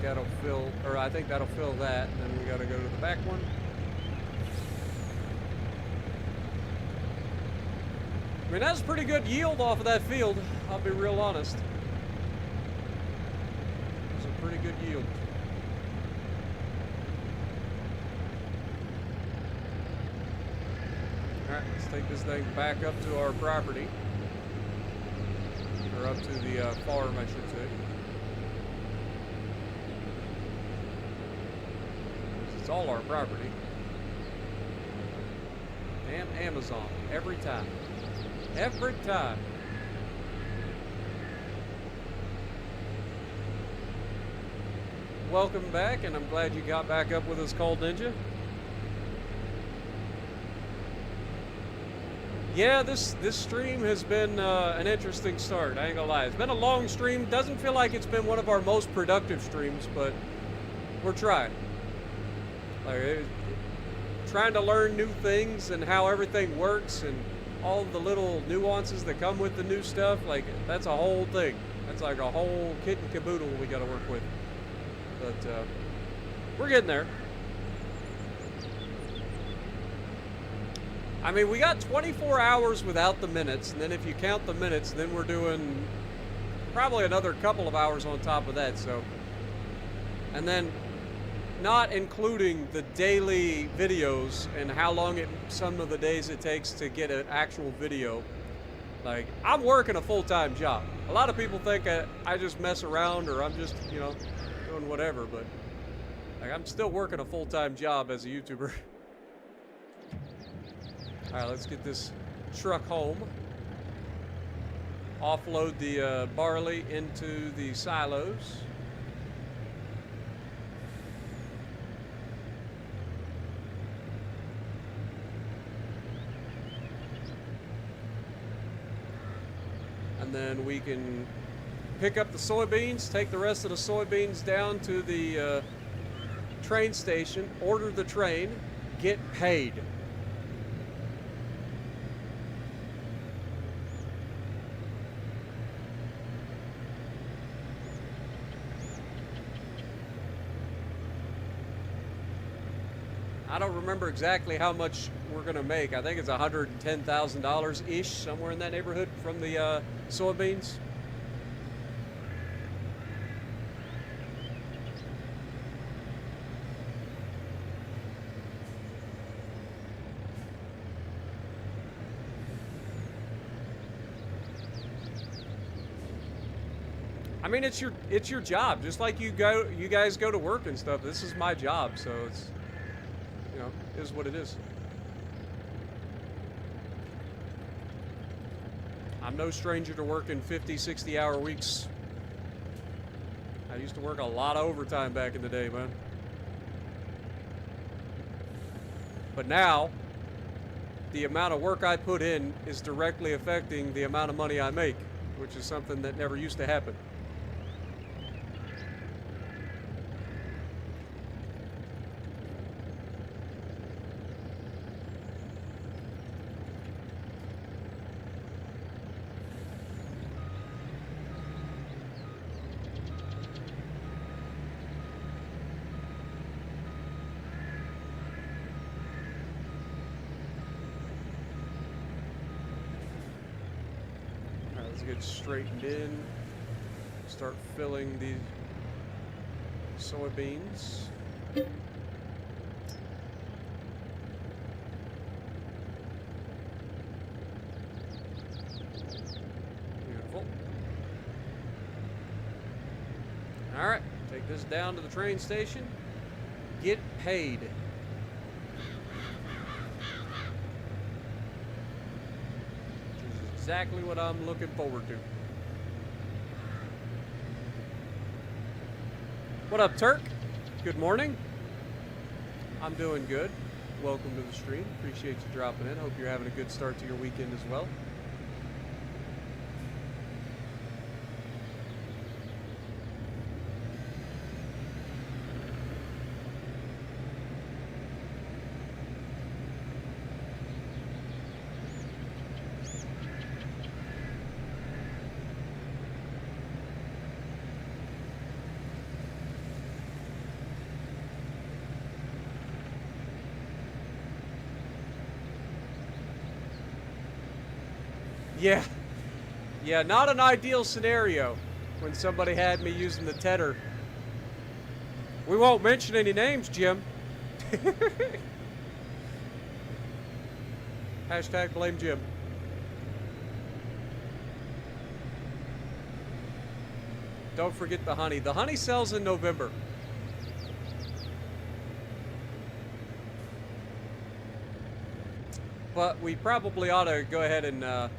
That'll fill, or I think that'll fill that, and then we got to go to the back one. I mean, that's pretty good yield off of that field, I'll be real honest. It's a pretty good yield. Alright, let's take this thing back up to our property. Or up to the farm, I should say. It's all our property. Damn Amazon. Every time. Every time. Welcome back, and I'm glad you got back up with us, Cold Ninja. Yeah, this stream has been an interesting start. I ain't gonna lie. It's been a long stream. Doesn't feel like it's been one of our most productive streams, but we're trying. Like, trying to learn new things and how everything works and all the little nuances that come with the new stuff. Like, that's a whole thing. That's like a whole kit and caboodle we got to work with. But we're getting there. I mean, we got 24 hours without the minutes, and then if you count the minutes, then we're doing probably another couple of hours on top of that. So, and then not including the daily videos and how long some of the days it takes to get an actual video. Like, I'm working a full-time job. A lot of people think I just mess around, or I'm just, you know, doing whatever, but like, I'm still working a full-time job as a YouTuber. All right, let's get this truck home. Offload the barley into the silos. And then we can pick up the soybeans, take the rest of the soybeans down to the train station, order the train, get paid. I don't remember exactly how much we're going to make. I think it's $110,000-ish, somewhere in that neighborhood from the soybeans. I mean, it's your job. Just like you guys go to work and stuff. This is my job, so it's, you know, it is what it is. I'm no stranger to working 50, 60-hour weeks. I used to work a lot of overtime back in the day, man. But now, the amount of work I put in is directly affecting the amount of money I make, which is something that never used to happen. Get straightened in, start filling the soybeans. Beautiful. All right, take this down to the train station, get paid. Exactly what I'm looking forward to. What up, Turk? Good morning. I'm doing good. Welcome to the stream. Appreciate you dropping in. Hope you're having a good start to your weekend as well. Yeah, not an ideal scenario when somebody had me using the tedder. We won't mention any names, Jim. Hashtag blame Jim. Don't forget the honey. The honey sells in November. But we probably ought to go ahead and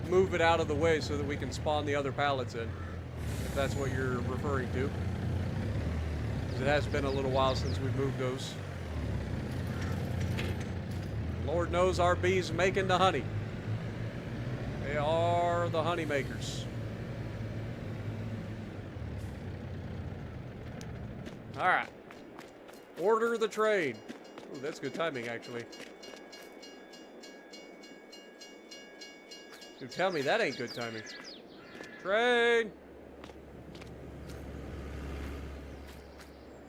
move it out of the way so that we can spawn the other pallets in, if that's what you're referring to. Because it has been a little while since we've moved those. Lord knows our bees making the honey. They are the honey makers. All right. Order the train. Ooh, that's good timing, actually. Dude, tell me that ain't good timing. Train!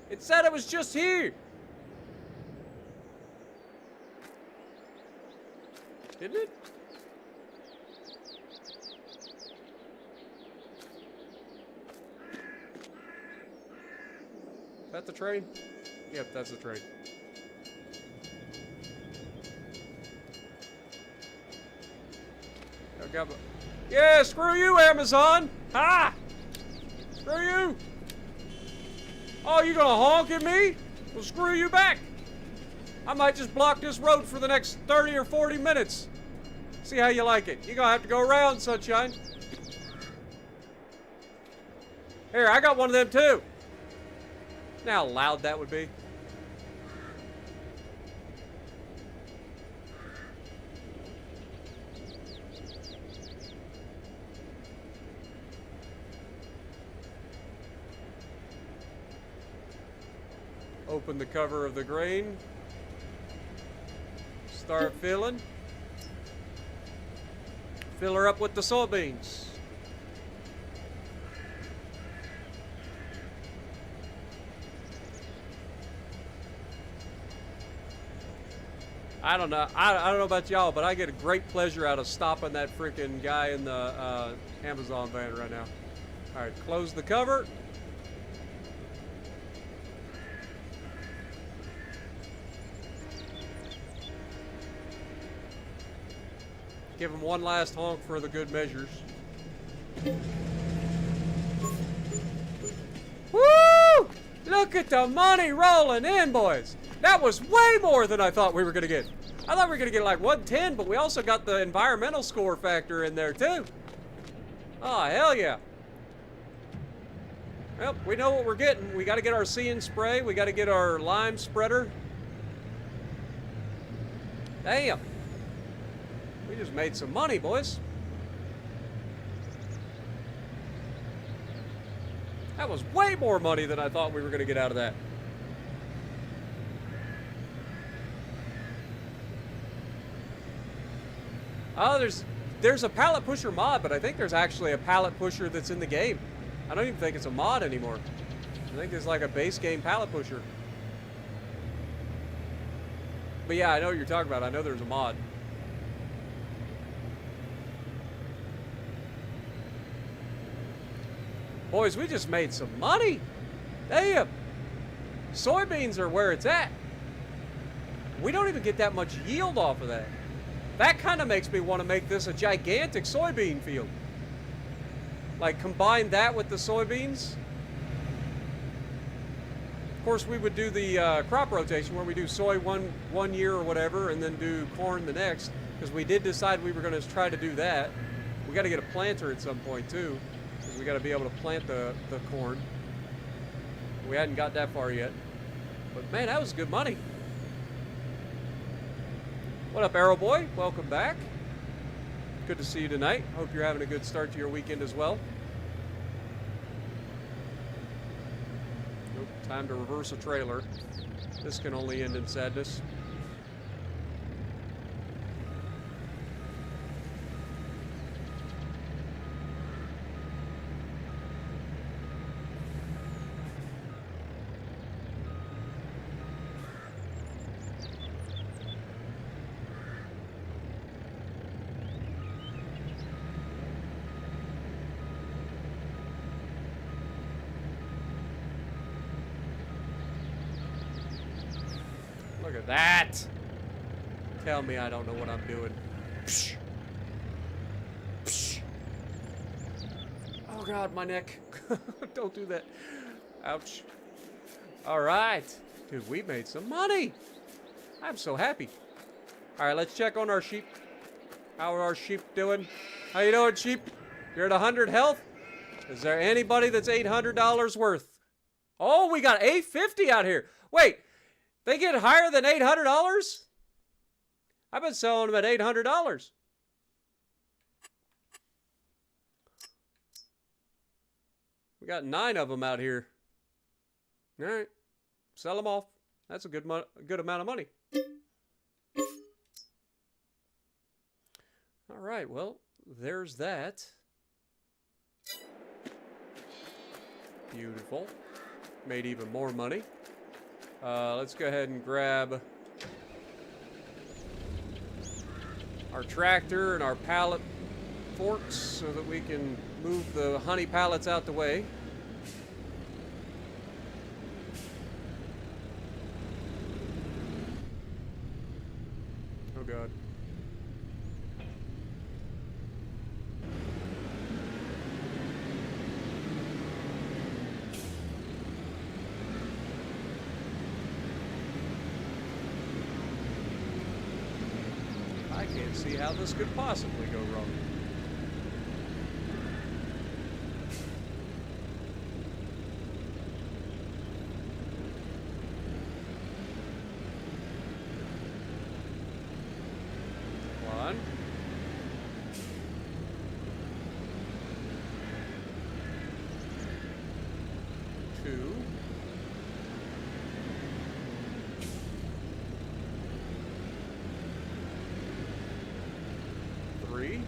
It said it was just here! Didn't it? Is that the train? Yep, that's the train. Yeah, screw you, Amazon! Ha! Screw you! Oh, you gonna honk at me? Well, screw you back! I might just block this road for the next 30 or 40 minutes. See how you like it. You're gonna have to go around, sunshine. Here, I got one of them too. You know how loud that would be? Open the cover of the grain. Start filling. Fill her up with the soybeans. I don't know. I don't know about y'all, but I get a great pleasure out of stopping that freaking guy in the Amazon van right now. All right, close the cover. Give him one last honk for the good measures. Woo! Look at the money rolling in, boys. That was way more than I thought we were going to get. I thought we were going to get like 110, but we also got the environmental score factor in there too. Oh, hell yeah. Well, we know what we're getting. We got to get our See and Spray. We got to get our lime spreader. Damn. We just made some money, boys. That was way more money than I thought we were going to get out of that. Oh, there's a pallet pusher mod, but I think there's actually a pallet pusher that's in the game. I don't even think it's a mod anymore. I think it's like a base game pallet pusher. But yeah, I know what you're talking about. I know there's a mod. Boys, we just made some money. Damn. Soybeans are where it's at. We don't even get that much yield off of that. That kind of makes me want to make this a gigantic soybean field. Like, combine that with the soybeans. Of course, we would do the crop rotation where we do soy one year or whatever and then do corn the next, because we did decide we were going to try to do that. We got to get a planter at some point, too. We got to be able to plant the corn. We hadn't got that far yet. But man, that was good money. What up, Arrow Boy? Welcome back. Good to see you tonight. Hope you're having a good start to your weekend as well. Nope, time to reverse a trailer. This can only end in sadness. Look at that. Tell me I don't know what I'm doing. Psh. Psh. Oh God, my neck. Don't do that. Ouch. All right. Dude, we made some money. I'm so happy. All right, let's check on our sheep. How are our sheep doing? How you doing, sheep? You're at 100 health? Is there anybody that's $800 worth? Oh, we got $850 out here. Wait. They get higher than $800? I've been selling them at $800. We got 9 of them out here. All right. Sell them off. That's a good amount of money. All right. Well, there's that. Beautiful. Made even more money. Let's go ahead and grab our tractor and our pallet forks so that we can move the honey pallets out the way. Oh God. I can't see how this could possibly go wrong. One. Two. 3.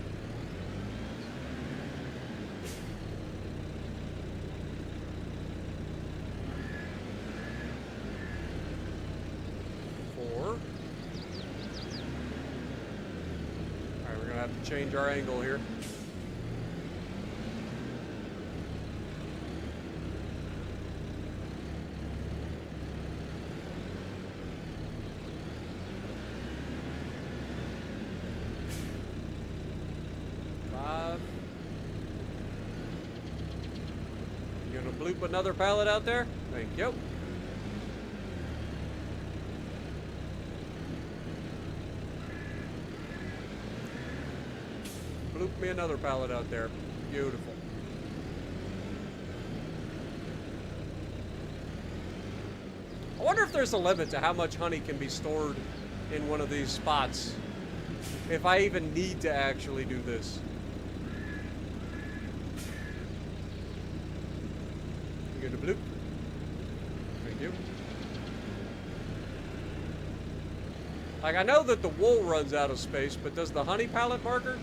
Have to change our angle here. You gonna bloop another pallet out there? Thank you. Bloop me another pallet out there. Beautiful. I wonder if there's a limit to how much honey can be stored in one of these spots. If I even need to actually do this. You get a bloop. Thank you. Like, I know that the wool runs out of space, but does the honey pallet marker?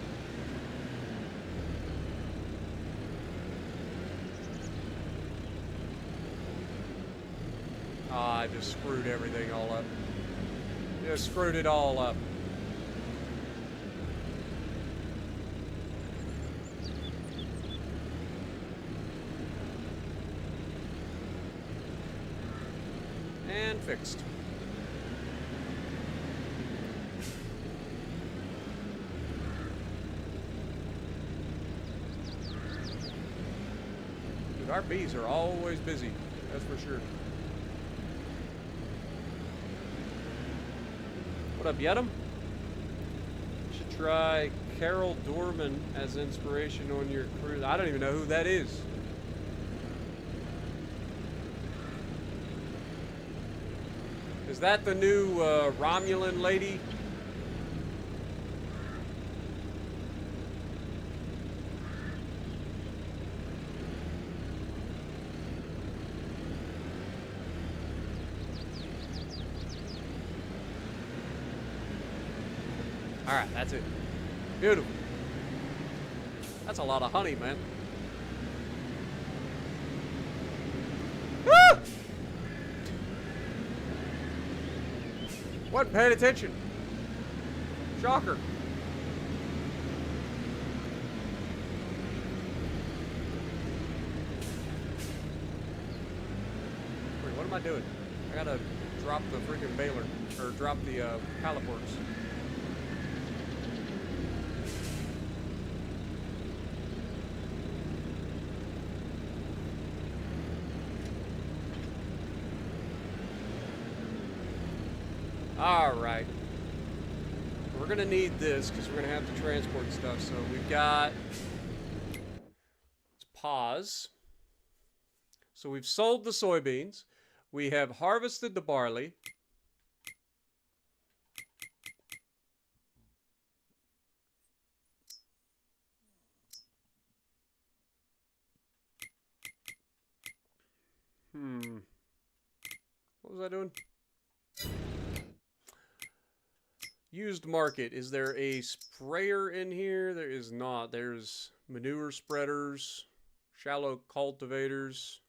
I just screwed everything all up. Just screwed it all up. And fixed. Dude, our bees are always busy. That's for sure. What up, Yedem? Should try Carol Dorman as inspiration on your cruise. I don't even know who that is. Is that the new Romulan lady? Alright, that's it. Beautiful. That's a lot of honey, man. Woo! Wasn't paying attention. Shocker. Wait, what am I doing? I gotta drop the freaking baler. Or drop the pallet boards. Alright. We're going to need this because we're going to have to transport stuff. So we've got... Let's pause. So we've sold the soybeans. We have harvested the barley. What was I doing? Used market. Is there a sprayer in here? There is not. There's manure spreaders, shallow cultivators.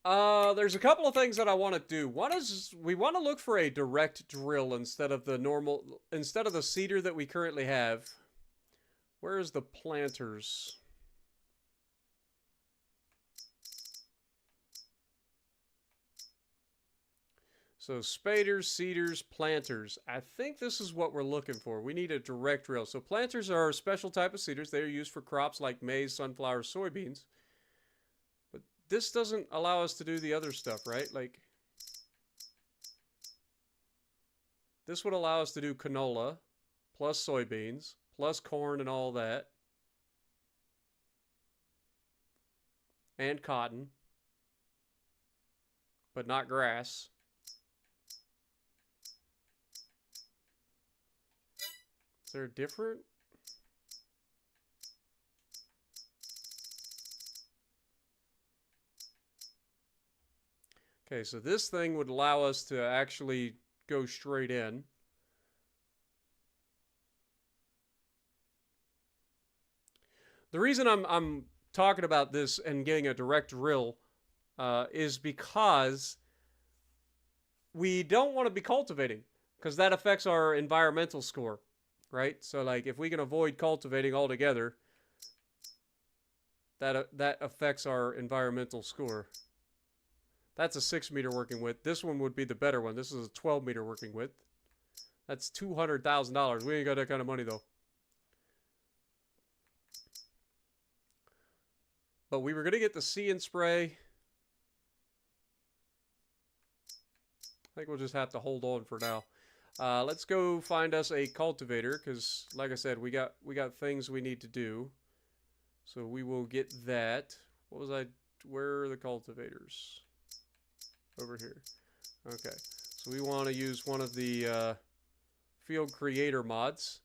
There's a couple of things that I want to do. One is we want to look for a direct drill instead of the seeder that we currently have. Where is the planters? So spaders, seeders, planters. I think this is what we're looking for. We need a direct drill. So planters are a special type of seeders. They are used for crops like maize, sunflower, soybeans. But this doesn't allow us to do the other stuff, right? Like, this would allow us to do canola, plus soybeans, plus corn and all that. And cotton. But not grass. Is there a different? Okay, so this thing would allow us to actually go straight in. The reason I'm talking about this and getting a direct drill is because we don't want to be cultivating, because that affects our environmental score, right? So like if we can avoid cultivating altogether, that affects our environmental score. That's a 6-meter working width. This one would be the better one. This is a 12-meter working width. That's $200,000. We ain't got that kind of money though. But we were gonna get the See and Spray. I think we'll just have to hold on for now. Let's go find us a cultivator, because like I said, we got things we need to do. So we will get that. Where are the cultivators? Over here. Okay. So we want to use one of the field creator mods.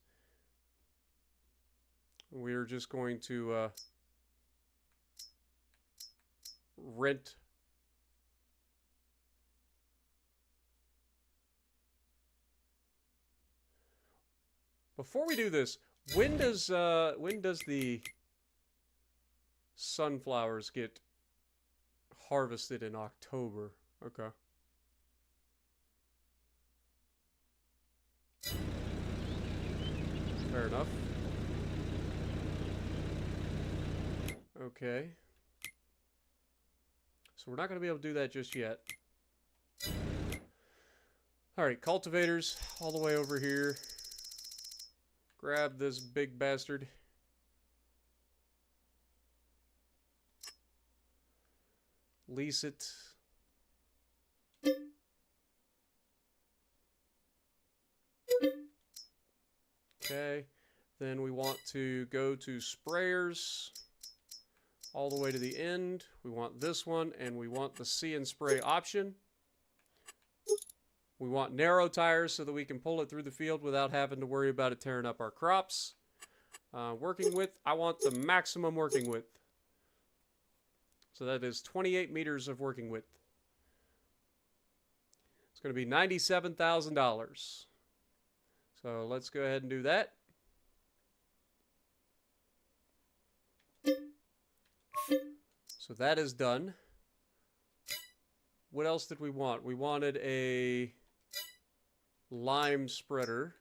We're just going to rent. Before we do this, when does the sunflowers get harvested? In October? Okay. Fair enough. Okay. So we're not going to be able to do that just yet. Alright, cultivators all the way over here. Grab this big bastard. Lease it. Okay. Then we want to go to sprayers. All the way to the end. We want this one, and we want the See and Spray option. We want narrow tires so that we can pull it through the field without having to worry about it tearing up our crops. Working width, I want the maximum working width. So that is 28 meters of working width. It's going to be $97,000. So let's go ahead and do that. So that is done. What else did we want? We wanted a lime spreader.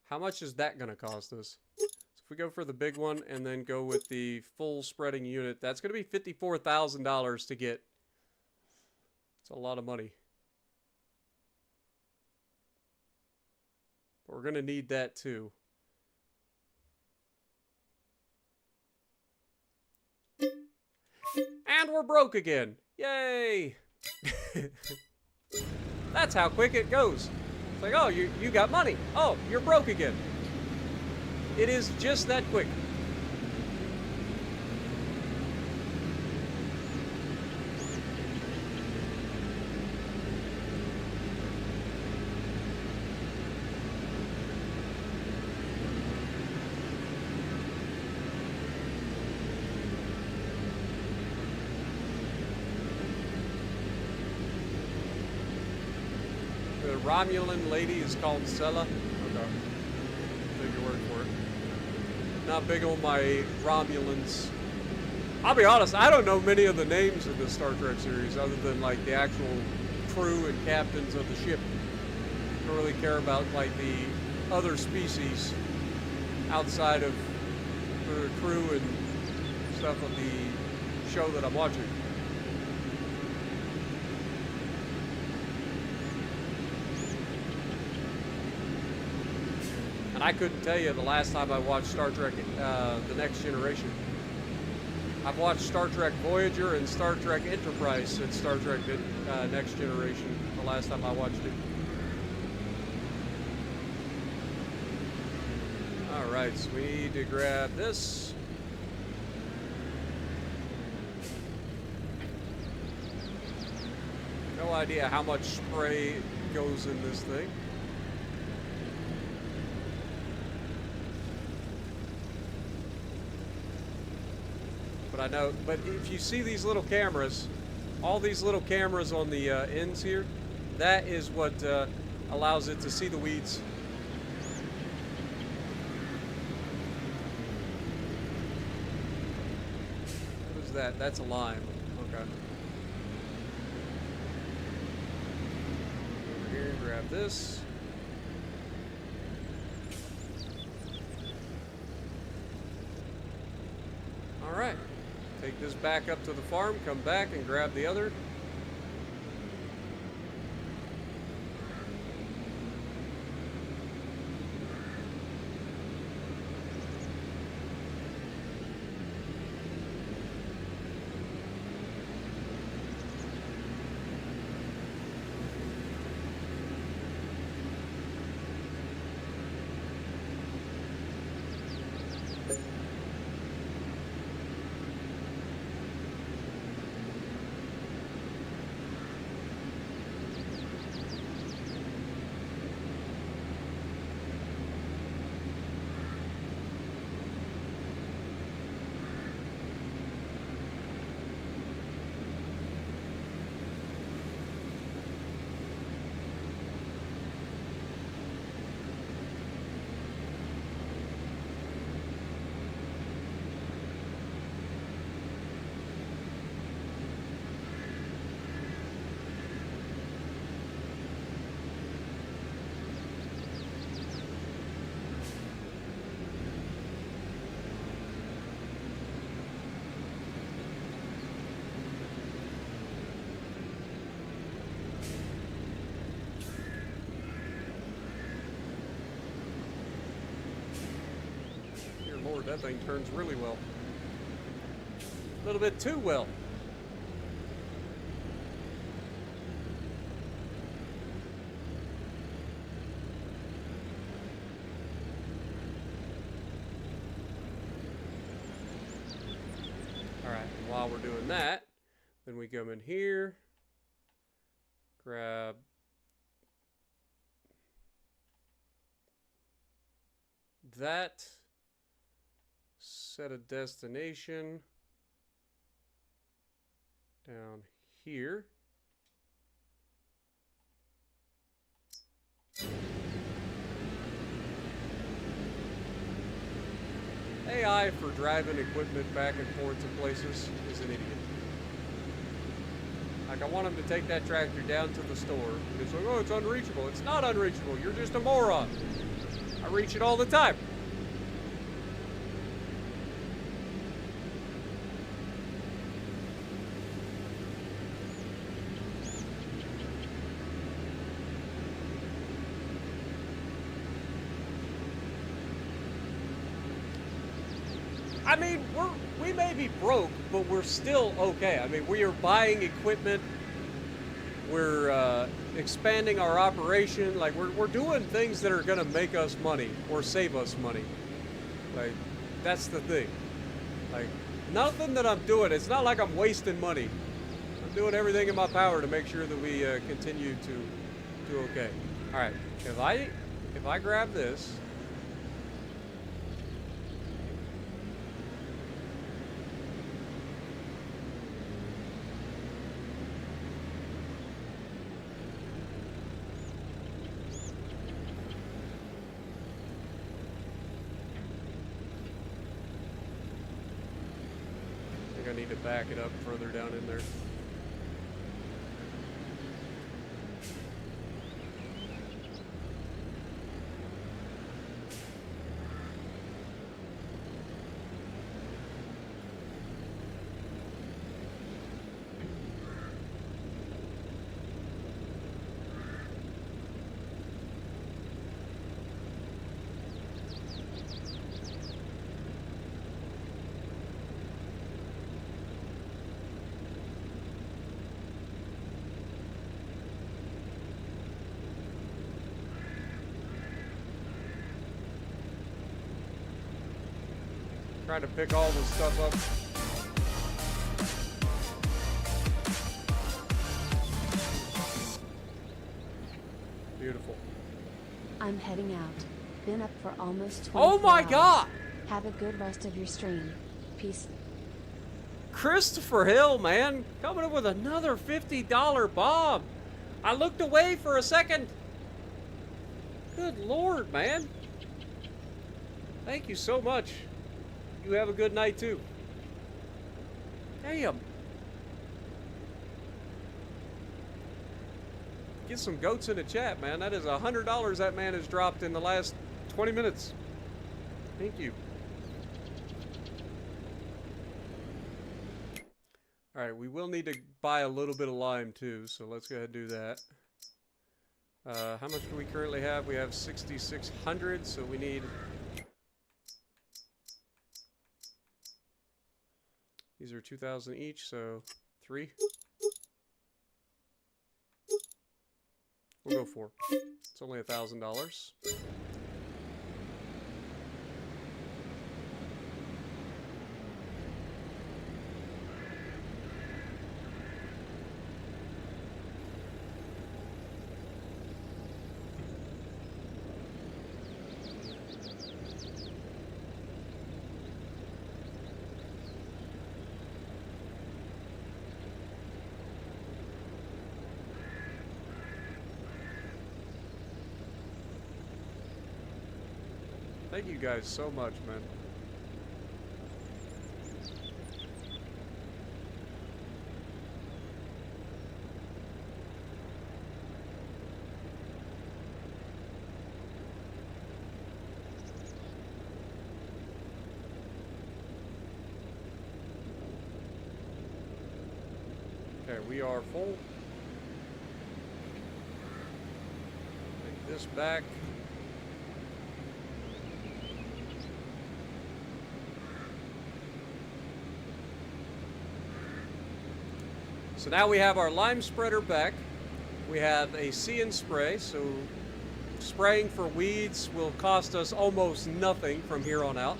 How much is that going to cost us? So if we go for the big one and then go with the full spreading unit, that's going to be $54,000 to get. It's a lot of money. But we're going to need that too. And we're broke again. Yay! That's how quick it goes. It's like, oh, you got money. Oh, you're broke again. It is just that quick. The Romulan lady is called Sella. Okay. Take your word for it. Not big on my Romulans. I'll be honest, I don't know many of the names of the Star Trek series other than like the actual crew and captains of the ship. I don't really care about like the other species outside of the crew and stuff of the show that I'm watching. And I couldn't tell you the last time I watched Star Trek The Next Generation. I've watched Star Trek Voyager and Star Trek Enterprise since Star Trek Next Generation, the last time I watched it. Alright, so we need to grab this. No idea how much spray goes in this thing. But I know, but if you see these little cameras, all these little cameras on the ends here, That is what allows it to see the weeds. What is that? That's a lime. Okay. Over here, grab this. Alright. Take this back up to the farm, come back and grab the other. Lord, that thing turns really well. A little bit too well. Alright, while we're doing that, then we come in here, grab that. Set a destination down here. AI for driving equipment back and forth to places is an idiot. Like, I want him to take that tractor down to the store. And it's like, oh, it's unreachable. It's not unreachable. You're just a moron. I reach it all the time. I mean, we may be broke, but we're still okay. I mean, we are buying equipment. We're expanding our operation. Like, we're doing things that are going to make us money or save us money. Like, that's the thing. Like, nothing that I'm doing, it's not like I'm wasting money. I'm doing everything in my power to make sure that we continue to do okay. All right, if I grab this, I need to back it up further down in there. Trying to pick all this stuff up. Beautiful. I'm heading out. Been up for almost 24 Oh my hours. God! Have a good rest of your stream. Peace. Christopher Hill, man, coming up with another $50 bomb. I looked away for a second. Good Lord, man. Thank you so much. You have a good night, too. Damn. Get some goats in the chat, man. That is $100 that man has dropped in the last 20 minutes. Thank you. Alright, we will need to buy a little bit of lime, too, so let's go ahead and do that. How much do we currently have? We have 6,600, so we need... These are 2,000 each, so 3. We'll go 4. It's only $1,000. Thank you guys so much, man. Okay, we are full. Take this back. So now we have our lime spreader back. We have a see and spray, so spraying for weeds will cost us almost nothing from here on out,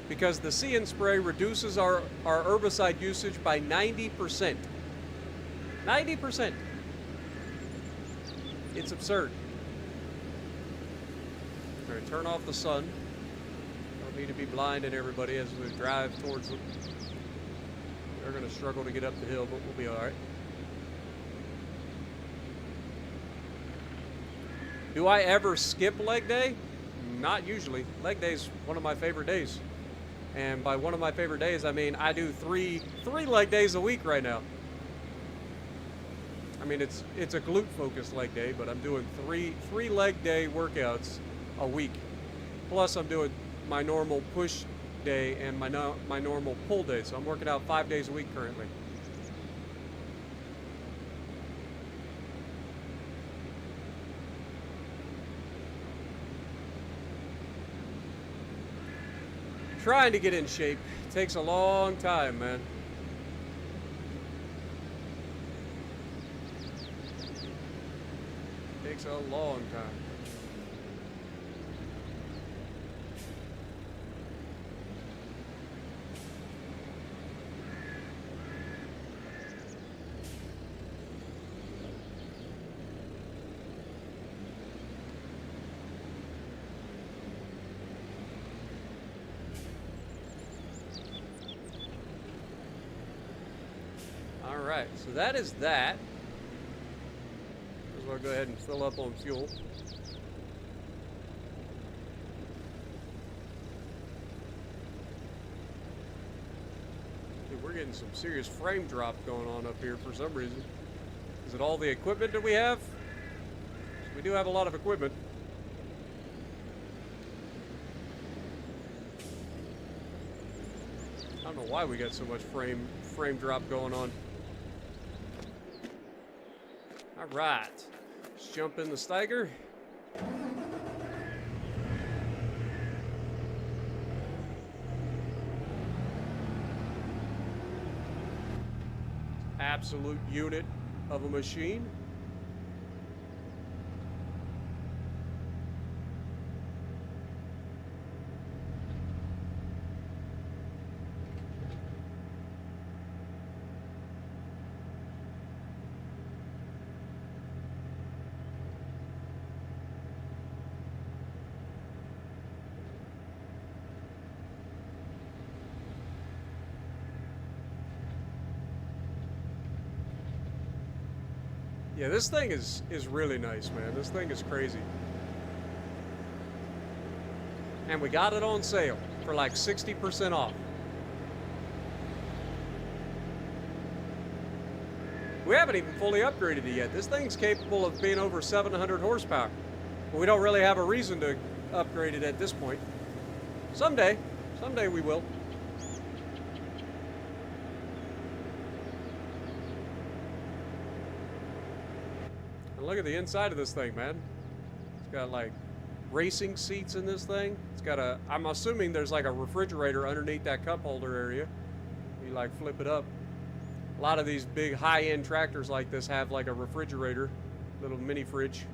because the see and spray reduces our herbicide usage by 90%. 90%. It's absurd. All right, turn off the sun. Don't need to be blinding everybody as we drive towards them. They're going to struggle to get up the hill, but we'll be all right. Do I ever skip leg day? Not usually. Leg day is one of my favorite days. And by one of my favorite days, I mean I do three leg days a week right now. I mean, it's a glute-focused leg day, but I'm doing three leg day workouts a week. Plus, I'm doing my normal push day and my normal pull day. So I'm working out 5 days a week currently. Trying to get in shape. Takes a long time, man. Takes a long time. Alright, so that is that. Might as well go ahead and fill up on fuel. Dude, we're getting some serious frame drop going on up here for some reason. Is it all the equipment that we have? We do have a lot of equipment. I don't know why we got so much frame drop going on. Alright, let's jump in the Steiger. Absolute unit of a machine. Yeah, this thing is really nice, man. This thing is crazy. And we got it on sale for like 60% off. We haven't even fully upgraded it yet. This thing's capable of being over 700 horsepower. But we don't really have a reason to upgrade it at this point. Someday we will. And look at the inside of this thing, man. It's got like racing seats in this thing. It's got a, I'm assuming there's like a refrigerator underneath that cup holder area. You like flip it up. A lot of these big high-end tractors like this have like a refrigerator, little mini fridge.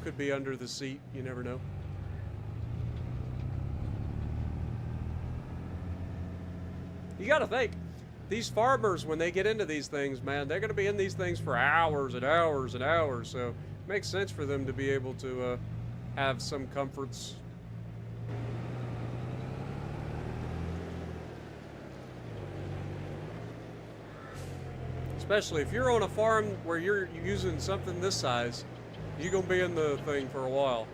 Could be under the seat, you never know. You gotta think, these farmers, when they get into these things, man, they're gonna be in these things for hours and hours and hours, so it makes sense for them to be able to have some comforts. Especially if you're on a farm where you're using something this size, you're gonna be in the thing for a while.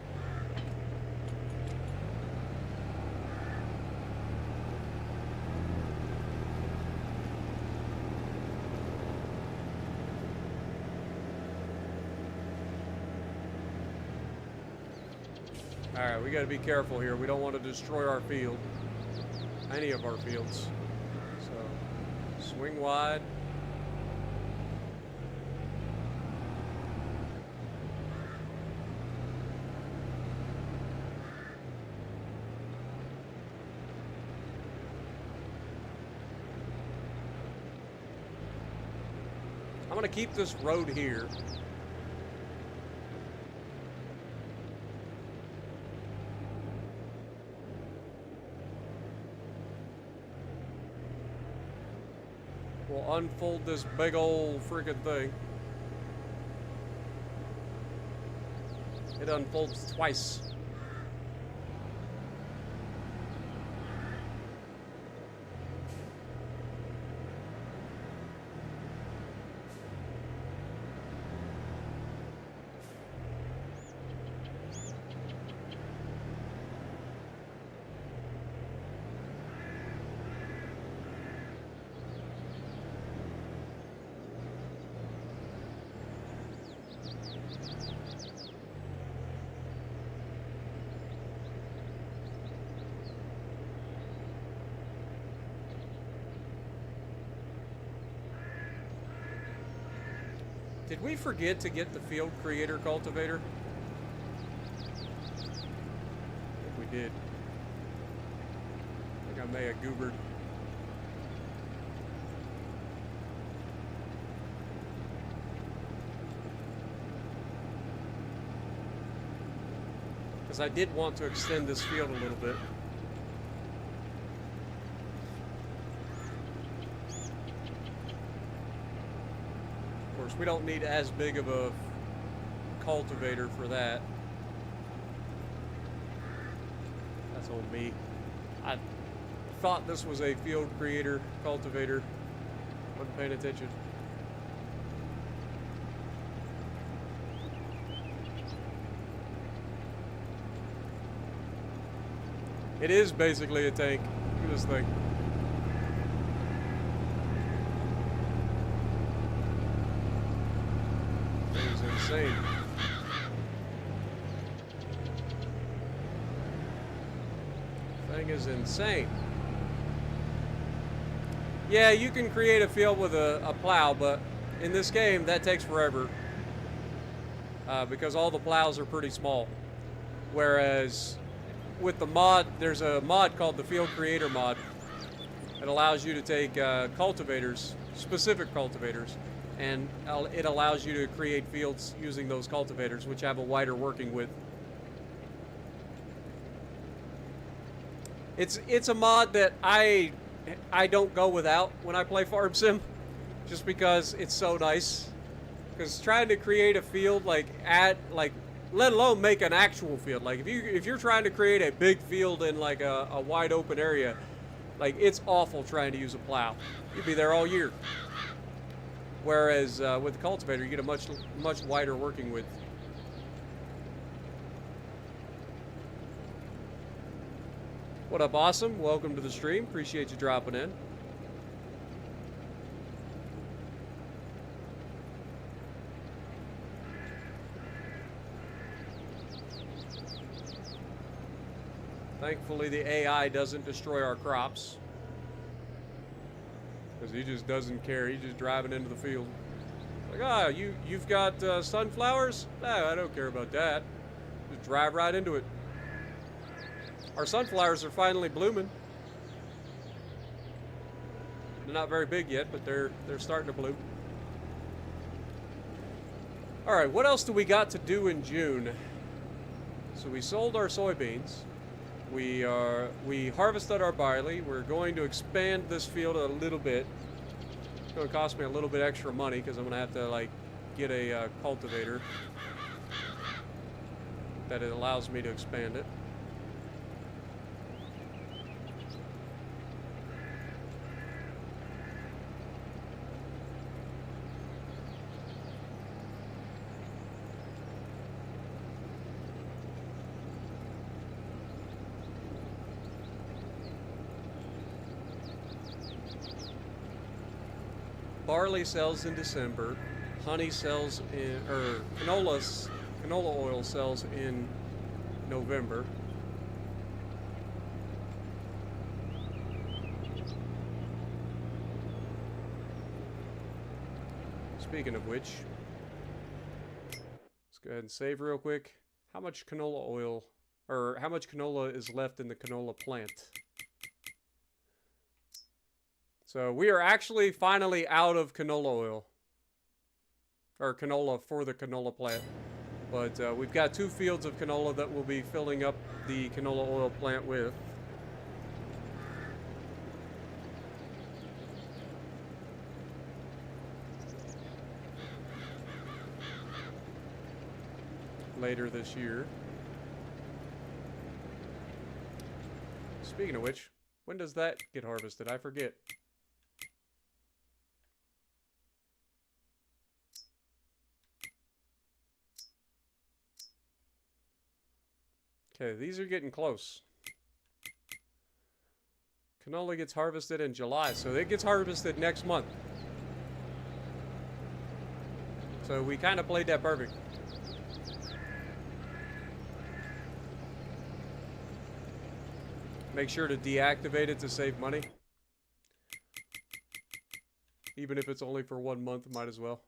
Alright, we gotta be careful here. We don't want to destroy our field. Any of our fields. So, swing wide. I'm going to keep this road here. We'll unfold this big old freaking thing. It unfolds twice. Did we forget to get the field creator cultivator? I think we did. I think I may have goobered. Because I did want to extend this field a little bit. We don't need as big of a cultivator for that. That's on me. I thought this was a field creator cultivator. Wasn't paying attention. It is basically a tank. Look at this thing. Insane. Thing is insane. Yeah, you can create a field with a plow, but in this game that takes forever because all the plows are pretty small. Whereas with the mod, there's a mod called the Field Creator mod. It allows you to take cultivators, specific cultivators, and it allows you to create fields using those cultivators, which have a wider working width. It's a mod that I don't go without when I play Farm Sim, just because it's so nice. Because trying to create a field, let alone make an actual field, like if you're trying to create a big field in like a wide open area, Like, it's awful trying to use a plow. You'd be there all year. Whereas with the cultivator, you get a much wider working width. What up, Awesome? Welcome to the stream. Appreciate you dropping in. Thankfully, the AI doesn't destroy our crops. Because he just doesn't care. He's just driving into the field. Like, ah, you've got sunflowers? No, I don't care about that. Just drive right into it. Our sunflowers are finally blooming. They're not very big yet, but they're starting to bloom. All right, what else do we got to do in June? So we sold our soybeans. We harvested our barley. We're going to expand this field a little bit. It's going to cost me a little bit extra money because I'm going to have to like get a cultivator that it allows me to expand it. Barley sells in December, honey sells in, or canola oil sells in November. Speaking of which, let's go ahead and save real quick. How much canola oil, or how much canola is left in the canola plant? So we are actually finally out of canola oil. Or canola for the canola plant. But we've got 2 fields of canola that we'll be filling up the canola oil plant with. Later this year. Speaking of which, when does that get harvested? I forget. Okay, these are getting close. Canola gets harvested in July, so it gets harvested next month. So we kind of played that perfect. Make sure to deactivate it to save money. Even if it's only for 1 month, might as well.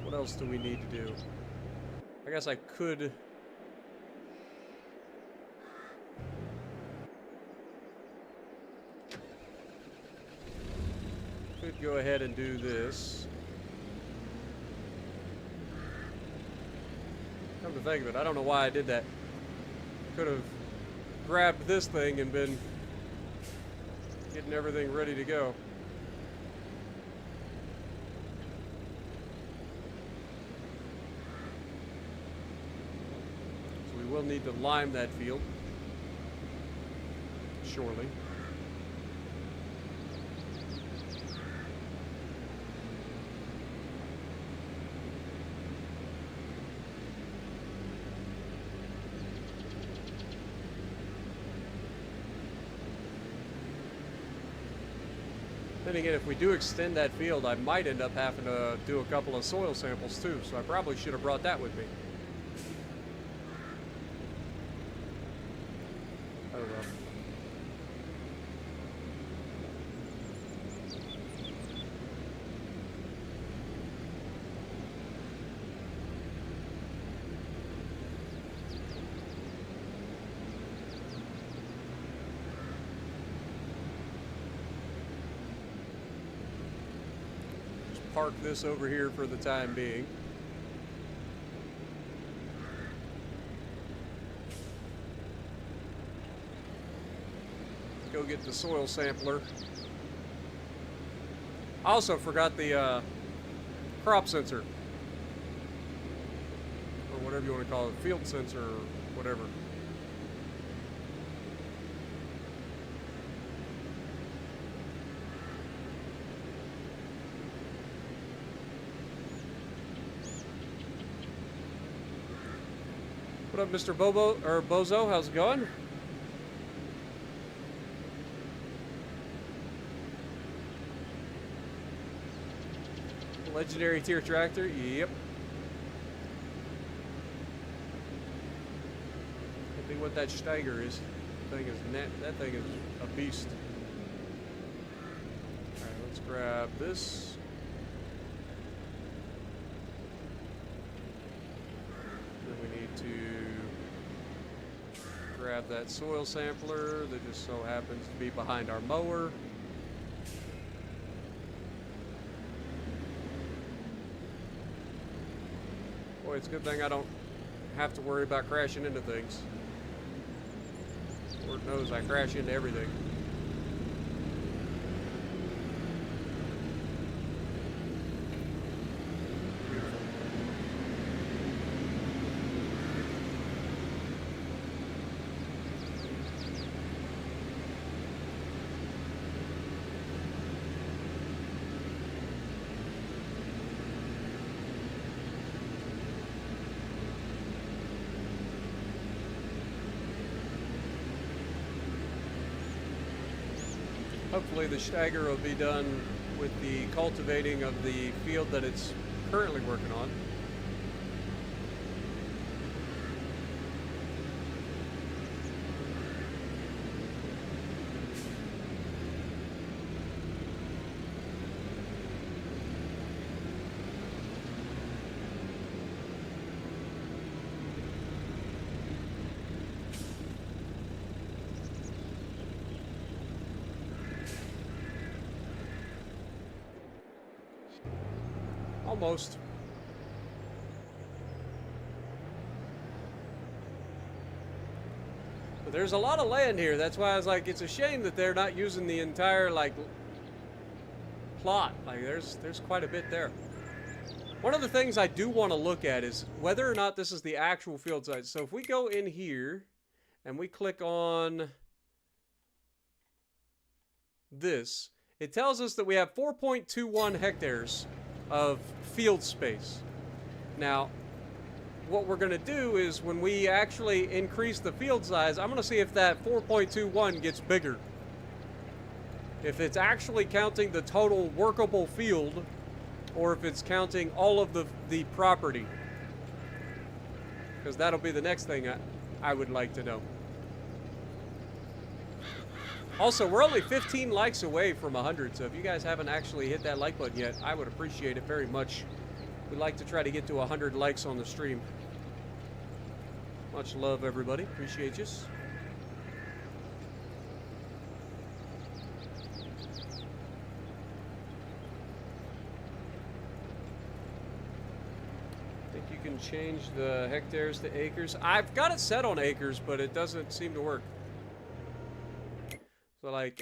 What else do we need to do? I guess I could go ahead and do this. Come to think of it, I don't know why I did that. Could have grabbed this thing and been getting everything ready to go. So we will need to lime that field, surely. Then again, if we do extend that field, I might end up having to do a couple of soil samples too, so I probably should have brought that with me. I don't know. Park this over here for the time being. Go go get the soil sampler. I also forgot the crop sensor. Or whatever you want to call it. Field sensor or whatever. What up, Mr. Bozo? How's it going? Legendary tier tractor. Yep. Could be what that Steiger is. That thing is a beast. All right, let's grab this. Grab that soil sampler that just so happens to be behind our mower. Boy, it's a good thing I don't have to worry about crashing into things. Lord knows I crash into everything. Hopefully the Steiger will be done with the cultivating of the field that it's currently working on. Almost. But there's a lot of land here. That's why I was like, it's a shame that they're not using the entire, like, plot. Like, there's quite a bit there. One of the things I do want to look at is whether or not this is the actual field size. So if we go in here and we click on this, it tells us that we have 4.21 hectares of field space. Now, what we're going to do is when we actually increase the field size, I'm going to see if that 4.21 gets bigger. If it's actually counting the total workable field, or if it's counting all of the property. Because that'll be the next thing I would like to know. Also, we're only 15 likes away from 100, so if you guys haven't actually hit that like button yet, I would appreciate it very much. We'd like to try to get to 100 likes on the stream. Much love, everybody. Appreciate you. Think you can change the hectares to acres? I've got it set on acres, but it doesn't seem to work. So like,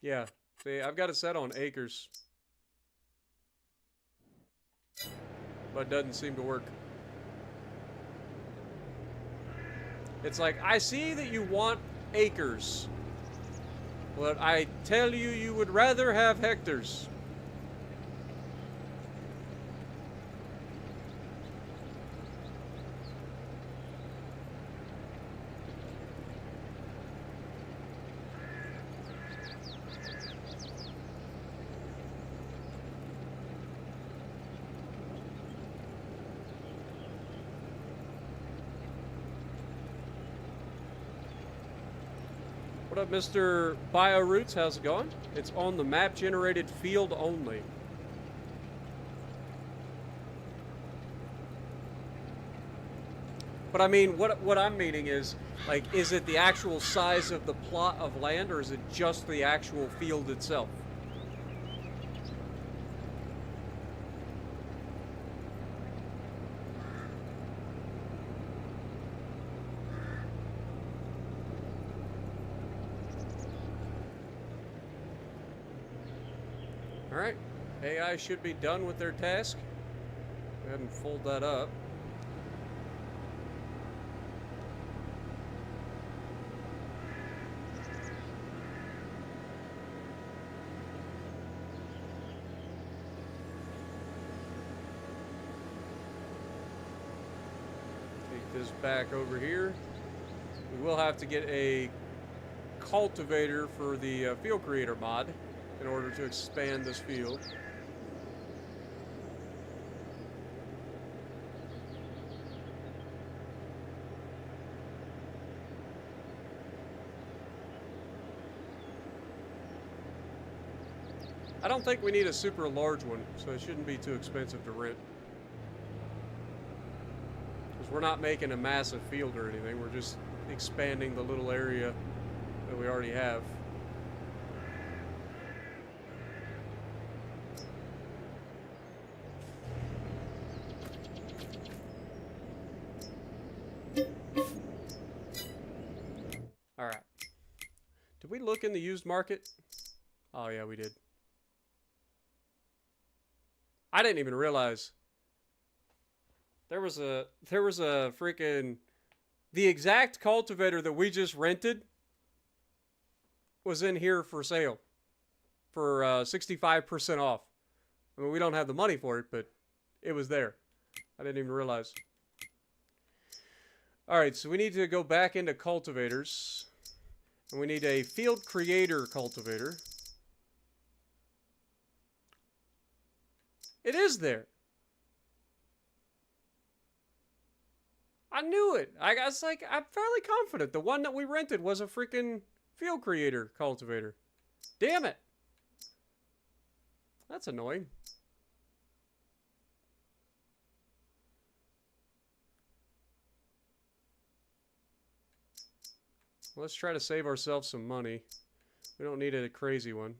yeah, see, I've got it set on acres, but it doesn't seem to work. It's like, I see that you want acres, but I tell you, you would rather have hectares. What up, Mr. BioRoots? How's it going? It's on the map-generated field only. But I mean, what I'm meaning is, like, is it the actual size of the plot of land, or is it just the actual field itself? Alright, AI should be done with their task. Go ahead and fold that up. Take this back over here. We will have to get a cultivator for the field creator mod in order to expand this field. I don't think we need a super large one, so it shouldn't be too expensive to rent. Because we're not making a massive field or anything, we're just expanding the little area that we already have. Alright. Did we look in the used market? Oh yeah, we did. I didn't even realize there was a freaking the exact cultivator that we just rented was in here for sale for 65% off. I mean, we don't have the money for it, but it was there. I didn't even realize. Alright, so we need to go back into cultivators. And we need a field creator cultivator. It is there. I knew it. I was like, I'm fairly confident. The one that we rented was a freaking field creator cultivator. Damn it. That's annoying. Let's try to save ourselves some money. We don't need a crazy one.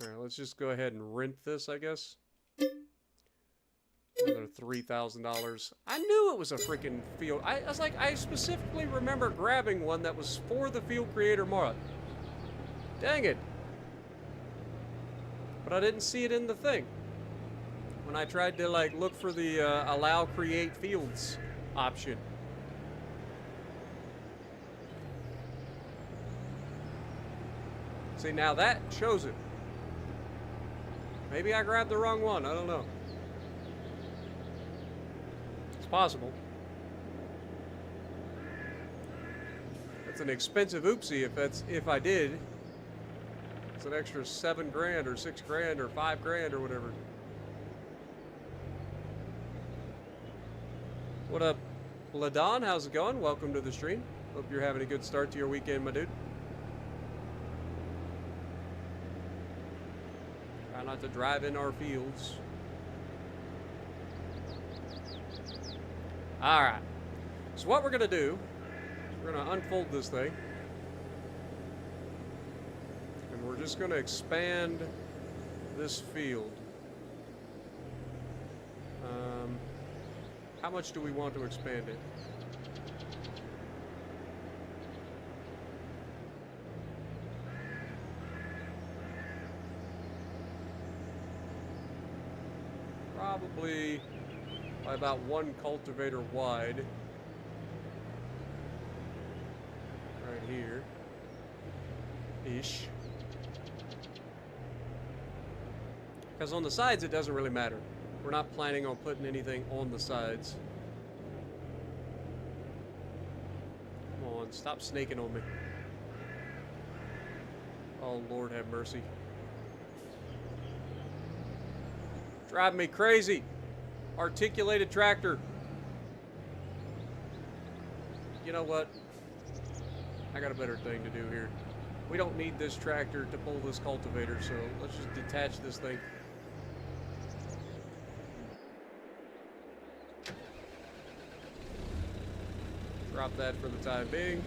Alright, let's just go ahead and rent this, I guess. Another $3,000. I knew it was a freaking field. I was like, I specifically remember grabbing one that was for the field creator mod. Dang it. But I didn't see it in the thing. When I tried to, like, look for the allow create fields option. See, now that shows it. Maybe I grabbed the wrong one. I don't know. It's possible. That's an expensive oopsie if I did. It's an extra $7 grand or $6 grand or $5 grand or whatever. What up, Ladon? How's it going? Welcome to the stream. Hope you're having a good start to your weekend, my dude. Try not to drive in our fields. Alright. So what we're going to do, we're going to unfold this thing. And we're just going to expand this field. How much do we want to expand it? Probably by about 1 cultivator wide. Right here. Ish. Because on the sides it doesn't really matter. We're not planning on putting anything on the sides. Come on, stop snaking on me. Oh, Lord have mercy. Drive me crazy. Articulated tractor. You know what? I got a better thing to do here. We don't need this tractor to pull this cultivator, so let's just detach this thing. Drop that for the time being.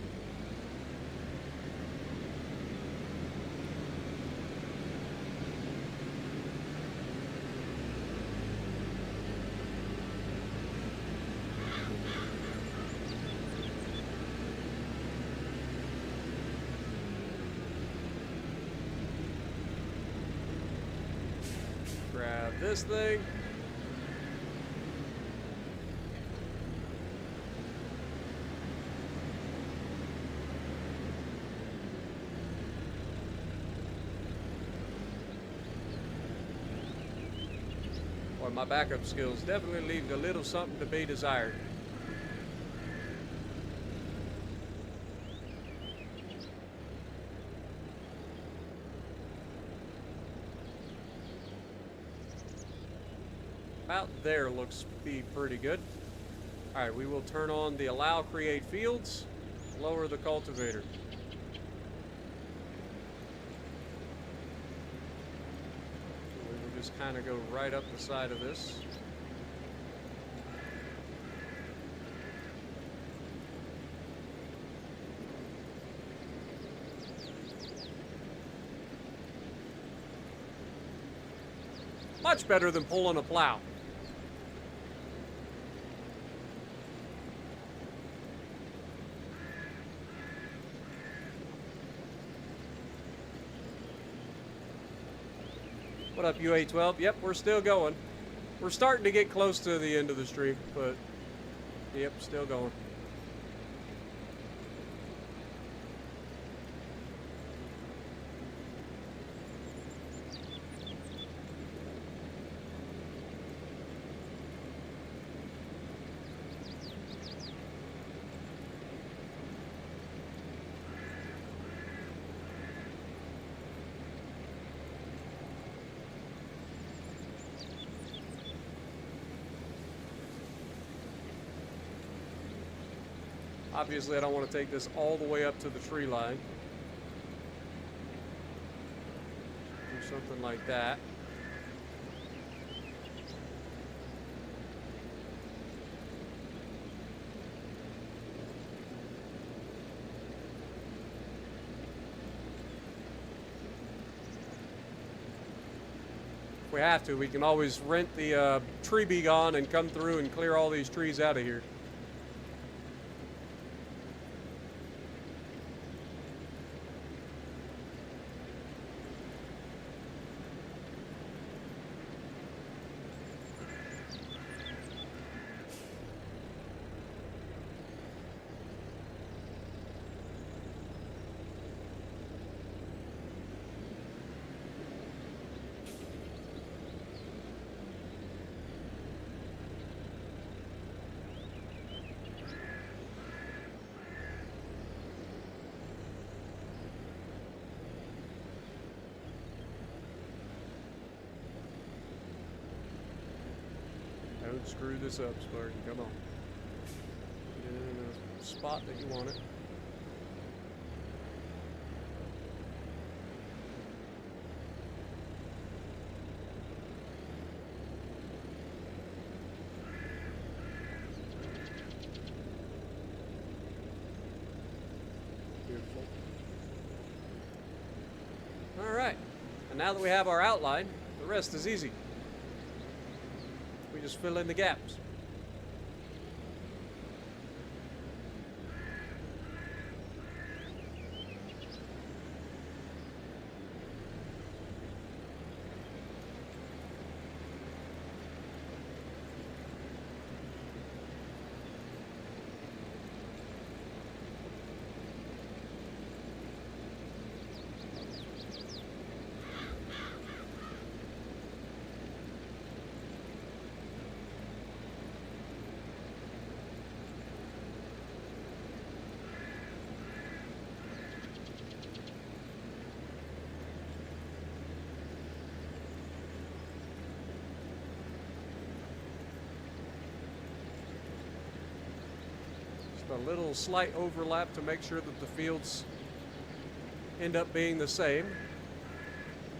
this thing. Boy, my backup skills definitely leave a little something to be desired. About there looks to be pretty good. Alright, we will turn on the allow create fields, lower the cultivator. We will just kind of go right up the side of this. Much better than pulling a plow. What up, UA12? Yep, we're still going. We're starting to get close to the end of the stream, but yep, still going. Obviously, I don't want to take this all the way up to the tree line. Do something like that. If we have to, we can always rent the tree beacon and come through and clear all these trees out of here. Don't screw this up, Spartan. Come on. Get it in a spot that you want it. Beautiful. All right. And now that we have our outline, the rest is easy. We just fill in the gaps. A little slight overlap to make sure that the fields end up being the same.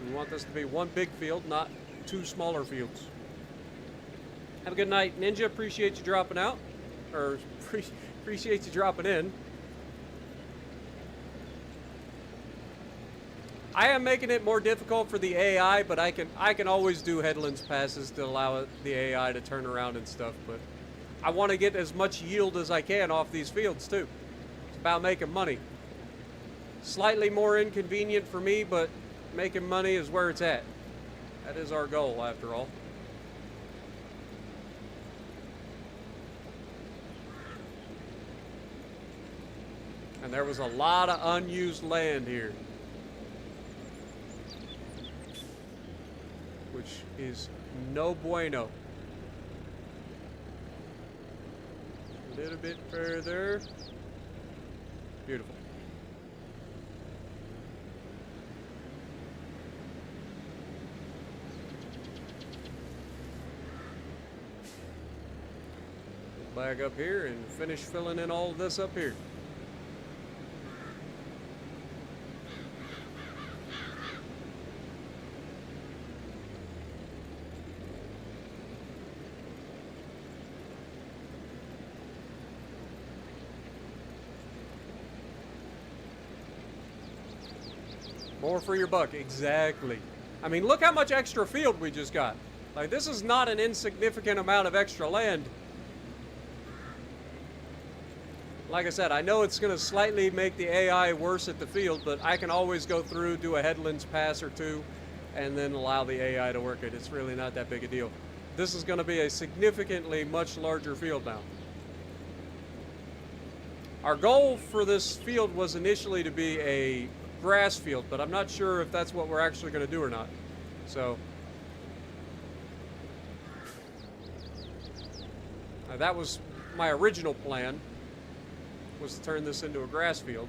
We want this to be one big field, not two smaller fields. Have a good night, Ninja. Appreciate you dropping out, or appreciate you dropping in. I am making it more difficult for the AI, but I can always do headlands passes to allow the AI to turn around and stuff, but I want to get as much yield as I can off these fields too. It's about making money. Slightly more inconvenient for me, but making money is where it's at. That is our goal, after all. And there was a lot of unused land here, which is no bueno. A little bit further. Beautiful. Back up here and finish filling in all of this up here. More for your buck, exactly. I mean, look how much extra field we just got. Like, this is not an insignificant amount of extra land. Like I said, I know it's going to slightly make the AI worse at the field, but I can always go through, do a headlands pass or two, and then allow the AI to work it. It's really not that big a deal. This is going to be a significantly much larger field now. Our goal for this field was initially to be a grass field, but I'm not sure if that's what we're actually going to do or not. So, that was my original plan, was to turn this into a grass field.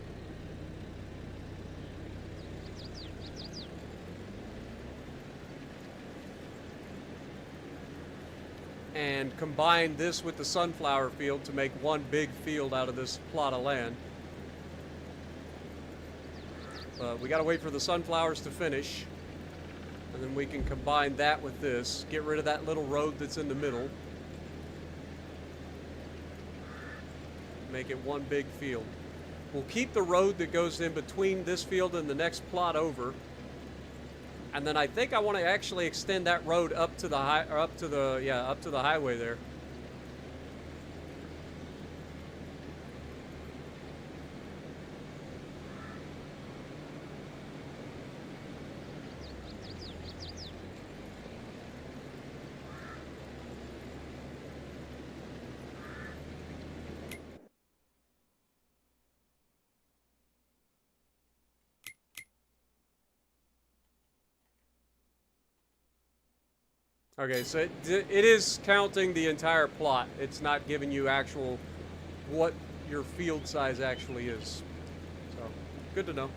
And combine this with the sunflower field to make one big field out of this plot of land. But we gotta wait for the sunflowers to finish, and then we can combine that with this, get rid of that little road that's in the middle. Make it one big field. We'll keep the road that goes in between this field and the next plot over. And then I think I want to actually extend that road up to the up to the highway there. Okay, so it is counting the entire plot. It's not giving you actual what your field size actually is. So, good to know.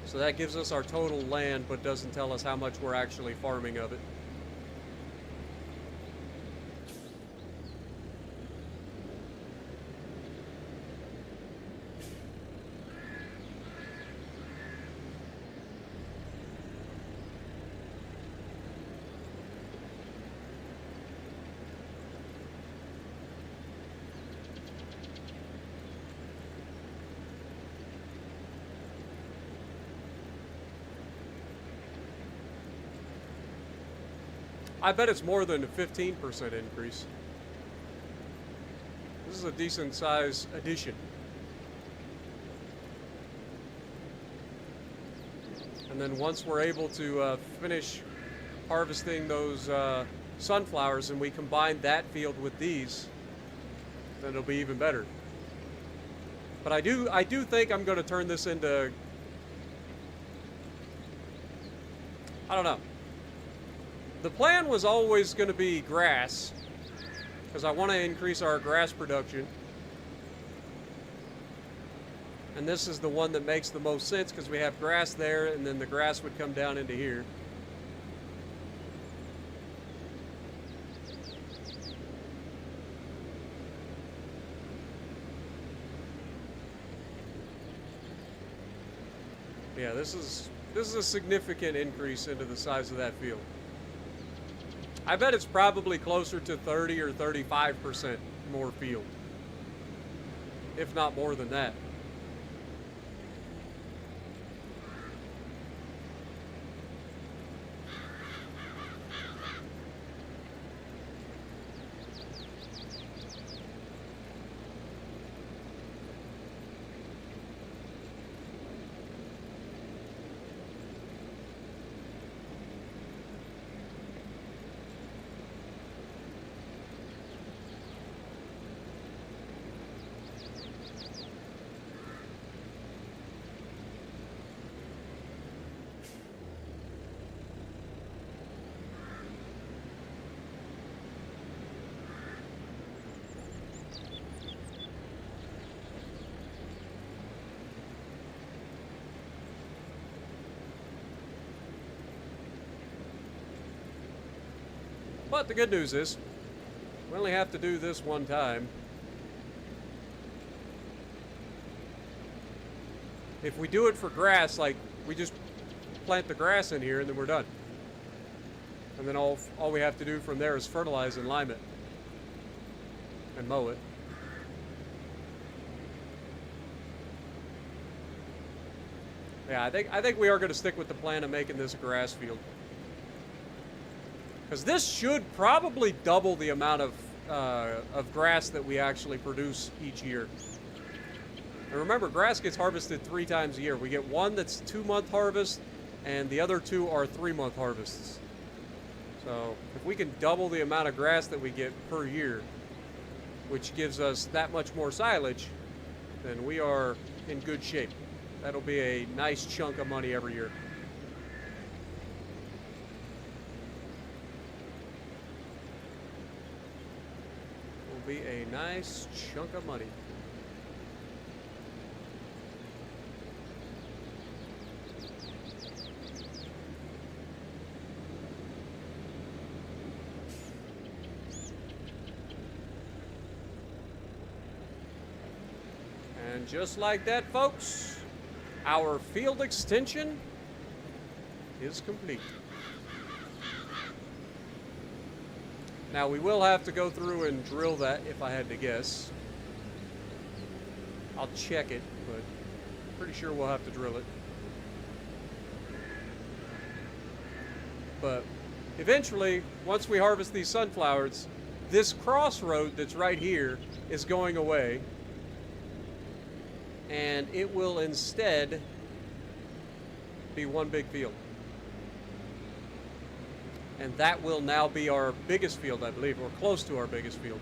So that gives us our total land, but doesn't tell us how much we're actually farming of it. I bet it's more than a 15% increase. This is a decent size addition. And then once we're able to finish harvesting those sunflowers and we combine that field with these, then it'll be even better. But I do think I'm going to turn this into, I don't know. The plan was always going to be grass, because I want to increase our grass production. And this is the one that makes the most sense, because we have grass there, and then the grass would come down into here. Yeah, this is a significant increase into the size of that field. I bet it's probably closer to 30 or 35% more field, if not more than that. But the good news is, we only have to do this one time. If we do it for grass, like, we just plant the grass in here and then we're done. And then all we have to do from there is fertilize and lime it. And mow it. Yeah, I think we are going to stick with the plan of making this a grass field. Because this should probably double the amount of grass that we actually produce each year. And remember, grass gets harvested 3 times a year. We get one that's 2-month harvest, and the other 2 are 3-month harvests. So if we can double the amount of grass that we get per year, which gives us that much more silage, then we are in good shape. That'll be a nice chunk of money every year. Will be a nice chunk of money. And just like that, folks, our field extension is complete. Now, we will have to go through and drill that if I had to guess. I'll check it, but pretty sure we'll have to drill it. But eventually, once we harvest these sunflowers, this crossroad that's right here is going away. And it will instead be one big field. And that will now be our biggest field, I believe, or close to our biggest field.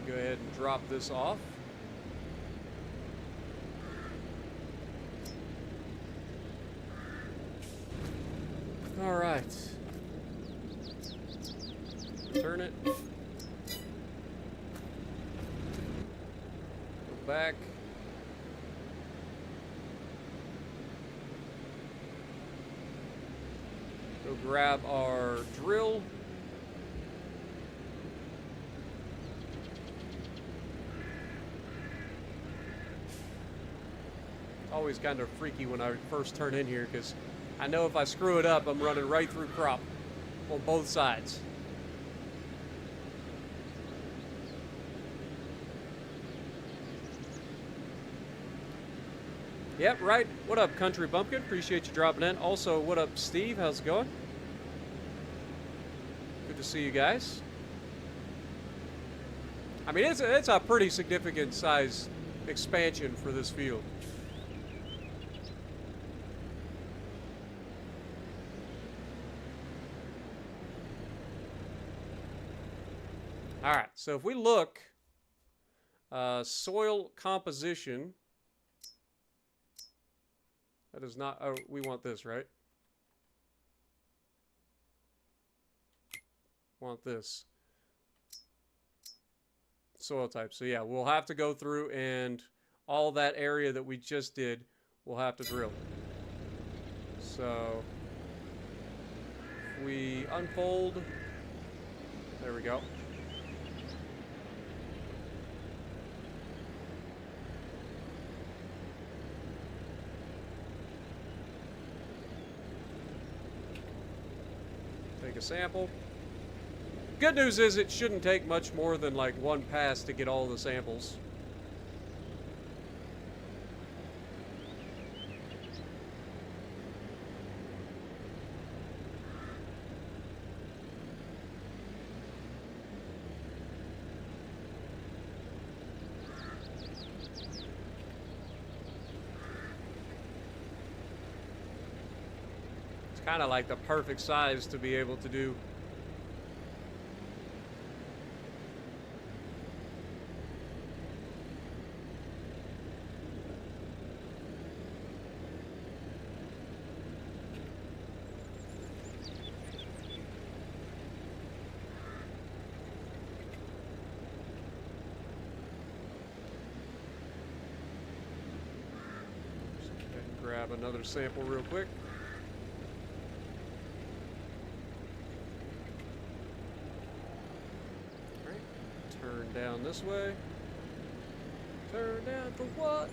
Go ahead and drop this off. All right. Turn it. Go back. Go grab our drill. Always kind of freaky when I first turn in here because I know if I screw it up, I'm running right through crop on both sides. Yep, right. What up, Country Bumpkin? Appreciate you dropping in. Also, what up, Steve? How's it going? Good to see you guys. I mean, it's a pretty significant size expansion for this field. All right, so if we look, soil composition, that is not, oh, we want this, right? Want this. Soil type. So yeah, we'll have to go through and all that area that we just did, we'll have to drill. So, if we unfold, there we go. Take a sample. Good news is it shouldn't take much more than like one pass to get all the samples. Kind of like the perfect size to be able to do. grab another sample real quick. Alright, turn down this way. Turn down for what?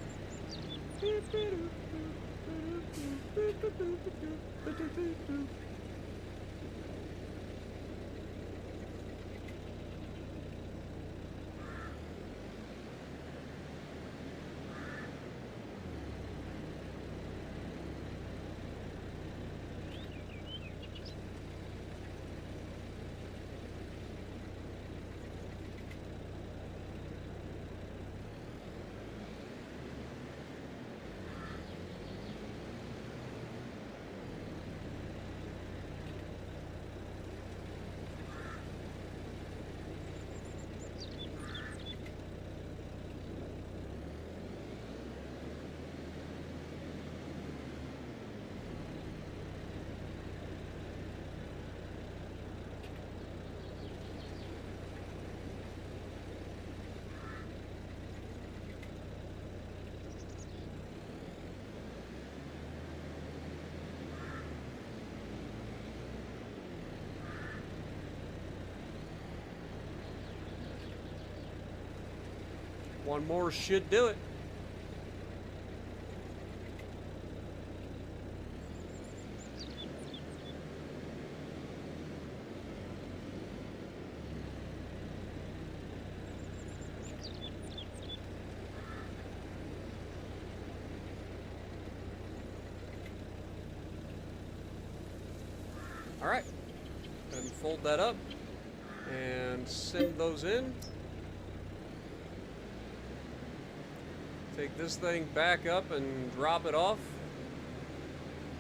One more should do it. All right, and fold that up and send those in. Take this thing back up and drop it off.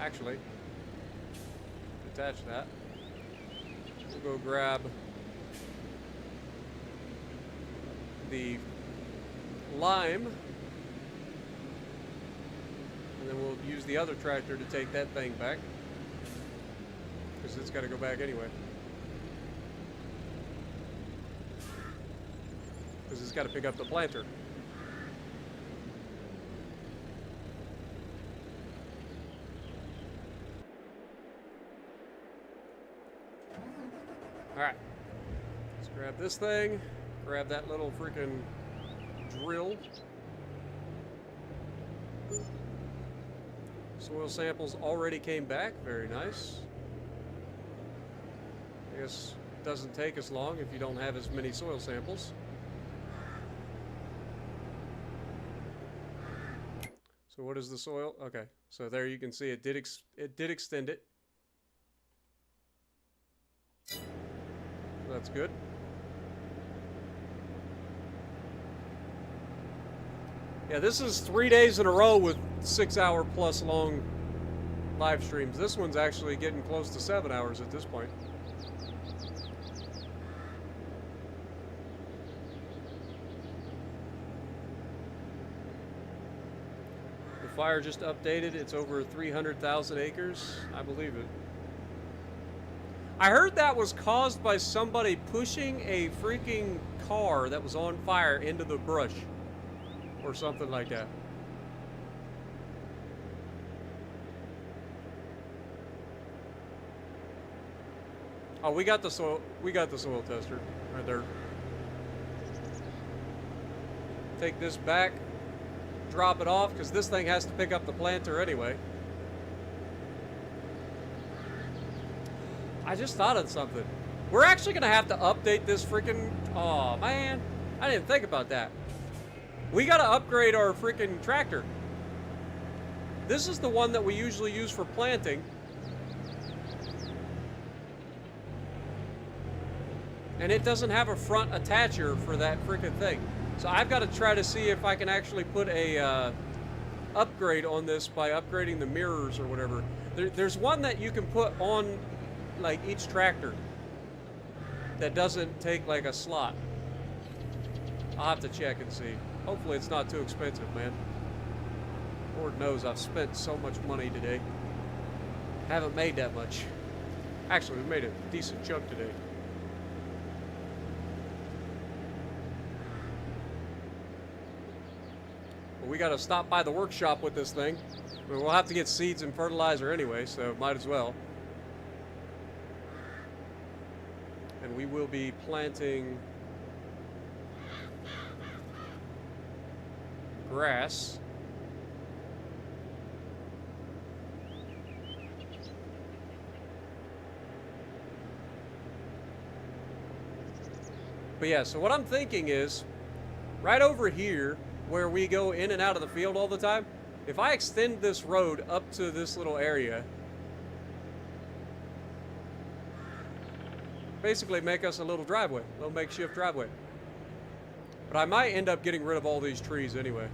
Actually, attach that. We'll go grab the lime, and then we'll use the other tractor to take that thing back, because it's got to go back anyway. Because it's got to pick up the planter. Alright, let's grab this thing, grab that little freaking drill. Soil samples already came back, very nice. I guess it doesn't take as long if you don't have as many soil samples. So what is the soil? Okay, so there you can see it did extend it. That's good. Yeah, this is 3 days in a row with 6-hour plus long live streams. This one's actually getting close to 7 hours at this point. The fire just updated. It's over 300,000 acres. I believe it. I heard that was caused by somebody pushing a freaking car that was on fire into the brush. Or something like that. Oh, we got the soil tester right there. Take this back, drop it off, because this thing has to pick up the planter anyway. I just thought of something. We're actually gonna have to update this freaking... Oh man, I didn't think about that. We gotta upgrade our freaking tractor. This is the one that we usually use for planting. And it doesn't have a front attacher for that freaking thing. So I've got to try to see if I can actually put a upgrade on this by upgrading the mirrors or whatever. There's one that you can put on like each tractor that doesn't take like a slot. I'll have to check and see. Hopefully it's not too expensive, man. Lord knows I've spent so much money today. Haven't made that much. Actually, we made a decent chunk today. But we got to stop by the workshop with this thing. I mean, we'll have to get seeds and fertilizer anyway, so might as well. And we will be planting grass. But yeah, so what I'm thinking is, right over here, where we go in and out of the field all the time, if I extend this road up to this little area, basically make us a little driveway, a little makeshift driveway. But I might end up getting rid of all these trees anyway.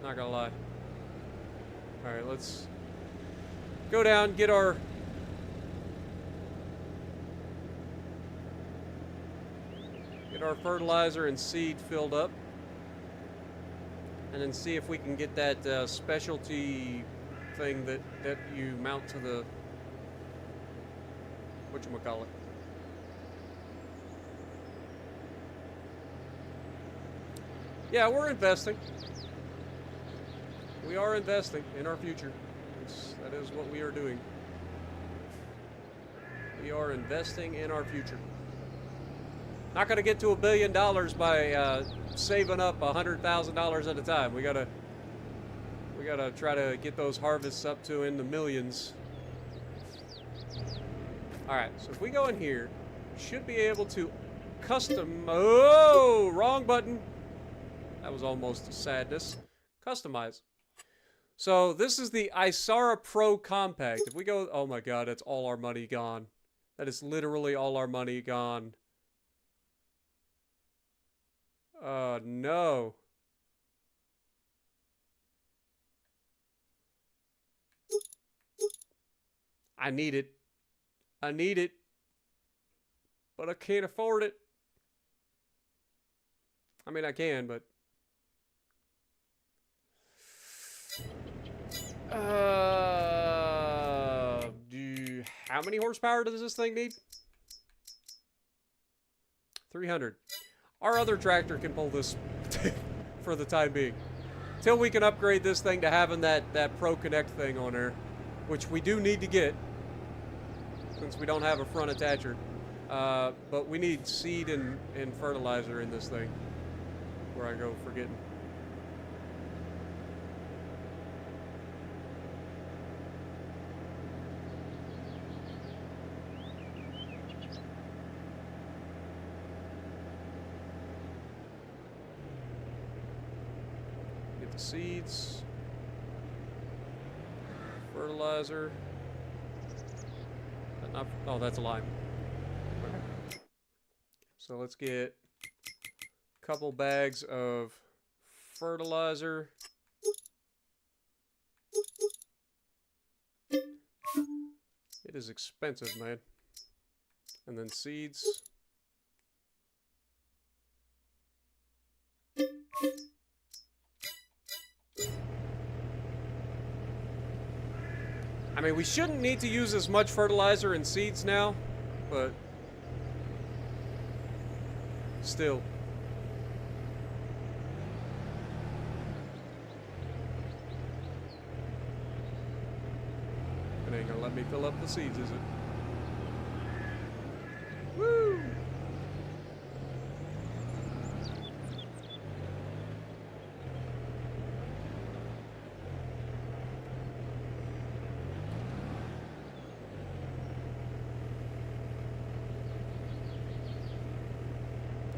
Not gonna lie. Alright, let's go down, get our fertilizer and seed filled up, and then see if we can get that specialty thing that you mount to the whatchamacallit. Yeah, we're investing. We are investing in our future. That is what we are doing. We are investing in our future. Not going to get to $1 billion by saving up $100,000 at a time. We gotta try to get those harvests up to in the millions. All right, so if we go in here, we should be able to custom. Oh, wrong button. That was almost a sadness. Customize. So this is the Isara Pro Compact. If we go, oh my God, that's all our money gone. That is literally all our money gone. No. I need it. I need it. But I can't afford it. I mean, I can, but... How many horsepower does this thing need? 300. Our other tractor can pull this for the time being. Till we can upgrade this thing to having that Pro Connect thing on there, which we do need to get, since we don't have a front attacher. But we need seed and fertilizer in this thing, where I go forgetting. Seeds, fertilizer. Oh, that's a lime. Okay. So let's get a couple bags of fertilizer. It is expensive, man. And then seeds. I mean, we shouldn't need to use as much fertilizer and seeds now, but still. It ain't gonna let me fill up the seeds, is it? Woo!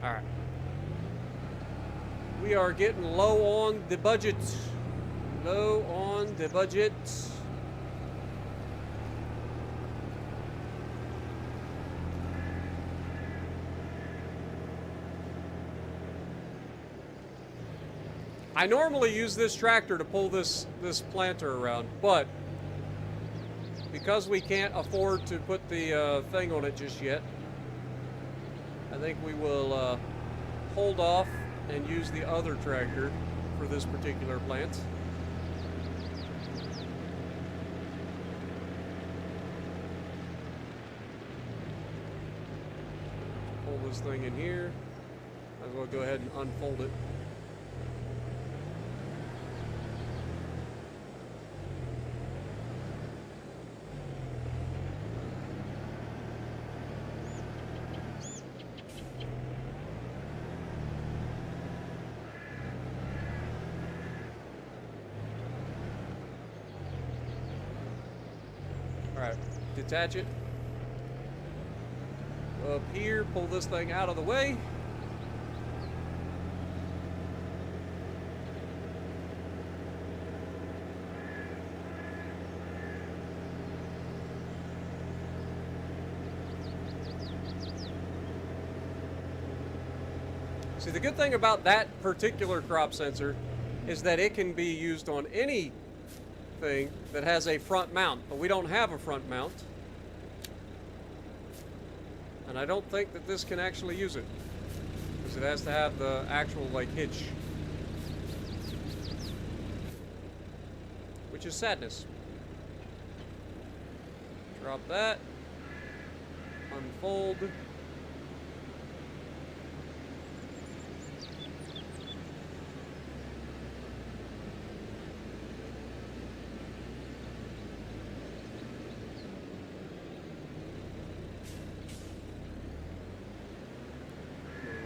Alright. We are getting low on the budget. Low on the budget. I normally use this tractor to pull this planter around, but because we can't afford to put the thing on it just yet, I think we will hold off and use the other tractor for this particular plant. Pull this thing in here. Might as well go ahead and unfold it. Alright, detach it. Up here, pull this thing out of the way. See, the good thing about that particular crop sensor is that it can be used on anything that has a front mount, but we don't have a front mount. And I don't think that this can actually use it, because it has to have the actual, like, hitch. Which is sadness. Drop that. Unfold.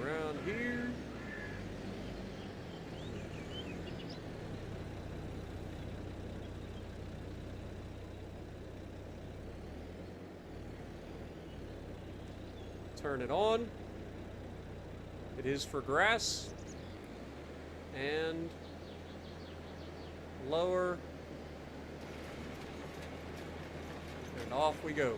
Around here. Turn it on. It is for grass. And lower. And off we go.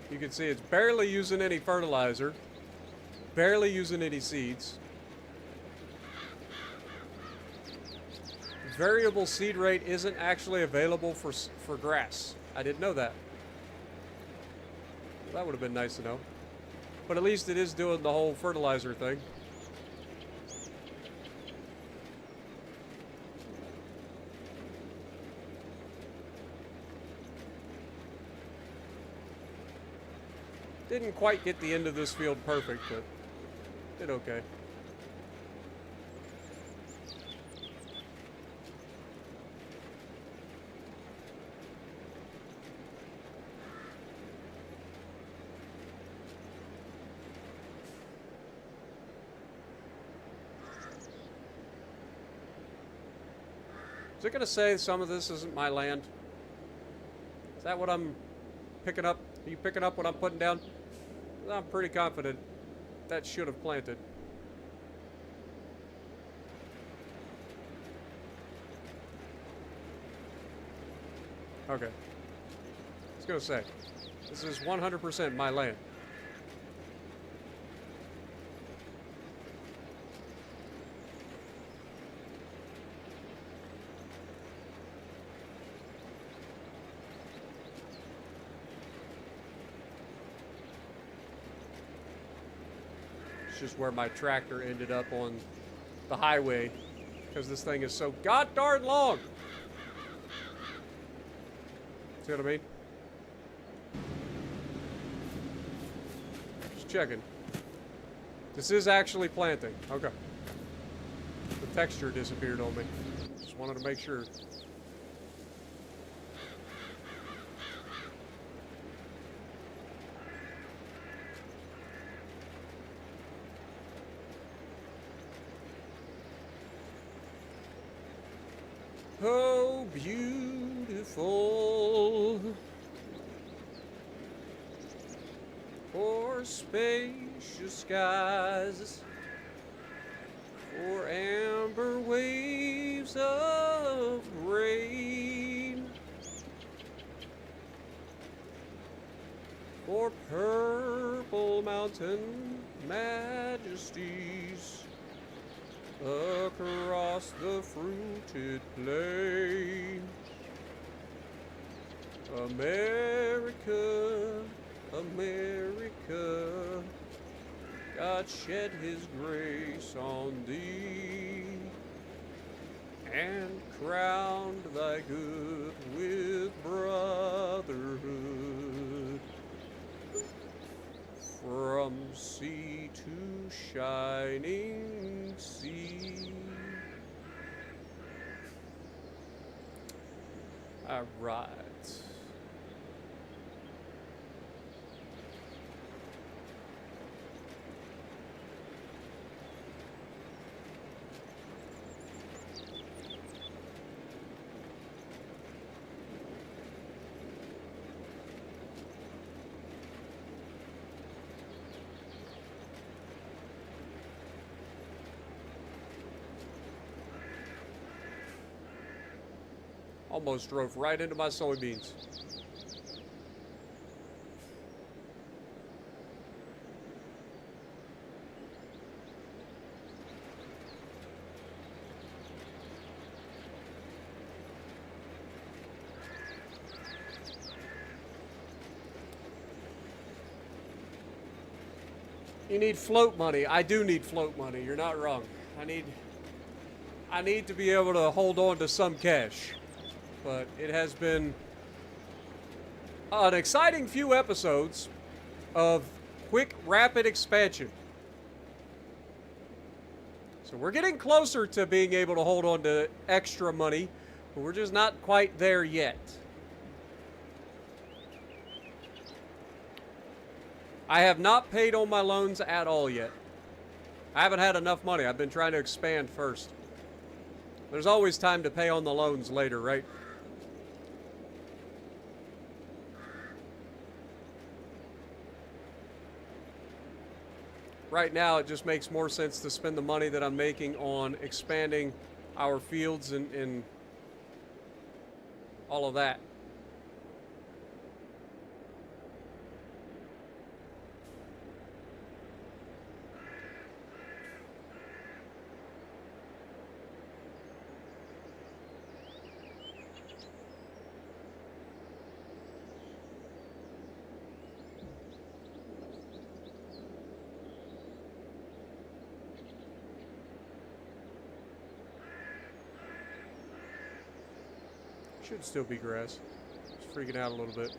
You can see it's barely using any fertilizer, barely using any seeds. Variable seed rate isn't actually available for grass. I didn't know that. That would have been nice to know. But at least it is doing the whole fertilizer thing. Didn't quite get the end of this field perfect, but did okay. Is it going to say some of this isn't my land? Is that what I'm picking up? Are you picking up what I'm putting down? I'm pretty confident that should have planted. Okay. I was going to say, this is 100% my land. Just where my tractor ended up on the highway, because this thing is so god darn long. See what I mean? Just checking. This is actually planting. Okay. The texture disappeared on me. Just wanted to make sure. Oh, beautiful for spacious skies, for amber waves of rain, for purple mountain majesties across the fruited plain. America, America, God shed his grace on thee and crowned thy good with brotherhood. From sea to shining sea. Right. Almost drove right into my soybeans. You need float money. I do need float money. You're not wrong. I need to be able to hold on to some cash. But it has been an exciting few episodes of quick, rapid expansion. So we're getting closer to being able to hold on to extra money, but we're just not quite there yet. I have not paid on my loans at all yet. I haven't had enough money. I've been trying to expand first. There's always time to pay on the loans later, right? Right now, it just makes more sense to spend the money that I'm making on expanding our fields and all of that. Should still be grass. Just freaking out a little bit.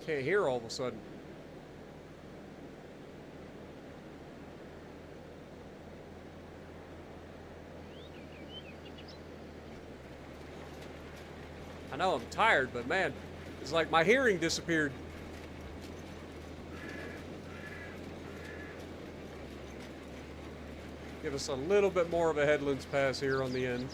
Can't hear all of a sudden. I know I'm tired, but man, it's like my hearing disappeared. Give us a little bit more of a headlands pass here on the end.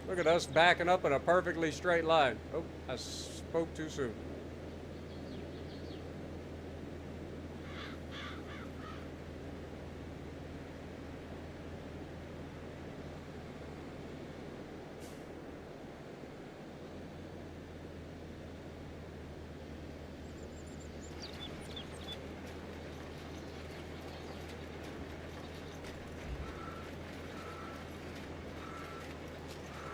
Look at us backing up in a perfectly straight line. Oh, I spoke too soon.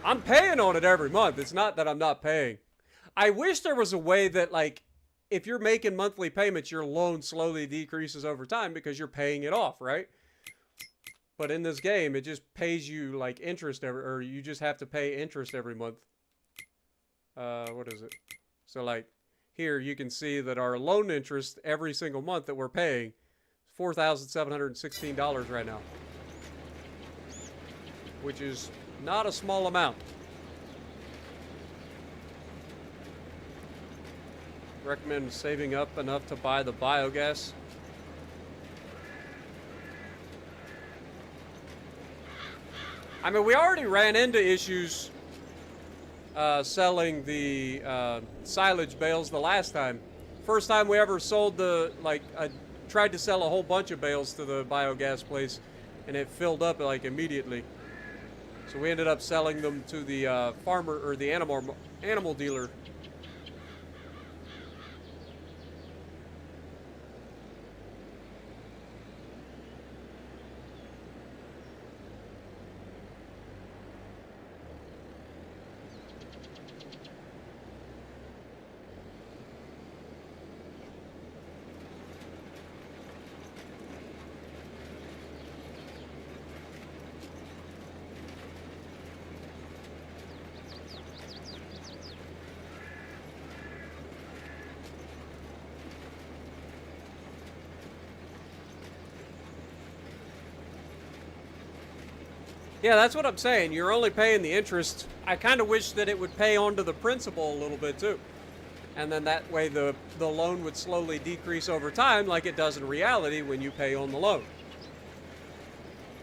I'm paying on it every month. It's not that I'm not paying. I wish there was a way that, like, if you're making monthly payments, your loan slowly decreases over time because you're paying it off, right? But in this game, it just pays you, like, interest or you just have to pay interest every month. What is it? So, like, here you can see that our loan interest every single month that we're paying is $4,716 right now, which is not a small amount. Recommend saving up enough to buy the biogas. I mean, we already ran into issues selling the silage bales the last time. First time we ever sold I tried to sell a whole bunch of bales to the biogas place, and it filled up like immediately. So we ended up selling them to the farmer or the animal dealer. Yeah, that's what I'm saying. You're only paying the interest. I kind of wish that it would pay onto the principal a little bit too. And then that way the loan would slowly decrease over time like it does in reality when you pay on the loan.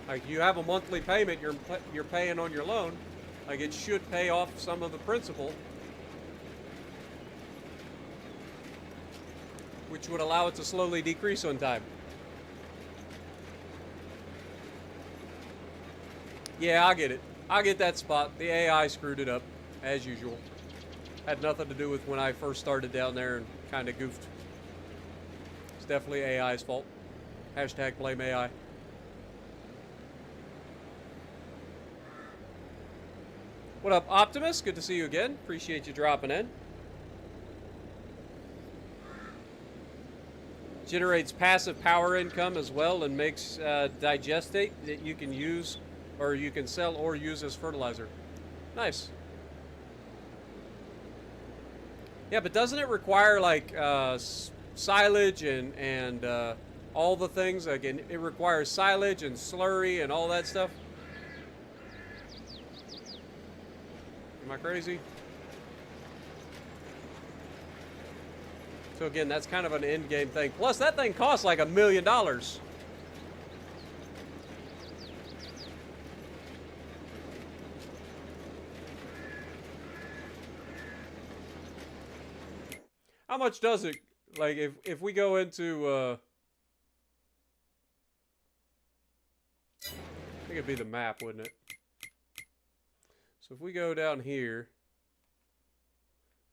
Like you have a monthly payment you're paying on your loan, like it should pay off some of the principal, which would allow it to slowly decrease on time. Yeah, I get it. I get that spot. The AI screwed it up, as usual. Had nothing to do with when I first started down there and kind of goofed. It's definitely AI's fault. Hashtag blame AI. What up, Optimus? Good to see you again. Appreciate you dropping in. Generates passive power income as well and makes digestate that you can use or you can sell or use as fertilizer. Nice. Yeah, but doesn't it require like silage and all the things? Like it requires silage and slurry and all that stuff. Am I crazy? So again, that's kind of an end game thing. Plus, that thing costs like $1 million. How much does it, like, if we go into, I think it'd be the map, wouldn't it? So if we go down here,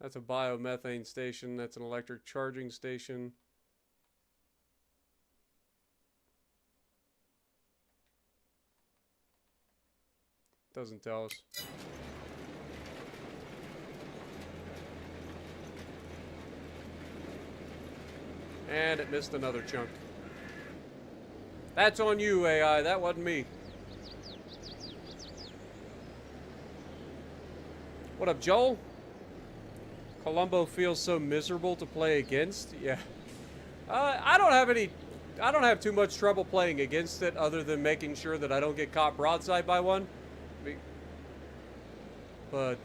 that's a biomethane station, that's an electric charging station. Doesn't tell us. And it missed another chunk. That's on you, AI. That wasn't me. What up, Joel? Columbo feels so miserable to play against. Yeah. I don't have too much trouble playing against it other than making sure that I don't get caught broadside by one. But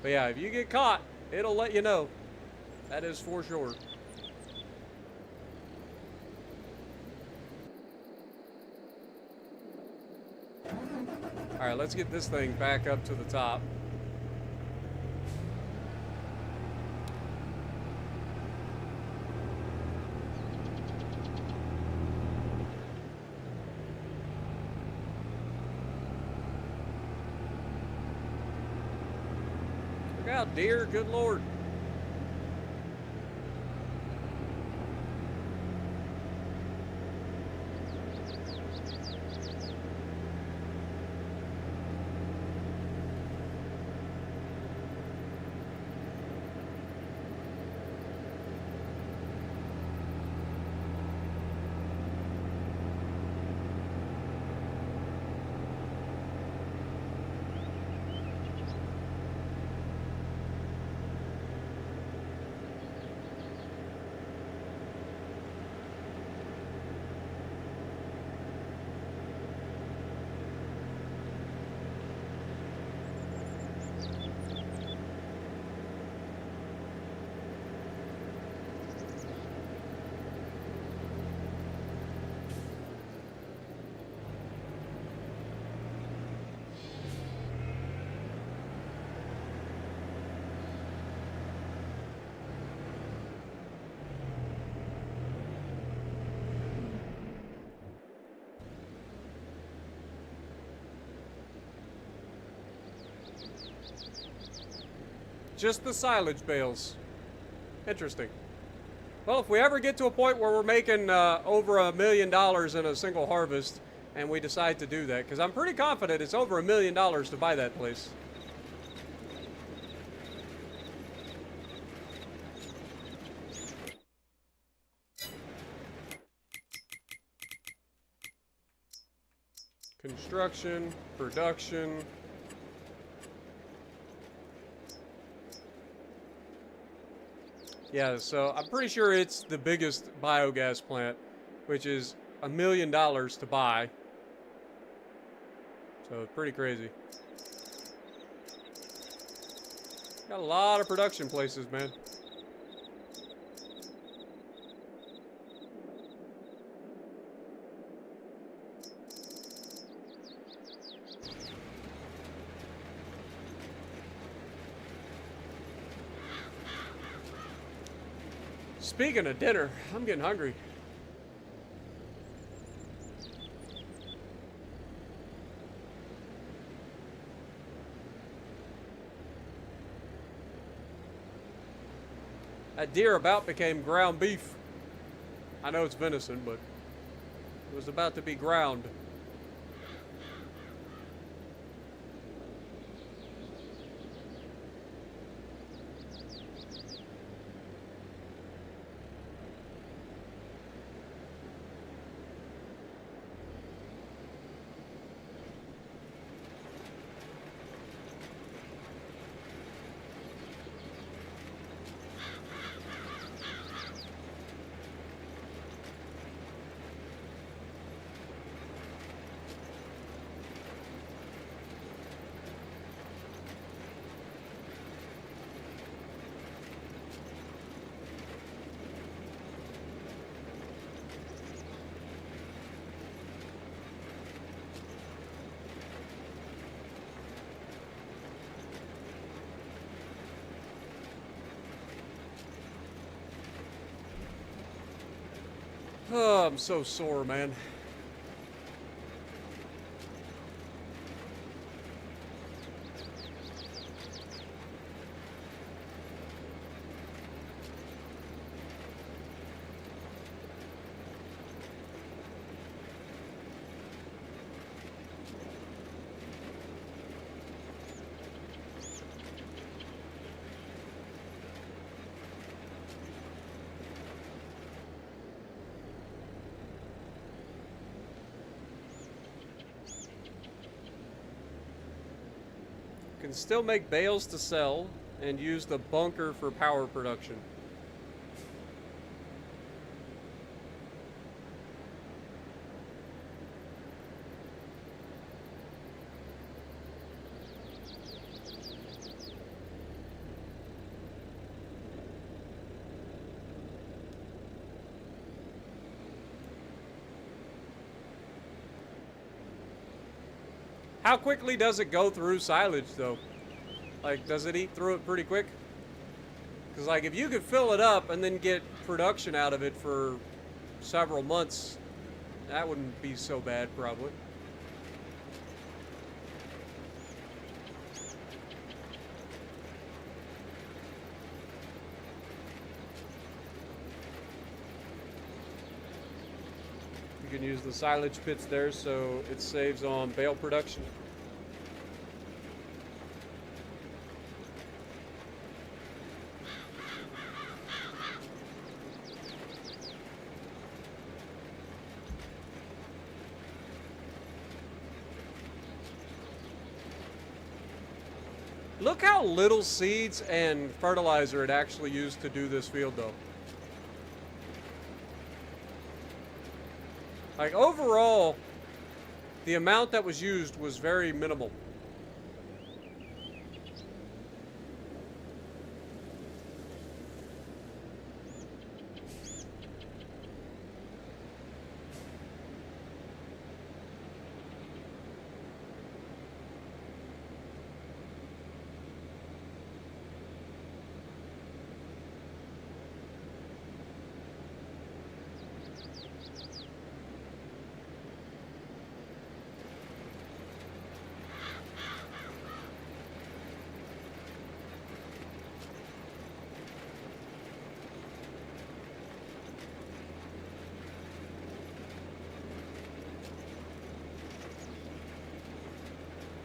yeah, if you get caught, it'll let you know. That is for sure. Alright, let's get this thing back up to the top. Look out, deer, good lord. Just the silage bales. Interesting. Well, if we ever get to a point where we're making over $1 million in a single harvest, and we decide to do that, because I'm pretty confident it's over $1 million to buy that place. Construction, production. Yeah, so I'm pretty sure it's the biggest biogas plant, which is $1 million to buy. So it's pretty crazy. Got a lot of production places, man. Speaking of dinner, I'm getting hungry. That deer about became ground beef. I know it's venison, but it was about to be ground. Oh, I'm so sore, man. Can still make bales to sell and use the bunker for power production. How quickly does it go through silage, though? Like, does it eat through it pretty quick? Because, like, if you could fill it up and then get production out of it for several months, that wouldn't be so bad, probably. You can use the silage pits there, so it saves on bale production. Look how little seeds and fertilizer it actually used to do this field, though. Like, overall, the amount that was used was very minimal.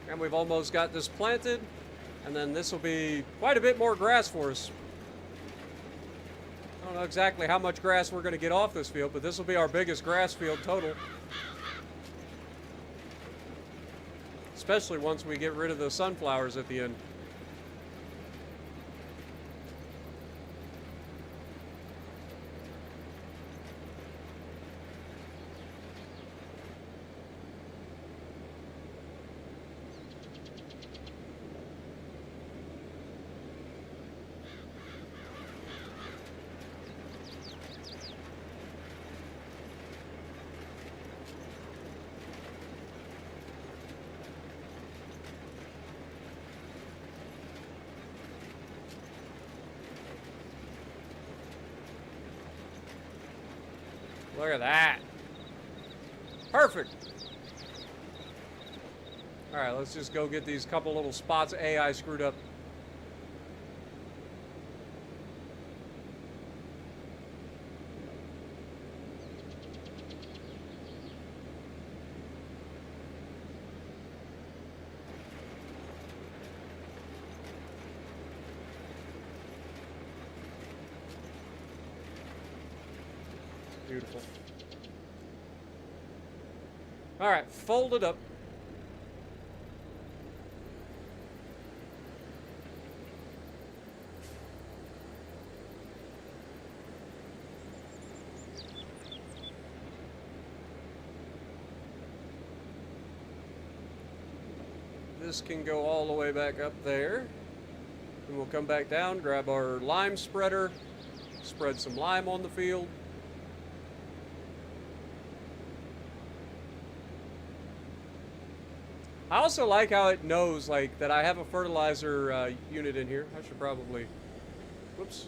And we've almost got this planted, and then this will be quite a bit more grass for us. I don't know exactly how much grass we're going to get off this field, but this will be our biggest grass field total. Especially once we get rid of the sunflowers at the end. Look at that. Perfect. All right, let's just go get these couple little spots of AI screwed up. Beautiful. All right, fold it up. This can go all the way back up there. And we'll come back down, grab our lime spreader, spread some lime on the field. I also like how it knows like that I have a fertilizer unit in here. I should probably, whoops,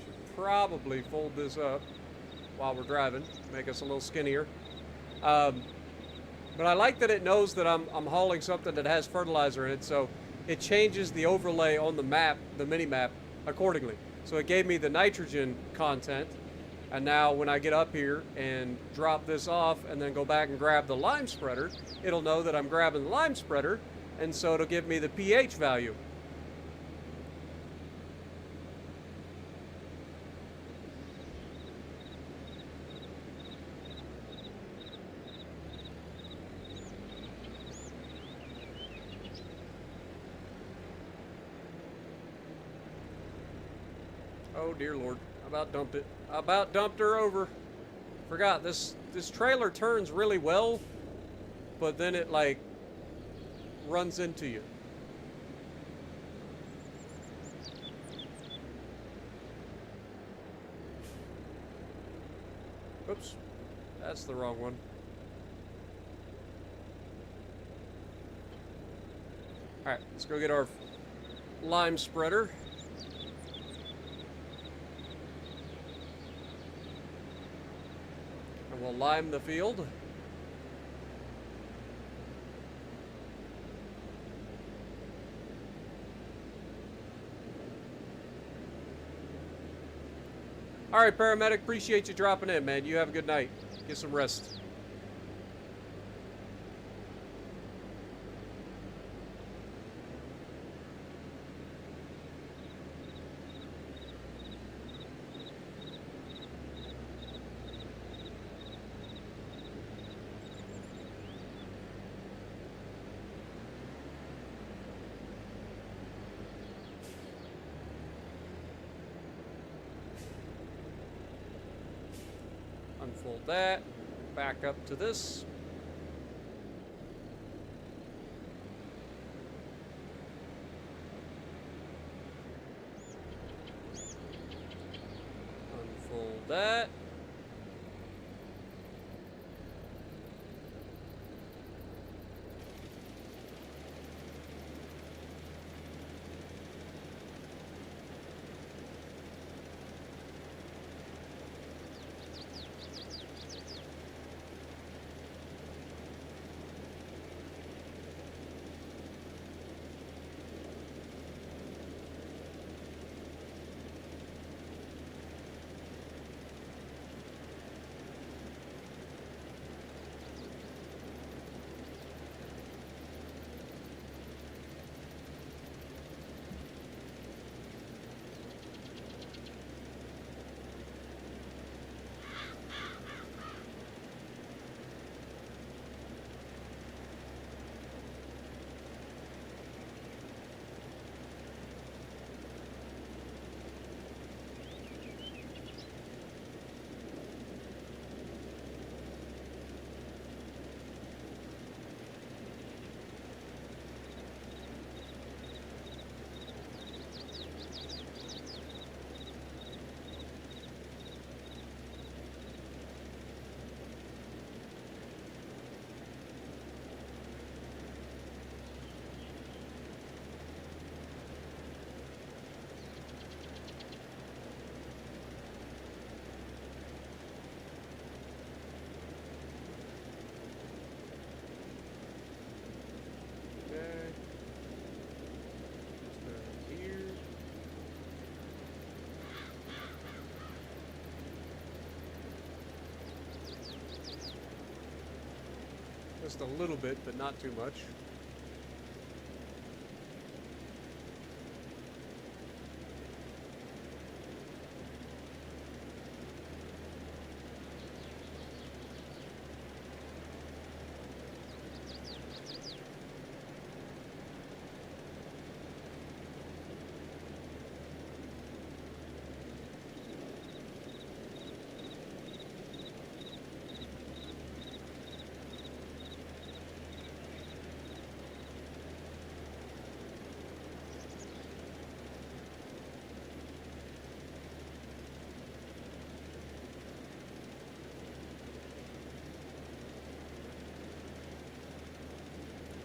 should probably fold this up while we're driving, make us a little skinnier. But I like that it knows that I'm hauling something that has fertilizer in it, so it changes the overlay on the map, the mini map, accordingly. So it gave me the nitrogen content. And now when I get up here and drop this off and then go back and grab the lime spreader, it'll know that I'm grabbing the lime spreader, and so it'll give me the pH value. Oh dear Lord. About dumped it. About dumped her over. Forgot this trailer turns really well, but then it like runs into you. Oops. That's the wrong one. Alright, let's go get our lime spreader. And we'll lime the field. All right, paramedic, appreciate you dropping in, man. You have a good night. Get some rest. Unfold that, back up to this. Unfold that. Just a little bit, but not too much.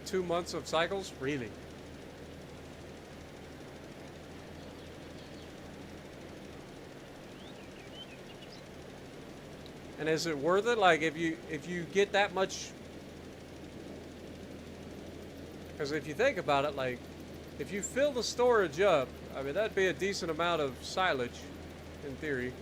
Two months of cycles? Really? And is it worth it? Like if you get that much, because if you think about it, like if you fill the storage up, I mean that'd be a decent amount of silage in theory.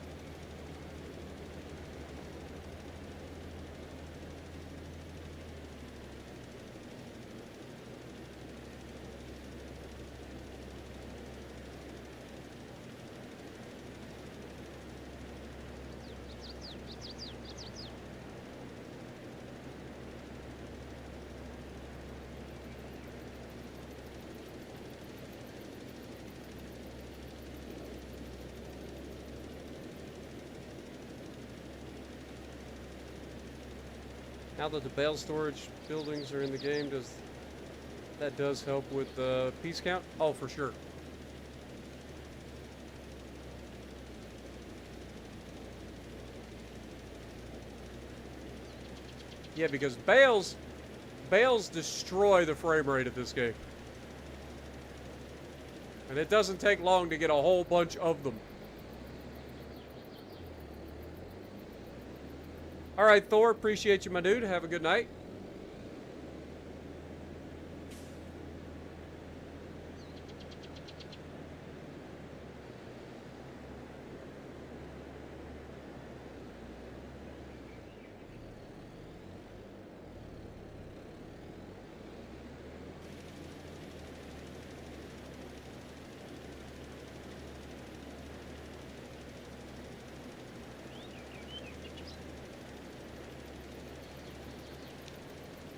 Now that the bale storage buildings are in the game, that does help with the piece count? Oh, for sure. Yeah, because bales destroy the frame rate of this game. And it doesn't take long to get a whole bunch of them. All right, Thor, appreciate you, my dude. Have a good night.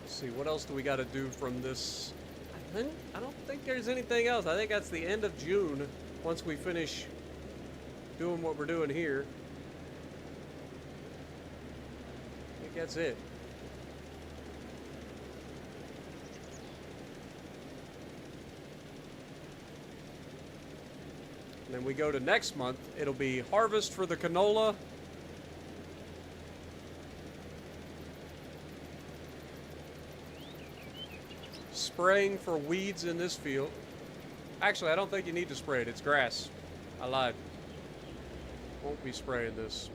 See, what else do we got to do from this? I don't think there's anything else. I think that's the end of June once we finish doing what we're doing here. I think that's it. And then we go to next month. It'll be harvest for the canola. Spraying for weeds in this field. Actually, I don't think you need to spray it. It's grass. I lied. Won't be spraying this.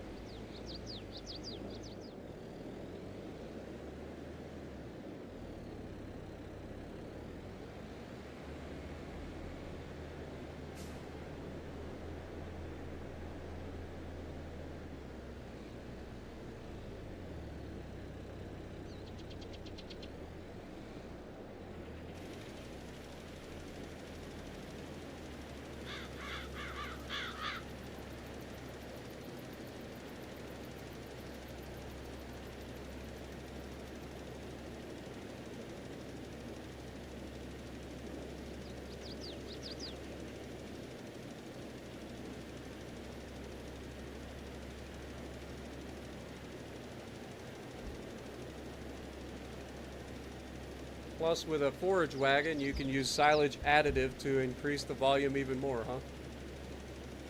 Plus, with a forage wagon, you can use silage additive to increase the volume even more, huh?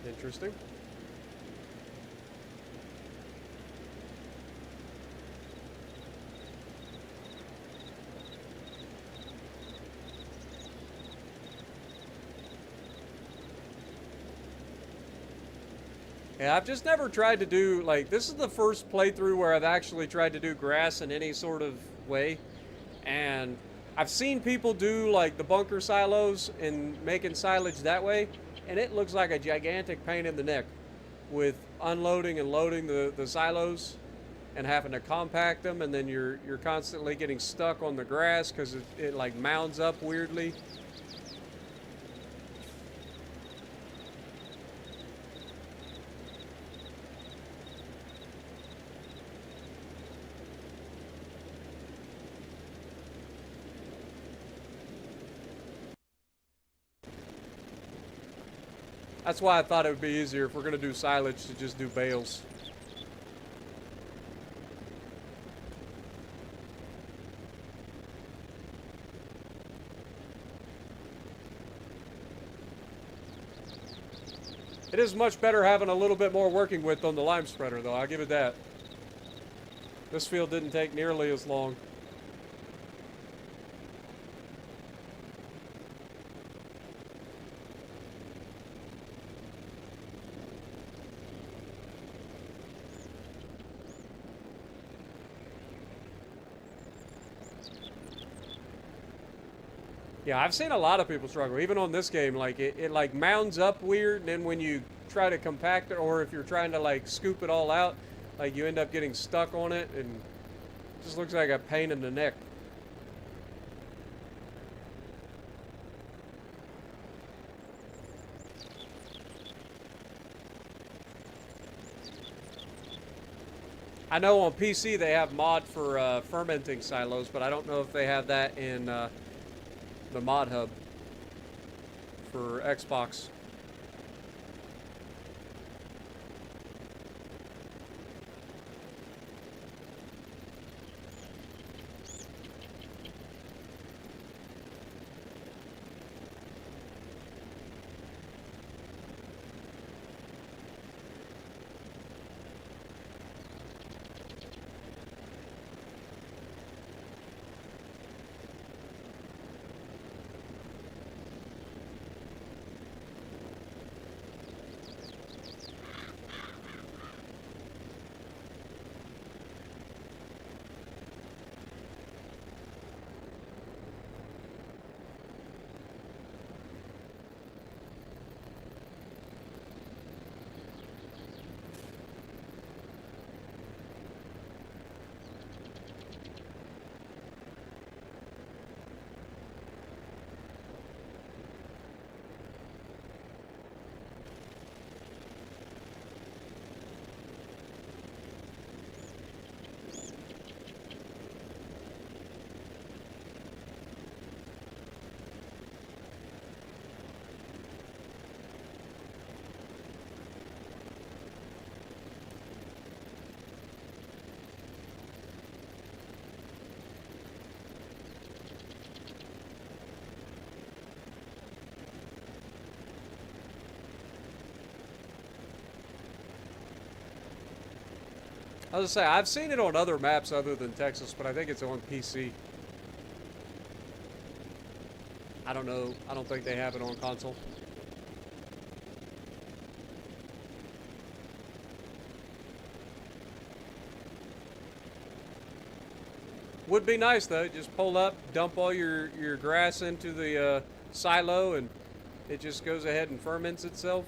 Interesting. Yeah, I've just never tried to do, like, this is the first playthrough where I've actually tried to do grass in any sort of way. And I've seen people do, like, the bunker silos and making silage that way. And it looks like a gigantic pain in the neck with unloading and loading the silos. and having to compact them, and then you're constantly getting stuck on the grass because it like mounds up weirdly. That's why I thought it would be easier if we're going to do silage to just do bales. It is much better having a little bit more working width on the lime spreader, though. I'll give it that. This field didn't take nearly as long. Yeah, I've seen a lot of people struggle, even on this game. Like, it like mounds up weird, and then when you try to compact it, or if you're trying to like scoop it all out, like you end up getting stuck on it, and it just looks like a pain in the neck. I know on PC they have mod for fermenting silos, but I don't know if they have that in the mod hub for Xbox. I was gonna say, I've seen it on other maps other than Texas, but I think it's on PC. I don't know. I don't think they have it on console. Would be nice though. Just pull up, dump all your grass into the silo, and it just goes ahead and ferments itself.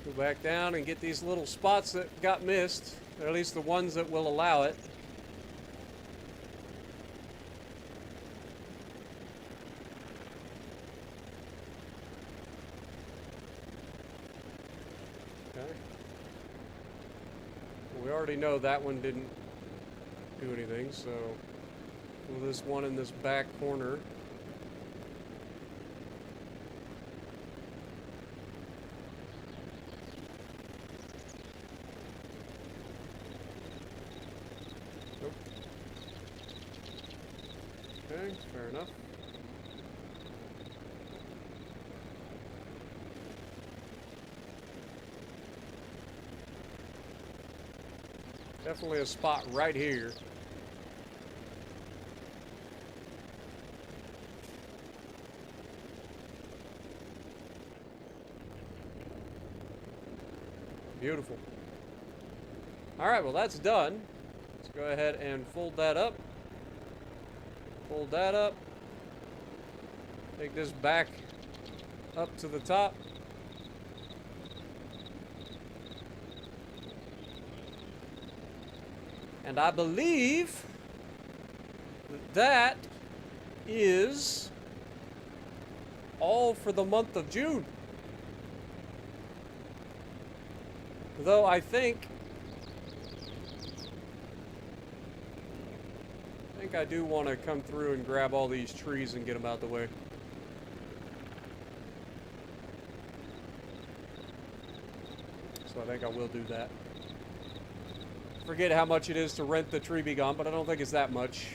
Go back down and get these little spots that got missed, or at least the ones that will allow it. Okay. We already know that one didn't do anything, so this one in this back corner. Nope. Okay, fair enough. Definitely a spot right here. Beautiful. All right, well, that's done. Let's go ahead and fold that up. Fold that up. Take this back up to the top. And I believe that is all for the month of June. Though I think I do want to come through and grab all these trees and get them out the way. So I think I will do that. Forget how much it is to rent the tree be gone, but I don't think it's that much.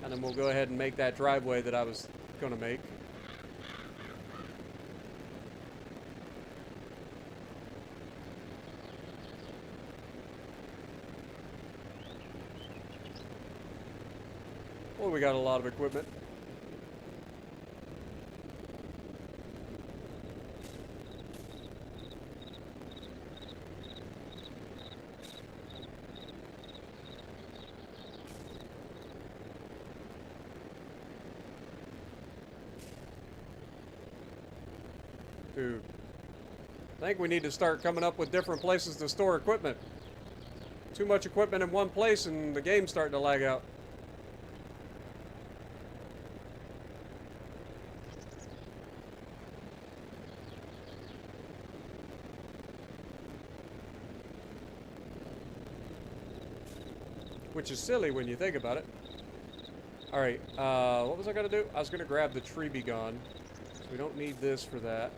And then we'll go ahead and make that driveway that I was going to make. Well, we got a lot of equipment. Dude, I think we need to start coming up with different places to store equipment. Too much equipment in one place and the game's starting to lag out. Which is silly when you think about it. Alright, what was I gonna do? I was gonna grab the tree be gone. So we don't need this for that.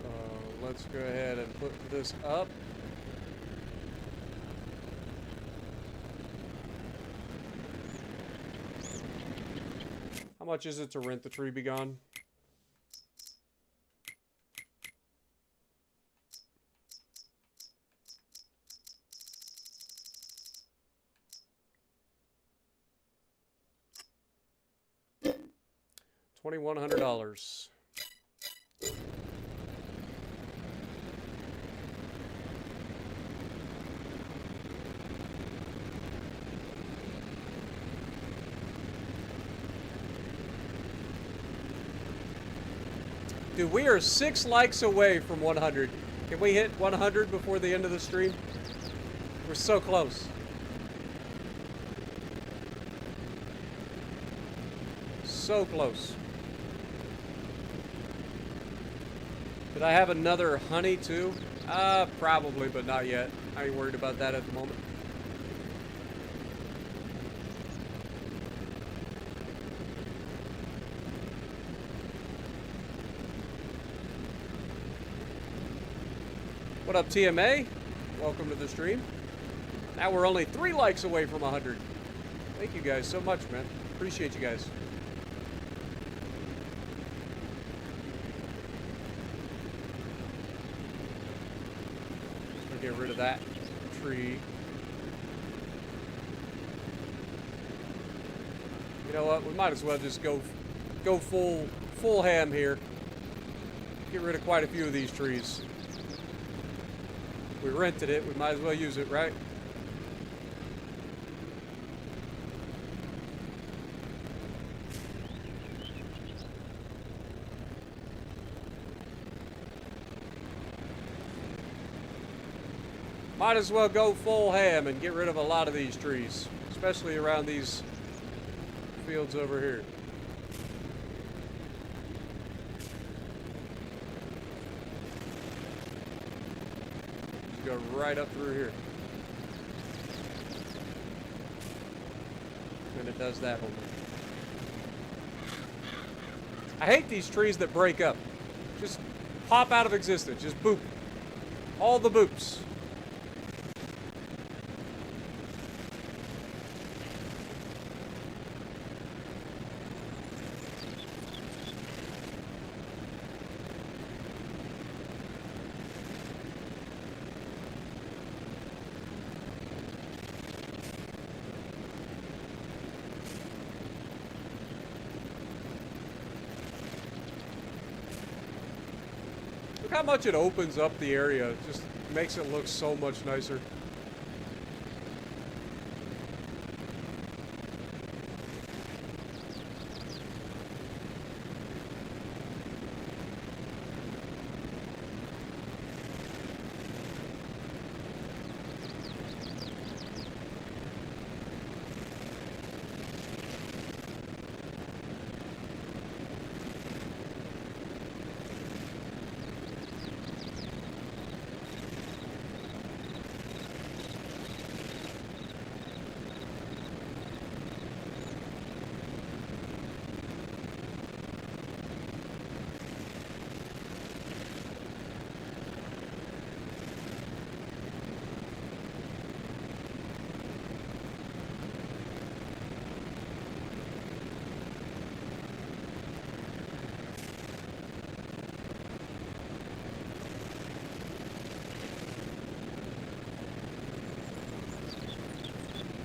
So let's go ahead and put this up. How much is it to rent the tree be gone? $2,100. Dude, we are 6 likes away from 100. Can we hit 100 before the end of the stream? We're so close. So close. Did I have another honey too? Probably, but not yet. I ain't worried about that at the moment. What up, TMA? Welcome to the stream. Now we're only 3 likes away from 100. Thank you guys so much, man. Appreciate you guys. Get rid of that tree. You know what? We might as well just go full ham here. Get rid of quite a few of these trees. We rented it. We might as well use it, right? Might as well go full ham and get rid of a lot of these trees, especially around these fields over here. Just go right up through here. And it does that one. I hate these trees that break up. Just pop out of existence. Just boop. All the boops. Look how much it opens up the area. It just makes it look so much nicer.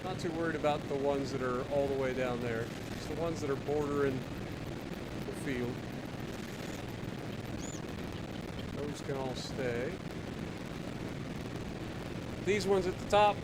Not too worried about the ones that are all the way down there. It's the ones that are bordering the field. Those can all stay. These ones at the top.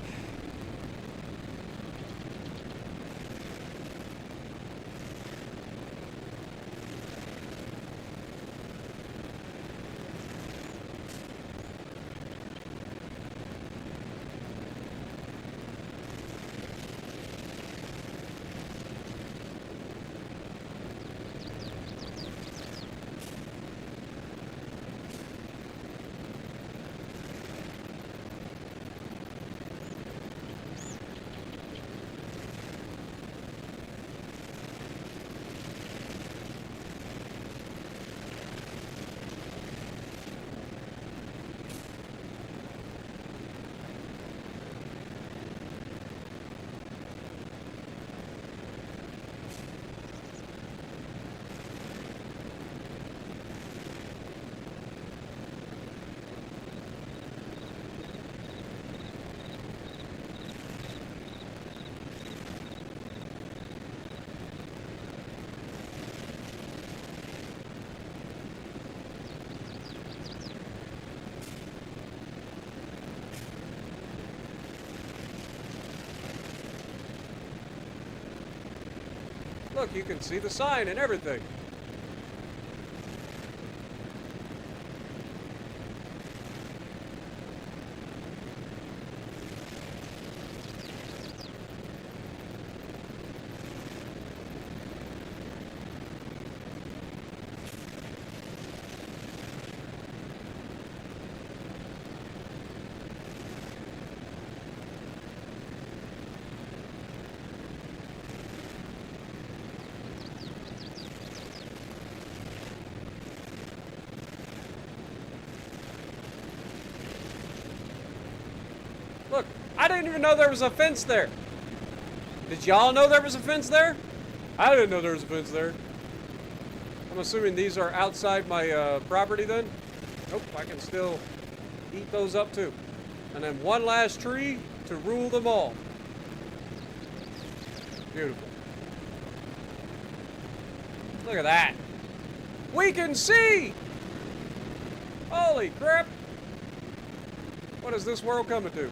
Look, you can see the sign and everything. Look, I didn't even know there was a fence there. Did y'all know there was a fence there? I didn't know there was a fence there. I'm assuming these are outside my property then? Nope, I can still eat those up too. And then one last tree to rule them all. Beautiful. Look at that. We can see! Holy crap! What is this world coming to?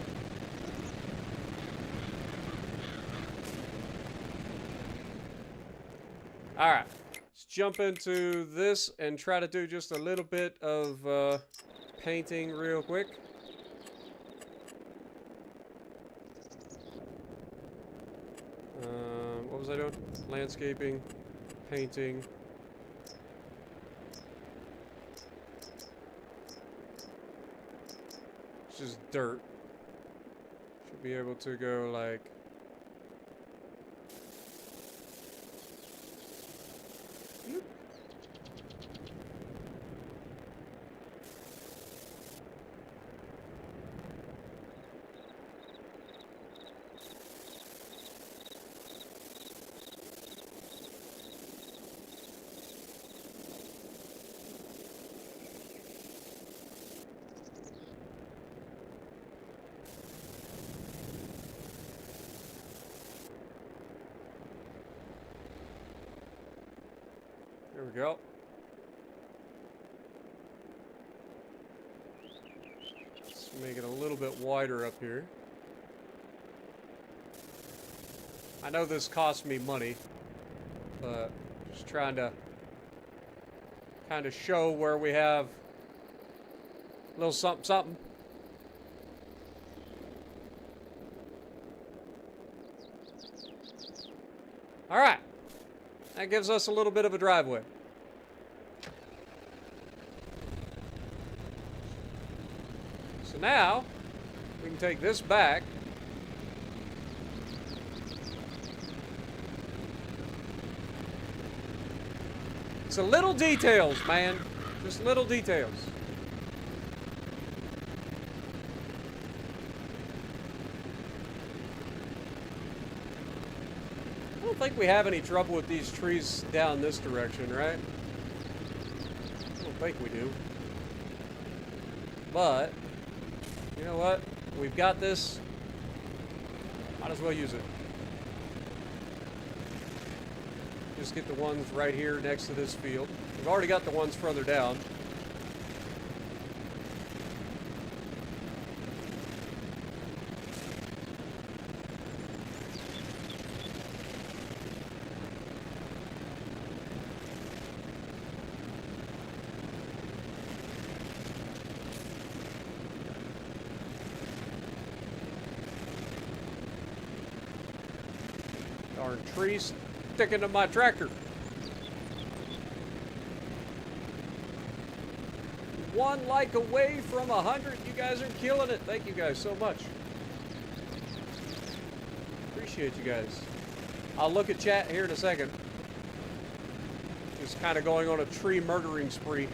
Alright, let's jump into this and try to do just a little bit of painting real quick. What was I doing? Landscaping, painting. It's just dirt. Should be able to go like... Bloop. There we go. Let's make it a little bit wider up here. I know this cost me money, but just trying to kind of show where we have a little something something. All right. That gives us a little bit of a driveway. So now, we can take this back. It's the little details, man. Just little details. I don't think we have any trouble with these trees down this direction, right? I don't think we do. But, you know what? We've got this. Might as well use it. Just get the ones right here next to this field. We've already got the ones further down. Darn trees sticking to my tractor. One like away from 100. You guys are killing it. Thank you guys so much. Appreciate you guys. I'll look at chat here in a second. Just kind of going on a tree murdering spree.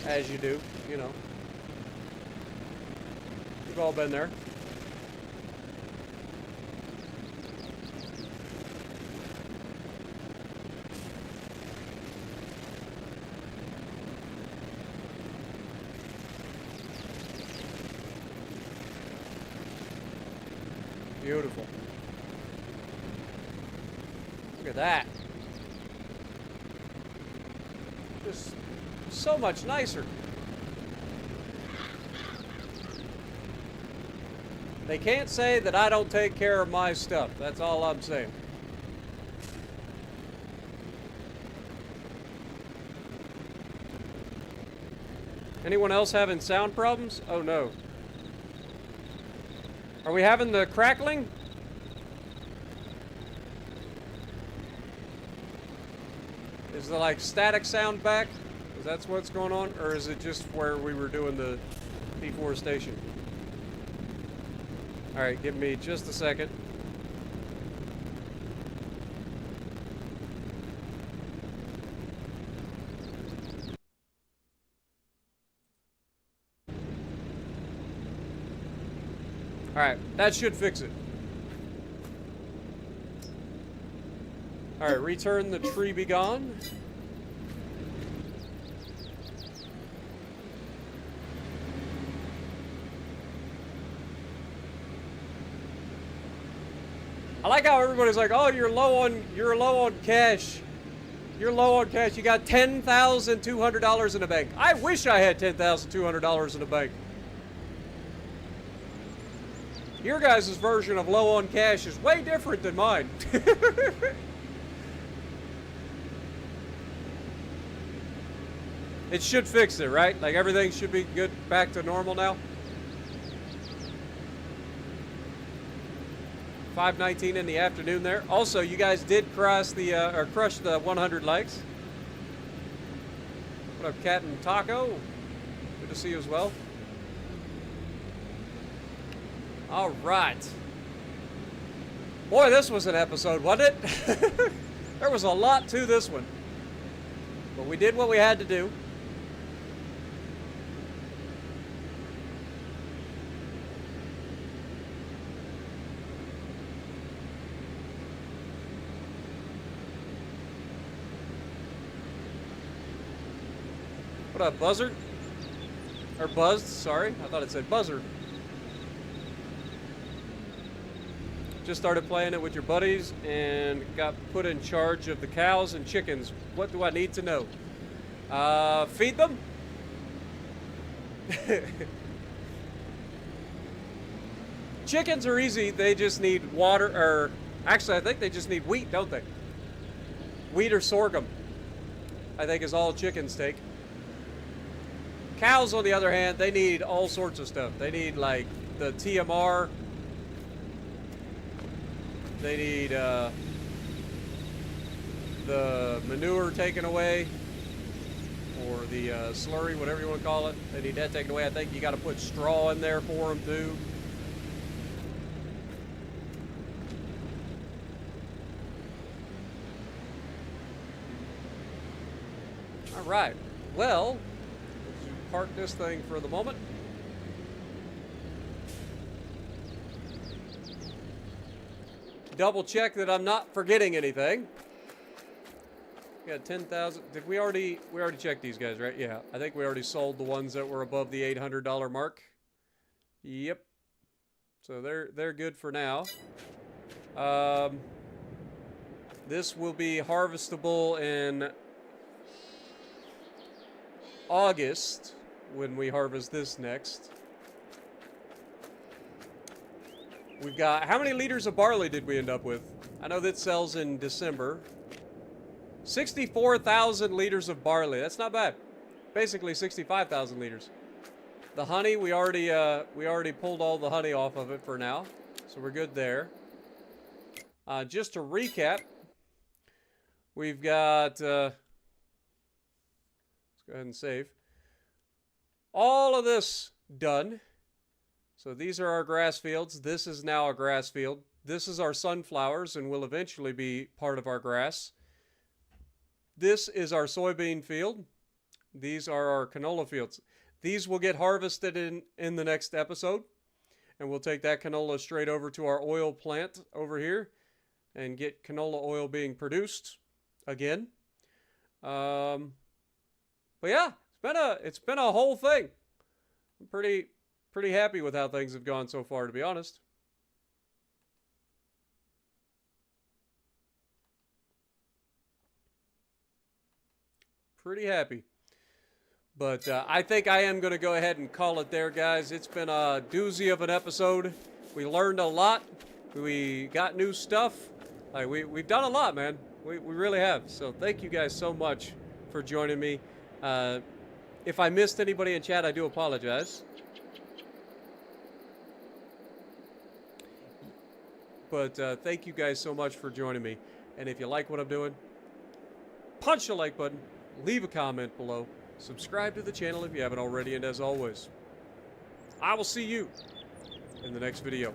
As you do, you know. We've all been there. Beautiful. Look at that. Just so much nicer. They can't say that I don't take care of my stuff. That's all I'm saying. Anyone else having sound problems? Oh no. Are we having the crackling? Is the like static sound back? Is that what's going on? Or is it just where we were doing the deforestation? Alright, give me just a second. Alright, that should fix it. Alright, return the tree be gone. I like how everybody's like, "Oh, you're low on cash. You're low on cash. You got $10,200 in the bank." I wish I had $10,200 in the bank. Your guys' version of low on cash is way different than mine. It should fix it, right? Like everything should be good, back to normal now. 5:19 in the afternoon there. Also, you guys did crush the 100 likes. What up, Cat and Taco? Good to see you as well. All right. Boy, this was an episode, wasn't it? There was a lot to this one. But we did what we had to do. What up, Buzzard? Or Buzzed, sorry. I thought it said Buzzard. Just started playing it with your buddies and got put in charge of the cows and chickens. What do I need to know? Feed them? Chickens are easy. They just need water, or actually I think they just need wheat, don't they? Wheat or sorghum, I think, is all chickens take. Cows, on the other hand, they need all sorts of stuff. They need, like, the TMR. They need the manure taken away, or the slurry, whatever you want to call it. They need that taken away. I think you got to put straw in there for them, too. All right. Well, park this thing for the moment. Double check that I'm not forgetting anything. We got 10,000. Did we already checked these guys, right? Yeah, I think we already sold the ones that were above the $800 mark. Yep. So they're good for now. This will be harvestable in August, when we harvest this next. We've got, how many liters of barley did we end up with? I know that sells in December. 64,000 liters of barley. That's not bad. Basically 65,000 liters. The honey, we already pulled all the honey off of it for now, so we're good there. Just to recap, we've got let's go ahead and save. All of this done. So these are our grass fields. This is now a grass field. This is our sunflowers and will eventually be part of our grass. This is our soybean field. These are our canola fields. These will get harvested in the next episode. And we'll take that canola straight over to our oil plant over here and get canola oil being produced again. But yeah, it's been a whole thing. I'm pretty happy with how things have gone so far, to be honest. Pretty happy. But I think I am going to go ahead and call it there, guys. It's been a doozy of an episode. We learned a lot. We got new stuff. Like, we've done a lot, man. We really have. So thank you guys so much for joining me. If I missed anybody in chat, I do apologize. But thank you guys so much for joining me. And if you like what I'm doing, punch the like button, leave a comment below, subscribe to the channel if you haven't already, and as always, I will see you in the next video.